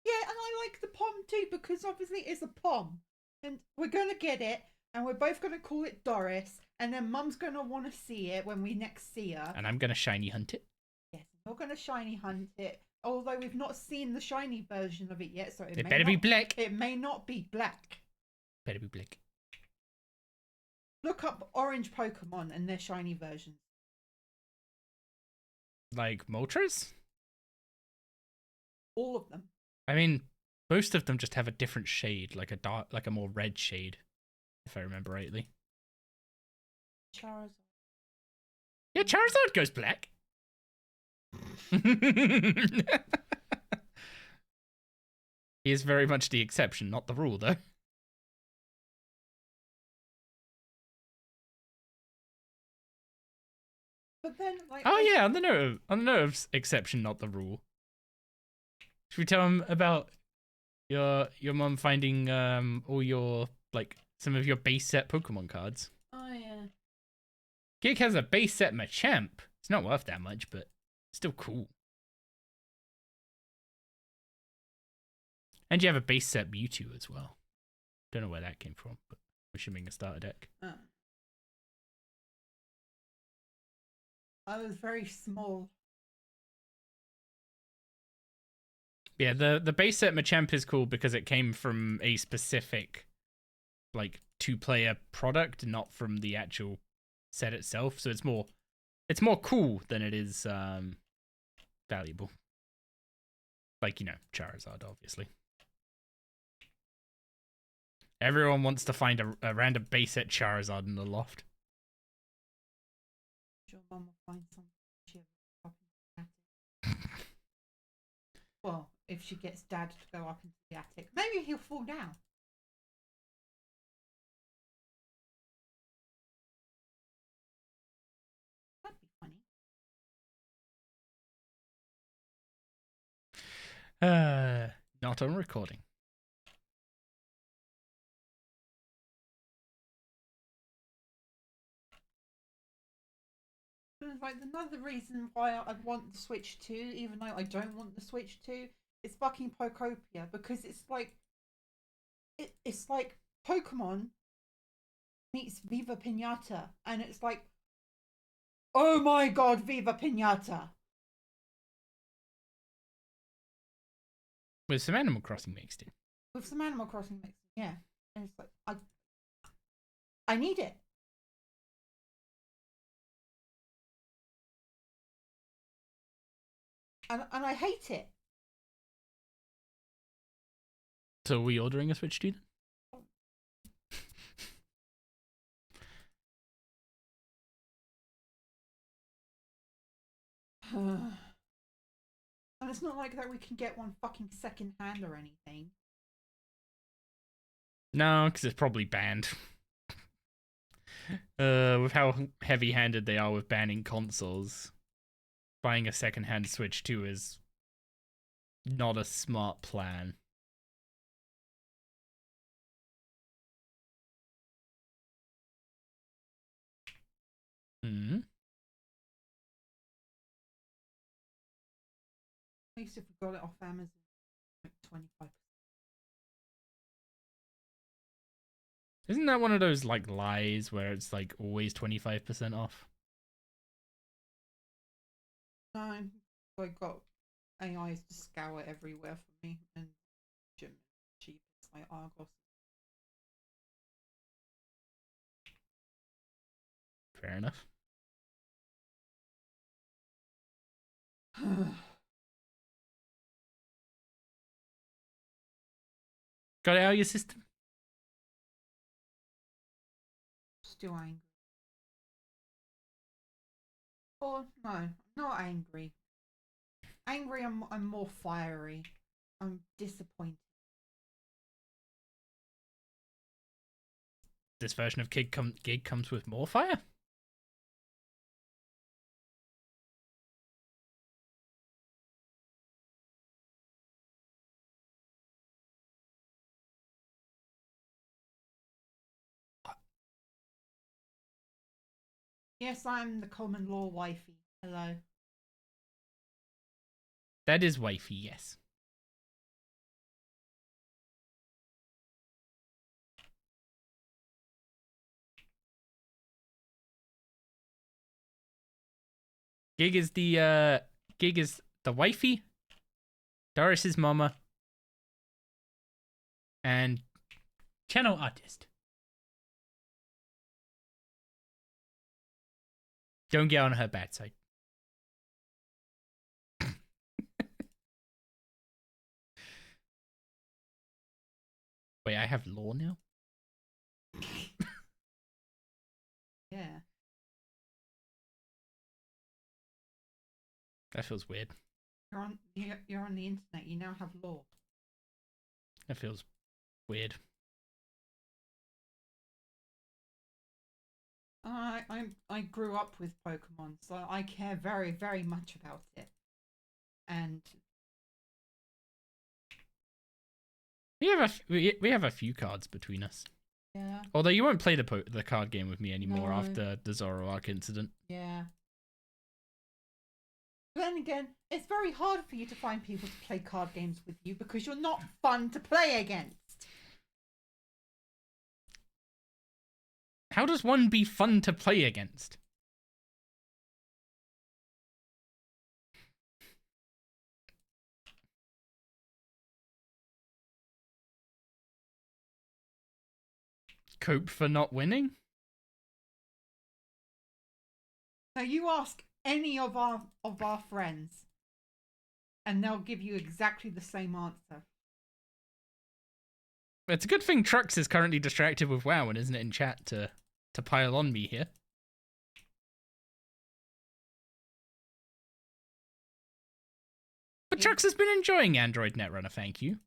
Yeah, and I like the Pom too, because obviously it's a Pom. And we're going to get it, and we're both going to call it Doris, and then Mum's going to want to see it when we next see her. And I'm going to shiny hunt it. Yes, we're going to shiny hunt it. Although we've not seen the shiny version of it yet, so it better be black. It may not be black. Better be black. Look up orange Pokemon and their shiny versions. Like Moltres? All of them. I mean, most of them just have a different shade, like a more red shade, if I remember rightly. Charizard. Yeah, Charizard goes black. He is very much the exception, not the rule, though. But then, like, yeah, on the note of exception, not the rule. Should we tell him about your mum finding all your, like, some of your base set Pokemon cards? Oh yeah. Gig has a base set Machamp. It's not worth that much, but still cool. And you have a base set Mewtwo as well. Don't know where that came from, but we're assuming a starter deck. I was very small. Yeah, the base set Machamp is cool because it came from a specific, like, 2-player product, not from the actual set itself. So it's more cool than it is valuable. Like, Charizard, obviously. Everyone wants to find a random base set Charizard in the loft. Your mum will find something she'll up in the attic. Well, if she gets Dad to go up into the attic, maybe he'll fall down. That'd be funny. Not on recording. Like another reason why I want the Switch 2, even though I don't want the Switch 2, is fucking Pokopia, because it's like it's like Pokemon meets Viva Pinata, and it's like, oh my god, Viva Pinata. With some Animal Crossing mixed in. With some Animal Crossing mixed in, yeah. And it's like I need it. And I hate it. So are we ordering a Switch 2 then? And it's not like that we can get one fucking second hand or anything. No, because it's probably banned. With how heavy-handed they are with banning consoles, buying a second-hand Switch 2 is not a smart plan. Hmm. At least if we got it off Amazon, like 25%. Isn't that one of those like lies where it's like always 25% off? No, I got AIs to scour everywhere for me, and cheap. It's like Argos. Fair enough. Got it out of your system? Still angry. Oh no, not angry. Angry, I'm more fiery. I'm disappointed. This version of Gig comes with more fire? Yes, I'm the common law wifey. Hello. That is wifey, yes. Gig is the wifey, Doris's mama, and channel artist. Don't get on her bad side. Wait, I have law now? Yeah. That feels weird. You're on the internet. You now have law. That feels weird. I grew up with Pokemon, so I care very, very much about it. And we have a few cards between us. yeah. Although you won't play the card game with me anymore No. after the Zoroark incident. Yeah. But then again, it's very hard for you to find people to play card games with you because you're not fun to play against. How does one be fun to play against? Cope for not winning? Now you ask any of our friends, and they'll give you exactly the same answer. It's a good thing Trux is currently distracted with WoW and isn't in chat to pile on me here. But Trux has been enjoying Android Netrunner, thank you.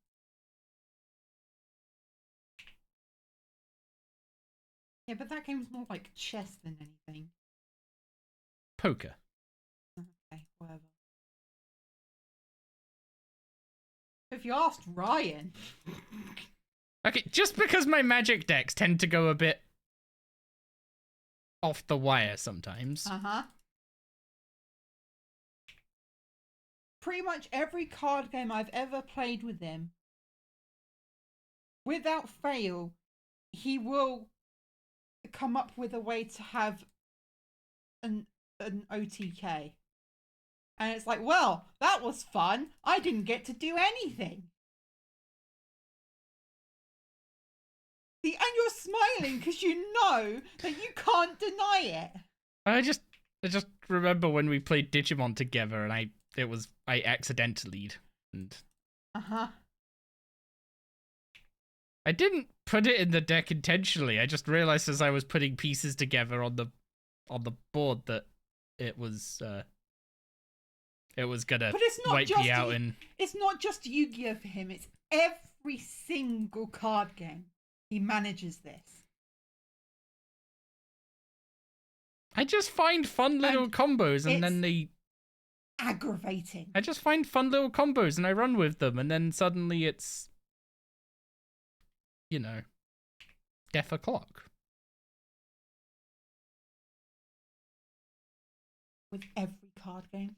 Yeah, but that game's more like chess than anything. Poker. Okay, whatever. If you asked Ryan. Okay, just because my magic decks tend to go a bit off the wire sometimes. Uh-huh. Pretty much every card game I've ever played with him, without fail, he will come up with a way to have an OTK. And it's like, well, that was fun. I didn't get to do anything. See, and you're smiling because you know that you can't deny it. I just remember when we played Digimon together and I accidentally and I didn't put it in the deck intentionally. I just realized as I was putting pieces together on the board that it was gonna wipe me out. And it's not just Yu-Gi-Oh for him. It's every single card game. He manages this. I just find fun little combos and then they aggravating. I just find fun little combos and I run with them and then suddenly it's, you know, death o'clock. With every card game.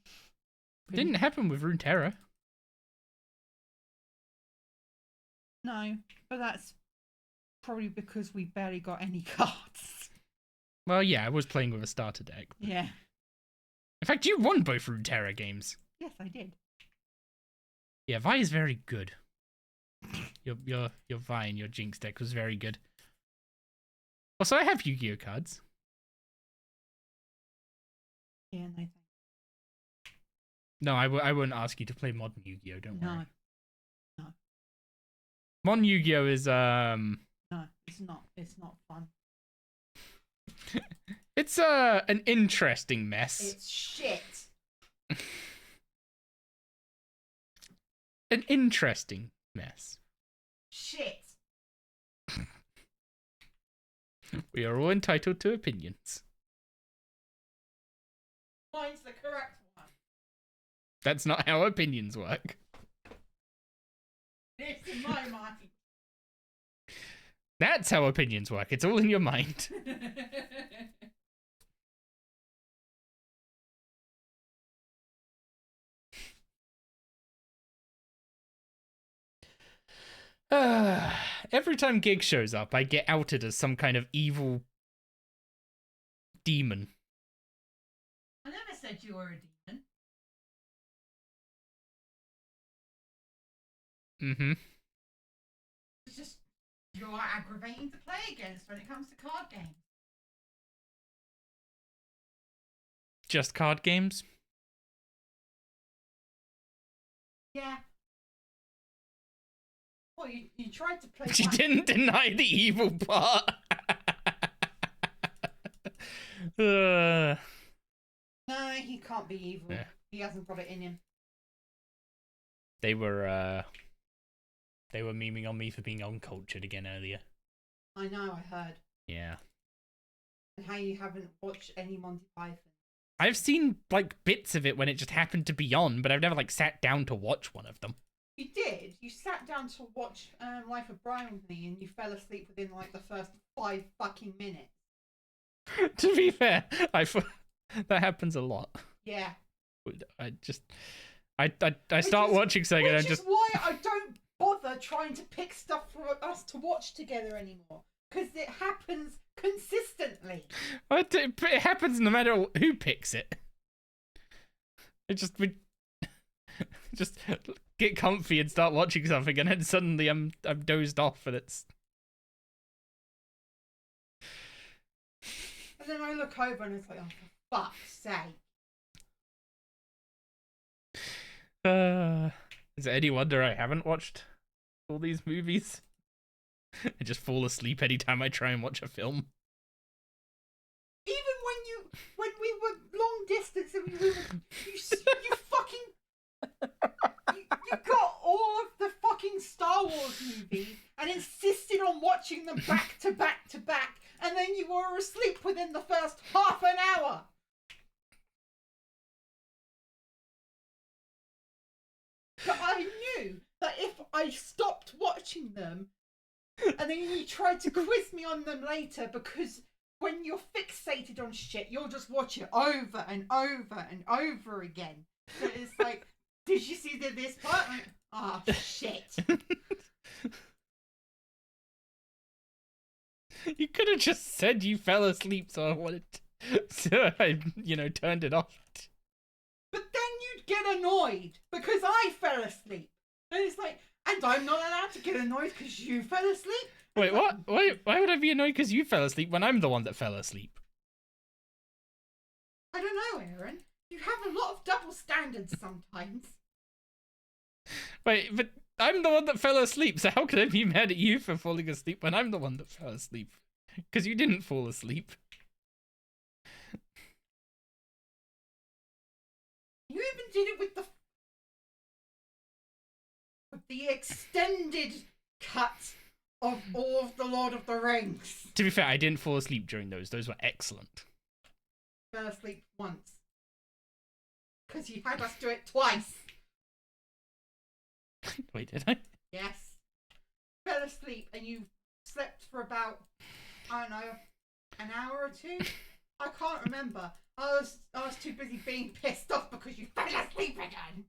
Didn't happen with Runeterra. No, but that's probably because we barely got any cards. Well, yeah, I was playing with a starter deck. Yeah. In fact, you won both Runeterra games. Yes, I did. Yeah, Vi is very good. Your Vi and your Jinx deck was very good. Also, I have Yu-Gi-Oh cards. Yeah, no thanks. No, I wouldn't ask you to play modern Yu-Gi-Oh, don't worry. No. Modern Yu-Gi-Oh is No, it's not. It's not fun. It's an interesting mess. It's shit. An interesting mess. Shit. We are all entitled to opinions. Mine's the correct one. That's not how opinions work. It's in my mind. That's how opinions work. It's all in your mind. Every time Gig shows up, I get outed as some kind of evil demon. I never said you were a demon. Mm-hmm. It's just you're aggravating to play against when it comes to card games. Just card games? Yeah. Well, you tried to play. She didn't deny the evil part. No, he can't be evil. Yeah. He hasn't got it in him. They were memeing on me for being uncultured again earlier. I know, I heard. Yeah. And how you haven't watched any Monty Python. I've seen, like, bits of it when it just happened to be on, but I've never, like, sat down to watch one of them. You did. You sat down to watch Life of Brian with me and you fell asleep within, like, the first 5 fucking minutes. To be fair, that happens a lot. Yeah. I start watching something and I just... Which is why I don't bother trying to pick stuff for us to watch together anymore. Because it happens consistently. It happens no matter who picks it. We just get comfy and start watching something, and then suddenly I'm dozed off, and it's. And then I look over and it's like, oh, for fuck's sake. Is it any wonder I haven't watched all these movies? I just fall asleep anytime I try and watch a film. Even when we were long distance and you fucking you got all of the fucking Star Wars movies and insisted on watching them back to back to back, and then you were asleep within the first half an hour. But I knew that if I stopped watching them, and then you tried to quiz me on them later, because when you're fixated on shit, you'll just watch it over and over and over again. So it's like, did you see this part? Oh, shit. You could have just said you fell asleep, so I wanted so I, turned it off. But then you'd get annoyed because I fell asleep. And it's like, and I'm not allowed to get annoyed because you fell asleep? Wait, what? Why would I be annoyed because you fell asleep when I'm the one that fell asleep? I don't know, Aaron. You have a lot of double standards sometimes. Wait, but I'm the one that fell asleep, so how could I be mad at you for falling asleep when I'm the one that fell asleep? Because you didn't fall asleep. You even did it with the extended cut of all of the Lord of the Rings. To be fair, I didn't fall asleep during those. Those were excellent. Fell asleep once. Because you had us do it twice. Wait, did I? Yes. Fell asleep and you slept for about, I don't know, an hour or two? I can't remember. I was too busy being pissed off because you fell asleep again.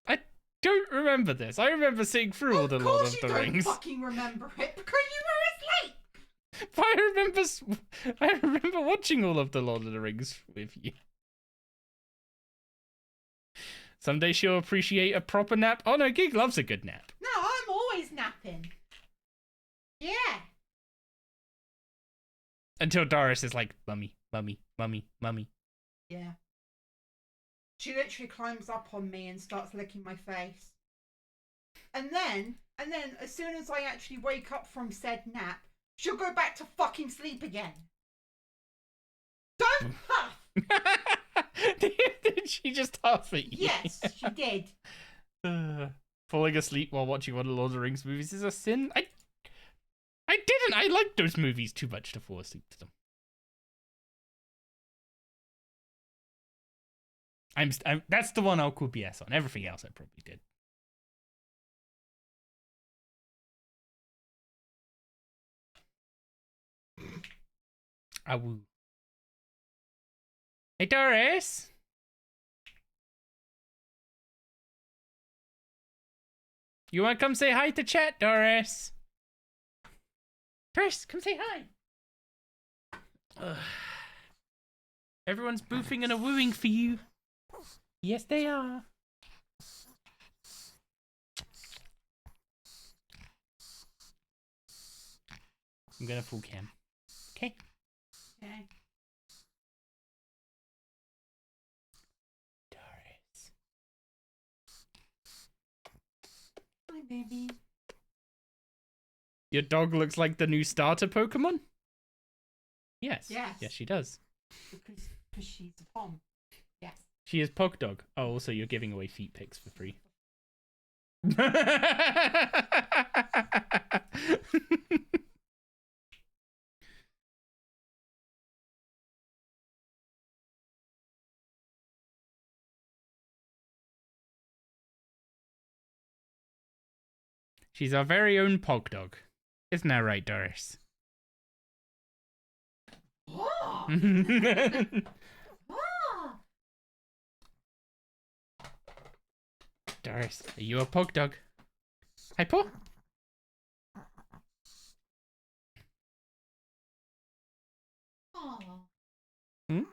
I don't remember this. I remember seeing through all the Lord of the Rings. Of course you don't fucking remember it because you were asleep. But I remember watching all of the Lord of the Rings with you. Someday she'll appreciate a proper nap. Oh no, Gig loves a good nap. No, I'm always napping. Yeah. Until Doris is like, mummy, mummy, mummy, mummy. Yeah. She literally climbs up on me and starts licking my face. And then, as soon as I actually wake up from said nap, she'll go back to fucking sleep again. Don't huff! Did she just huff at you? Yes, she did. Falling asleep while watching one of the Lord of the Rings movies is a sin. I didn't. I liked those movies too much to fall asleep to them. That's the one I'll call BS on. Everything else I probably did. I woo. Hey, Doris. You want to come say hi to chat, Doris? Doris, come say hi. Ugh. Everyone's boofing and a wooing for you. Yes, they are. I'm gonna full cam. Okay. Okay. Doris. Hi, baby. Your dog looks like the new starter Pokemon? Yes. Yes. Yes, she does. Because she's a pom. Yes. She is Pokedog. Oh, also, you're giving away feet pics for free. She's our very own Pogdog. Isn't that right, Doris? Oh. Doris, are you a Pogdog? Hi, Paw. Oh. Hmm?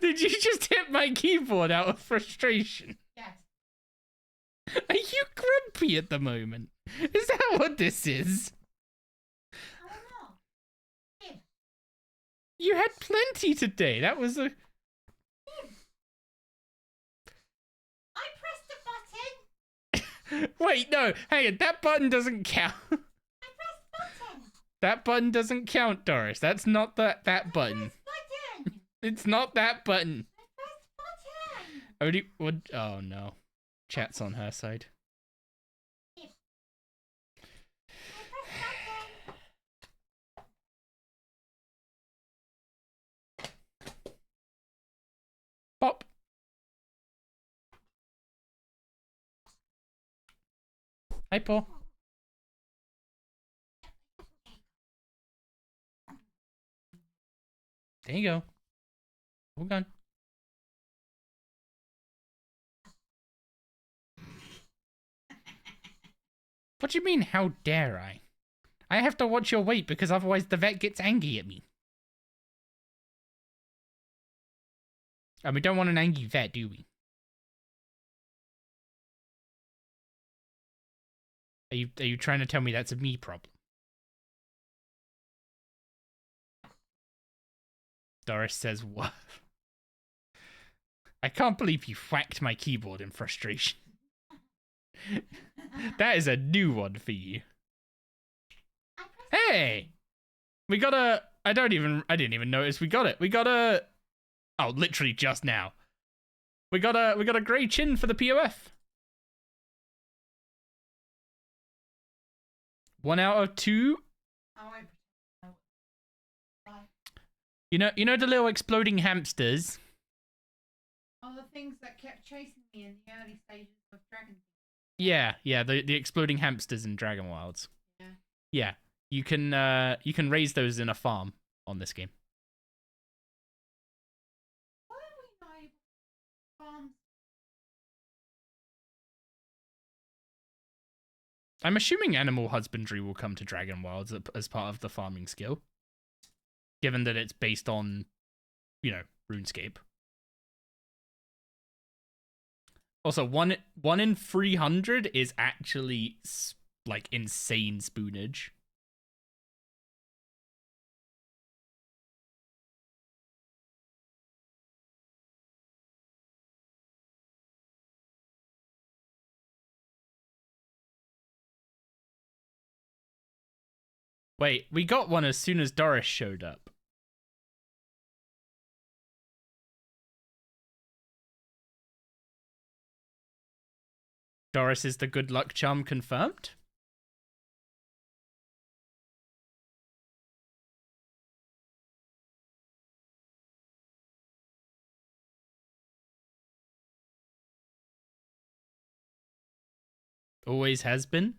Did you just hit my keyboard out of frustration? Yes. Are you grumpy at the moment? Is that what this is? I don't know. Here. You had plenty today. That was a... I pressed the button. Wait, no. Hang on. That button doesn't count. I pressed button. That button doesn't count, Doris. That's not that button. Press button. It's not that button. I pressed button. Odie, what? Oh, no. Chat's on her side. Here. I pressed button. Pop. Hi, Paul. There you go. Hold on. What do you mean, how dare I? I have to watch your weight because otherwise the vet gets angry at me. And we don't want an angry vet, do we? Are you trying to tell me that's a me problem? Doris says, what? I can't believe you whacked my keyboard in frustration. That is a new one for you. Hey! We got a... I didn't even notice we got it. We got a... Oh, literally just now. We got a grey chin for the POF. 1 out of 2. I won't. Bye. You know the little exploding hamsters? Oh, the things that kept chasing me in the early stages of Dragon. Yeah, the exploding hamsters in Dragon Wilds. Yeah. Yeah, you can raise those in a farm on this game. Why are we not able to farm? I'm assuming animal husbandry will come to Dragon Wilds as part of the farming skill, given that it's based on, RuneScape. Also, one in 300 is actually like insane spoonage. Wait, we got one as soon as Doris showed up. Doris is the good luck charm confirmed? Always has been?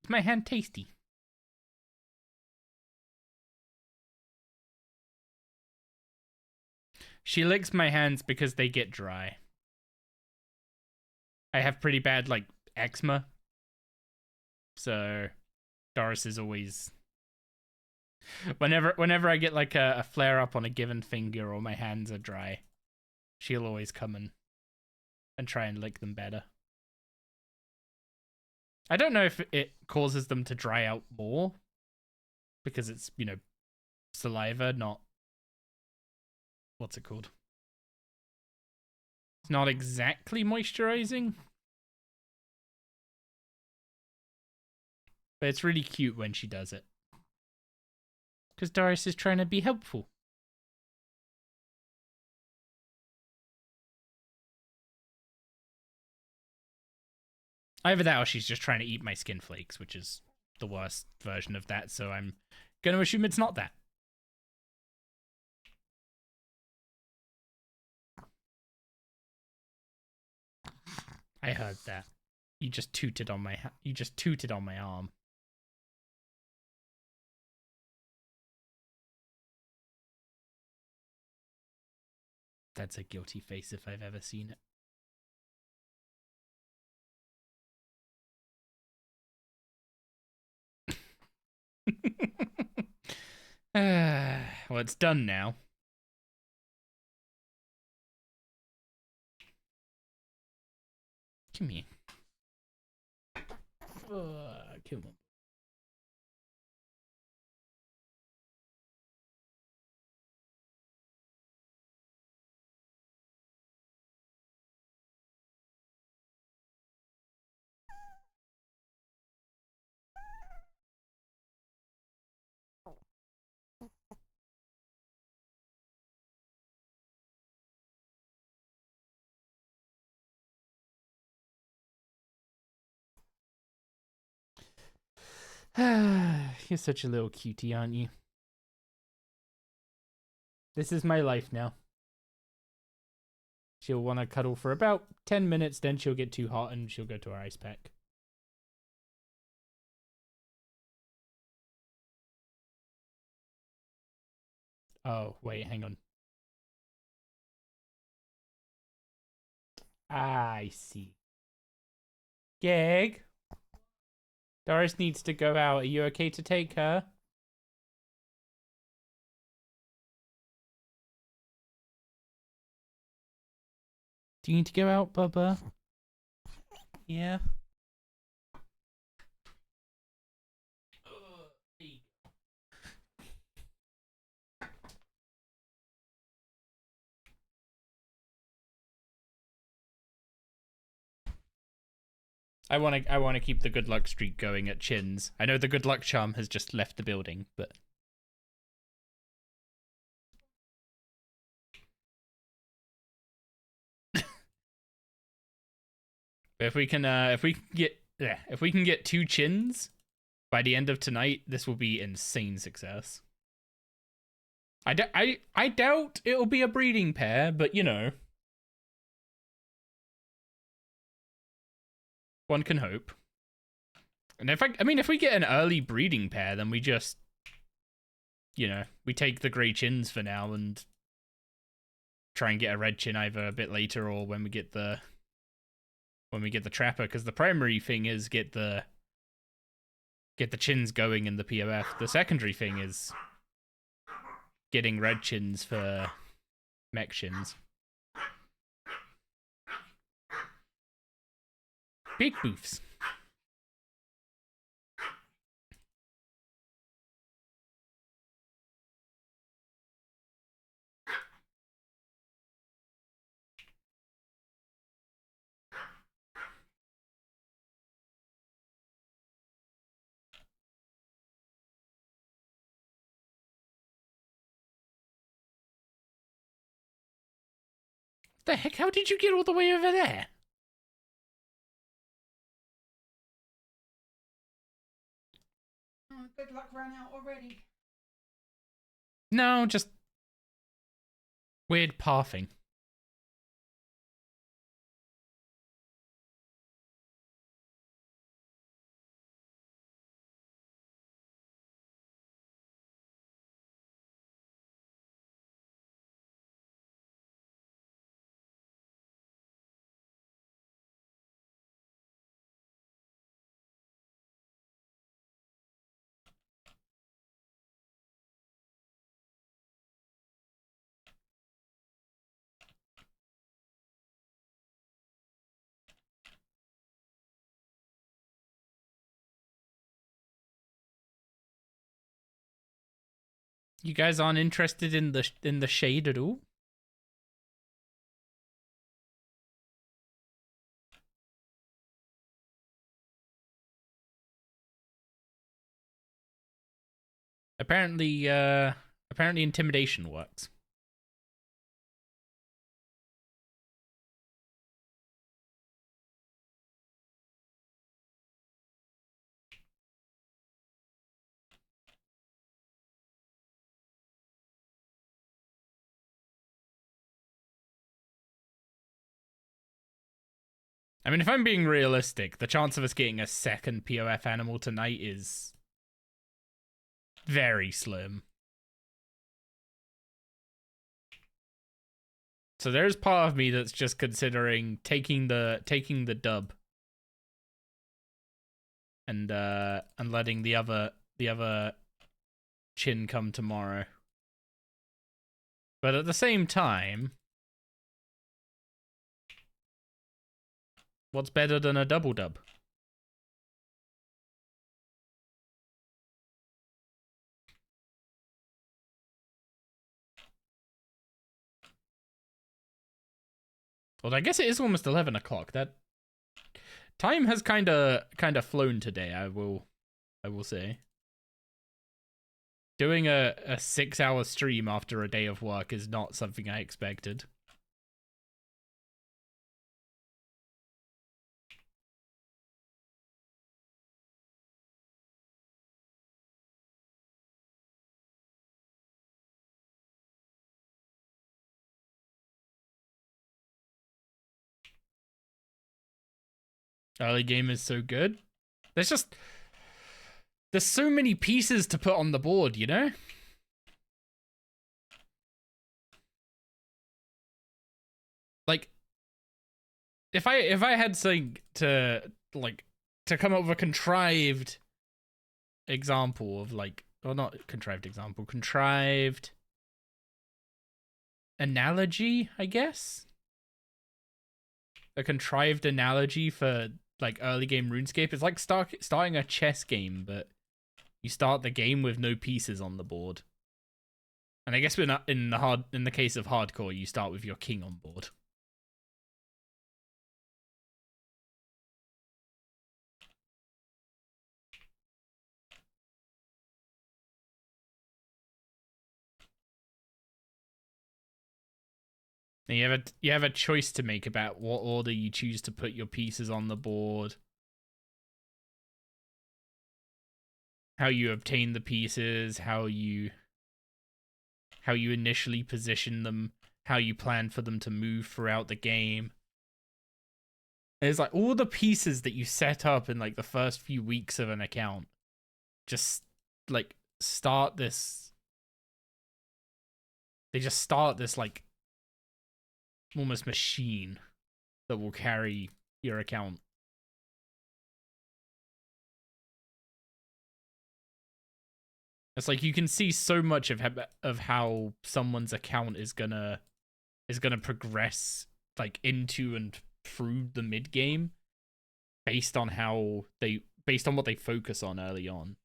Is my hand tasty? She licks my hands because they get dry. I have pretty bad, eczema. So, Doris is always... Whenever I get, a flare-up on a given finger or my hands are dry, she'll always come and try and lick them better. I don't know if it causes them to dry out more, because it's, saliva, not... What's it called? It's not exactly moisturizing. But it's really cute when she does it. Because Doris is trying to be helpful. Either that or she's just trying to eat my skin flakes, which is the worst version of that, so I'm going to assume it's not that. I heard that. You just tooted on my arm. That's a guilty face if I've ever seen it. Well, it's done now. Come here. Come on. You're such a little cutie, aren't you? This is my life now. She'll want to cuddle for about 10 minutes, then she'll get too hot and she'll go to our ice pack. Oh, wait, hang on. I see. Gag? Doris needs to go out. Are you okay to take her? Do you need to go out, Bubba? Yeah. I want to keep the good luck streak going at Chins. I know the good luck charm has just left the building, but if we can get 2 Chins by the end of tonight, this will be insane success. I doubt it'll be a breeding pair, but you know, one can hope. And if we get an early breeding pair, then we just, you know, we take the grey Chins for now and try and get a red Chin either a bit later or when we get the trapper, because the primary thing is get the Chins going in the POF. The secondary thing is getting red Chins for mech Chins. Big boofs. The heck? How did you get all the way over there? Oh, good luck ran out already. No, just weird pathing. You guys aren't interested in the shade at all? Apparently intimidation works. I mean, if I'm being realistic, the chance of us getting a second POF animal tonight is very slim. So there's part of me that's just considering taking the dub and letting the other chin come tomorrow. But at the same time, what's better than a double dub? Well, I guess it is almost 11 o'clock. That time has kind of flown today. I will say. Doing a 6-hour stream after a day of work is not something I expected. Early game is so good. There's so many pieces to put on the board, you know? Like, if I had something to come up with a contrived example of like, or not contrived example, contrived analogy, I guess. A contrived analogy for like early game RuneScape. It's like starting a chess game, but you start the game with no pieces on the board. And I guess we're not in the case of hardcore, you start with your king on board. And you have a choice to make about what order you choose to put your pieces on the board. How you obtain the pieces, how you initially position them, how you plan for them to move throughout the game. It's like all the pieces that you set up in like the first few weeks of an account just like start this. They just start this like almost machine that will carry your account. It's like you can see so much of how someone's account is gonna progress like into and through the mid game based on what they focus on early on.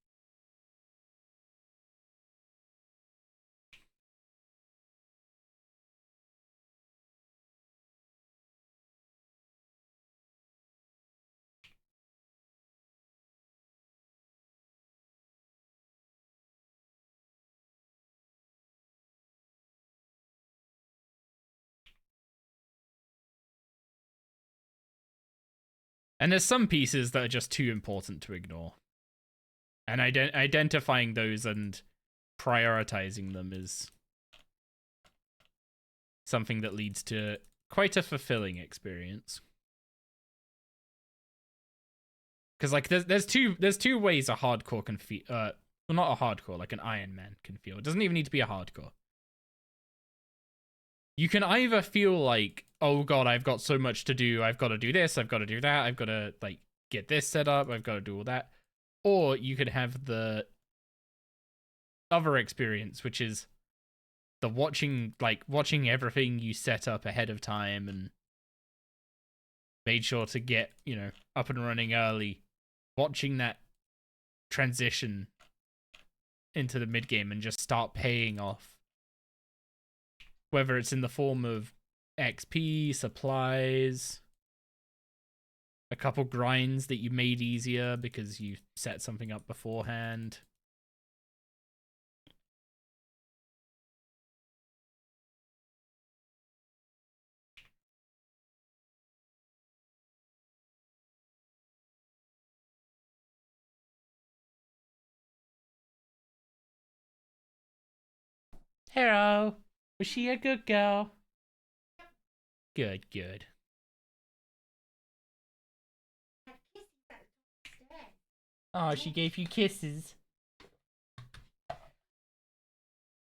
And there's some pieces that are just too important to ignore. And identifying those and prioritizing them is something that leads to quite a fulfilling experience. Because like there's two ways a hardcore can feel. Well, not a hardcore, like an Ironman can feel. It doesn't even need to be a hardcore. You can either feel like, oh god, I've got so much to do. I've got to do this. I've got to do that. I've got to like get this set up. I've got to do all that. Or you could have the other experience, which is the watching everything you set up ahead of time and made sure to get, up and running early. Watching that transition into the mid game and just start paying off. Whether it's in the form of XP, supplies, a couple grinds that you made easier because you set something up beforehand. Hello. Was she a good girl? Good, good. Oh, she gave you kisses.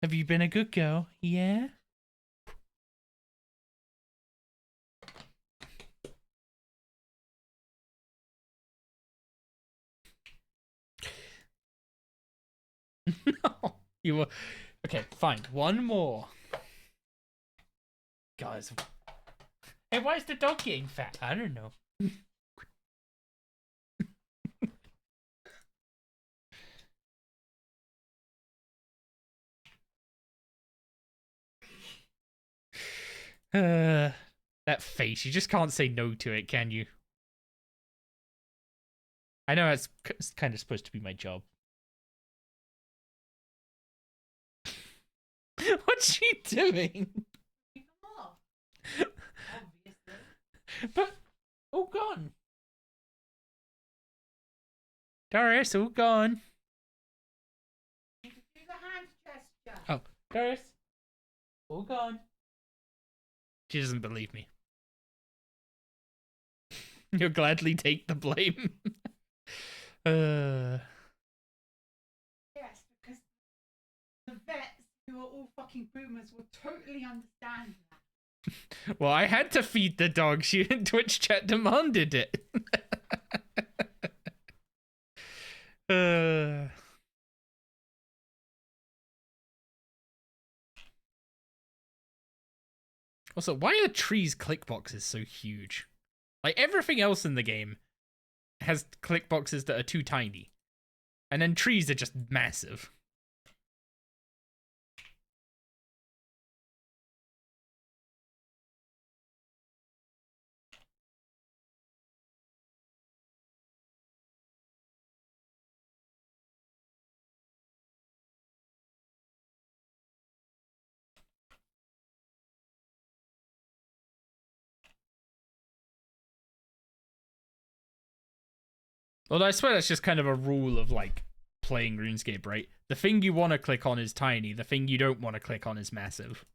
Have you been a good girl? Yeah? You were... Okay, fine. One more. Guys. Hey, why is the dog getting fat? I don't know. That face. You just can't say no to it, can you? I know it's kind of supposed to be my job. What's she doing? But all gone. Doris, all gone. Do the hand gesture. Oh, Doris, all gone. She doesn't believe me. You'll gladly take the blame. Yes, because the vets who are all fucking boomers will totally understand that. Well, I had to feed the dog. She in Twitch chat demanded it. Also, why are trees click boxes so huge? Like, everything else in the game has click boxes that are too tiny. And then trees are just massive. Although I swear that's just kind of a rule of, like, playing RuneScape, right? The thing you want to click on is tiny. The thing you don't want to click on is massive.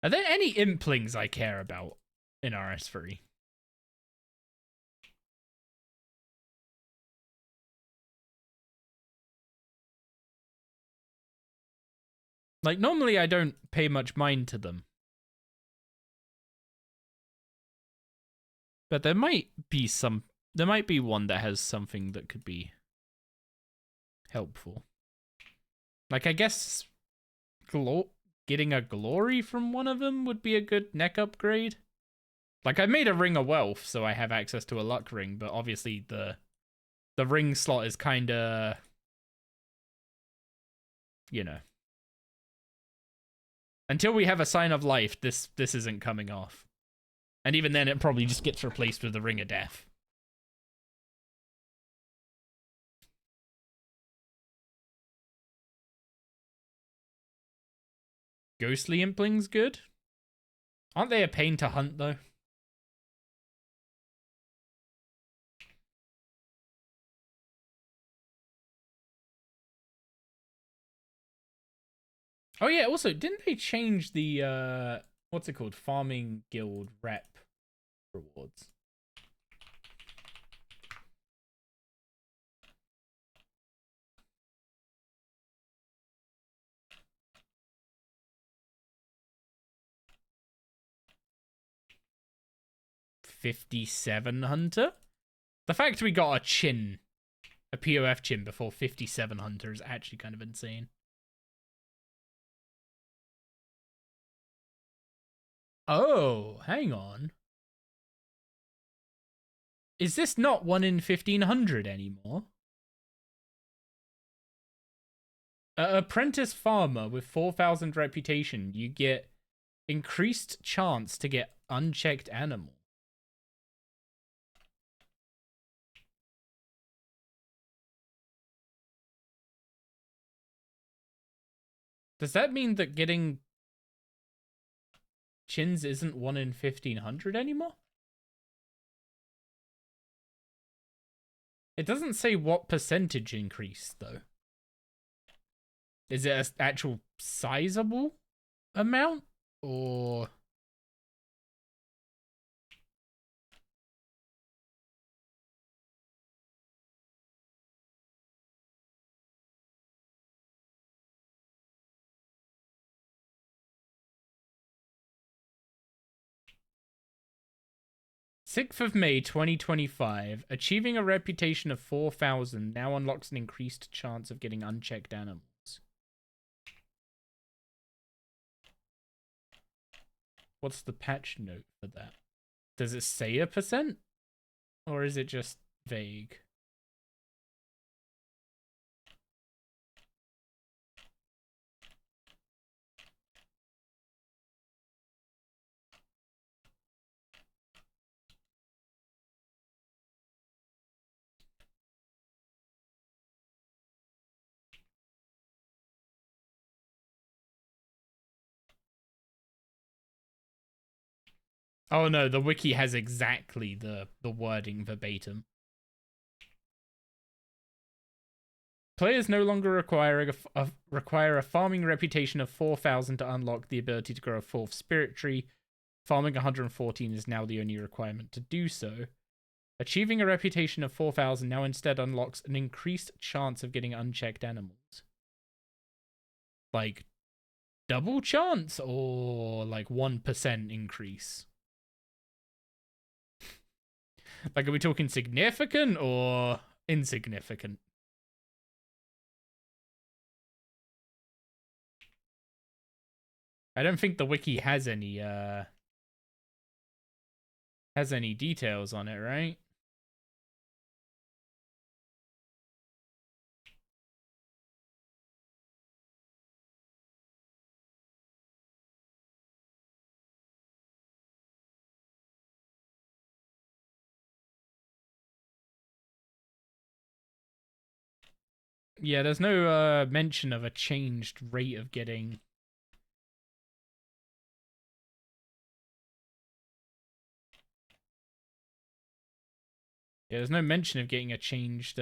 Are there any implings I care about in RS3? Like, normally I don't pay much mind to them. But there might be one that has something that could be helpful. Like, I guess getting a glory from one of them would be a good neck upgrade. Like, I made a ring of wealth, so I have access to a luck ring, but obviously the ring slot is kind of, you know. Until we have a sign of life, this isn't coming off. And even then, it probably just gets replaced with the ring of death. Ghostly implings good? Aren't they a pain to hunt, though? Oh yeah, also, didn't they change the, what's it called? Farming Guild rep rewards? $57 Hunter? The fact we got a chin, a POF chin before 57 Hunter is actually kind of insane. Oh, hang on. Is this not 1 in 1500 anymore? Apprentice farmer with 4,000 reputation, you get increased chance to get unchecked animal. Does that mean that getting chins isn't 1 in 1500 anymore? It doesn't say what percentage increase, though. Is it an actual sizable amount? Or... 6th of May 2025. Achieving a reputation of 4,000 now unlocks an increased chance of getting unchecked animals. What's the patch note for that? Does it say a percent? Or is it just vague? Oh no, the wiki has exactly the wording verbatim. Players no longer require a farming reputation of 4,000 to unlock the ability to grow a 4th spirit tree. Farming 114 is now the only requirement to do so. Achieving a reputation of 4,000 now instead unlocks an increased chance of getting unchecked animals. Like, double chance or like 1% increase? Like, are we talking significant or insignificant? I don't think the wiki has any details on it, right? Yeah, there's no mention of a changed rate of getting. Yeah, there's no mention of getting a changed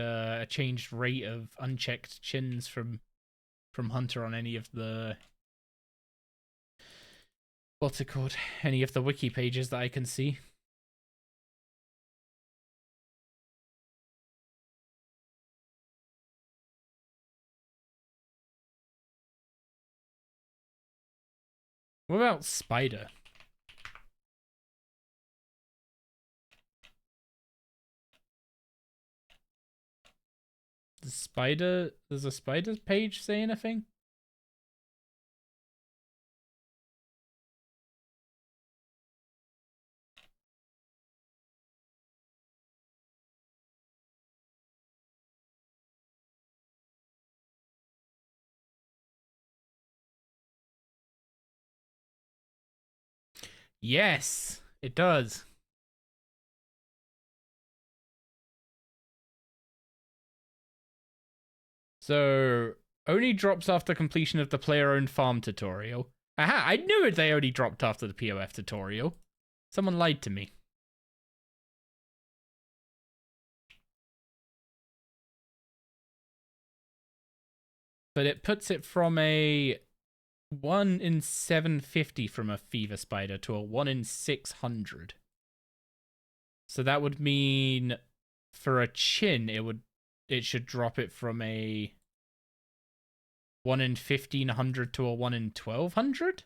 rate of unchecked chins from Hunter on any of the, what's it called? Any of the wiki pages that I can see. What about Spider? Does a Spider page say anything? Yes, it does. So, only drops after completion of the player-owned farm tutorial. Aha, I knew it, they only dropped after the POF tutorial. Someone lied to me. But it puts it from a 1 in 750 from a fever spider to a 1 in 600. So that would mean for a chin, it should drop it from a 1 in 1500 to a 1 in 1200?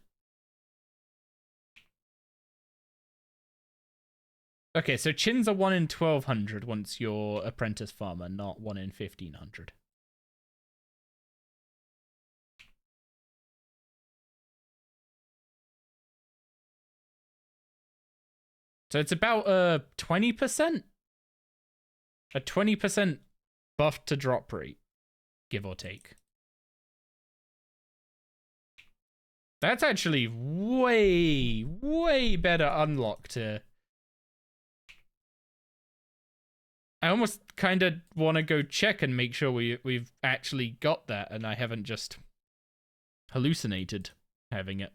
Okay, so chins are 1 in 1200 once you're apprentice farmer, not 1 in 1500. So it's about 20%? A 20% buff to drop rate, give or take. That's actually way, way better unlock to... I almost kind of want to go check and make sure we've actually got that and I haven't just hallucinated having it.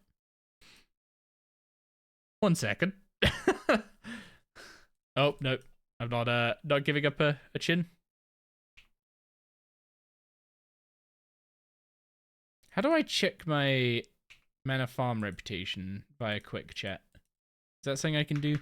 1 second. Oh, no. I'm not giving up a chin. How do I check my mana farm reputation via quick chat? Is that something I can do?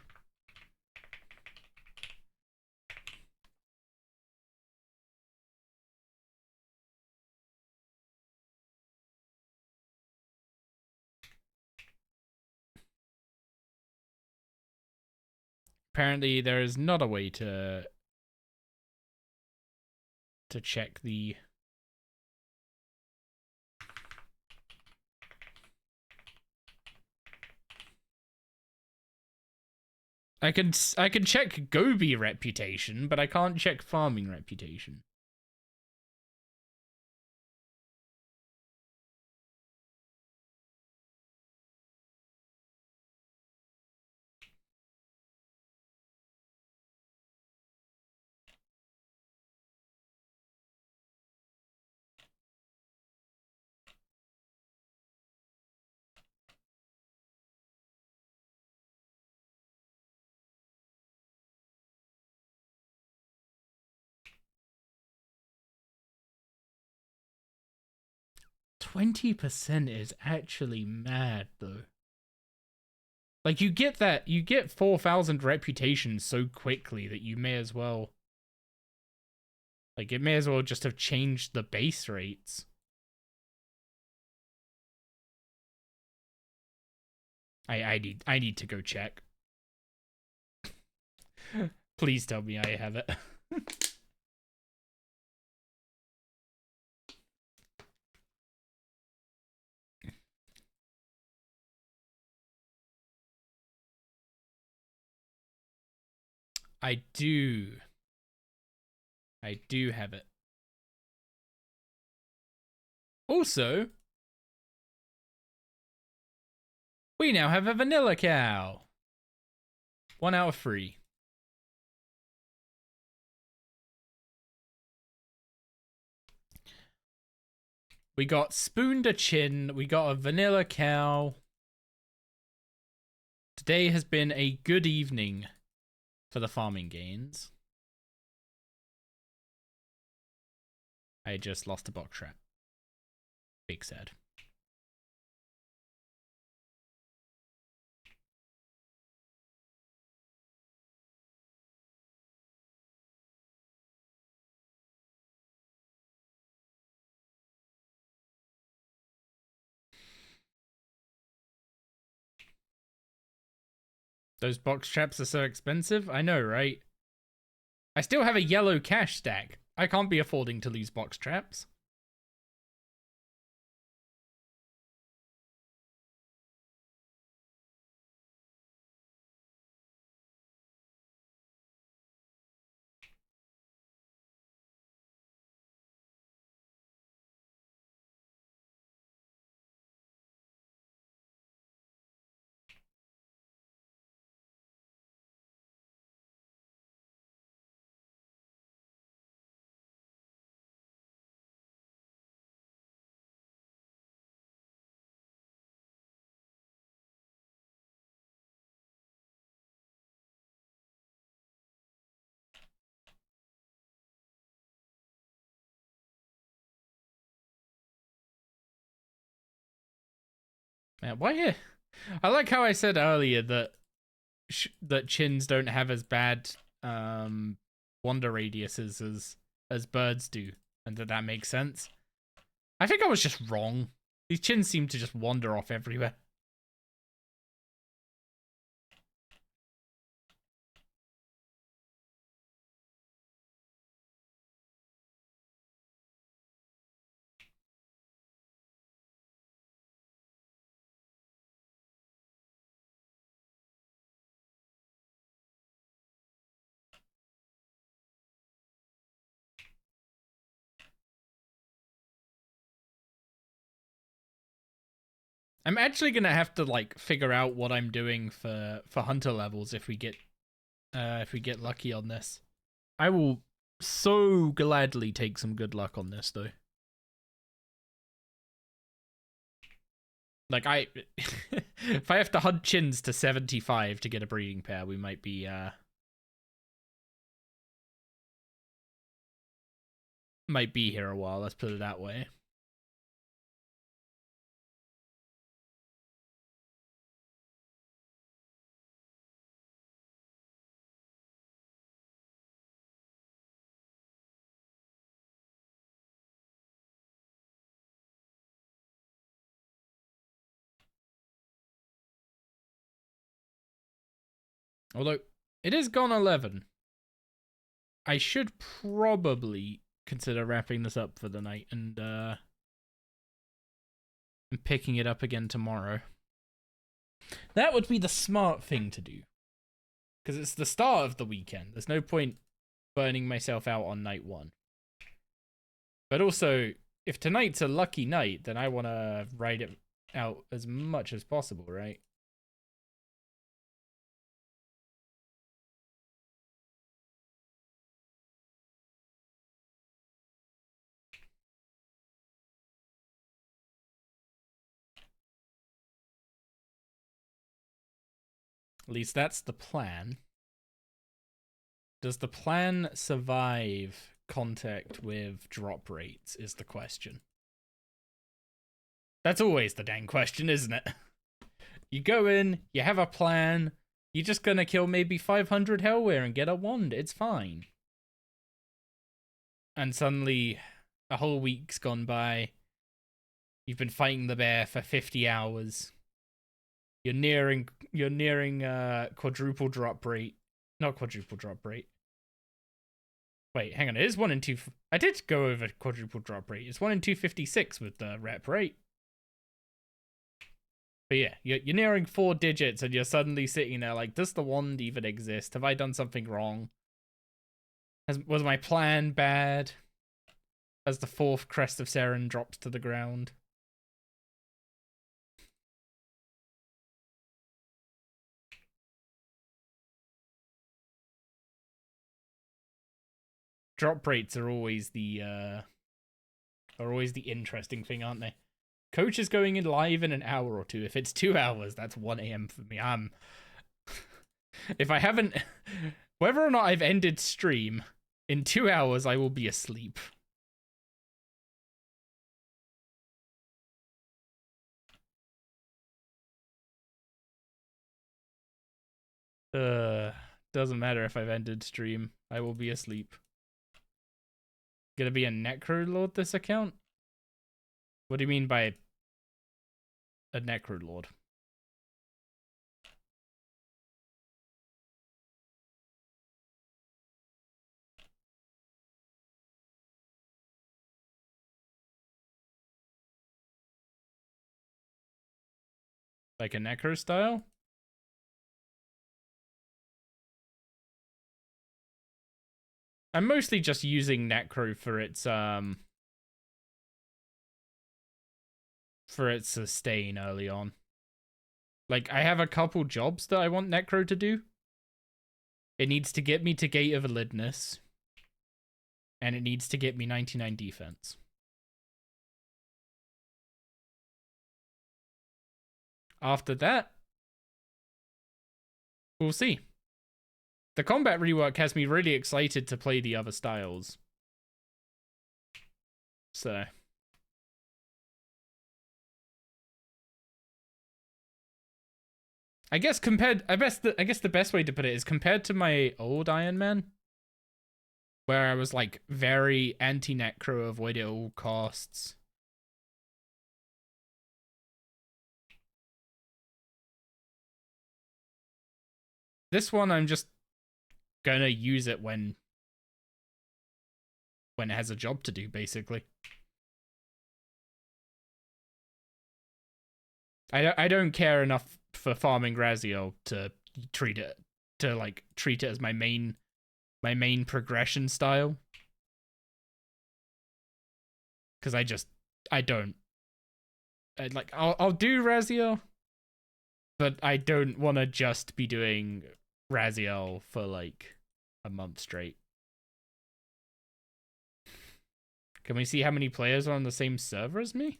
apparently there is not a way to check the... I can check Gobi reputation, but I can't check farming reputation. %20% is actually mad, though. Like, you get 4,000 reputations so quickly that you may as well... Like, it may as well just have changed the base rates. I need to go check. Please tell me I have it. I do have it. Also, we now have a vanilla cow. 1 out of 3. We got spooned a chin. We got a vanilla cow. Today has been a good evening for the farming gains. I just lost a box trap. Big sad. Those box traps are so expensive. I know, right? I still have a yellow cash stack. I can't be affording to lose box traps. Man, why? I like how I said earlier that that chins don't have as bad wander radiuses as birds do, and that makes sense. I think I was just wrong. These chins seem to just wander off everywhere. I'm actually gonna have to like figure out what I'm doing for hunter levels if we get lucky on this. I will so gladly take some good luck on this though. Like if I have to hunt chins to 75 to get a breeding pair, we might be here a while, let's put it that way. Although It is gone 11. I should probably consider wrapping this up for the night and picking it up again tomorrow. That would be the smart thing to do. Because it's the start of the weekend. There's no point burning myself out on night 1. But also, if tonight's a lucky night, then I want to ride it out as much as possible, right? At least that's the plan. Does the plan survive contact with drop rates is the question. That's always the dang question, isn't it? You go in, you have a plan, you're just gonna kill maybe 500 Hellware and get a wand, it's fine. And suddenly, a whole week's gone by, you've been fighting the bear for 50 hours. You're nearing quadruple drop rate. Not quadruple drop rate. Wait, hang on. It is 1 in 2. I did go over quadruple drop rate. It's 1 in 256 with the rep rate. But yeah, you're nearing 4 digits and you're suddenly sitting there like, does the wand even exist? Have I done something wrong? Was my plan bad? As the 4th Crest of Seren drops to the ground. Drop rates are always the interesting thing, aren't they? Coach is going in live in an hour or 2. If it's 2 hours, that's 1 a.m. for me. If I haven't, whether or not I've ended stream, in 2 hours I will be asleep. Doesn't matter if I've ended stream. I will be asleep. Gonna be a Necro Lord this account? What do you mean by a Necro Lord? Like a Necro style? I'm mostly just using Necro for its sustain early on. Like, I have a couple jobs that I want Necro to do. It needs to get me to Gate of Elidness. And it needs to get me 99 defense. After that, we'll see. The combat rework has me really excited to play the other styles. So I guess the best way to put it is compared to my old Ironman, where I was like very anti-necro, avoid it at all costs. This one I'm just gonna use it when it has a job to do, basically. I don't care enough for farming Raziel to treat it as my main progression style. Because I'll do Raziel, but I don't want to just be doing Raziel for like a month straight. Can we see how many players are on the same server as me?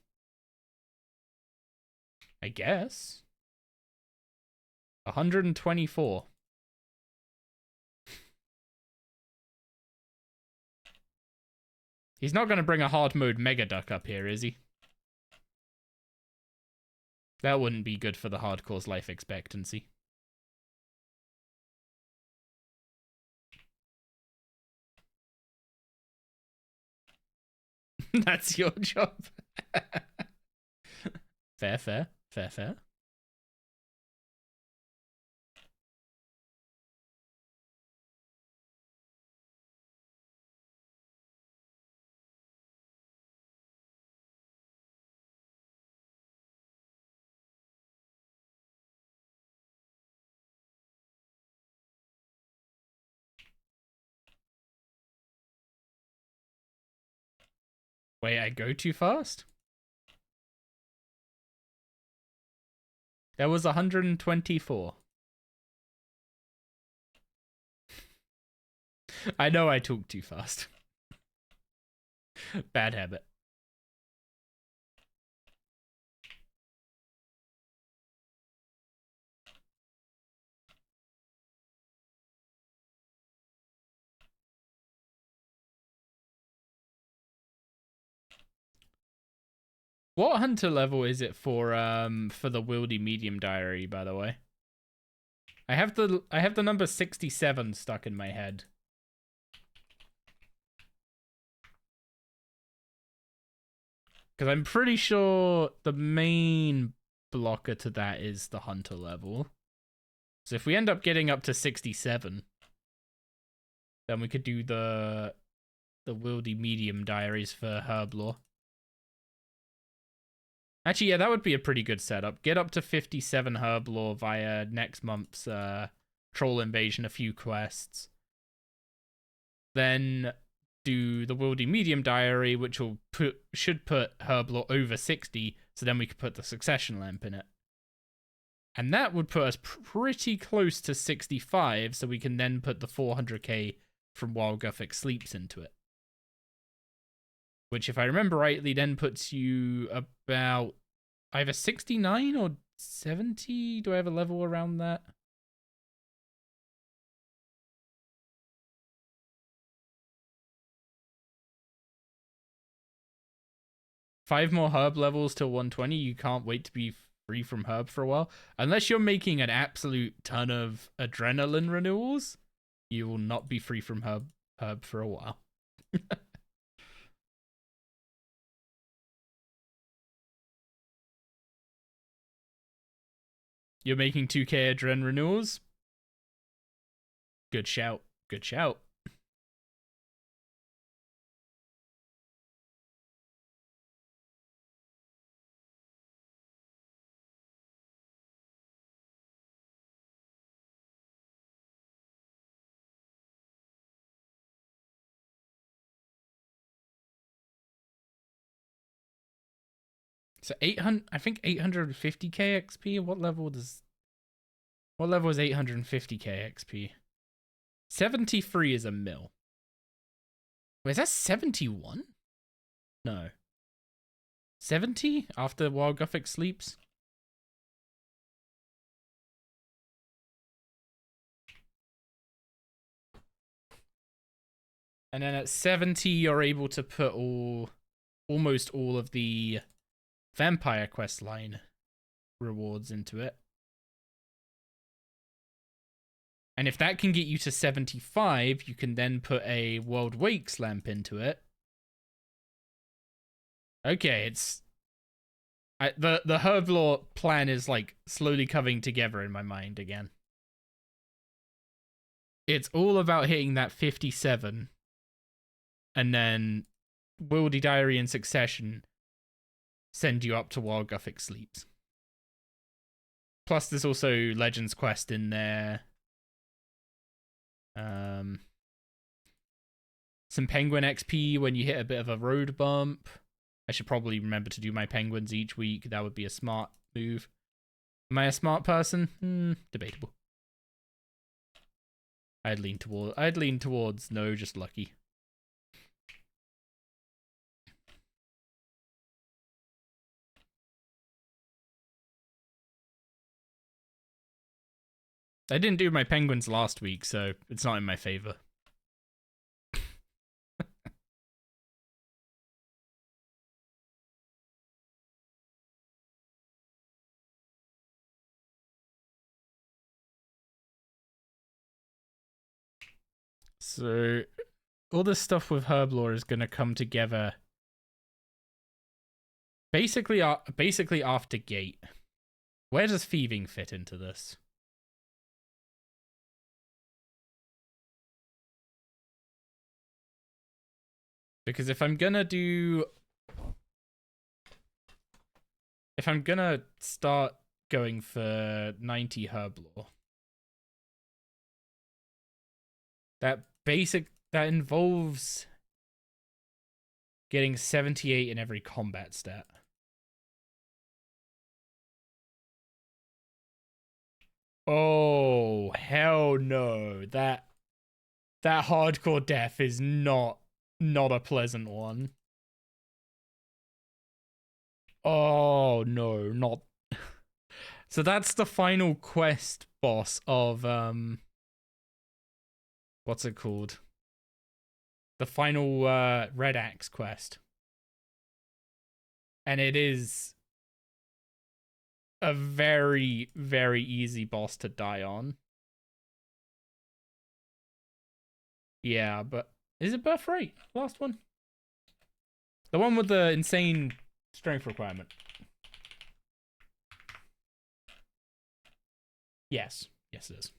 I guess. 124. He's not going to bring a hard mode Mega Duck up here, is he? That wouldn't be good for the hardcore's life expectancy. That's your job. Fair. Wait, I go too fast? There was 124. I know I talk too fast. Bad habit. What hunter level is it for the Wildy Medium Diary, by the way? I have the number 67 stuck in my head. Because I'm pretty sure the main blocker to that is the hunter level. So if we end up getting up to 67, then we could do the Wildy Medium Diaries for Herblore. Actually, yeah, that would be a pretty good setup. Get up to 57 Herblore via next month's Troll Invasion, a few quests. Then do the Wildy Medium Diary, which should put Herblore over 60, so then we could put the Succession Lamp in it. And that would put us pretty close to 65, so we can then put the 400k from While Guthix Sleeps into it. Which, if I remember rightly, then puts you about either 69 or 70. Do I have a level around that? Five more herb levels till 120. You can't wait to be free from herb for a while. Unless you're making an absolute ton of adrenaline renewals, you will not be free from herb for a while. You're making 2k adren renewals? Good shout. Good shout. So 800, I think 850k XP. What level is 850k XP? 73 is a mil. Wait, is that 71? No. 70 after While Guthix Sleeps? And then at 70, you're able to put almost all of the Vampire Quest line rewards into it. And if that can get you to 75, you can then put a World Wakes lamp into it. Okay, it's... the Herblore plan is like slowly coming together in my mind again. It's all about hitting that 57. And then Wildy Diary in Succession send you up to While Guthix Sleeps. Plus there's also Legends Quest in there. Some penguin XP when you hit a bit of a road bump. I should probably remember to do my penguins each week. That would be a smart move. Am I a smart person? Debatable. I'd lean towards no, just lucky. I didn't do my penguins last week, so it's not in my favor. So all this stuff with Herblore is going to come together basically after Gate. Where does thieving fit into this? Because if I'm gonna start going for 90 Herblore, that involves Getting 78 in every combat stat. Oh, hell no. That hardcore death is not a pleasant one. Oh, no, not... So that's the final quest boss of, what's it called? The final, Red Axe quest. And it is a very, very easy boss to die on. Yeah, but is it birth rate? Last one? The one with the insane strength requirement. Yes. Yes, it is.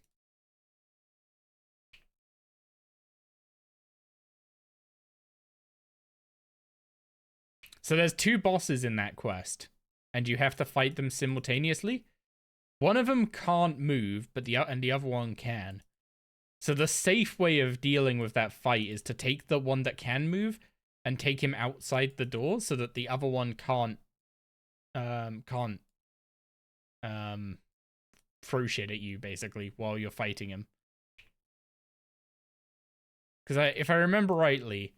So there's 2 bosses in that quest, and you have to fight them simultaneously. One of them can't move, but the other one can. So the safe way of dealing with that fight is to take the one that can move and take him outside the door so that the other one can't throw shit at you basically while you're fighting him. Because if I remember rightly,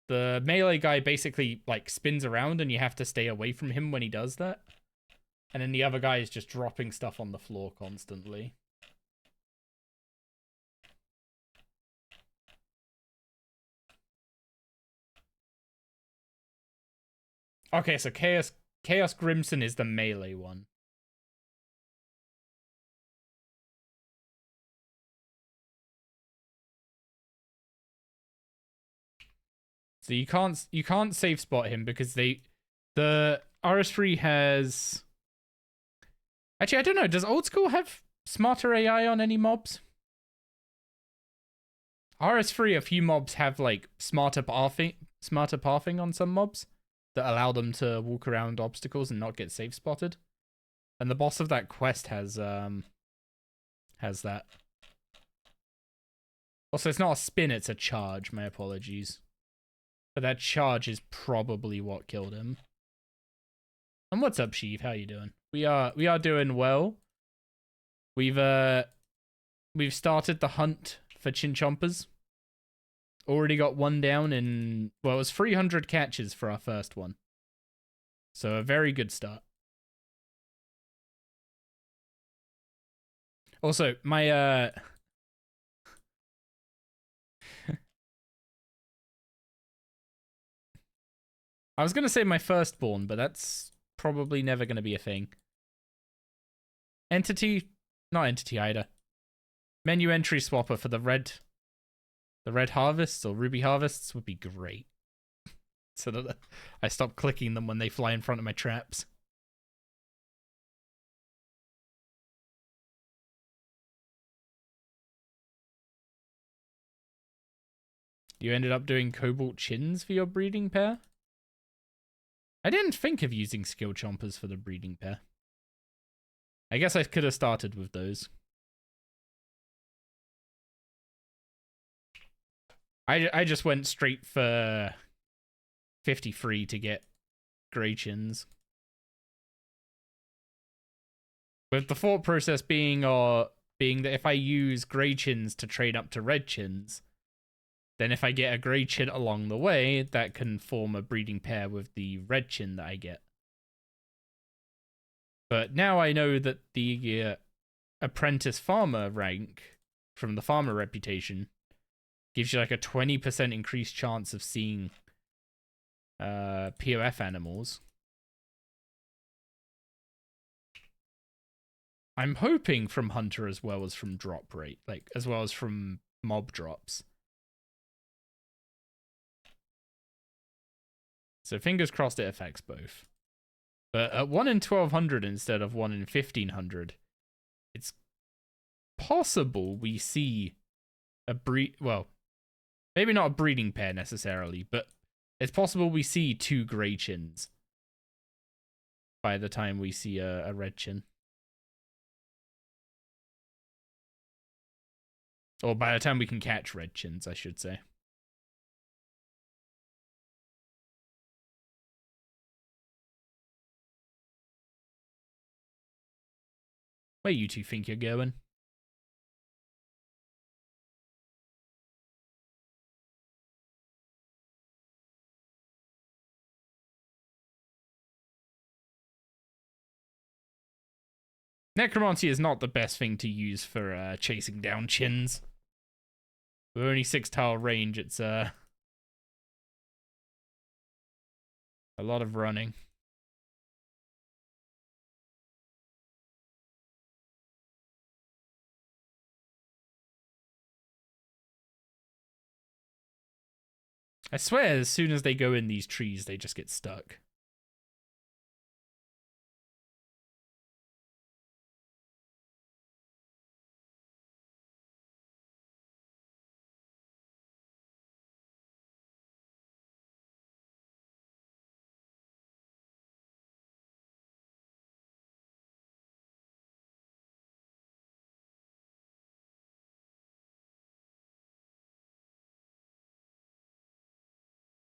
the melee guy basically like spins around and you have to stay away from him when he does that. And then the other guy is just dropping stuff on the floor constantly. Okay, so Chaos Grimson is the melee one. So you can't safe spot him because the RS3 has... Actually, I don't know. Does Old School have smarter AI on any mobs? RS3, a few mobs have like smarter pathing on some mobs that allow them to walk around obstacles and not get safe spotted. And the boss of that quest has that. Also, it's not a spin, it's a charge. My apologies. But that charge is probably what killed him. And what's up, Sheev? How you doing? We are doing well. We've started the hunt for chinchompers. Already got one down in, well, it was 300 catches for our first one. So a very good start. Also, my I was going to say my firstborn, but that's probably never going to be a thing. Not entity either. Menu entry swapper for the red harvests or ruby harvests would be great. So that I stop clicking them when they fly in front of my traps. You ended up doing cobalt chins for your breeding pair? I didn't think of using skill chompers for the breeding pair. I guess I could have started with those. I just went straight for 53 to get grey chins. With the thought process being that if I use grey chins to trade up to red chins, then if I get a grey chin along the way, that can form a breeding pair with the red chin that I get. But now I know that the apprentice farmer rank from the farmer reputation gives you like a 20% increased chance of seeing POF animals. I'm hoping from hunter as well as from drop rate, like as well as from mob drops. So fingers crossed it affects both. But at 1 in 1200 instead of 1 in 1500, it's possible we see a well, maybe not a breeding pair necessarily, but it's possible we see 2 grey chins by the time we see a red chin. Or by the time we can catch red chins, I should say. Where you two think you're going? Necromancy is not the best thing to use for chasing down chins. With only 6 tile range, it's a lot of running. I swear, as soon as they go in these trees, they just get stuck.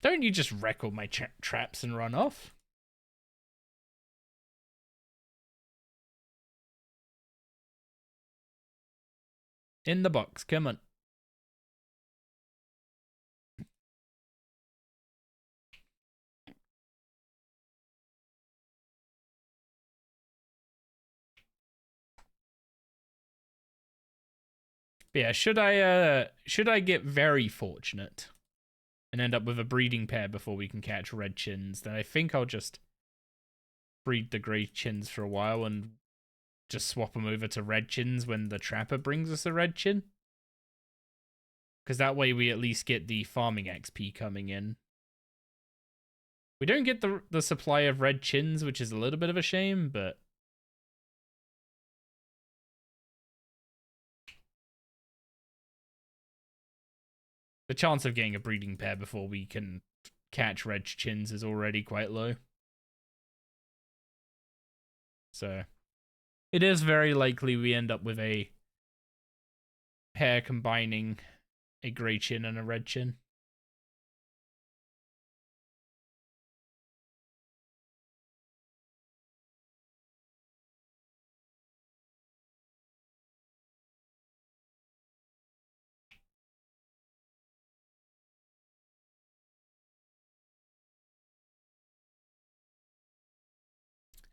Don't you just wreck all my traps and run off? In the box, come on. But yeah, should I get very fortunate and end up with a breeding pair before we can catch red chins, then I think I'll just breed the grey chins for a while and just swap them over to red chins when the trapper brings us a red chin. Because that way we at least get the farming XP coming in. We don't get the supply of red chins, which is a little bit of a shame, but the chance of getting a breeding pair before we can catch red chins is already quite low. So it is very likely we end up with a pair combining a grey chin and a red chin.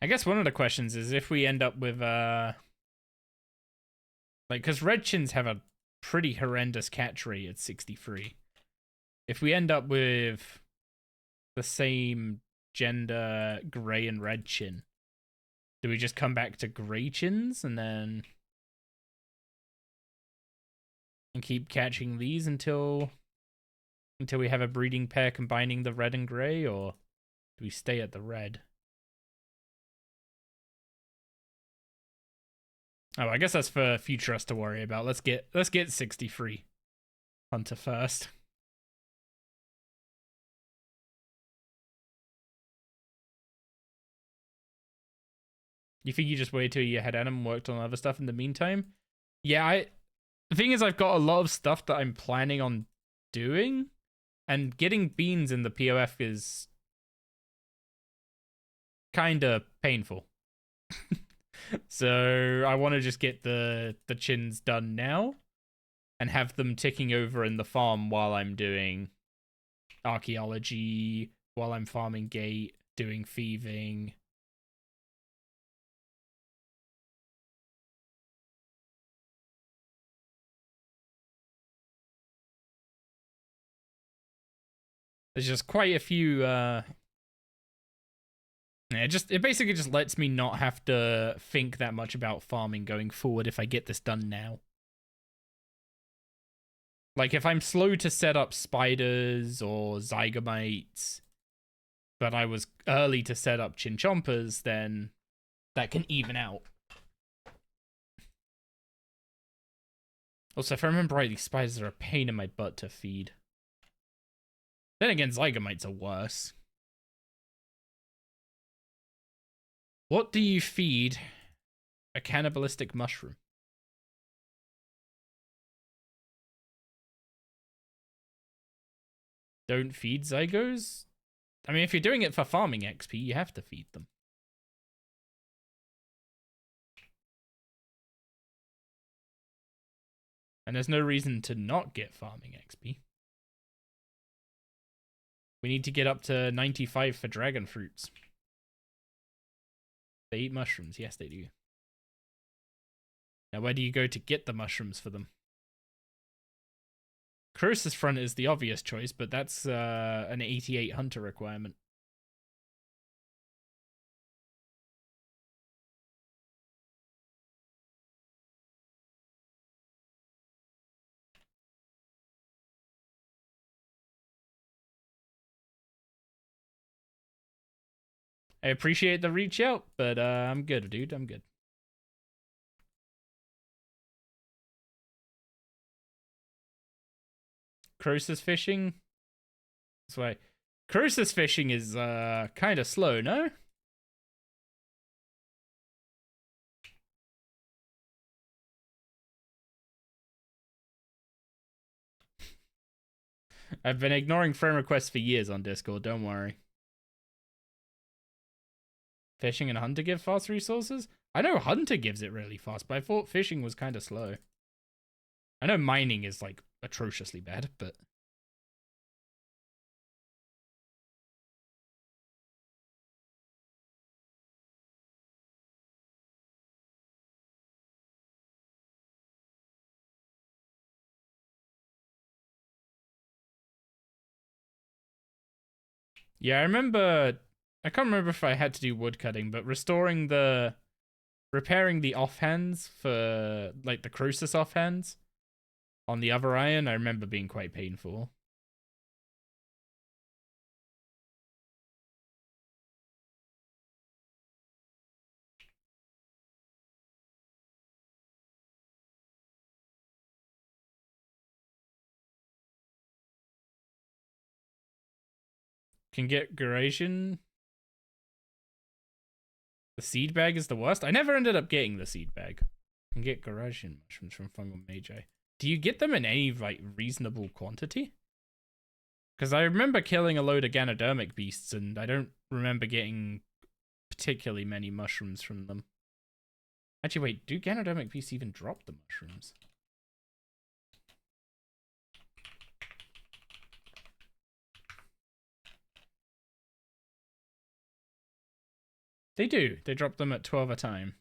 I guess one of the questions is if we end up with like, because red chins have a pretty horrendous catch rate at 63. If we end up with the same gender grey and red chin, do we just come back to grey chins and keep catching these until we have a breeding pair combining the red and grey, or do we stay at the red? Oh, I guess that's for future us to worry about. Let's get 63 Hunter first. You think you just wait till you had Adam worked on other stuff in the meantime? Yeah, the thing is I've got a lot of stuff that I'm planning on doing, and getting beans in the POF is kinda painful. So I want to just get the chins done now and have them ticking over in the farm while I'm doing archaeology, while I'm farming gate, doing thieving. There's just quite a few it basically just lets me not have to think that much about farming going forward if I get this done now. Like, if I'm slow to set up spiders or zygomates, but I was early to set up chinchompas, then that can even out. Also, if I remember right, these spiders are a pain in my butt to feed. Then again, zygomates are worse. What do you feed a cannibalistic mushroom? Don't feed zygos? I mean, if you're doing it for farming XP, you have to feed them. And there's no reason to not get farming XP. We need to get up to 95 for dragon fruits. They eat mushrooms. Yes, they do. Now, where do you go to get the mushrooms for them? Croesus Front is the obvious choice, but that's an 88 hunter requirement. I appreciate the reach out, but I'm good, dude. I'm good. Croesus fishing? That's why. Croesus fishing is kind of slow, no? I've been ignoring friend requests for years on Discord, don't worry. Fishing and Hunter give fast resources? I know Hunter gives it really fast, but I thought fishing was kind of slow. I know mining is, like, atrociously bad, but... Yeah, I remember... I can't remember if I had to do woodcutting, but repairing the offhands for, like, the Croesus offhands on the other iron, I remember being quite painful. Can get Garasian. The seed bag is the worst. I never ended up getting the seed bag. Can get Garasian mushrooms from Fungal Magi. Do you get them in any, like, reasonable quantity? Because I remember killing a load of Ganodermic beasts, and I don't remember getting particularly many mushrooms from them. Actually, wait, do Ganodermic beasts even drop the mushrooms? They do. They drop them at 12 a time.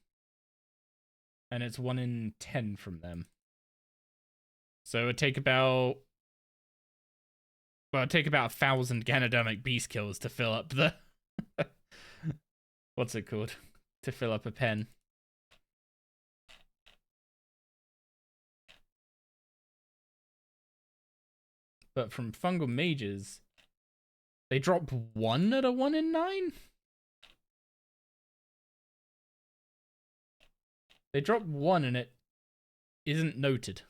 And it's 1 in 10 from them. So it'd take about... Well, it'd take about 1,000 Ganodermic beast kills to fill up the... What's it called? To fill up a pen. But from Fungal Mages, they drop 1 at a 1 in 9? They drop 1 and it isn't noted.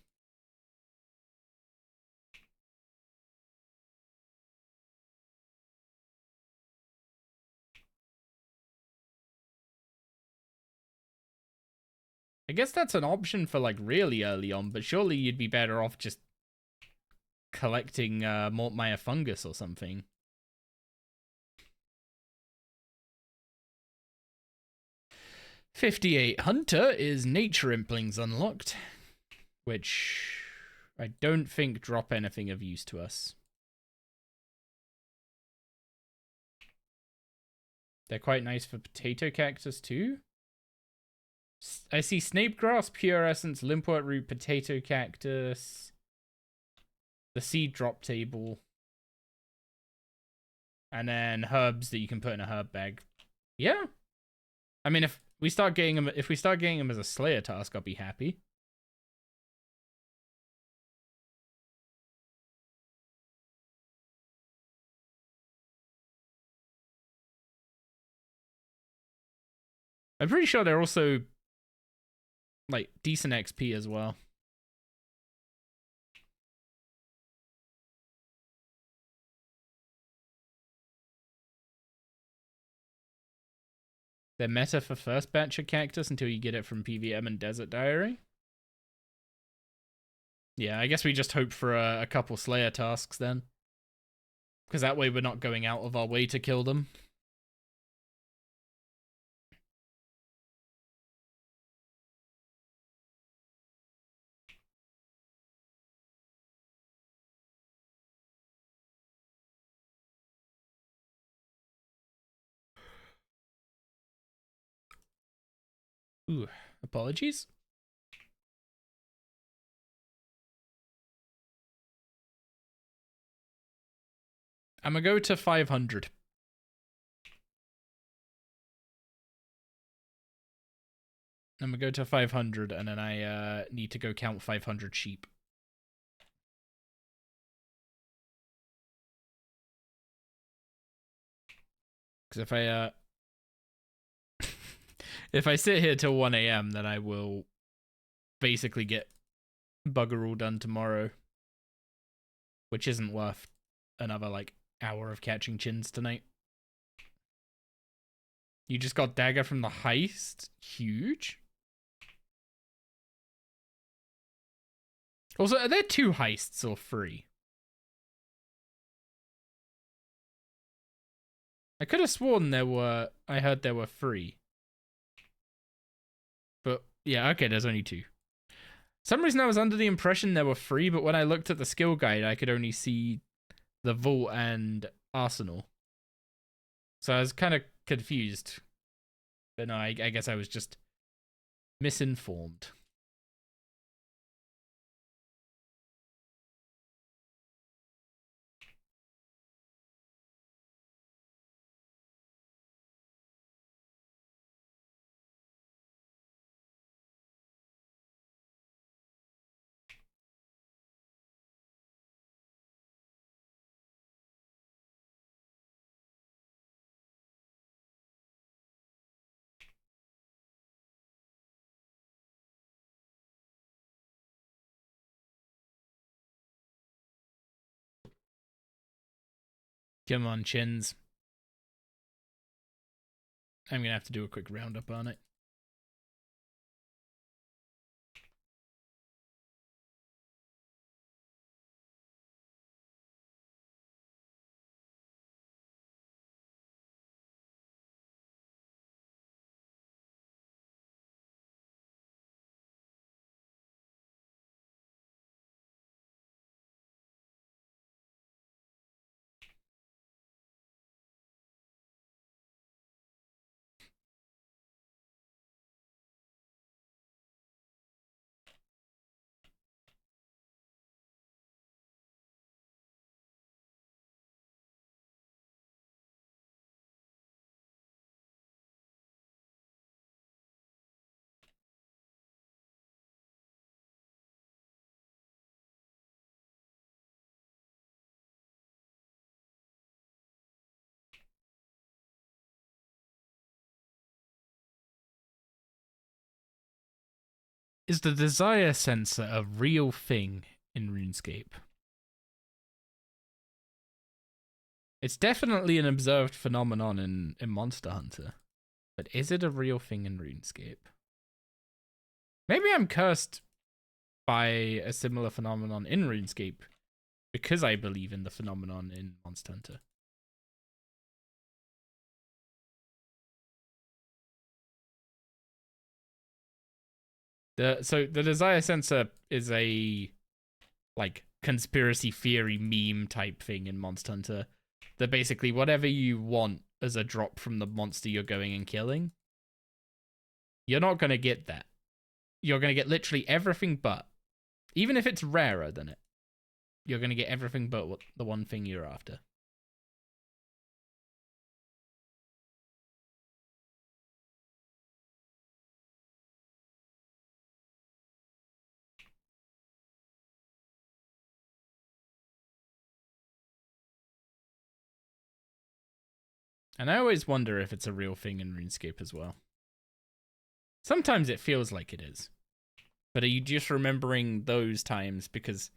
I guess that's an option for, like, really early on, but surely you'd be better off just collecting Mortmire fungus or something. "58 Hunter is Nature Implings unlocked, which I don't think drop anything of use to us. They're quite nice for potato cactus too. I see Snape Grass, Pure Essence, Limpwort Root, Potato Cactus, the Seed Drop Table, and then herbs that you can put in a herb bag. Yeah. I mean, if we start getting them as a Slayer task, I'll be happy. I'm pretty sure they're also, like, decent XP as well. They're meta for first batch of cactus until you get it from PVM and Desert Diary. Yeah, I guess we just hope for a couple Slayer tasks then. Because that way we're not going out of our way to kill them. Ooh, apologies. I'm gonna go to 500. I'm gonna go to 500, and then I need to go count 500 sheep. Because if I if I sit here till 1 a.m., then I will basically get bugger all done tomorrow, which isn't worth another like hour of catching chins tonight. You just got dagger from the heist? Huge. Also, are there 2 heists or 3? I could have sworn I heard there were 3. But yeah, okay, there's only 2. For some reason I was under the impression there were 3, but when I looked at the skill guide, I could only see the vault and arsenal. So I was kind of confused. But no, I guess I was just misinformed. Come on, chins. I'm gonna have to do a quick roundup on it. Is the desire sensor a real thing in RuneScape? It's definitely an observed phenomenon in Monster Hunter. But is it a real thing in RuneScape? Maybe I'm cursed by a similar phenomenon in RuneScape because I believe in the phenomenon in Monster Hunter. So the desire sensor is a like conspiracy theory meme type thing in Monster Hunter. That basically whatever you want as a drop from the monster you're going and killing, you're not gonna get that. You're gonna get literally everything but, even if it's rarer than it, you're gonna get everything but the one thing you're after. And I always wonder if it's a real thing in RuneScape as well. Sometimes it feels like it is. But are you just remembering those times because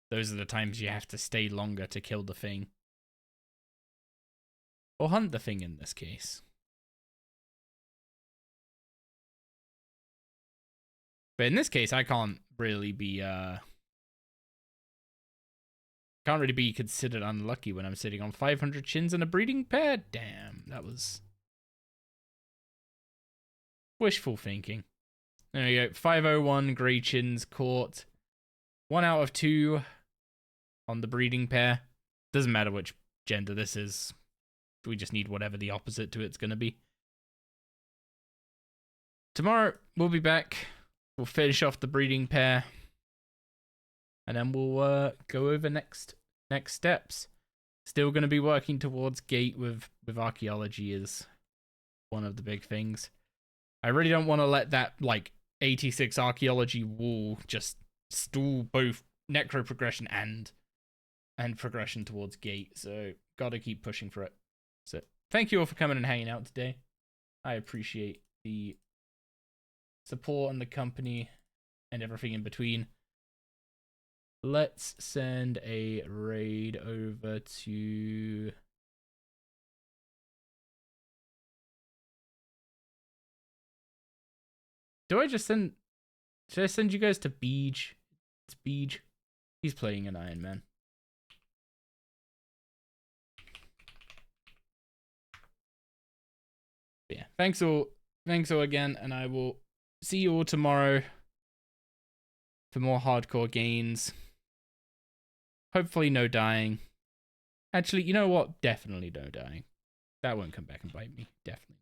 those are the times you have to stay longer to kill the thing? Or hunt the thing in this case. But in this case, I can't really be considered unlucky when I'm sitting on 500 chins and a breeding pair. Damn, that was wishful thinking. There we go. 501 grey chins caught. 1 out of 2 on the breeding pair. Doesn't matter which gender this is. We just need whatever the opposite to it's going to be. tomorrow we'll be back. We'll finish off the breeding pair. And then we'll go over next steps. Still going to be working towards gate with archaeology is one of the big things. I really don't want to let that like 86 archaeology wall just stall both necro progression and progression towards gate. So got to keep pushing for it. So thank you all for coming and hanging out today. I appreciate the support and the company and everything in between. Let's send a raid over to... Should I send you guys to Beej? It's Beej. He's playing an Ironman. But yeah, thanks all again, and I will see you all tomorrow for more hardcore gains. Hopefully no dying. Actually, you know what? Definitely no dying. That won't come back and bite me. Definitely not.